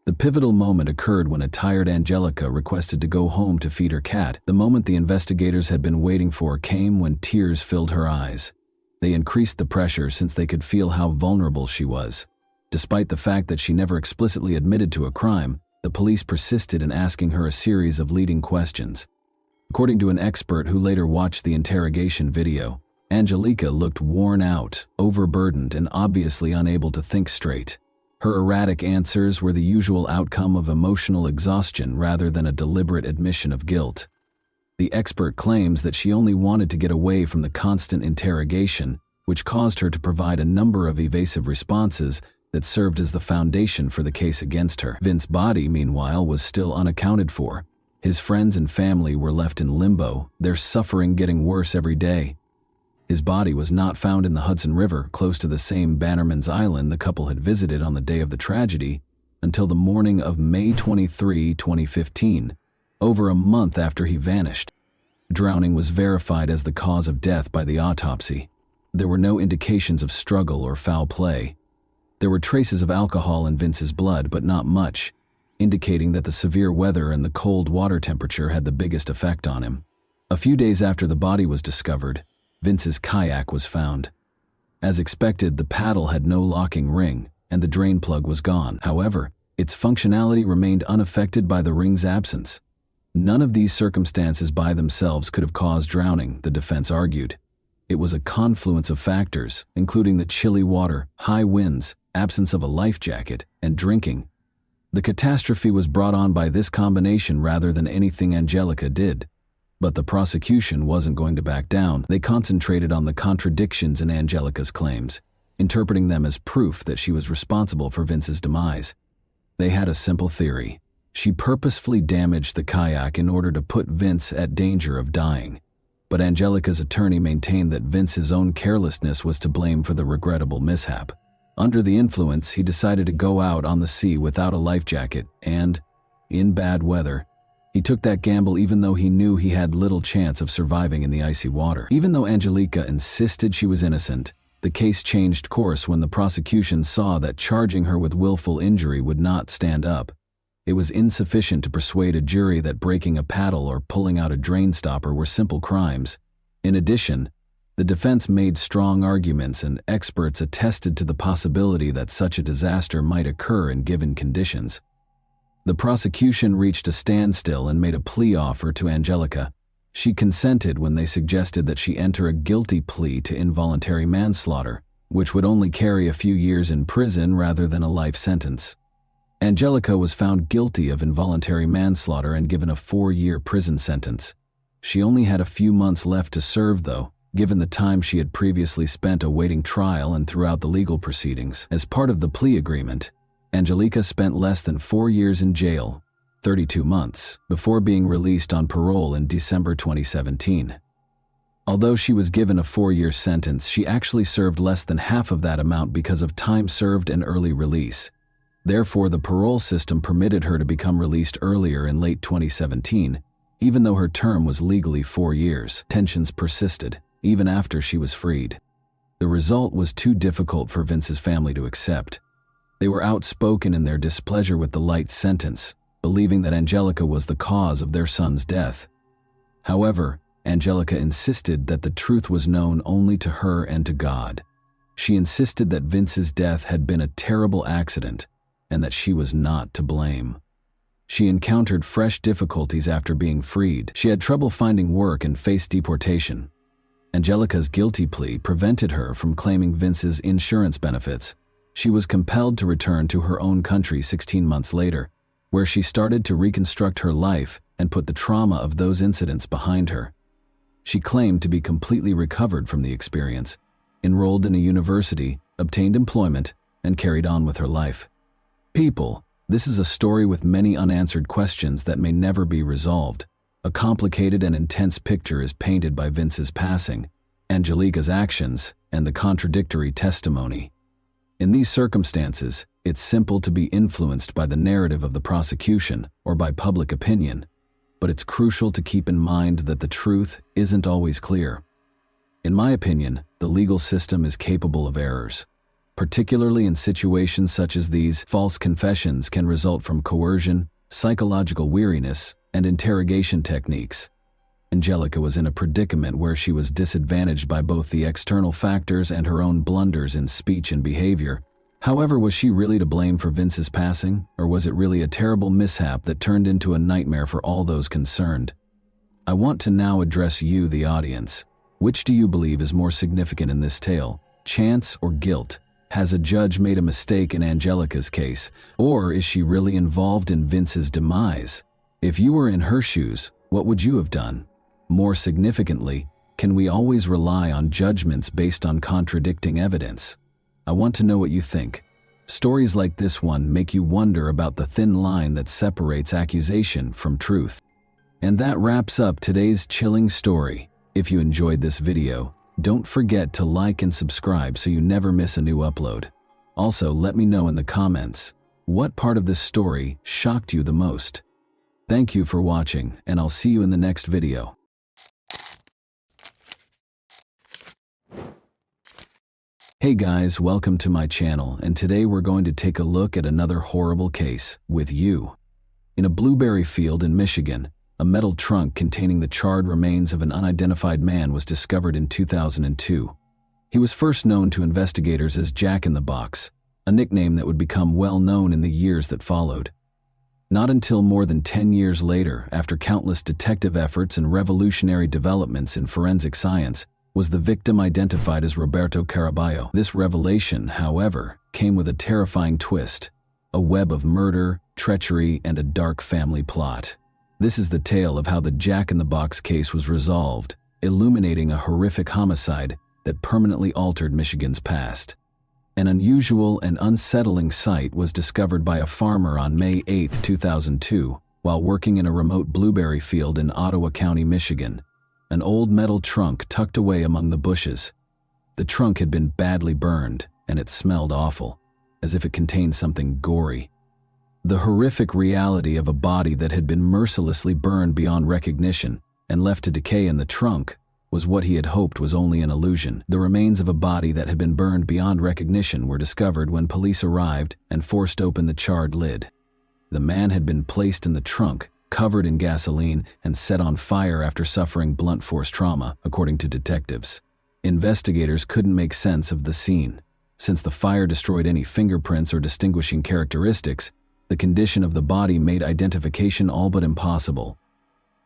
The pivotal moment occurred when a tired Angelica requested to go home to feed her cat. The moment the investigators had been waiting for came when tears filled her eyes. They increased the pressure since they could feel how vulnerable she was. Despite the fact that she never explicitly admitted to a crime, the police persisted in asking her a series of leading questions. According to an expert who later watched the interrogation video, Angelica looked worn out, overburdened, and obviously unable to think straight. Her erratic answers were the usual outcome of emotional exhaustion rather than a deliberate admission of guilt. The expert claims that she only wanted to get away from the constant interrogation, which caused her to provide a number of evasive responses that served as the foundation for the case against her. Vince's body, meanwhile, was still unaccounted for. His friends and family were left in limbo, their suffering getting worse every day. His body was not found in the Hudson River, close to the same Bannerman's Island the couple had visited on the day of the tragedy, until the morning of May 23, 2015, over a month after he vanished. Drowning was verified as the cause of death by the autopsy. There were no indications of struggle or foul play. There were traces of alcohol in Vince's blood, but not much, indicating that the severe weather and the cold water temperature had the biggest effect on him. A few days after the body was discovered, Vince's kayak was found. As expected, the paddle had no locking ring, and the drain plug was gone. However, its functionality remained unaffected by the ring's absence. None of these circumstances by themselves could have caused drowning, the defense argued. It was a confluence of factors, including the chilly water, high winds, absence of a life jacket, and drinking. The catastrophe was brought on by this combination rather than anything Angelica did. But the prosecution wasn't going to back down. They concentrated on the contradictions in Angelica's claims, interpreting them as proof that she was responsible for Vince's demise. They had a simple theory. She purposefully damaged the kayak in order to put Vince at danger of dying. But Angelica's attorney maintained that Vince's own carelessness was to blame for the regrettable mishap. Under the influence, he decided to go out on the sea without a life jacket and, in bad weather, he took that gamble even though he knew he had little chance of surviving in the icy water. Even though Angelica insisted she was innocent, the case changed course when the prosecution saw that charging her with willful injury would not stand up. It was insufficient to persuade a jury that breaking a paddle or pulling out a drain stopper were simple crimes. In addition, the defense made strong arguments and experts attested to the possibility that such a disaster might occur in given conditions. The prosecution reached a standstill and made a plea offer to Angelica. She consented when they suggested that she enter a guilty plea to involuntary manslaughter, which would only carry a few years in prison rather than a life sentence. Angelica was found guilty of involuntary manslaughter and given a 4-year prison sentence. She only had a few months left to serve, though, given the time she had previously spent awaiting trial and throughout the legal proceedings. As part of the plea agreement, Angelica spent less than 4 years in jail, 32 months, before being released on parole in December 2017. Although she was given a 4-year sentence, she actually served less than half of that amount because of time served and early release. Therefore, the parole system permitted her to become released earlier in late 2017, even though her term was legally 4 years. Tensions persisted, even after she was freed. The result was too difficult for Vince's family to accept. They were outspoken in their displeasure with the light sentence, believing that Angelica was the cause of their son's death. However, Angelica insisted that the truth was known only to her and to God. She insisted that Vince's death had been a terrible accident and that she was not to blame. She encountered fresh difficulties after being freed. She had trouble finding work and faced deportation. Angelica's guilty plea prevented her from claiming Vince's insurance benefits. She was compelled to return to her own country 16 months later, where she started to reconstruct her life and put the trauma of those incidents behind her. She claimed to be completely recovered from the experience, enrolled in a university, obtained employment, and carried on with her life. People, this is a story with many unanswered questions that may never be resolved. A complicated and intense picture is painted by Vince's passing, Angelica's actions, and the contradictory testimony. In these circumstances, it's simple to be influenced by the narrative of the prosecution or by public opinion, but it's crucial to keep in mind that the truth isn't always clear. In my opinion, the legal system is capable of errors. Particularly in situations such as these, false confessions can result from coercion, psychological weariness, and interrogation techniques. Angelica was in a predicament where she was disadvantaged by both the external factors and her own blunders in speech and behavior. However, was she really to blame for Vince's passing, or was it really a terrible mishap that turned into a nightmare for all those concerned? I want to now address you, the audience. Which do you believe is more significant in this tale, chance or guilt? Has a judge made a mistake in Angelica's case, or is she really involved in Vince's demise? If you were in her shoes, what would you have done? More significantly, can we always rely on judgments based on contradicting evidence? I want to know what you think. Stories like this one make you wonder about the thin line that separates accusation from truth. And that wraps up today's chilling story. If you enjoyed this video, don't forget to like and subscribe so you never miss a new upload. Also, let me know in the comments, what part of this story shocked you the most? Thank you for watching, and I'll see you in the next video. Hey guys, welcome to my channel, and today we're going to take a look at another horrible case with you. In a blueberry field in Michigan, a metal trunk containing the charred remains of an unidentified man was discovered in 2002. He was first known to investigators as Jack in the Box, a nickname that would become well known in the years that followed. Not until more than 10 years later, after countless detective efforts and revolutionary developments in forensic science, was the victim identified as Roberto Caraballo. This revelation, however, came with a terrifying twist, a web of murder, treachery, and a dark family plot. This is the tale of how the Jack in the Box case was resolved, illuminating a horrific homicide that permanently altered Michigan's past. An unusual and unsettling sight was discovered by a farmer on May 8, 2002, while working in a remote blueberry field in Ottawa County, Michigan. An old metal trunk tucked away among the bushes. The trunk had been badly burned, and it smelled awful, as if it contained something gory. The horrific reality of a body that had been mercilessly burned beyond recognition and left to decay in the trunk was what he had hoped was only an illusion. The remains of a body that had been burned beyond recognition were discovered when police arrived and forced open the charred lid. The man had been placed in the trunk, covered in gasoline, and set on fire after suffering blunt force trauma, according to detectives. Investigators couldn't make sense of the scene. Since the fire destroyed any fingerprints or distinguishing characteristics, The condition of the body made identification all but impossible.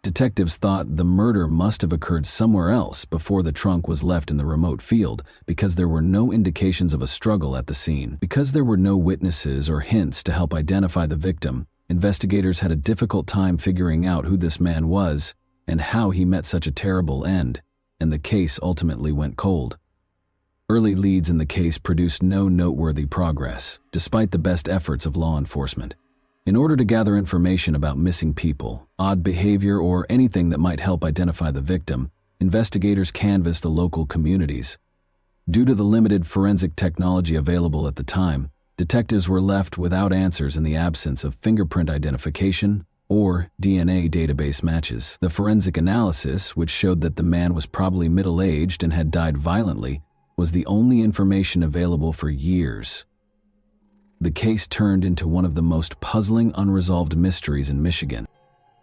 Detectives thought the murder must have occurred somewhere else before the trunk was left in the remote field, because there were no indications of a struggle at the scene. Because there were no witnesses or hints to help identify the victim, investigators had a difficult time figuring out who this man was and how he met such a terrible end, and the case ultimately went cold. Early leads in the case produced no noteworthy progress, despite the best efforts of law enforcement. In order to gather information about missing people, odd behavior, or anything that might help identify the victim, investigators canvassed the local communities. Due to the limited forensic technology available at the time, detectives were left without answers in the absence of fingerprint identification or DNA database matches. The forensic analysis, which showed that the man was probably middle-aged and had died violently, was the only information available for years. The case turned into one of the most puzzling unresolved mysteries in Michigan.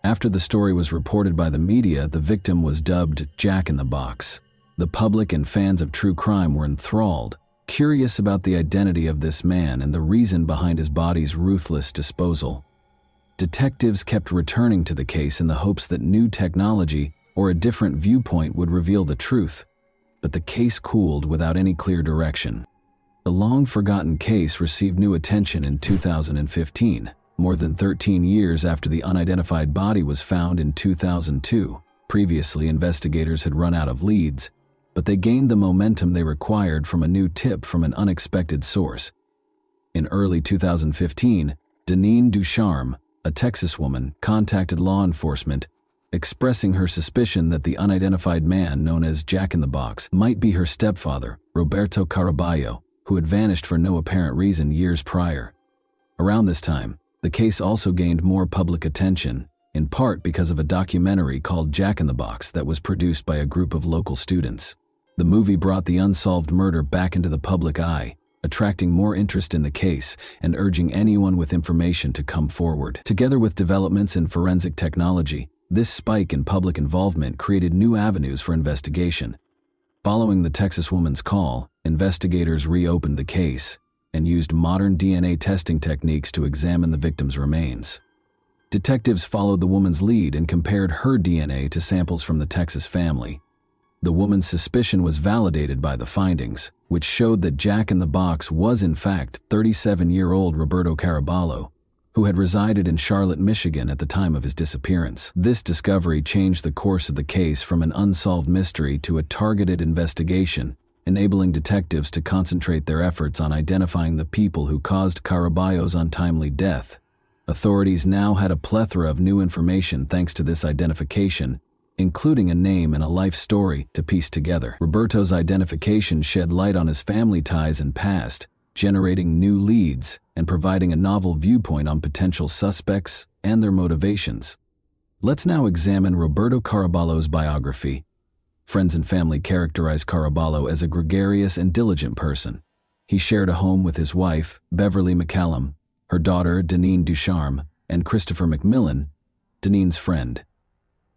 After the story was reported by the media, the victim was dubbed Jack in the Box. The public and fans of true crime were enthralled, curious about the identity of this man and the reason behind his body's ruthless disposal. Detectives kept returning to the case in the hopes that new technology or a different viewpoint would reveal the truth, but the case cooled without any clear direction. The long-forgotten case received new attention in 2015, more than 13 years after the unidentified body was found in 2002. Previously, investigators had run out of leads, but they gained the momentum they required from a new tip from an unexpected source. In early 2015, Deneen Ducharme, a Texas woman, contacted law enforcement, expressing her suspicion that the unidentified man known as Jack in the Box might be her stepfather, Roberto Caraballo, who had vanished for no apparent reason years prior. Around this time, the case also gained more public attention, in part because of a documentary called Jack in the Box that was produced by a group of local students. The movie brought the unsolved murder back into the public eye, attracting more interest in the case and urging anyone with information to come forward. Together with developments in forensic technology, this spike in public involvement created new avenues for investigation. Following the Texas woman's call, investigators reopened the case and used modern DNA testing techniques to examine the victim's remains. Detectives followed the woman's lead and compared her DNA to samples from the Texas family. The woman's suspicion was validated by the findings, which showed that Jack in the Box was in fact 37-year-old Roberto Caraballo, who had resided in Charlotte, Michigan at the time of his disappearance. This discovery changed the course of the case from an unsolved mystery to a targeted investigation, enabling detectives to concentrate their efforts on identifying the people who caused Caraballo's untimely death. Authorities now had a plethora of new information thanks to this identification, including a name and a life story to piece together. Roberto's identification shed light on his family ties and past, generating new leads and providing a novel viewpoint on potential suspects and their motivations. Let's now examine Roberto Caraballo's biography. Friends and family characterize Caraballo as a gregarious and diligent person. He shared a home with his wife, Beverly McCallum, her daughter, Deneen Ducharme, and Christopher McMillan, Deneen's friend.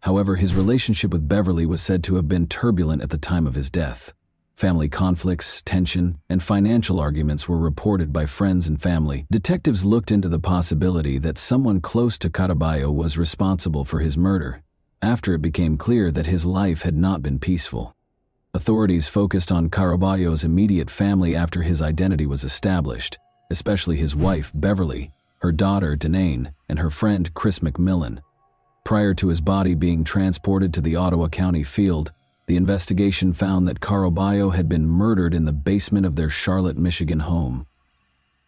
However, his relationship with Beverly was said to have been turbulent at the time of his death. Family conflicts, tension, and financial arguments were reported by friends and family. Detectives looked into the possibility that someone close to Caraballo was responsible for his murder, after it became clear that his life had not been peaceful. Authorities focused on Caraballo's immediate family after his identity was established, especially his wife, Beverly, her daughter, Deneen, and her friend, Chris McMillan. Prior to his body being transported to the Ottawa County field, the investigation found that Caraballo had been murdered in the basement of their Charlotte, Michigan home.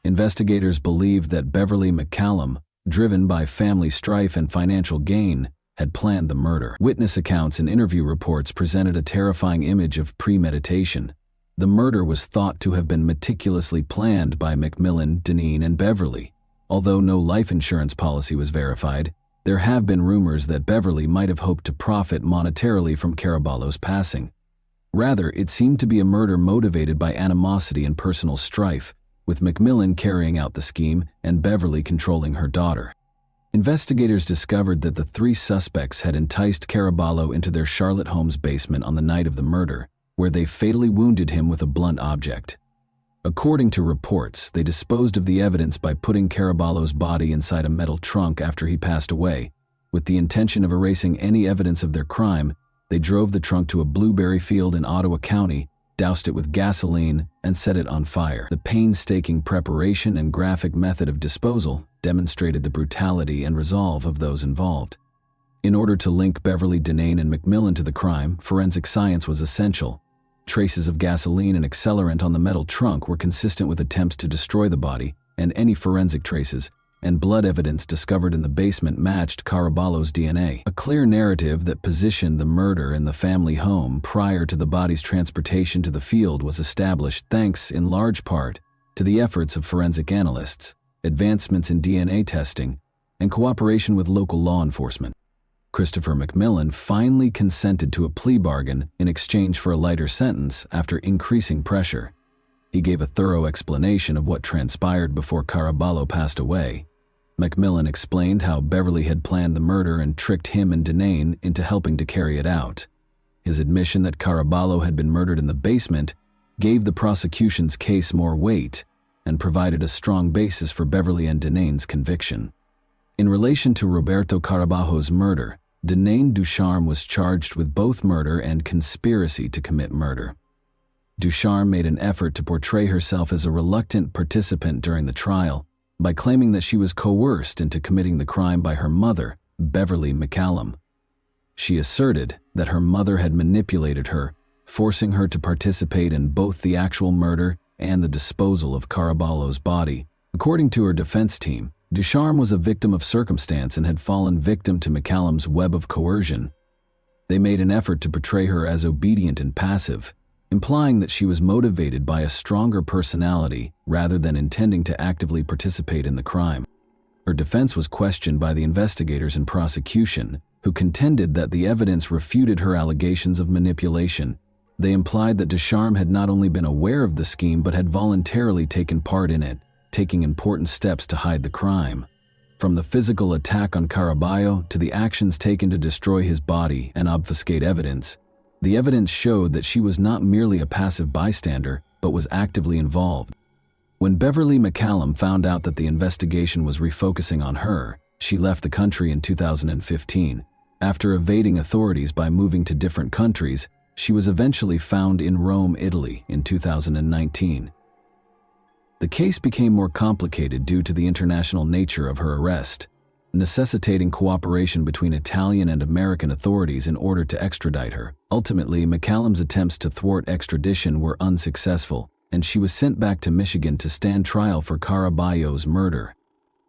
Investigators believed that Beverly McCallum, driven by family strife and financial gain, had planned the murder. Witness accounts and interview reports presented a terrifying image of premeditation. The murder was thought to have been meticulously planned by McMillan, Deneen, and Beverly. Although no life insurance policy was verified, there have been rumors that Beverly might have hoped to profit monetarily from Caraballo's passing. Rather, it seemed to be a murder motivated by animosity and personal strife, with McMillan carrying out the scheme and Beverly controlling her daughter. Investigators discovered that the three suspects had enticed Caraballo into their Charlotte home's basement on the night of the murder, where they fatally wounded him with a blunt object. According to reports, they disposed of the evidence by putting Caraballo's body inside a metal trunk after he passed away. With the intention of erasing any evidence of their crime, they drove the trunk to a blueberry field in Ottawa County, doused it with gasoline, and set it on fire. The painstaking preparation and graphic method of disposal demonstrated the brutality and resolve of those involved. In order to link Beverly, Denane, and McMillan to the crime, forensic science was essential. Traces of gasoline and accelerant on the metal trunk were consistent with attempts to destroy the body, and any forensic traces and blood evidence discovered in the basement matched Caraballo's DNA. A clear narrative that positioned the murder in the family home prior to the body's transportation to the field was established thanks, in large part, to the efforts of forensic analysts, advancements in DNA testing, and cooperation with local law enforcement. Christopher McMillan finally consented to a plea bargain in exchange for a lighter sentence after increasing pressure. He gave a thorough explanation of what transpired before Caraballo passed away. McMillan explained how Beverly had planned the murder and tricked him and Denane into helping to carry it out. His admission that Caraballo had been murdered in the basement gave the prosecution's case more weight and provided a strong basis for Beverly and Denane's conviction. In relation to Roberto Caraballo's murder, Denane Ducharme was charged with both murder and conspiracy to commit murder. Ducharme made an effort to portray herself as a reluctant participant during the trial by claiming that she was coerced into committing the crime by her mother, Beverly McCallum. She asserted that her mother had manipulated her, forcing her to participate in both the actual murder and the disposal of Caraballo's body. According to her defense team, Ducharme was a victim of circumstance and had fallen victim to McCallum's web of coercion. They made an effort to portray her as obedient and passive, implying that she was motivated by a stronger personality rather than intending to actively participate in the crime. Her defense was questioned by the investigators and prosecution, who contended that the evidence refuted her allegations of manipulation. They implied that Ducharme had not only been aware of the scheme but had voluntarily taken part in it, taking important steps to hide the crime. From the physical attack on Caraballo to the actions taken to destroy his body and obfuscate evidence, the evidence showed that she was not merely a passive bystander, but was actively involved. When Beverly McCallum found out that the investigation was refocusing on her, she left the country in 2015. After evading authorities by moving to different countries, she was eventually found in Rome, Italy in 2019. The case became more complicated due to the international nature of her arrest, necessitating cooperation between Italian and American authorities in order to extradite her. Ultimately, McCallum's attempts to thwart extradition were unsuccessful, and she was sent back to Michigan to stand trial for Caraballo's murder.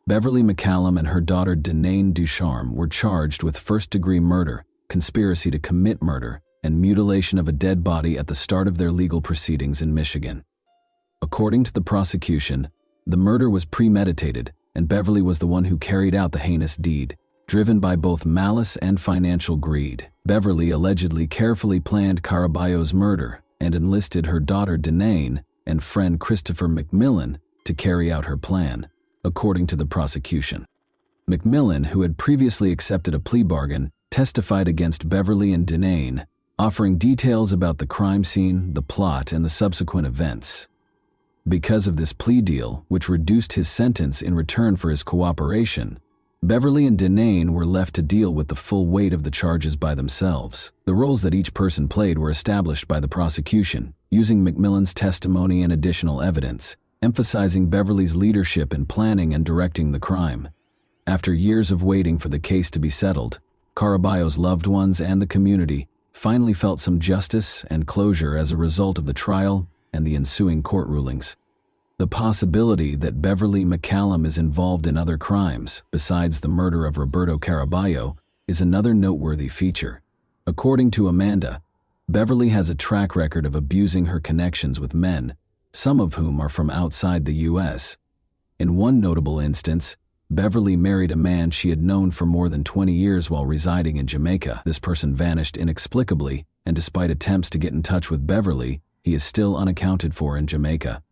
Beverly McCallum and her daughter Denane Ducharme were charged with first-degree murder, conspiracy to commit murder, and mutilation of a dead body at the start of their legal proceedings in Michigan. According to the prosecution, the murder was premeditated, and Beverly was the one who carried out the heinous deed, driven by both malice and financial greed. Beverly allegedly carefully planned Caraballo's murder and enlisted her daughter Denane and friend Christopher McMillan to carry out her plan, according to the prosecution. McMillan, who had previously accepted a plea bargain, testified against Beverly and Denane, offering details about the crime scene, the plot, and the subsequent events. Because of this plea deal, which reduced his sentence in return for his cooperation, Beverly and Denane were left to deal with the full weight of the charges by themselves. The roles that each person played were established by the prosecution, using McMillan's testimony and additional evidence, emphasizing Beverly's leadership in planning and directing the crime. After years of waiting for the case to be settled, Caraballo's loved ones and the community finally felt some justice and closure as a result of the trial and the ensuing court rulings. The possibility that Beverly McCallum is involved in other crimes besides the murder of Roberto Caraballo is another noteworthy feature. According to Amanda, Beverly has a track record of abusing her connections with men, some of whom are from outside the U.S. In one notable instance, Beverly married a man she had known for more than 20 years while residing in Jamaica. This person vanished inexplicably, and despite attempts to get in touch with Beverly, he is still unaccounted for in Jamaica.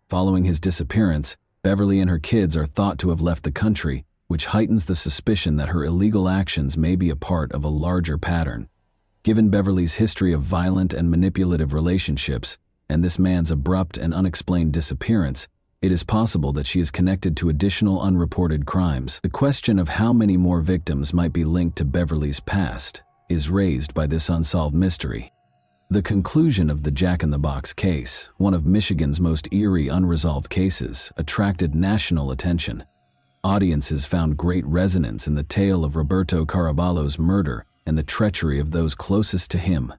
Following his disappearance, Beverly and her kids are thought to have left the country, which heightens the suspicion that her illegal actions may be a part of a larger pattern. Given Beverly's history of violent and manipulative relationships, and this man's abrupt and unexplained disappearance, it is possible that she is connected to additional unreported crimes. The question of how many more victims might be linked to Beverly's past is raised by this unsolved mystery. The conclusion of the Jack-in-the-Box case, one of Michigan's most eerie unresolved cases, attracted national attention. Audiences found great resonance in the tale of Roberto Caraballo's murder and the treachery of those closest to him.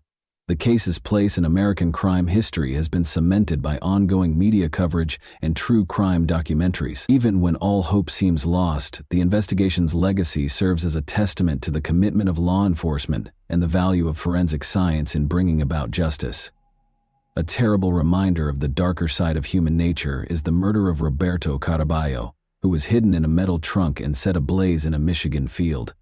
The case's place in American crime history has been cemented by ongoing media coverage and true crime documentaries. Even when all hope seems lost, the investigation's legacy serves as a testament to the commitment of law enforcement and the value of forensic science in bringing about justice. A terrible reminder of the darker side of human nature is the murder of Roberto Caraballo, who was hidden in a metal trunk and set ablaze in a Michigan field.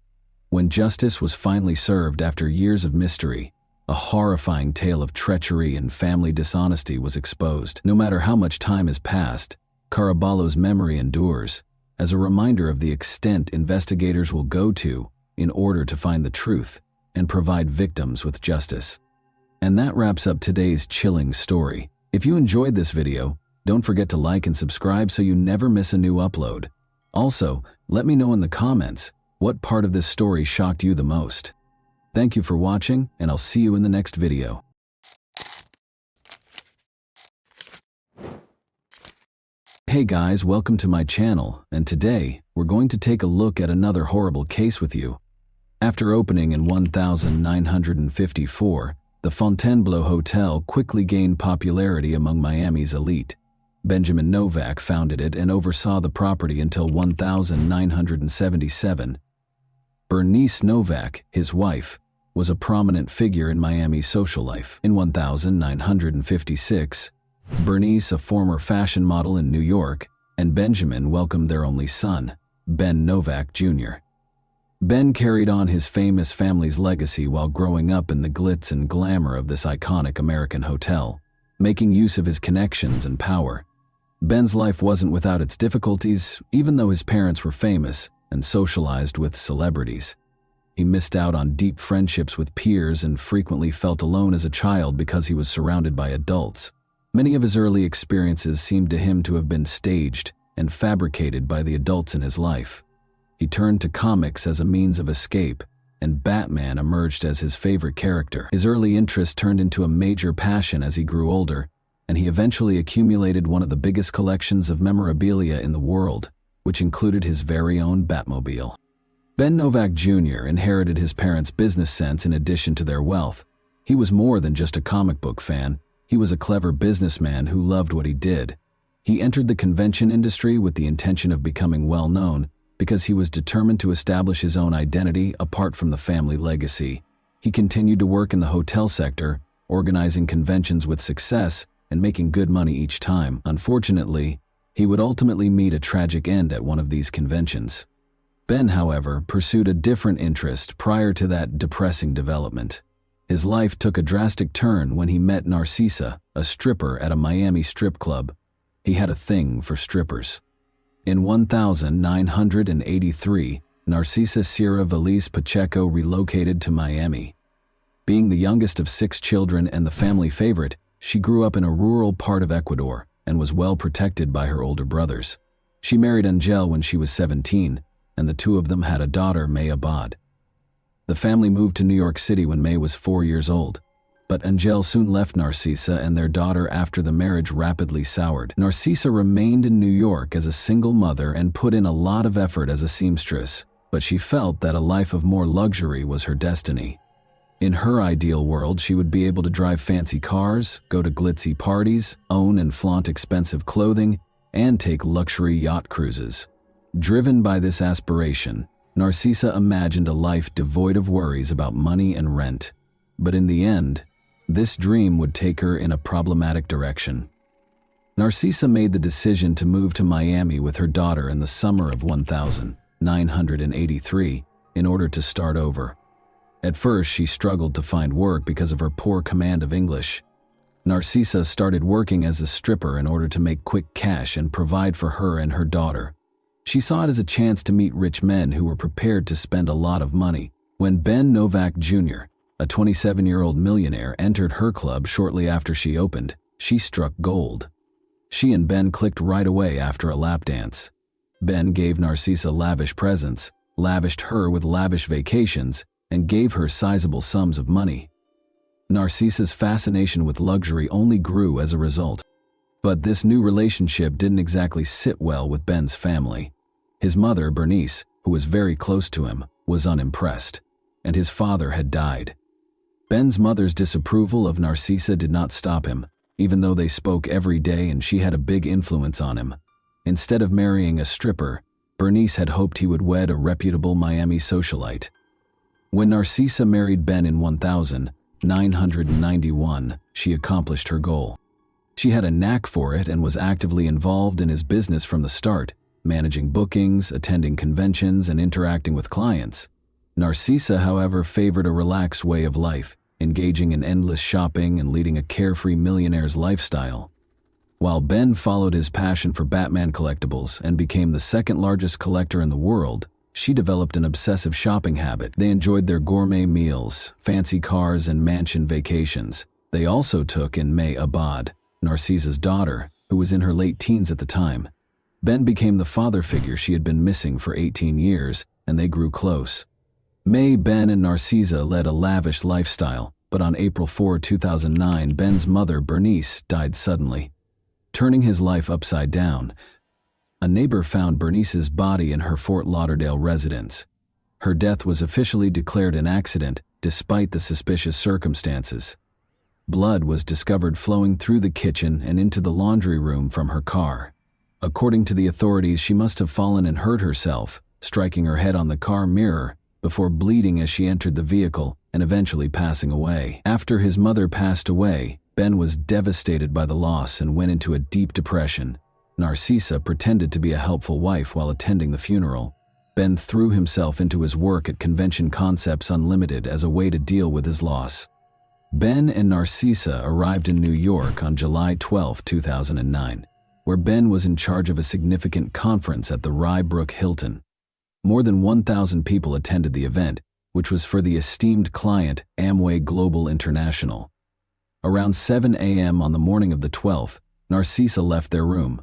When justice was finally served after years of mystery, a horrifying tale of treachery and family dishonesty was exposed. No matter how much time has passed, Caraballo's memory endures as a reminder of the extent investigators will go to in order to find the truth and provide victims with justice. And that wraps up today's chilling story. If you enjoyed this video, don't forget to like and subscribe so you never miss a new upload. Also, let me know in the comments what part of this story shocked you the most. Thank you for watching, and I'll see you in the next video. Hey guys, welcome to my channel, and today we're going to take a look at another horrible case with you. After opening in 1954, the Fontainebleau Hotel quickly gained popularity among Miami's elite. Benjamin Novak founded it and oversaw the property until 1977. Bernice Novak, his wife, was a prominent figure in Miami's social life. In 1956, Bernice, a former fashion model in New York, and Benjamin welcomed their only son, Ben Novak Jr. Ben carried on his famous family's legacy while growing up in the glitz and glamour of this iconic American hotel, making use of his connections and power. Ben's life wasn't without its difficulties, even though his parents were famous and socialized with celebrities. He missed out on deep friendships with peers and frequently felt alone as a child because he was surrounded by adults. Many of his early experiences seemed to him to have been staged and fabricated by the adults in his life. He turned to comics as a means of escape, and Batman emerged as his favorite character. His early interest turned into a major passion as he grew older, and he eventually accumulated one of the biggest collections of memorabilia in the world, which included his very own Batmobile. Ben Novak Jr. inherited his parents' business sense in addition to their wealth. He was more than just a comic book fan. He was a clever businessman who loved what he did. He entered the convention industry with the intention of becoming well known because he was determined to establish his own identity apart from the family legacy. He continued to work in the hotel sector, organizing conventions with success and making good money each time. Unfortunately, he would ultimately meet a tragic end at one of these conventions. Ben, however, pursued a different interest prior to that depressing development. His life took a drastic turn when he met Narcisa, a stripper at a Miami strip club. He had a thing for strippers. In 1983, Narcisa Sierra Valise Pacheco relocated to Miami. Being the youngest of 6 children and the family favorite, she grew up in a rural part of Ecuador and was well protected by her older brothers. She married Angel when she was 17, and the two of them had a daughter, May Abad. The family moved to New York City when May was 4 years old, but Angel soon left Narcisa and their daughter after the marriage rapidly soured. Narcisa remained in New York as a single mother and put in a lot of effort as a seamstress, but she felt that a life of more luxury was her destiny. In her ideal world, she would be able to drive fancy cars, go to glitzy parties, own and flaunt expensive clothing, and take luxury yacht cruises. Driven by this aspiration, Narcisa imagined a life devoid of worries about money and rent. But in the end, this dream would take her in a problematic direction. Narcisa made the decision to move to Miami with her daughter in the summer of 1983 in order to start over. At first, she struggled to find work because of her poor command of English. Narcisa started working as a stripper in order to make quick cash and provide for her and her daughter. She saw it as a chance to meet rich men who were prepared to spend a lot of money. When Ben Novak Jr., a 27-year-old millionaire, entered her club shortly after she opened, She struck gold. She and Ben clicked right away after a lap dance. Ben gave Narcisa lavish presents, lavished her with lavish vacations, and gave her sizable sums of money. Narcisa's fascination with luxury only grew as a result. But this new relationship didn't exactly sit well with Ben's family. His mother, Bernice, who was very close to him, was unimpressed, and his father had died. Ben's mother's disapproval of Narcisa did not stop him, even though they spoke every day and she had a big influence on him. Instead of marrying a stripper, Bernice had hoped he would wed a reputable Miami socialite. When Narcisa married Ben in 1991, she accomplished her goal. She had a knack for it and was actively involved in his business from the start, managing bookings, attending conventions, and interacting with clients. Narcisa, however, favored a relaxed way of life, engaging in endless shopping and leading a carefree millionaire's lifestyle. While Ben followed his passion for Batman collectibles and became the second largest collector in the world, she developed an obsessive shopping habit. They enjoyed their gourmet meals, fancy cars, and mansion vacations. They also took in May Abad, Narcisa's daughter, who was in her late teens at the time. Ben became the father figure she had been missing for 18 years, and they grew close. May, Ben, and Narcisa led a lavish lifestyle, but on April 4, 2009, Ben's mother, Bernice, died suddenly, turning his life upside down. A neighbor found Bernice's body in her Fort Lauderdale residence. Her death was officially declared an accident, despite the suspicious circumstances. Blood was discovered flowing through the kitchen and into the laundry room from her car. According to the authorities, she must have fallen and hurt herself, striking her head on the car mirror, before bleeding as she entered the vehicle and eventually passing away. After his mother passed away, Ben was devastated by the loss and went into a deep depression. Narcisa pretended to be a helpful wife while attending the funeral. Ben threw himself into his work at Convention Concepts Unlimited as a way to deal with his loss. Ben and Narcisa arrived in New York on July 12, 2009, where Ben was in charge of a significant conference at the Rye Brook Hilton. More than 1,000 people attended the event, which was for the esteemed client Amway Global International. Around 7 a.m. on the morning of the 12th, Narcisa left their room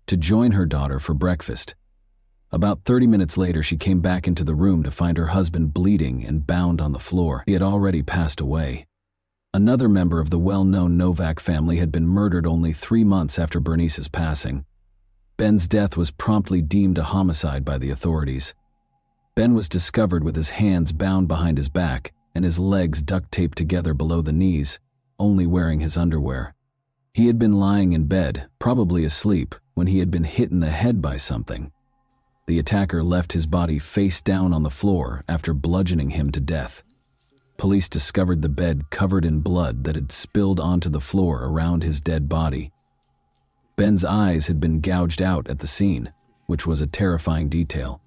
to join her daughter for breakfast. About 30 minutes later, she came back into the room to find her husband bleeding and bound on the floor. He had already passed away. Another member of the well-known Novak family had been murdered only 3 months after Bernice's passing. Ben's death was promptly deemed a homicide by the authorities. Ben was discovered with his hands bound behind his back and his legs duct-taped together below the knees, only wearing his underwear. He had been lying in bed, probably asleep, when he had been hit in the head by something. The attacker left his body face down on the floor after bludgeoning him to death. Police discovered the bed covered in blood that had spilled onto the floor around his dead body. Ben's eyes had been gouged out at the scene, which was a terrifying detail.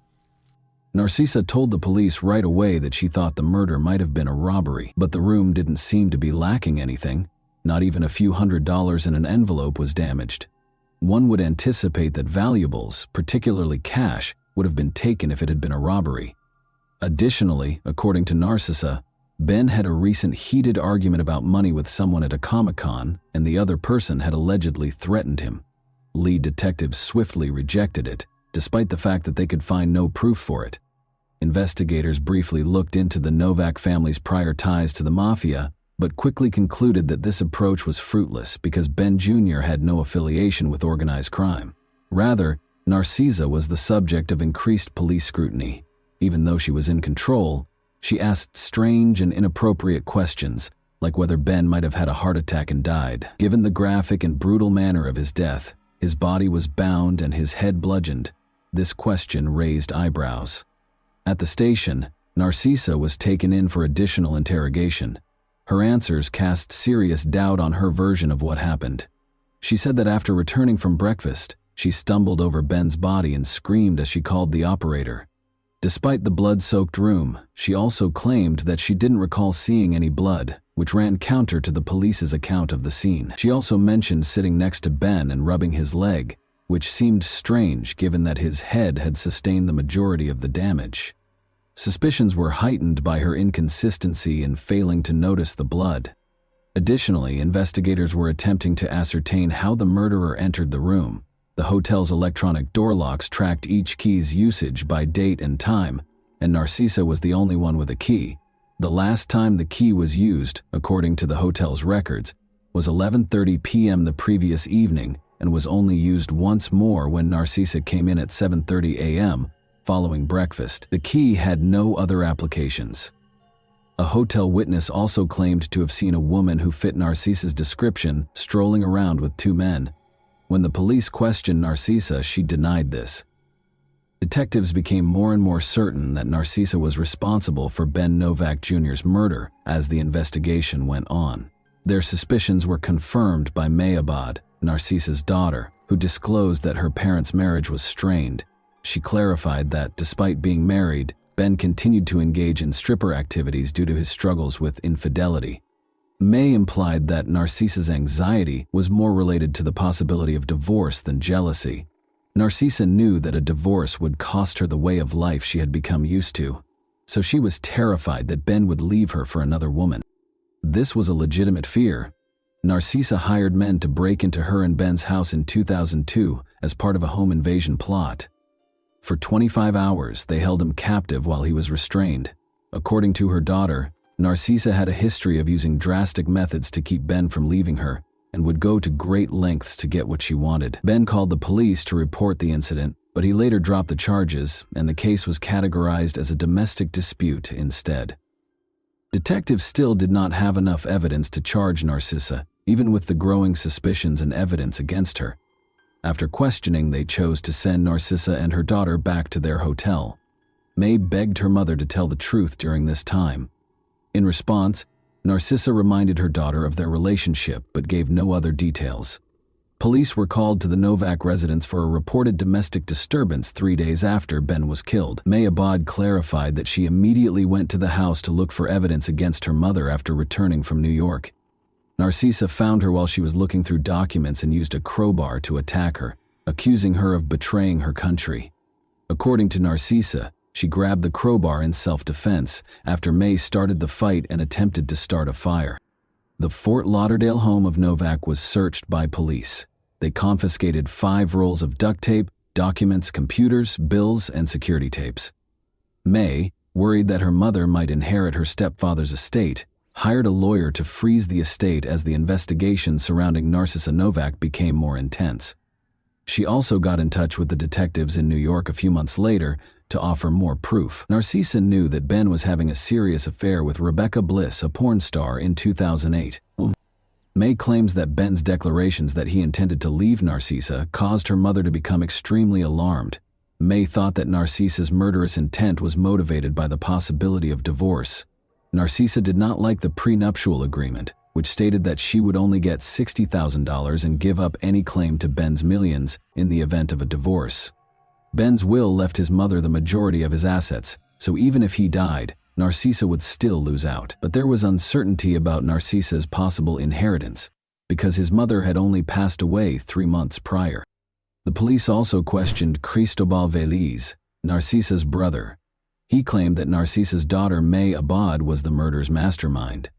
Narcisa told the police right away that she thought the murder might have been a robbery, but the room didn't seem to be lacking anything. Not even a few $100s in an envelope was damaged. One would anticipate that valuables, particularly cash, would have been taken if it had been a robbery. Additionally, according to Narcisa, Ben had a recent heated argument about money with someone at a Comic-Con, and the other person had allegedly threatened him. Lead detectives swiftly rejected it, despite the fact that they could find no proof for it. Investigators briefly looked into the Novak family's prior ties to the mafia, but quickly concluded that this approach was fruitless because Ben Jr. had no affiliation with organized crime. Rather, Narcisa was the subject of increased police scrutiny. Even though she was in control, she asked strange and inappropriate questions, like whether Ben might have had a heart attack and died. Given the graphic and brutal manner of his death, his body was bound and his head bludgeoned. This question raised eyebrows. At the station, Narcisa was taken in for additional interrogation. Her answers cast serious doubt on her version of what happened. She said that after returning from breakfast, she stumbled over Ben's body and screamed as she called the operator. Despite the blood-soaked room, she also claimed that she didn't recall seeing any blood, which ran counter to the police's account of the scene. She also mentioned sitting next to Ben and rubbing his leg, which seemed strange given that his head had sustained the majority of the damage. Suspicions were heightened by her inconsistency in failing to notice the blood. Additionally, investigators were attempting to ascertain how the murderer entered the room. The hotel's electronic door locks tracked each key's usage by date and time, and Narcisa was the only one with a key. The last time the key was used, according to the hotel's records, was 11:30 p.m. the previous evening and was only used once more when Narcisa came in at 7:30 a.m. following breakfast. The key had no other applications. A hotel witness also claimed to have seen a woman who fit Narcisa's description strolling around with two men. When the police questioned Narcisa, she denied this. Detectives became more and more certain that Narcisa was responsible for Ben Novak Jr.'s murder as the investigation went on. Their suspicions were confirmed by May Abad, Narcisa's daughter, who disclosed that her parents' marriage was strained. She clarified that, despite being married, Ben continued to engage in stripper activities due to his struggles with infidelity. May implied that Narcisa's anxiety was more related to the possibility of divorce than jealousy. Narcisa knew that a divorce would cost her the way of life she had become used to, so she was terrified that Ben would leave her for another woman. This was a legitimate fear. Narcisa hired men to break into her and Ben's house in 2002 as part of a home invasion plot. For 25 hours, they held him captive while he was restrained. According to her daughter, Narcisa had a history of using drastic methods to keep Ben from leaving her and would go to great lengths to get what she wanted. Ben called the police to report the incident, but he later dropped the charges and the case was categorized as a domestic dispute instead. Detectives still did not have enough evidence to charge Narcisa, even with the growing suspicions and evidence against her. After questioning, they chose to send Narcisa and her daughter back to their hotel. May begged her mother to tell the truth during this time. In response, Narcisa reminded her daughter of their relationship but gave no other details. Police were called to the Novak residence for a reported domestic disturbance 3 days after Ben was killed. May Abad clarified that she immediately went to the house to look for evidence against her mother after returning from New York. Narcisa found her while she was looking through documents and used a crowbar to attack her, accusing her of betraying her country. According to Narcisa, she grabbed the crowbar in self-defense after May started the fight and attempted to start a fire. The Fort Lauderdale home of Novak was searched by police. They confiscated 5 rolls of duct tape, documents, computers, bills, and security tapes. May, worried that her mother might inherit her stepfather's estate, hired a lawyer to freeze the estate as the investigation surrounding Narcisa Novak became more intense. She also got in touch with the detectives in New York a few months later to offer more proof. Narcisa knew that Ben was having a serious affair with Rebecca Bliss, a porn star, in 2008. May claims that Ben's declarations that he intended to leave Narcisa caused her mother to become extremely alarmed. May thought that Narcisa's murderous intent was motivated by the possibility of divorce. Narcisa did not like the prenuptial agreement, which stated that she would only get $60,000 and give up any claim to Ben's millions in the event of a divorce. Ben's will left his mother the majority of his assets, so even if he died, Narcisa would still lose out. But there was uncertainty about Narcisa's possible inheritance, because his mother had only passed away 3 months prior. The police also questioned Cristobal Veliz, Narcisa's brother. He claimed that Narcisa's daughter May Abad was the murder's mastermind.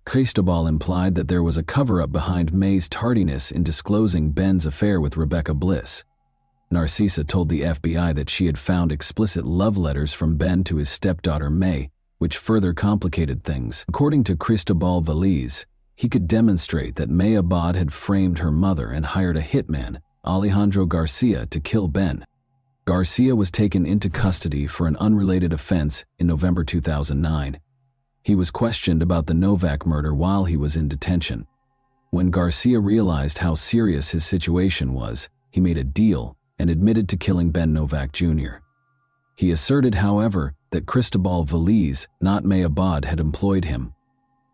Cristobal implied that there was a cover-up behind May's tardiness in disclosing Ben's affair with Rebecca Bliss. Narcisa told the FBI that she had found explicit love letters from Ben to his stepdaughter May, which further complicated things. According to Cristobal Veliz, he could demonstrate that May Abad had framed her mother and hired a hitman, Alejandro Garcia, to kill Ben. Garcia was taken into custody for an unrelated offense in November 2009. He was questioned about the Novak murder while he was in detention. When Garcia realized how serious his situation was, he made a deal and admitted to killing Ben Novak Jr. He asserted, however, that Cristobal Veliz, not May Abad, had employed him.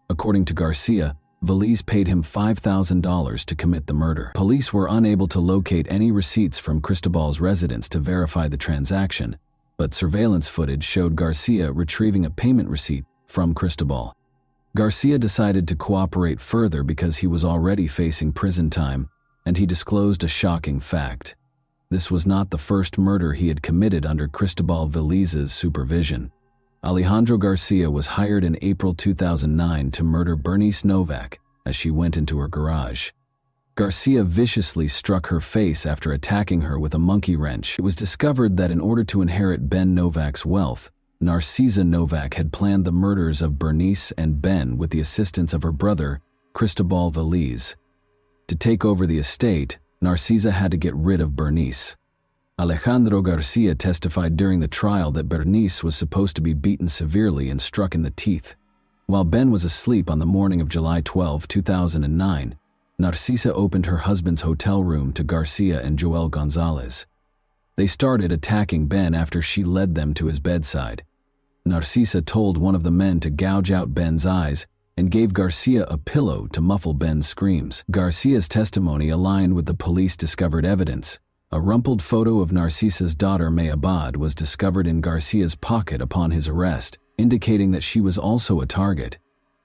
According to Garcia, Veliz paid him $5,000 to commit the murder. Police were unable to locate any receipts from Cristobal's residence to verify the transaction, but surveillance footage showed Garcia retrieving a payment receipt from Cristobal. Garcia decided to cooperate further because he was already facing prison time, and he disclosed a shocking fact. This was not the first murder he had committed under Cristobal Veliz's supervision. Alejandro Garcia was hired in April 2009 to murder Bernice Novak, as she went into her garage. Garcia viciously struck her face after attacking her with a monkey wrench. It was discovered that in order to inherit Ben Novak's wealth, Narcisa Novak had planned the murders of Bernice and Ben with the assistance of her brother, Cristobal Veliz. To take over the estate, Narcisa had to get rid of Bernice. Alejandro Garcia testified during the trial that Bernice was supposed to be beaten severely and struck in the teeth. While Ben was asleep on the morning of July 12, 2009, Narcisa opened her husband's hotel room to Garcia and Joel Gonzalez. They started attacking Ben after she led them to his bedside. Narcisa told one of the men to gouge out Ben's eyes and gave Garcia a pillow to muffle Ben's screams. Garcia's testimony aligned with the police-discovered evidence. A rumpled photo of Narcisa's daughter May Abad was discovered in Garcia's pocket upon his arrest, indicating that she was also a target.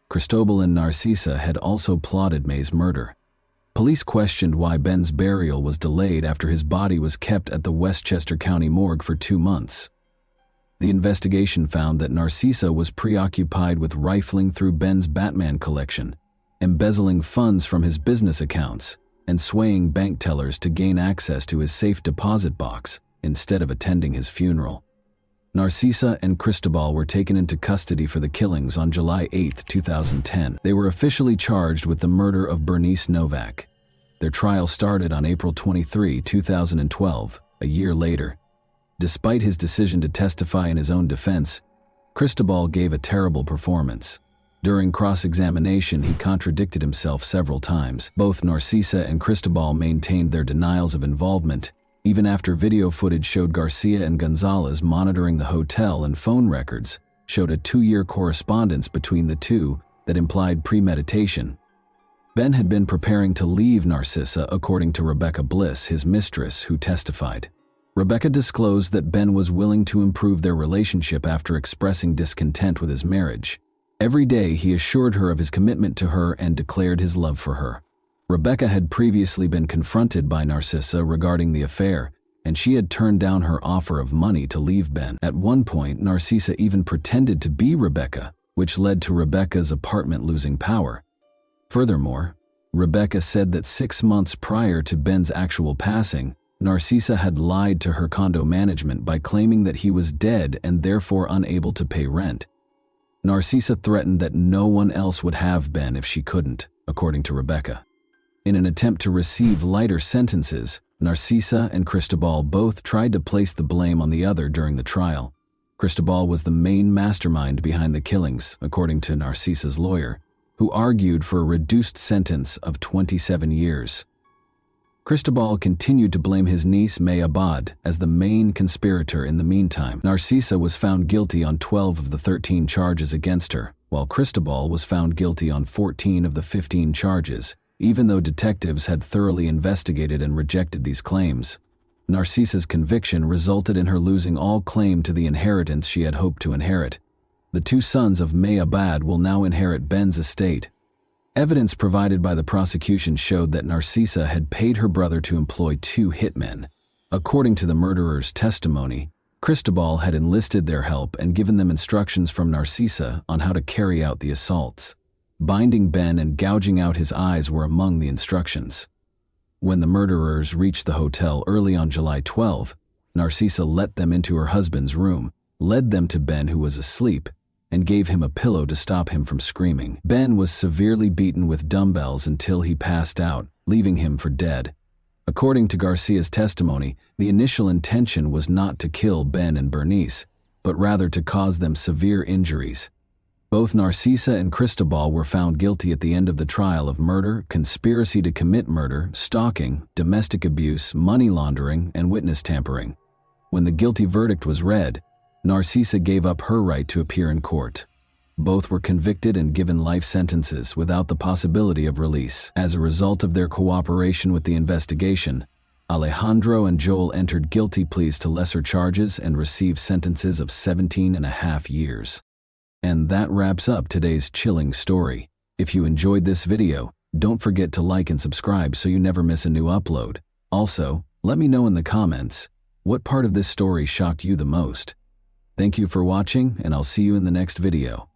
Cristobal and Narcisa had also plotted May's murder. Police questioned why Ben's burial was delayed after his body was kept at the Westchester County morgue for 2 months. The investigation found that Narcisa was preoccupied with rifling through Ben's Batman collection, embezzling funds from his business accounts, and swaying bank tellers to gain access to his safe deposit box instead of attending his funeral. Narcisa and Cristobal were taken into custody for the killings on July 8, 2010. They were officially charged with the murder of Bernice Novak. Their trial started on April 23, 2012, a year later. Despite his decision to testify in his own defense, Cristobal gave a terrible performance. During cross-examination, he contradicted himself several times. Both Narcisa and Cristobal maintained their denials of involvement, even after video footage showed Garcia and Gonzalez monitoring the hotel and phone records showed a 2-year correspondence between the two that implied premeditation. Ben had been preparing to leave Narcisa, according to Rebecca Bliss, his mistress, who testified. Rebecca disclosed that Ben was willing to improve their relationship after expressing discontent with his marriage. Every day he assured her of his commitment to her and declared his love for her. Rebecca had previously been confronted by Narcisa regarding the affair, and she had turned down her offer of money to leave Ben. At one point, Narcisa even pretended to be Rebecca, which led to Rebecca's apartment losing power. Furthermore, Rebecca said that 6 months prior to Ben's actual passing, Narcisa had lied to her condo management by claiming that he was dead and therefore unable to pay rent. Narcisa threatened that no one else would have Ben if she couldn't, according to Rebecca. In an attempt to receive lighter sentences, Narcisa and Cristobal both tried to place the blame on the other during the trial. Cristobal was the main mastermind behind the killings, according to Narcisa's lawyer, who argued for a reduced sentence of 27 years. Cristobal continued to blame his niece May Abad as the main conspirator in the meantime. Narcisa was found guilty on 12 of the 13 charges against her, while Cristobal was found guilty on 14 of the 15 charges, even though detectives had thoroughly investigated and rejected these claims. Narcisa's conviction resulted in her losing all claim to the inheritance she had hoped to inherit. The 2 sons of May Abad will now inherit Ben's estate. Evidence provided by the prosecution showed that Narcisa had paid her brother to employ 2 hitmen. According to the murderer's testimony, Cristobal had enlisted their help and given them instructions from Narcisa on how to carry out the assaults. Binding Ben and gouging out his eyes were among the instructions. When the murderers reached the hotel early on July 12, Narcisa let them into her husband's room, led them to Ben, who was asleep, and gave him a pillow to stop him from screaming. Ben was severely beaten with dumbbells until he passed out, leaving him for dead. According to Garcia's testimony, the initial intention was not to kill Ben and Bernice, but rather to cause them severe injuries. Both Narcisa and Cristobal were found guilty at the end of the trial of murder, conspiracy to commit murder, stalking, domestic abuse, money laundering, and witness tampering. When the guilty verdict was read, Narcisa gave up her right to appear in court. Both were convicted and given life sentences without the possibility of release. As a result of their cooperation with the investigation, Alejandro and Joel entered guilty pleas to lesser charges and received sentences of 17.5 years. And that wraps up today's chilling story. If you enjoyed this video, don't forget to like and subscribe so you never miss a new upload. Also, let me know in the comments, what part of this story shocked you the most? Thank you for watching, and I'll see you in the next video.